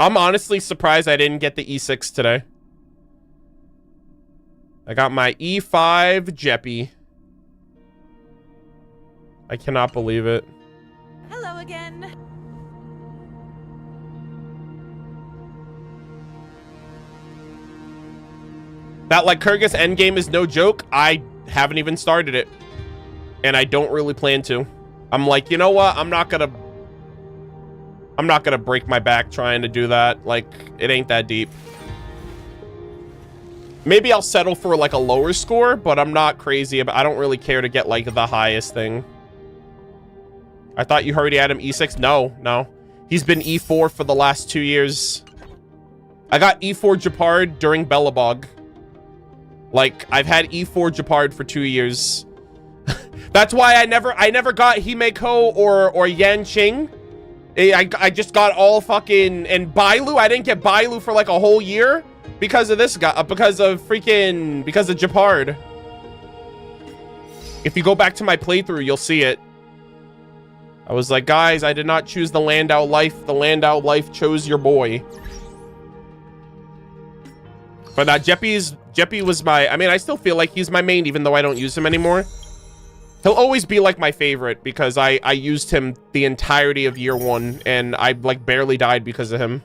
I'm honestly surprised I didn't get the E6 today. I got my E5 Jeppy. I cannot believe it. Hello again. That Lycurgus endgame is no joke. I haven't even started it. And I don't really plan to. I'm like, you know what? I'm not gonna break my back trying to do that. Like, it ain't that deep. Maybe I'll settle for like a lower score, but I'm not crazy about, I don't really care to get like the highest thing. I thought you already had him E6. No. He's been E4 for the last 2 years. I got E4 Japard during Bellabog. Like, I've had E4 Japard for 2 years. That's why I never got Himeko or Yanqing. I just got all fucking, and Bailu, I didn't get Bailu for like a whole year because of this guy, because of Japard. If you go back to my playthrough, you'll see it. I was like, guys, I did not choose the Landau life. The Landau life chose your boy. But Jeppy was my... I mean, I still feel like he's my main, even though I don't use him anymore. He'll always be like my favorite because I used him the entirety of year 1, and I like barely died because of him.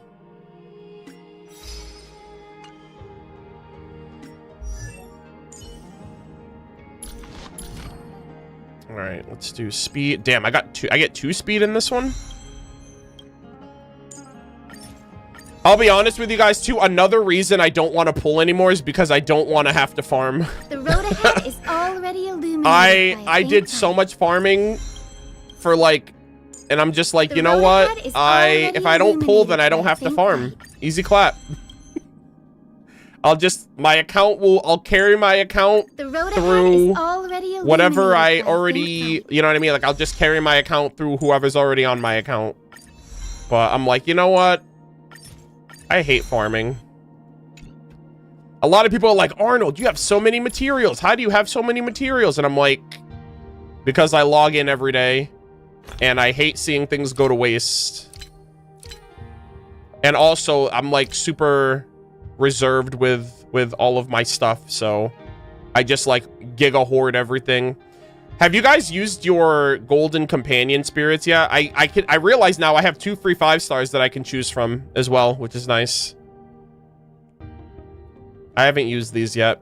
All right, let's do speed. Damn, I get 2 speed in this one. I'll be honest with you guys too. Another reason I don't want to pull anymore is because I don't want to have to farm. The road ahead is already illuminated. I did so much farming for like, and I'm just like, you know what? If I don't pull, then I don't have to farm. Easy clap. I'll carry my account through whatever I already, you know what I mean? Like, I'll just carry my account through whoever's already on my account. But I'm like, you know what? I hate farming. A lot of people are like, Arnold, you have so many materials. How do you have so many materials? And I'm like, because I log in every day and I hate seeing things go to waste. And also, I'm like super reserved with all of my stuff, so I just like giga hoard everything. Have you guys used your golden companion spirits yet? I realize now I have 2 free 5 stars that I can choose from as well, which is nice. I haven't used these yet.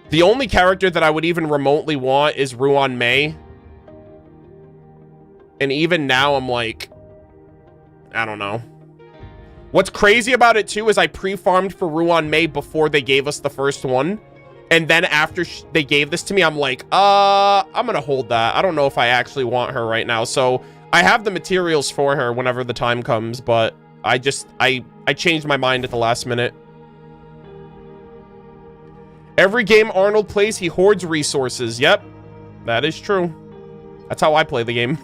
The only character that I would even remotely want is Ruan Mei. And even now I'm like, I don't know. What's crazy about it too is I pre-farmed for Ruan Mei before they gave us the first one. And then after they gave this to me, I'm like, I'm gonna hold that. I don't know if I actually want her right now. So I have the materials for her whenever the time comes, but I changed my mind at the last minute. Every game Arnold plays, he hoards resources. Yep, that is true. That's how I play the game.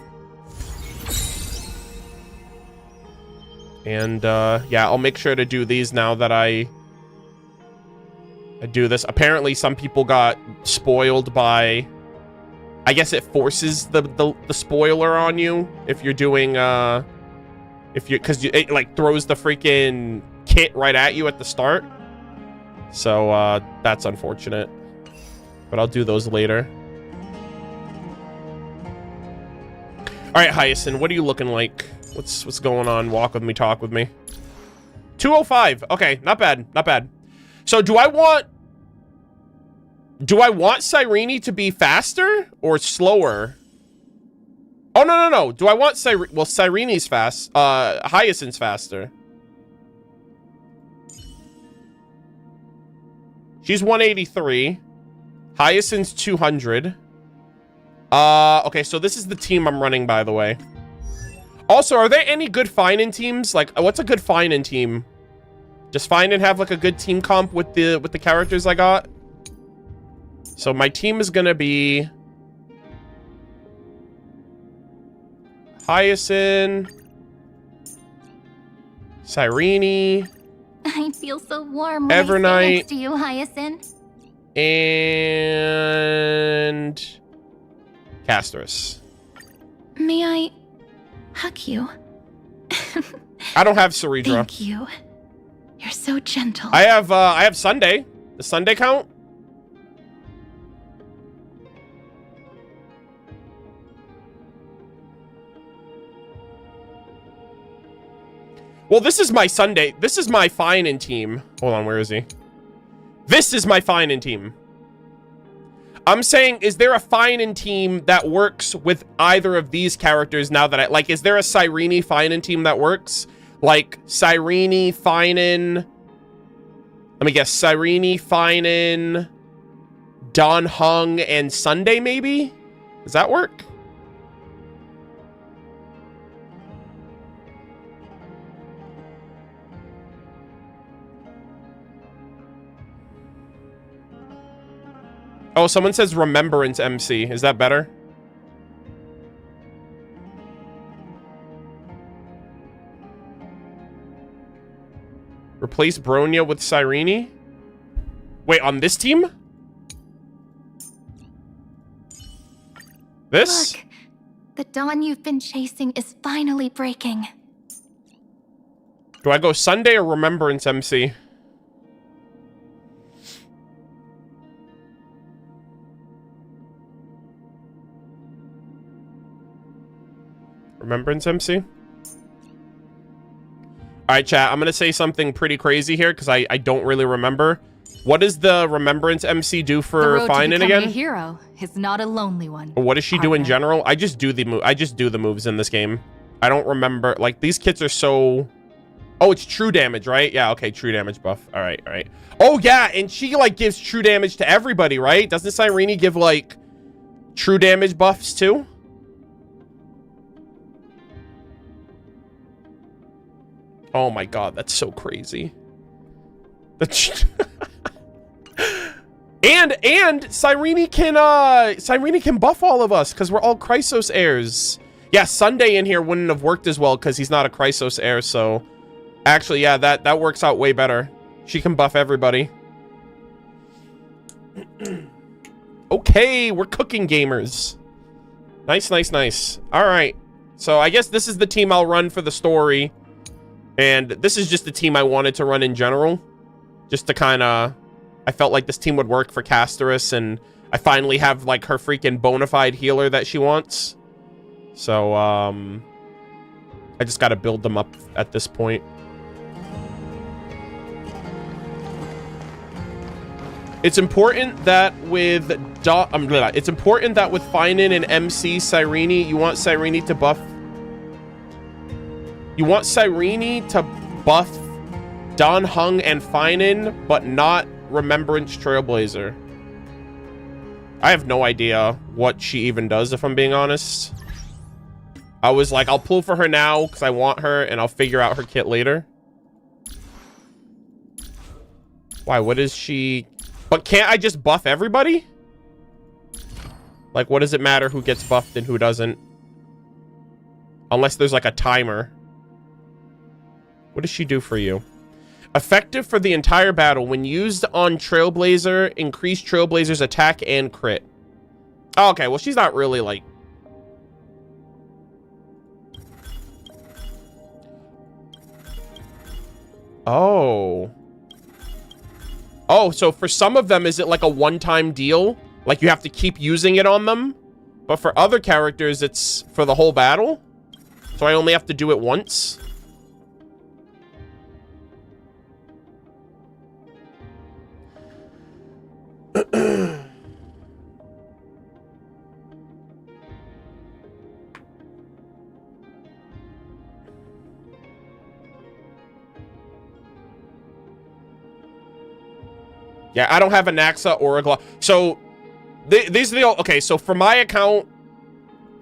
And yeah, I'll make sure to do these now that I do this. Apparently some people got spoiled by, I guess it forces the spoiler on you if you're doing because it like throws the freaking kit right at you at the start. So that's unfortunate, but I'll do those later. All right, Hyacinth, what are you looking like? What's going on? Walk with me, talk with me. 205. Okay, not bad, not bad. So do I want Cyrene to be faster or slower? Oh, no. Do I want Cyrene? Well, Cyrene's fast. Hyacinth's faster. She's 183. Hyacinth's 200. Okay, so this is the team I'm running, by the way. Also, are there any good find-in teams? Like, what's a good find-in team? Just find and have like a good team comp with the characters I got. So my team is gonna be Hyacinth, Cyrene. I feel so warm when I sit next to you, Hyacinth. And Castorus. May I hug you? I don't have Ceredra. Thank you. You're so gentle. I have Sunday. Does Sunday count? Well, this is my Sunday. This is my find-in team. Hold on, where is he? This is my find-in team. I'm saying, is there a find-in team that works with either of these characters now that like, is there a Cyrene find-in team that works? Like, Cyrene, find-in... Let me guess, Cyrene, find-in... Don Hung, and Sunday, maybe? Does that work? Oh, someone says Remembrance MC. Is that better? Replace Bronya with Cyrene? Wait, on this team? This? Look, the dawn you've been chasing is finally breaking. Do I go Sunday or Remembrance MC? Remembrance MC? All right, chat. I'm going to say something pretty crazy here because I don't really remember. What does the Remembrance MC do for Finan again? A hero is not a lonely one. Or what does she do in general? I just do the moves in this game. I don't remember. Like, these kits are so... Oh, it's true damage, right? Yeah, okay, true damage buff. All right, all right. Oh, yeah, and she, like, gives true damage to everybody, right? Doesn't Cyrene give, like, true damage buffs, too? Oh, my God, that's so crazy. And Cyrene can buff all of us because we're all Chrysos heirs. Yeah, Sunday in here wouldn't have worked as well because he's not a Chrysos heir, so... Actually, yeah, that works out way better. She can buff everybody. Okay, we're cooking gamers. Nice, nice, nice. All right. So I guess this is the team I'll run for the story. And this is just the team I wanted to run in general. Just to kind of... I felt like this team would work for Casterus, and I finally have, like, her freaking bona fide healer that she wants. So, I just got to build them up at this point. It's important that with Finan and MC Cyrene, you want Cyrene to buff. You want Cyrene to buff Dan Heng and Finan, but not Remembrance Trailblazer. I have no idea what she even does, if I'm being honest. I was like, I'll pull for her now because I want her, and I'll figure out her kit later. Why? What is she? But can't I just buff everybody? Like, what does it matter who gets buffed and who doesn't? Unless there's like a timer. What does she do for you? Effective for the entire battle. When used on Trailblazer, increase Trailblazer's attack and crit. Oh, okay, well, she's not really like... Oh. Oh, so for some of them, is it like a one-time deal? Like you have to keep using it on them? But for other characters, it's for the whole battle? So I only have to do it once? Yeah, I don't have a Naxa or a Glock. So, these are the... Okay, so for my account...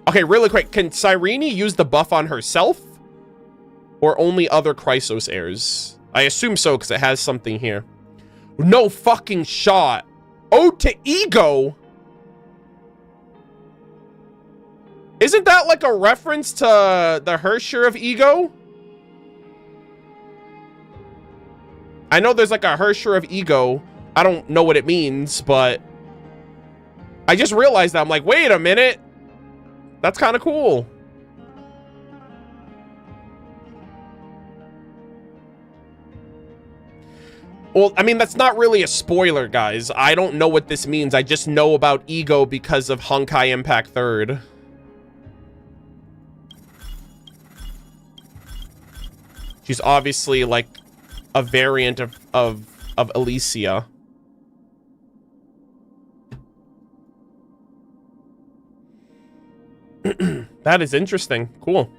Okay, really quick. Can Cyrene use the buff on herself? Or only other Chrysos heirs? I assume so, because it has something here. No fucking shot. Ode to Ego? Isn't that like a reference to the Hersher of Ego? I know there's like a Hersher of Ego. I don't know what it means, but I just realized that. I'm like, wait a minute. That's kind of cool. Well, I mean, that's not really a spoiler, guys. I don't know what this means. I just know about Ego because of Honkai Impact 3rd. She's obviously like a variant of Alicia. That is interesting. Cool.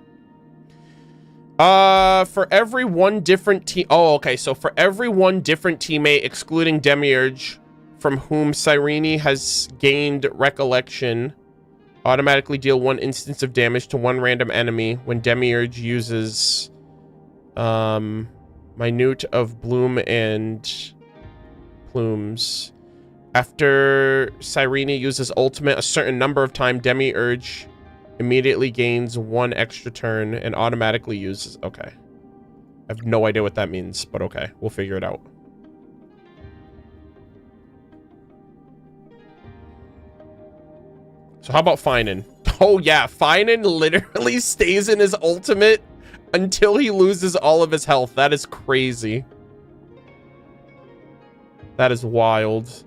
For every one different team... Oh, okay. So for every one different teammate, excluding Demiurge, from whom Cyrene has gained recollection, automatically deal 1 instance of damage to 1 random enemy when Demiurge uses Minute of Bloom and Plumes. After Cyrene uses ultimate a certain number of times, Demiurge immediately gains 1 extra turn and automatically uses... Okay. I have no idea what that means, but okay. We'll figure it out. So how about Finan? Oh yeah, Finan literally stays in his ultimate until he loses all of his health. That is crazy. That is wild.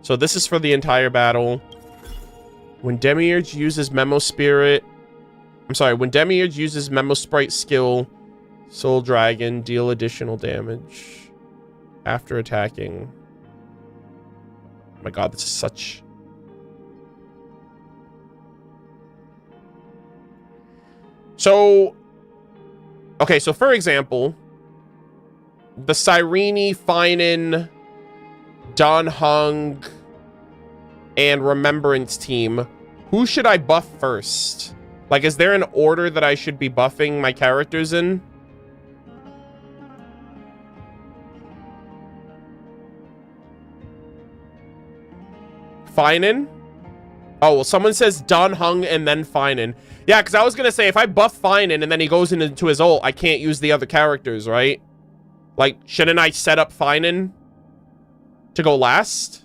So this is for the entire battle. When Demiurge uses Memo Spirit... I'm sorry, when Demiurge uses Memo Sprite skill, Soul Dragon, deal additional damage after attacking. Oh my god, this is such... So... Okay, so for example, the Cyrene, Finan, Dan Heng, and Remembrance team, who should I buff first? Like, is there an order that I should be buffing my characters in? Finan? Oh, well, someone says Dan Heng and then Finan. Yeah, because I was going to say, if I buff Finan and then he goes into his ult, I can't use the other characters, right? Like, shouldn't I set up Finan to go last?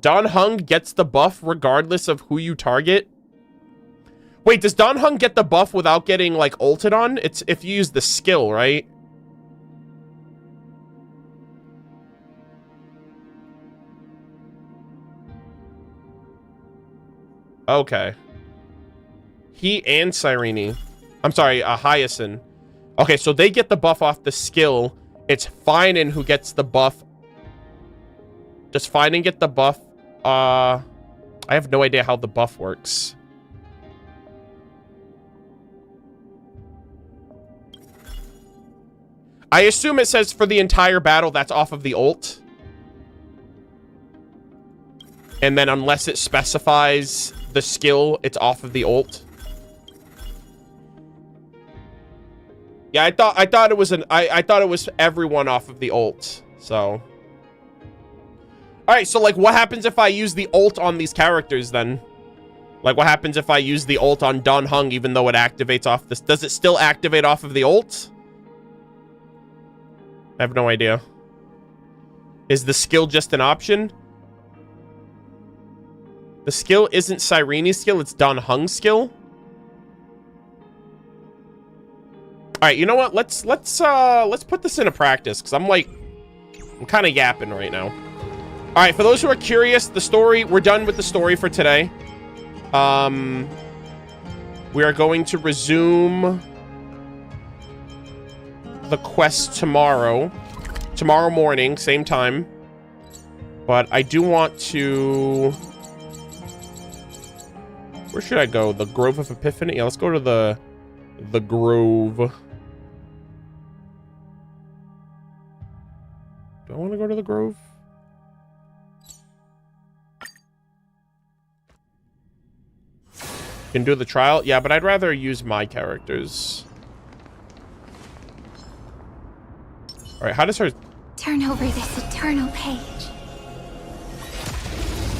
Dan Heng gets the buff regardless of who you target. Wait, does Dan Heng get the buff without getting, like, ulted on? It's if you use the skill, right? Okay. He and Cyrene. I'm sorry, Hyacinth. Okay, so they get the buff off the skill. It's Finan who gets the buff. Does Finan get the buff? I have no idea how the buff works. I assume it says for the entire battle that's off of the ult. And then unless it specifies the skill, it's off of the ult. Yeah, I thought it was I thought it was everyone off of the ult. So all right, so like what happens if I use the ult on these characters then? Like what happens if I use the ult on Dan Heng even though it activates off this? Does it still activate off of the ult? I have no idea. Is the skill just an option? The skill isn't Cyrene's skill, it's Dan Heng's skill. All right, you know what? Let's put this into practice because I'm kind of yapping right now. All right, for those who are curious, the story, we're done with the story for today. We are going to resume the quest tomorrow morning, same time. But I do want to... Where should I go? The Grove of Epiphany? Yeah, let's go to the Grove. Do I want to go to the Grove? Can do the trial? Yeah, but I'd rather use my characters. All right, how does her... Turn over this eternal page.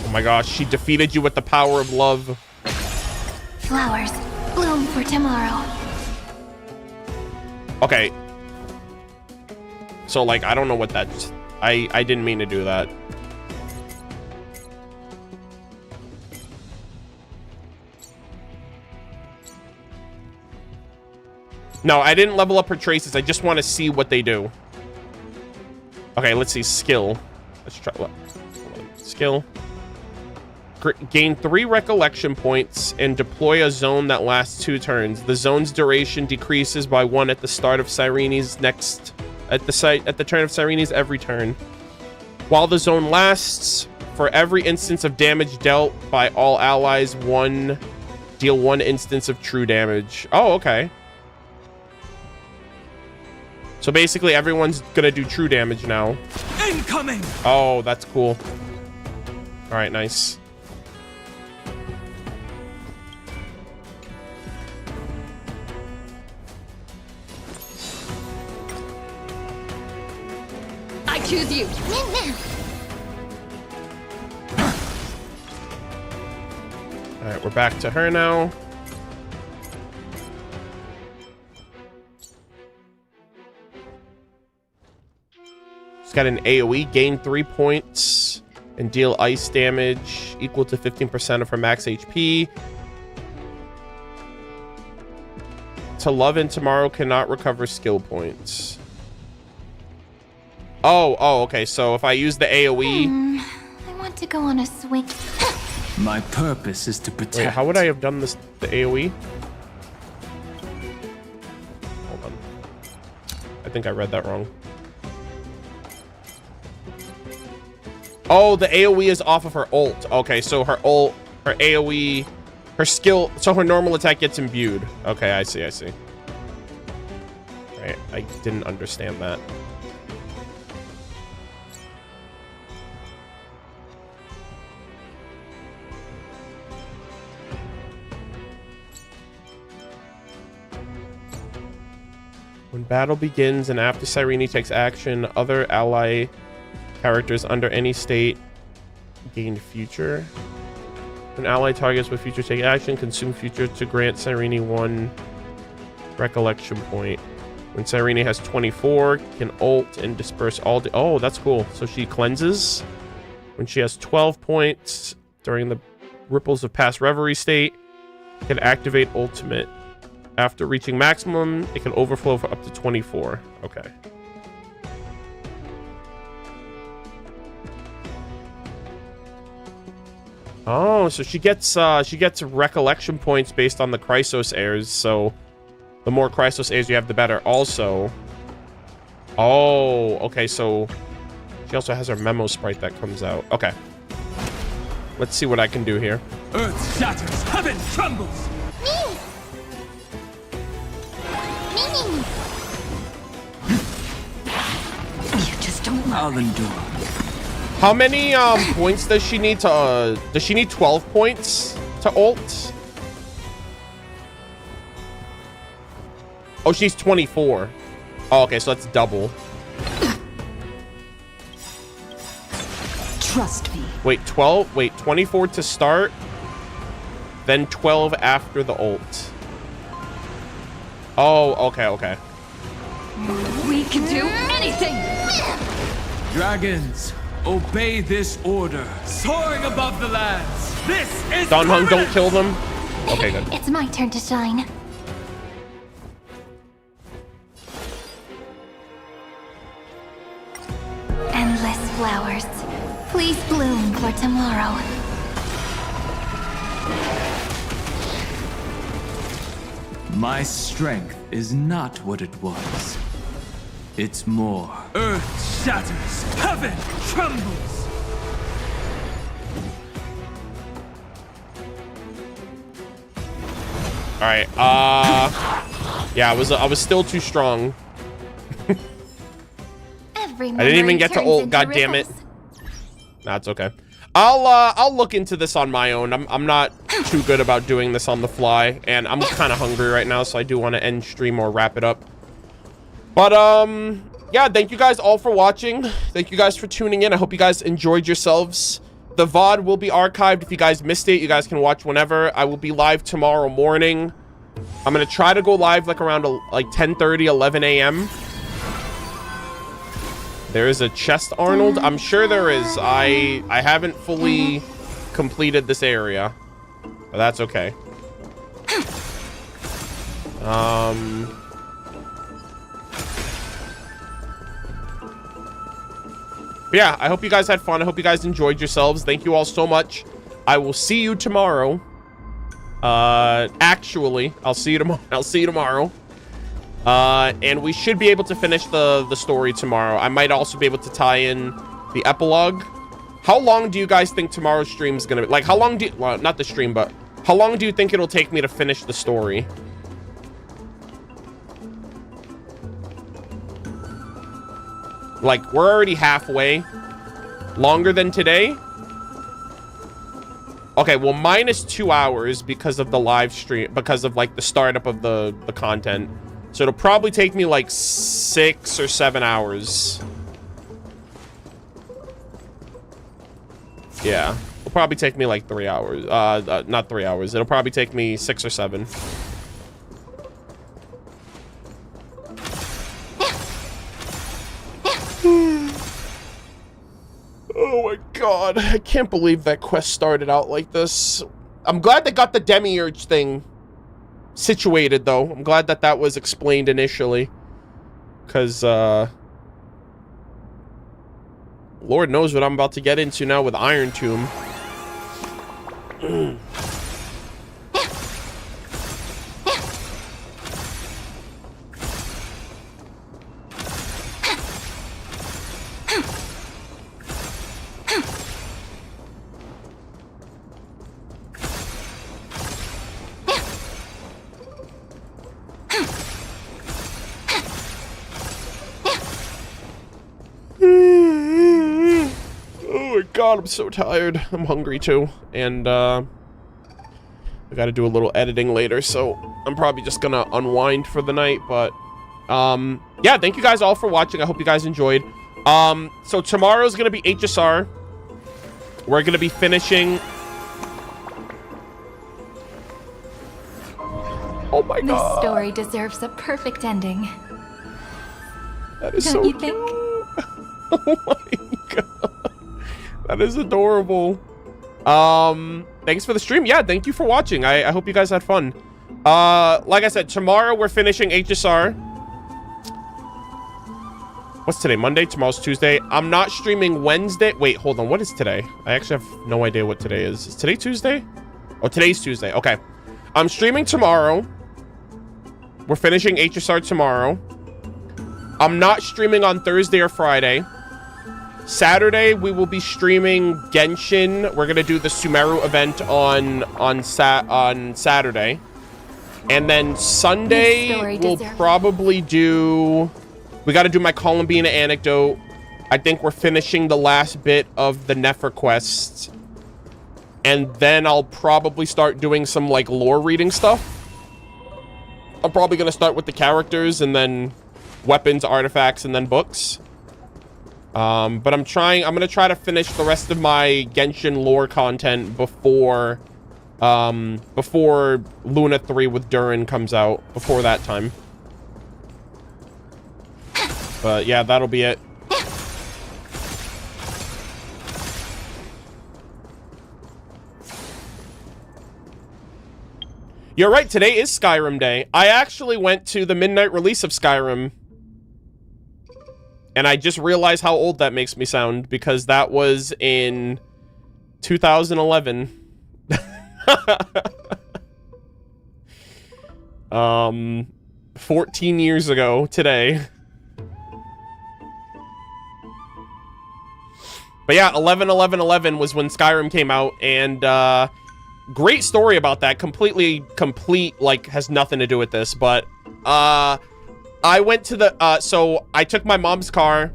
Oh my gosh, she defeated you with the power of love. Flowers, bloom for tomorrow. Okay. So, like, I don't know what that's... I didn't mean to do that. No, I didn't level up her traces. I just want to see what they do. Okay, let's see. Skill. Let's try... Skill. Gain 3 recollection points and deploy a zone that lasts 2 turns. The zone's duration decreases by 1 at the start of Cyrene's next... At the turn of Cyrene's every turn. While the zone lasts, for every instance of damage dealt by all allies, deal 1 instance of true damage. Oh, okay. So basically everyone's gonna do true damage now. Incoming! Oh, that's cool. All right, nice. I choose you. All right, we're back to her now. She's got an AoE, gain 3 points. and deal ice damage equal to 15% of her max HP. To love and tomorrow cannot recover skill points. Oh, okay. So if I use the AoE... I want to go on a swing. My purpose is to protect. Wait, how would I have done this, the AoE? Hold on. I think I read that wrong. Oh, the AoE is off of her ult. Okay, so her ult, her AoE, her skill, so her normal attack gets imbued. Okay, I see. Right, I didn't understand that. When battle begins and after Cyrene takes action, other ally characters under any state gain future. When ally targets with future take action, consume future to grant Cyrene 1 recollection point. When Cyrene has 24, can ult and disperse all the... Oh, that's cool. So she cleanses. When she has 12 points during the ripples of past reverie state, can activate ultimate. After reaching maximum, it can overflow for up to 24. Okay. Oh, so she gets recollection points based on the Chrysos heirs. So the more Chrysos heirs you have, the better. Also, oh, okay. So she also has her memo sprite that comes out. Okay. Let's see what I can do here. Earth shatters, heaven trembles. You just don't know. I'll endure. How many points does she need to does she need 12 points to ult? Oh, she's 24. Oh, okay, so that's double. Trust me. Wait, 12? Wait, 24 to start, then 12 after the ult. Oh, okay. We can do anything! Dragons, obey this order. Soaring above the lands. This is Don Hung, don't kill them. Okay, good. It's my turn to shine. Endless flowers. Please bloom for tomorrow. My strength is not what it was. It's more. Earth shatters, heaven trembles. All right. Yeah, I was still too strong. Every I didn't even get to ult. God damn it. Nah, it's okay. I'll look into this on my own. I'm not too good about doing this on the fly, and I'm kind of hungry right now, so I do want to end stream or wrap it up. But yeah, thank you guys all for watching. Thank you guys for tuning in. I hope you guys enjoyed yourselves. The VOD will be archived. If you guys missed it, you guys can watch whenever. I will be live tomorrow morning. I'm gonna try to go live like around like 10:30, 11 a.m. There is a chest, Arnold. I'm sure there is. I haven't fully completed this area, but that's okay. Yeah, I hope you guys had fun. I hope you guys enjoyed yourselves. Thank you all so much. I will see you tomorrow. Actually, I'll see you tomorrow. I'll see you tomorrow. And we should be able to finish the story tomorrow. I might also be able to tie in the epilogue. How long do you guys think tomorrow's stream is gonna be? Like, how long do you, well, not the stream, but how long do you think it'll take me to finish the story? Like, we're already halfway. Longer than today? Okay, well, minus 2 hours because of the live stream, because of like the startup of the content. So it'll probably take me like 6 or 7 hours. Yeah, it'll probably take me like 3 hours. Not 3 hours. It'll probably take me 6 or 7. Oh my god. god, I can't believe that quest started out like this. I'm glad they got the Demiurge thing situated, though. I'm glad that that was explained initially. Because, Lord knows what I'm about to get into now with Iron Tomb. God, I'm so tired. I'm hungry too, and I gotta do a little editing later, so I'm probably just gonna unwind for the night. But yeah, thank you guys all for watching. I hope you guys enjoyed. So tomorrow's gonna be HSR. We're gonna be finishing. Oh my god! This story deserves a perfect ending. That is Don't so you cute. think? Oh my god. That is adorable. Thanks for the stream. Yeah, thank you for watching. I hope you guys had fun. Like I said, tomorrow we're finishing HSR. What's today? Monday? Tomorrow's Tuesday. I'm not streaming Wednesday. Wait, hold on. What is today? I actually have no idea what today is. Is today Tuesday? Oh, today's Tuesday. Okay. I'm streaming tomorrow. We're finishing HSR tomorrow. I'm not streaming on Thursday or Friday. Saturday, we will be streaming Genshin. We're gonna do the Sumeru event on Saturday, and then Sunday we'll probably do. We got to do my Columbina anecdote. I think we're finishing the last bit of the Nefer quest, and then I'll probably start doing some like lore reading stuff. I'm probably gonna start with the characters, and then weapons, artifacts, and then books. But I'm gonna try to finish the rest of my Genshin lore content before Luna 3 with Durin comes out, before that time. But yeah, that'll be it. You're right, today is Skyrim Day. I actually went to the midnight release of Skyrim. And I just realized how old that makes me sound, because that was in 2011. 14 years ago today. But yeah, 11/11/11 was when Skyrim came out, and great story about that. Complete, like, has nothing to do with this, but I went to the, so I took my mom's car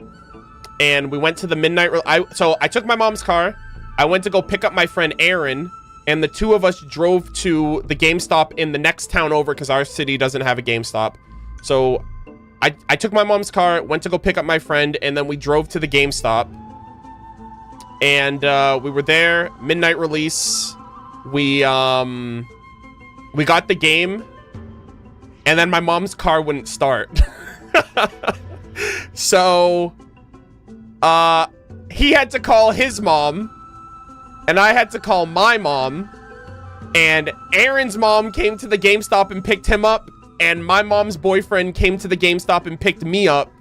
and we went to the midnight, so I took my mom's car, I went to go pick up my friend Aaron, and the two of us drove to the GameStop in the next town over, because our city doesn't have a GameStop. So I took my mom's car, went to go pick up my friend, and then we drove to the GameStop. And we were there, midnight release. We got the game. And then my mom's car wouldn't start. So, he had to call his mom, and I had to call my mom, and Aaron's mom came to the GameStop and picked him up, and my mom's boyfriend came to the GameStop and picked me up,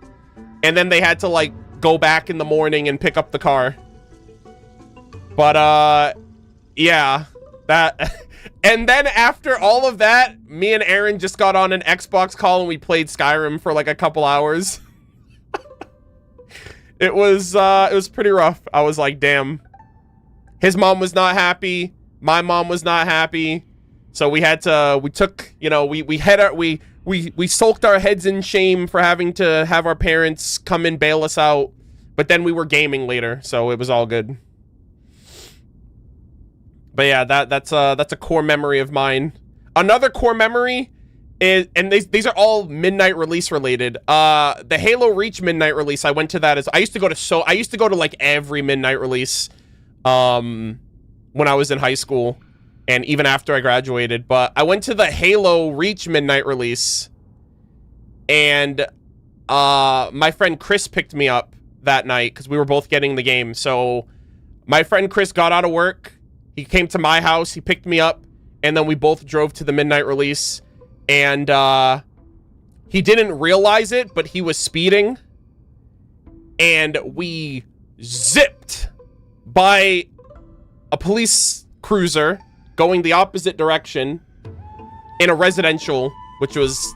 and then they had to, like, go back in the morning and pick up the car. But, yeah, that... And then after all of that, me and Aaron just got on an Xbox call and we played Skyrim for like a couple hours. It was pretty rough. I was like, damn. His mom was not happy. My mom was not happy. So we took, you know, we sulked our heads in shame for having to have our parents come and bail us out. But then we were gaming later, so it was all good. But yeah, that's a core memory of mine. Another core memory is, and these are all midnight release related. The Halo Reach midnight release, I went to that I used to go to like every midnight release when I was in high school and even after I graduated. But I went to the Halo Reach midnight release, and my friend Chris picked me up that night because we were both getting the game. So My friend Chris got out of work. He came to my house. He picked me up. And then we both drove to the midnight release. And he didn't realize it, but he was speeding. And we zipped by a police cruiser going the opposite direction in a residential, which was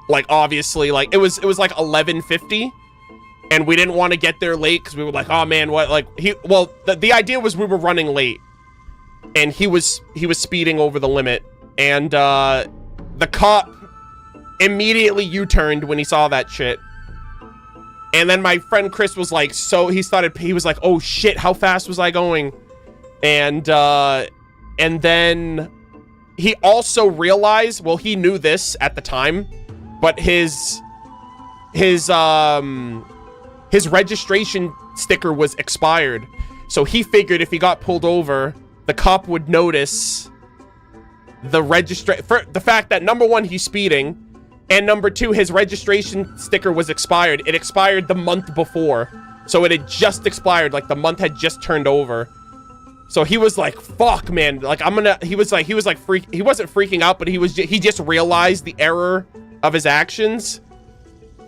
like obviously like it was like 11:50, and we didn't want to get there late because we were like, oh man, what, like the idea was we were running late, and he was speeding over the limit, and the cop immediately U-turned when he saw that shit. And then my friend Chris was like, he was like, oh shit, how fast was I going? And then he also realized, well, he knew this at the time, but his registration sticker was expired. So he figured if he got pulled over, the cop would notice for the fact that, number one, he's speeding, and number two, his registration sticker was expired. It expired the month before. So it had just expired, like the month had just turned over. So he was like, fuck, man, like he wasn't freaking out, but he just realized the error of his actions.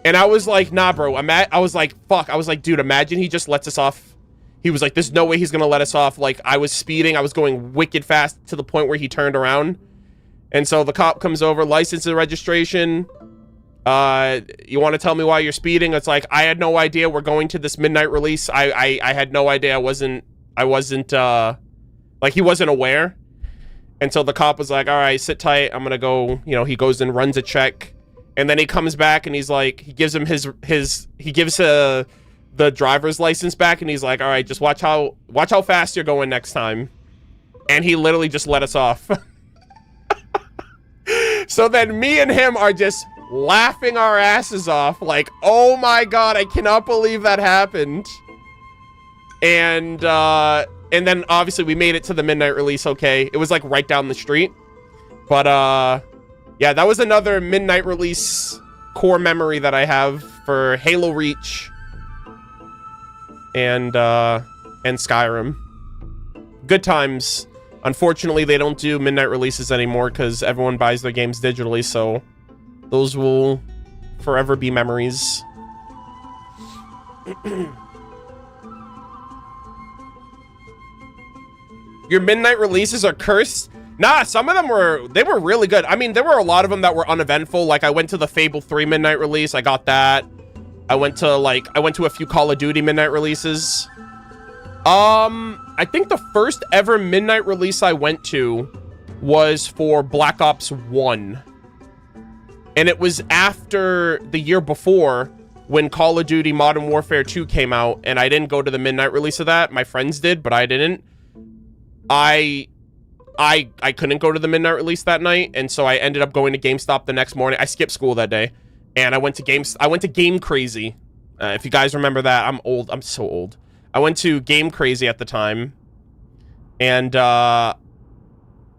And I was like, nah, bro, I was like, fuck, I was like, dude, imagine he just lets us off. He was like, there's no way he's gonna let us off. Like, I was speeding, I was going wicked fast to the point where he turned around. And so the cop comes over, license and registration. You want to tell me why you're speeding? It's like, I had no idea we're going to this midnight release. I had no idea. I wasn't like, he wasn't aware. And so the cop was like, all right, sit tight. I'm gonna go, he goes and runs a check. And then he comes back and he's like, he gives him the driver's license back, and he's like, all right, just watch how fast you're going next time. And he literally just let us off. So then me and him are just laughing our asses off, like, oh my god, I cannot believe that happened. And then obviously we made it to the midnight release. Okay, it was like right down the street, but yeah, that was another midnight release core memory that I have for Halo Reach and Skyrim. Good times. Unfortunately, they don't do midnight releases anymore because everyone buys their games digitally, so those will forever be memories. Your midnight releases are cursed? Nah, some of them were really good. I mean, there were a lot of them that were uneventful. Like, I went to the Fable 3 midnight release. I got that. I went to a few Call of Duty midnight releases. I think the first ever midnight release I went to was for Black Ops 1. And it was after the year before when Call of Duty Modern Warfare 2 came out, and I didn't go to the midnight release of that. My friends did, but I didn't. I couldn't go to the midnight release that night, and so I ended up going to GameStop the next morning. I skipped school that day, and I went to Game Crazy. If you guys remember that, I'm old. I'm so old. I went to Game Crazy at the time, and I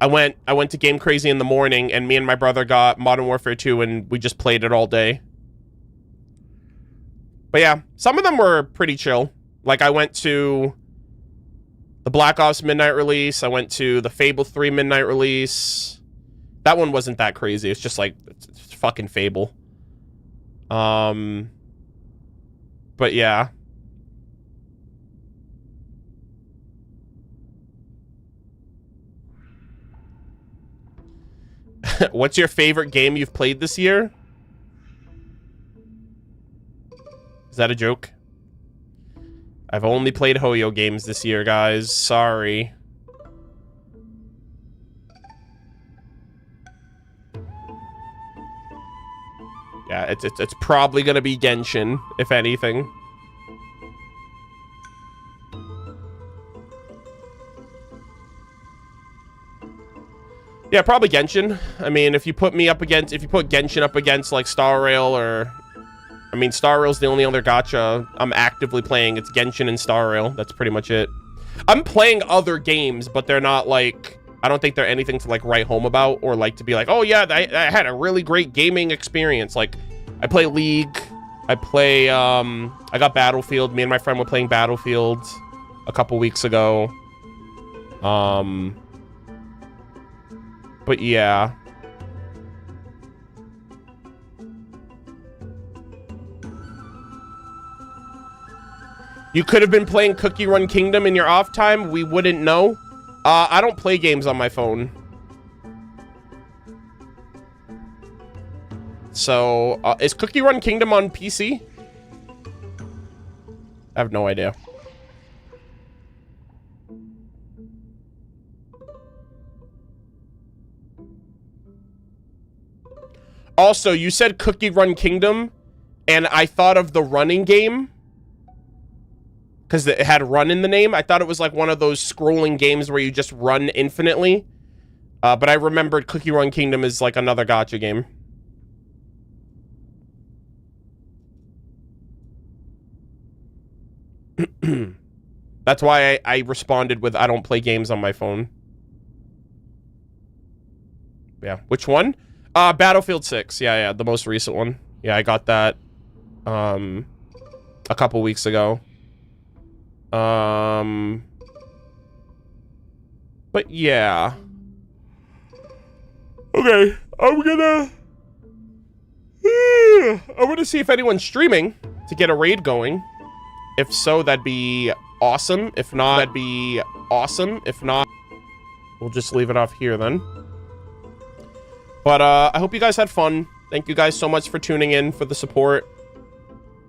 went to Game Crazy in the morning, and me and my brother got Modern Warfare 2, and we just played it all day. But yeah, some of them were pretty chill. Like, I went to the Black Ops midnight release. I went to the Fable 3 midnight release. That one wasn't that crazy. It's just like, it's fucking Fable. But yeah. What's your favorite game you've played this year? Is that a joke? I've only played Hoyo games this year, guys. Sorry. Yeah, it's probably gonna be Genshin, if anything. Yeah, probably Genshin. I mean, if you put Genshin up against like Star Rail, or I mean, Star Rail's the only other gacha I'm actively playing. It's Genshin and Star Rail. That's pretty much it. I'm playing other games, but they're not like, I don't think they're anything to like write home about, or like to be like, oh yeah, I had a really great gaming experience. Like, I play League. I play, I got Battlefield. Me and my friend were playing Battlefield. a couple weeks ago. But yeah. You could have been playing Cookie Run Kingdom in your off time. We wouldn't know. I don't play games on my phone. So, is Cookie Run Kingdom on PC? I have no idea. Also, you said Cookie Run Kingdom, and I thought of the running game. Because it had run in the name. I thought it was like one of those scrolling games where you just run infinitely. But I remembered Cookie Run Kingdom is like another gacha game. That's why I responded with, I don't play games on my phone. Yeah, which one? Battlefield 6. Yeah, the most recent one. Yeah, I got that a couple weeks ago. But yeah. Okay, I'm gonna see if anyone's streaming to get a raid going. If so, that'd be awesome. If not, that'd be awesome. If not, we'll just leave it off here then. But I hope you guys had fun. Thank you guys so much for tuning in, for the support.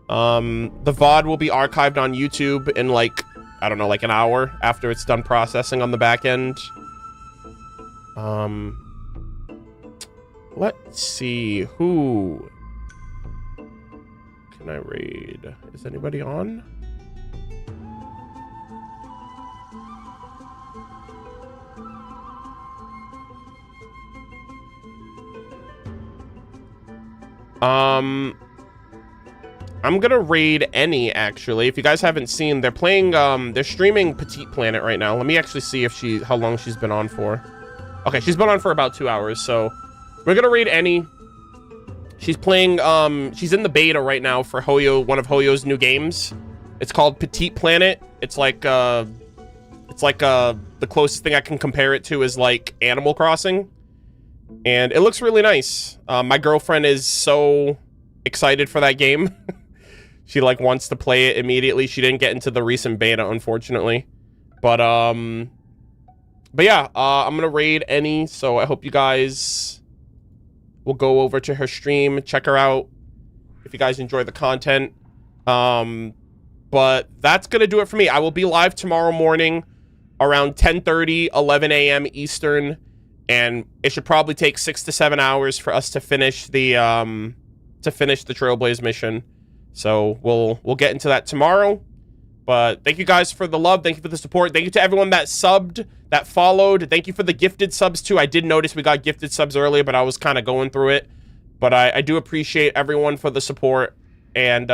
The VOD will be archived on YouTube in like, I don't know, like an hour after it's done processing on the back end. Let's see, who can I raid? Is anybody on? I'm gonna raid any, actually. If you guys haven't seen, they're playing, they're streaming Petite Planet right now. Let me actually see if how long she's been on for. Okay, she's been on for about 2 hours, so we're gonna raid any. She's playing, she's in the beta right now for Hoyo, one of Hoyo's new games. It's called Petite Planet. It's like, the closest thing I can compare it to is like Animal Crossing. And it looks really nice. My girlfriend is so excited for that game. She like wants to play it immediately. She didn't get into the recent beta, unfortunately. But yeah, I'm gonna raid any, so I hope you guys will go over to her stream, check her out if you guys enjoy the content. But that's gonna do it for me. I will be live tomorrow morning around 10:30, 11 a.m. Eastern, and it should probably take 6 to 7 hours for us to finish the Trailblaze mission. So we'll get into that tomorrow. But thank you guys for the love. Thank you for the support. Thank you to everyone that subbed, that followed. Thank you for the gifted subs too. I did notice we got gifted subs earlier, but I was kind of going through it. But I do appreciate everyone for the support. And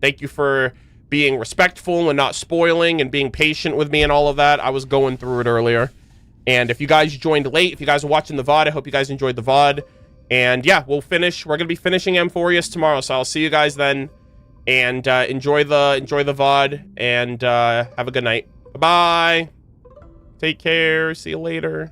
thank you for being respectful and not spoiling and being patient with me and all of that. I was going through it earlier. And if you guys joined late, if you guys are watching the VOD, I hope you guys enjoyed the VOD. And yeah, we're going to be finishing Amphorius tomorrow. So I'll see you guys then. And enjoy the VOD, and have a good night. Bye-bye. Take care. See you later.